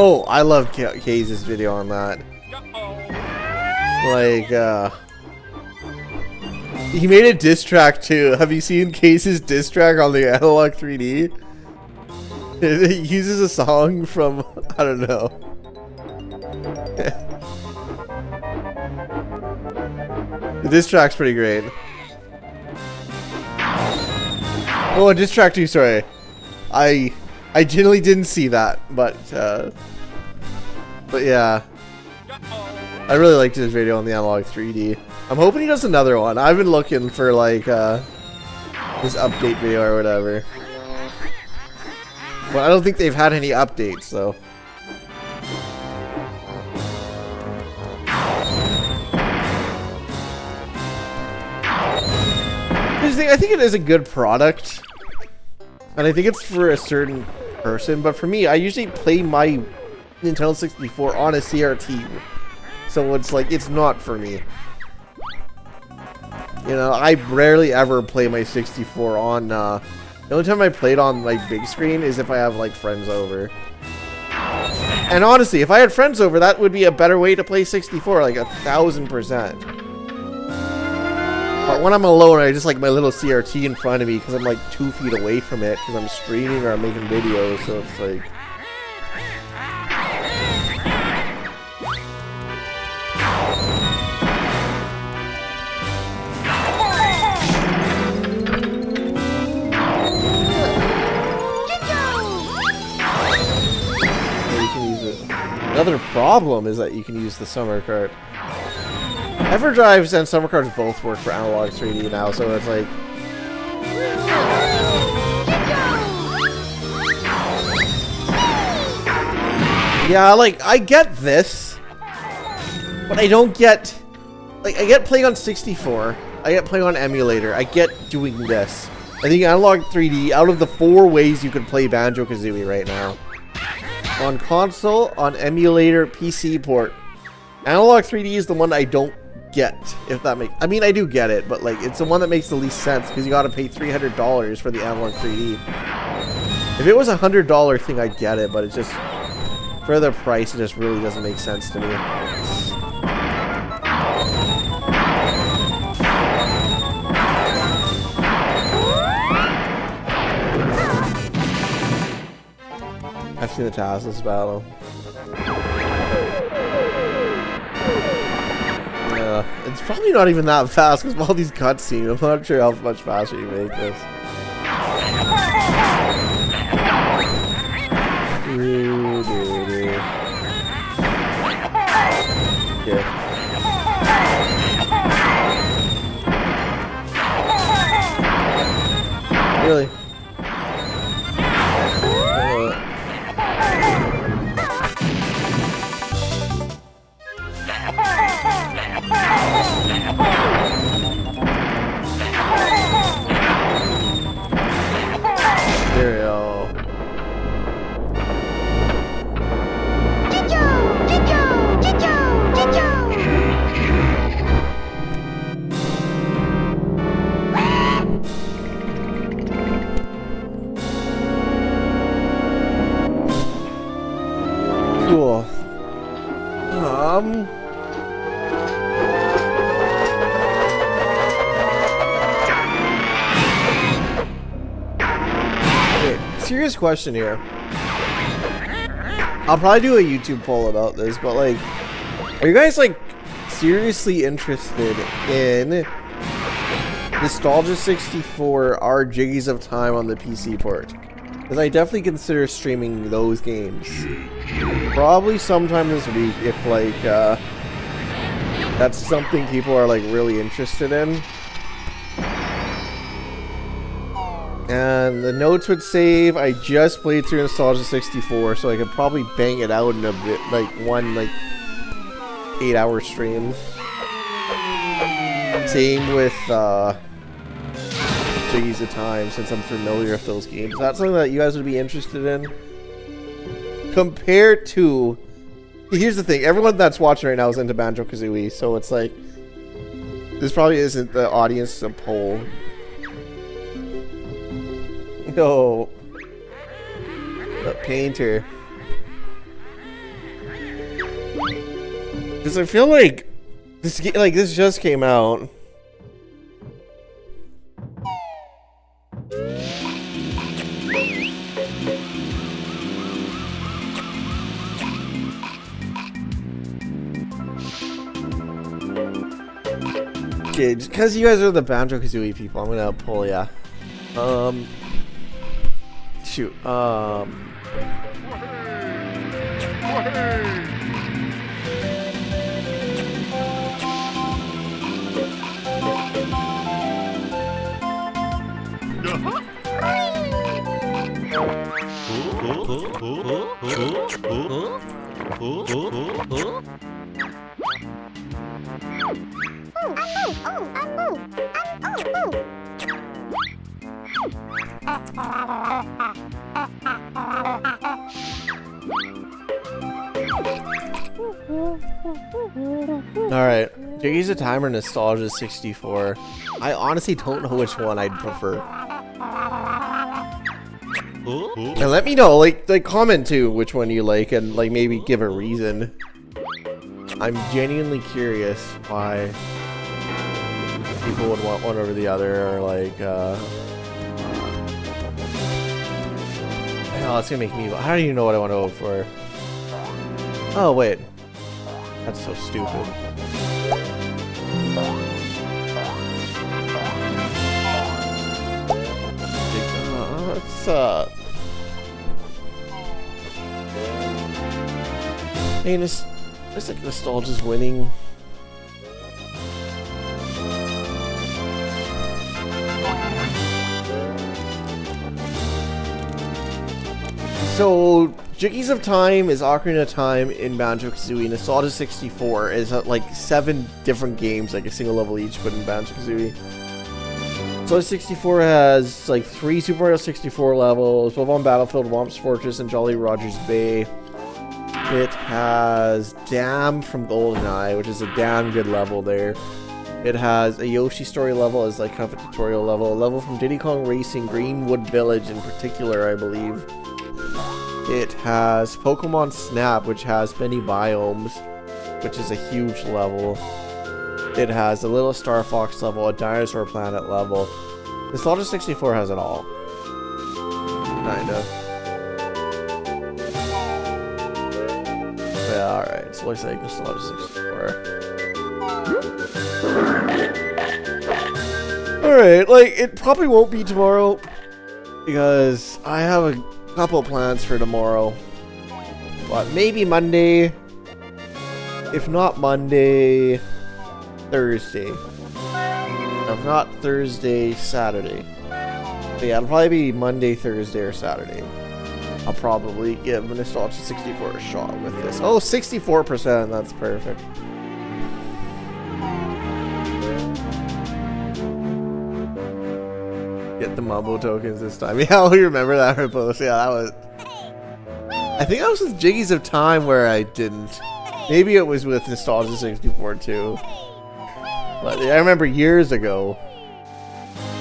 A: Oh, I love Kaze's video on that. Like, he made a diss track too. Have you seen Kaze's diss track on the analog 3D? It uses a song from, I don't know. The diss track's pretty great. Oh, a diss track too, sorry. I genuinely didn't see that, but yeah. I really liked his video on the analog 3D. I'm hoping he does another one. I've been looking for like this update video or whatever. But I don't think they've had any updates, so. I think it is a good product. And I think it's for a certain person, but for me, I usually play my Nintendo 64 on a CRT. So it's like, it's not for me. You know, I rarely ever play my 64 on, the only time I played on, like, big screen is if I have, like, friends over. And honestly, if I had friends over, that would be a better way to play 64, like, 1000%. But when I'm alone, I just like my little CRT in front of me because I'm like 2 feet away from it because I'm streaming or I'm making videos, so it's like... Another problem is that you can use the summer cart. EverDrives and summer cards both work for analog 3D now, so it's like... Yeah, like, I get this, but I don't get... Like, I get playing on 64, I get playing on emulator, I get doing this. I think analog 3D, out of the 4 ways you can play Banjo-Kazooie right now, on console, on emulator, PC port, analog 3D is the one I don't get, if that makes... I mean, I do get it, but like, it's the one that makes the least sense because you gotta pay $300 for the analog 3D. If it was a $100 thing, I'd get it, but it's just... For the price, it just really doesn't make sense to me. I've seen the Tassless battle. It's probably not even that fast because of all these cutscenes. I'm not sure how much faster you make this. Yeah. Really? There we go. Cool. Serious question here. I'll probably do a YouTube poll about this, but like, are you guys like seriously interested in Nostalgia 64 or Jiggies of Time on the PC port? Because I definitely consider streaming those games. Probably sometime this week if like that's something people are like really interested in. And the notes would save, I just played through Nostalgia 64, so I could probably bang it out in a bit, like one, like, 8-hour stream. Same with, Jiggies of Time, since I'm familiar with those games. That's something that you guys would be interested in? Compared to Here's the thing. Everyone that's watching right now is into Banjo-Kazooie, so it's like... This probably isn't the audience poll. No. The painter. Because I feel like... This just came out. Okay, just because you guys are the Banjo-Kazooie people, I'm gonna pull ya. Shoot. Alright, Jiggy's a Timer, Nostalgia 64. I honestly don't know which one I'd prefer. And let me know, like comment too which one you like and like maybe give a reason. I'm genuinely curious why people would want one over the other, or like oh, it's gonna make me, I don't even know what I want to vote for. Oh wait. That's so stupid. Hey, it's like Nostalgia's winning. So, Jiggies of Time is Ocarina of Time in Banjo-Kazooie. Nostalgia 64 is like 7 different games, like a single level each, but in Banjo-Kazooie. Nostalgia 64 has like 3 Super Mario 64 levels, Bob-omb Battlefield, Womp's Fortress, and Jolly Roger's Bay. It has Dam from GoldenEye, which is a damn good level there. It has a Yoshi story level as like kind of a tutorial level. A level from Diddy Kong Racing, Greenwood Village in particular, I believe. It has Pokemon Snap, which has many biomes, which is a huge level. It has a Little Star Fox level, a Dinosaur Planet level. Nostalgia 64 has it all. Kinda. Yeah, alright, so it looks like Nostalgia 64. Alright, like, it probably won't be tomorrow, because I have a couple plans for tomorrow. But maybe Monday. If not Monday, Thursday. If not Thursday, Saturday. But yeah, it'll probably be Monday, Thursday, or Saturday. I'll probably give Nostalgia 64 a shot with this. Oh, 64%, that's perfect. Get the Mumbo tokens this time. Yeah, we remember that post. Yeah, that was... I think that was with Jiggies of Time where I didn't. Maybe it was with Nostalgia 64 too. But I remember years ago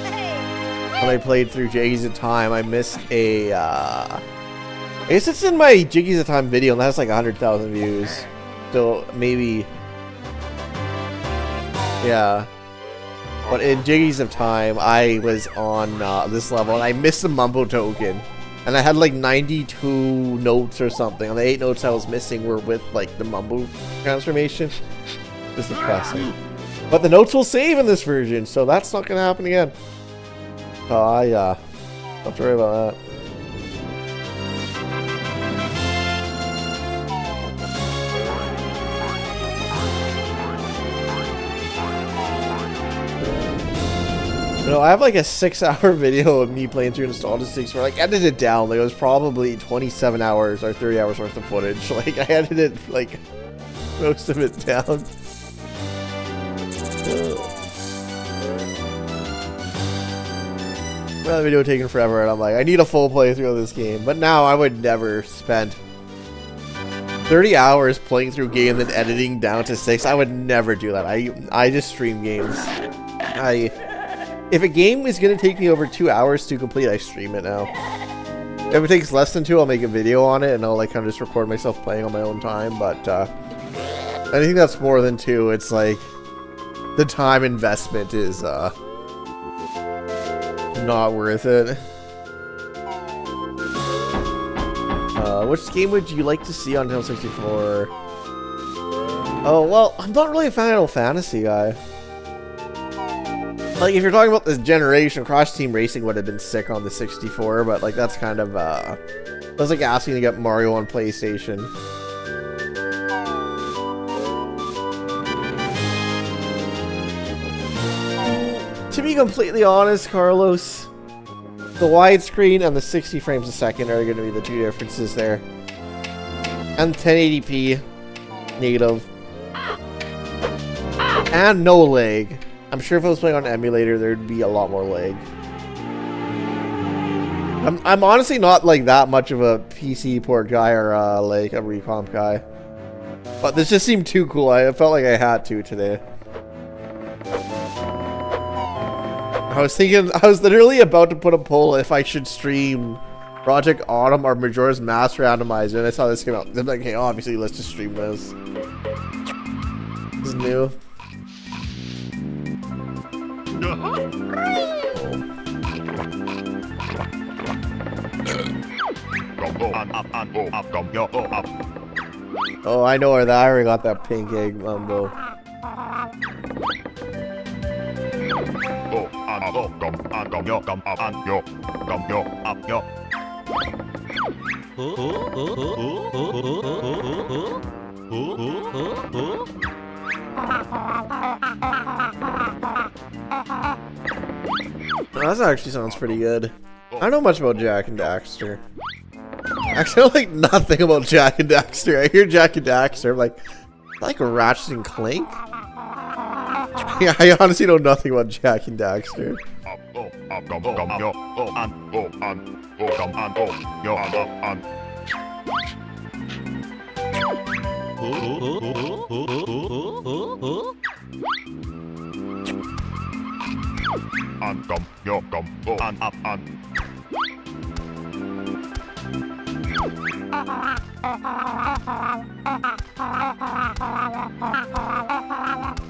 A: when I played through Jiggies of Time, I missed a... I guess it's in my Jiggies of Time video, and that's like 100,000 views. So maybe... Yeah. But in Jiggies of Time, I was on this level, and I missed the Mumbo token. And I had like 92 notes or something. And the 8 notes I was missing were with like the Mumbo transformation. It's depressing. But the notes will save in this version, so that's not going to happen again. Oh, yeah. Don't have to worry about that. You know, I have like a 6-hour video of me playing through Nostalgia 64. Like, I edited it down. Like, it was probably 27 hours or 30 hours worth of footage. Like, I edited like most of it down. Well, the video taking forever, and I'm like, I need a full playthrough of this game. But now I would never spend 30 hours playing through a game, then editing down to 6. I would never do that. I just stream games. If a game is gonna take me over 2 hours to complete, I stream it now. If it takes less than 2, I'll make a video on it, and I'll like kind of just record myself playing on my own time. But anything that's more than 2, it's like the time investment is not worth it. Which game would you like to see on Nintendo 64? Oh, well, I'm not really a Final Fantasy guy. Like, if you're talking about this generation, Cross Team Racing would have been sick on the 64, but, like, that's kind of, that's like asking to get Mario on PlayStation. To be completely honest, Carlos, the widescreen and the 60 frames a second are going to be the two differences there. And 1080p, native. And no lag. I'm sure if I was playing on an emulator, there'd be a lot more lag. I'm honestly not like that much of a PC port guy or like a recomp guy. But this just seemed too cool. I felt like I had to today. I was literally about to put a poll if I should stream Project Autumn or Majora's Mask Randomizer, and I saw this came out. I'm like, hey, obviously, let's just stream this. This is new. Oh, I know where that. I already got that pink egg mumbo. That actually sounds pretty good. I don't know much about Jak and Daxter. Actually, I know like nothing about Jak and Daxter. I hear Jak and Daxter, I'm like Ratchet and Clank? Yeah, I honestly know nothing about Jak and Daxter.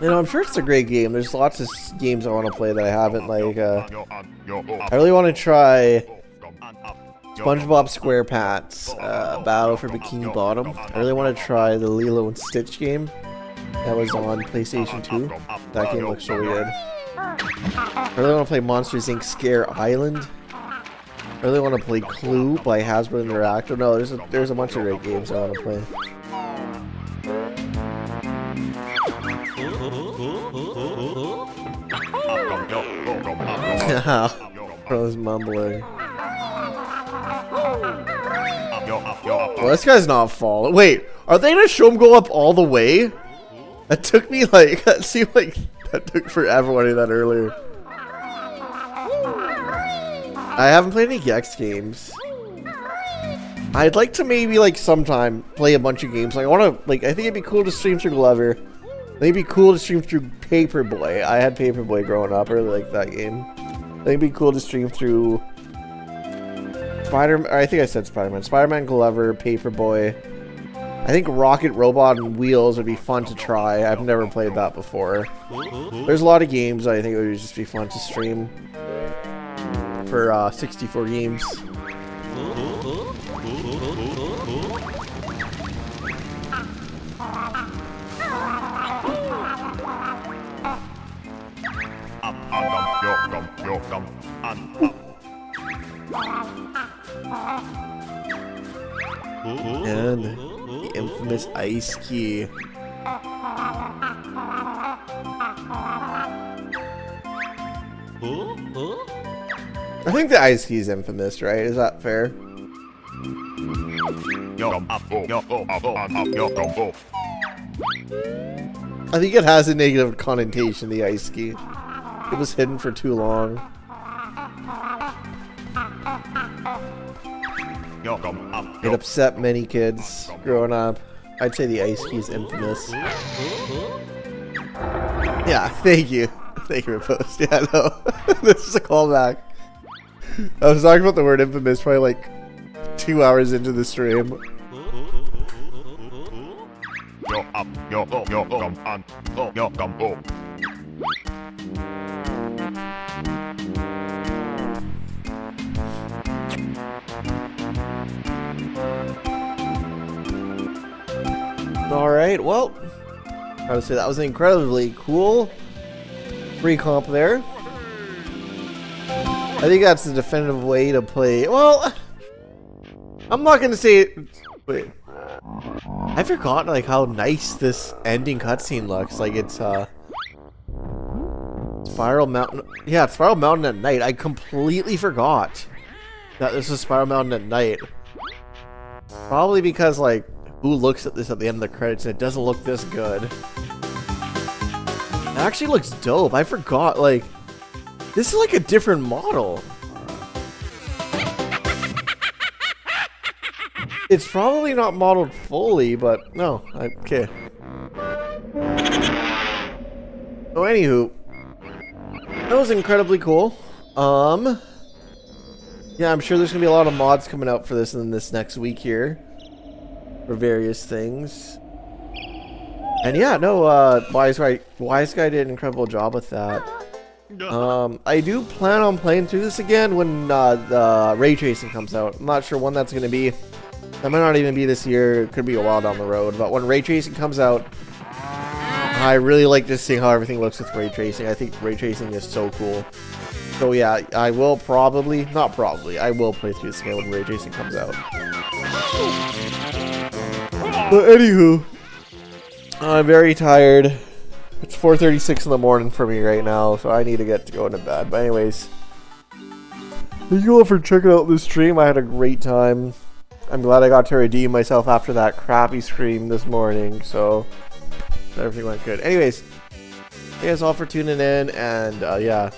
A: You know, I'm sure it's a great game. There's lots of games I want to play that I haven't, like, I really want to try SpongeBob SquarePants, Battle for Bikini Bottom. I really want to try the Lilo and Stitch game that was on PlayStation 2. That game looks really good. I really want to play Monsters Inc. Scare Island. I really want to play Clue by Hasbro Interactive. No, there's a bunch of great games I want to play. Bro's mumbling. Well, this guy's not falling. Wait, are they gonna show him go up all the way? That took me like, that seemed like that took forever when I did that earlier. I haven't played any Gex games. I'd like to maybe like sometime play a bunch of games. Like I want to, like I think it'd be cool to stream through Glover. I think it'd be cool to stream through Paperboy. I had Paperboy growing up. I really liked that game. I think it'd be cool to stream through Spider-Man. I think I said Spider-Man. Spider-Man, Glover, Paperboy. I think Rocket Robot and Wheels would be fun to try. I've never played that before. There's a lot of games I think it would just be fun to stream for 64 games. And the infamous ice key. I think the ice key is infamous, right? Is that fair? I think it has a negative connotation, the ice key. It was hidden for too long. It upset many kids growing up. I'd say the ice key is infamous. Yeah, thank you. Thank you for post. Yeah, no. This is a callback. I was talking about the word infamous probably like 2 hours into the stream.
B: Yo up, yo come on, yo come home.
A: Alright, well, I would say that was an incredibly cool recomp there. I think that's the definitive way to play. Well, I'm not gonna say. Wait, I forgot like how nice this ending cutscene looks. Like it's Spiral Mountain. Yeah, it's Spiral Mountain at night. I completely forgot that this is Spiral Mountain at night. Probably because like who looks at this at the end of the credits and it doesn't look this good. It actually looks dope. I forgot like. This is like a different model. It's probably not modeled fully, but no, okay. So anywho, that was incredibly cool. Yeah, I'm sure there's gonna be a lot of mods coming out for this in this next week here for various things. And yeah, no, Wiseguy did an incredible job with that. I do plan on playing through this again when the ray tracing comes out. I'm not sure when that's going to be. That might not even be this year. It could be a while down the road. But when ray tracing comes out, I really like just seeing how everything looks with ray tracing. I think ray tracing is so cool. So yeah, I will probably, not probably, I will play through this game when ray tracing comes out. But anywho, I'm very tired. It's 4:36 in the morning for me right now, so I need to get to going to bed. But anyways, thank you all for checking out this stream. I had a great time. I'm glad I got to redeem myself after that crappy stream this morning, so everything went good. Anyways, thank you guys all for tuning in, and yeah.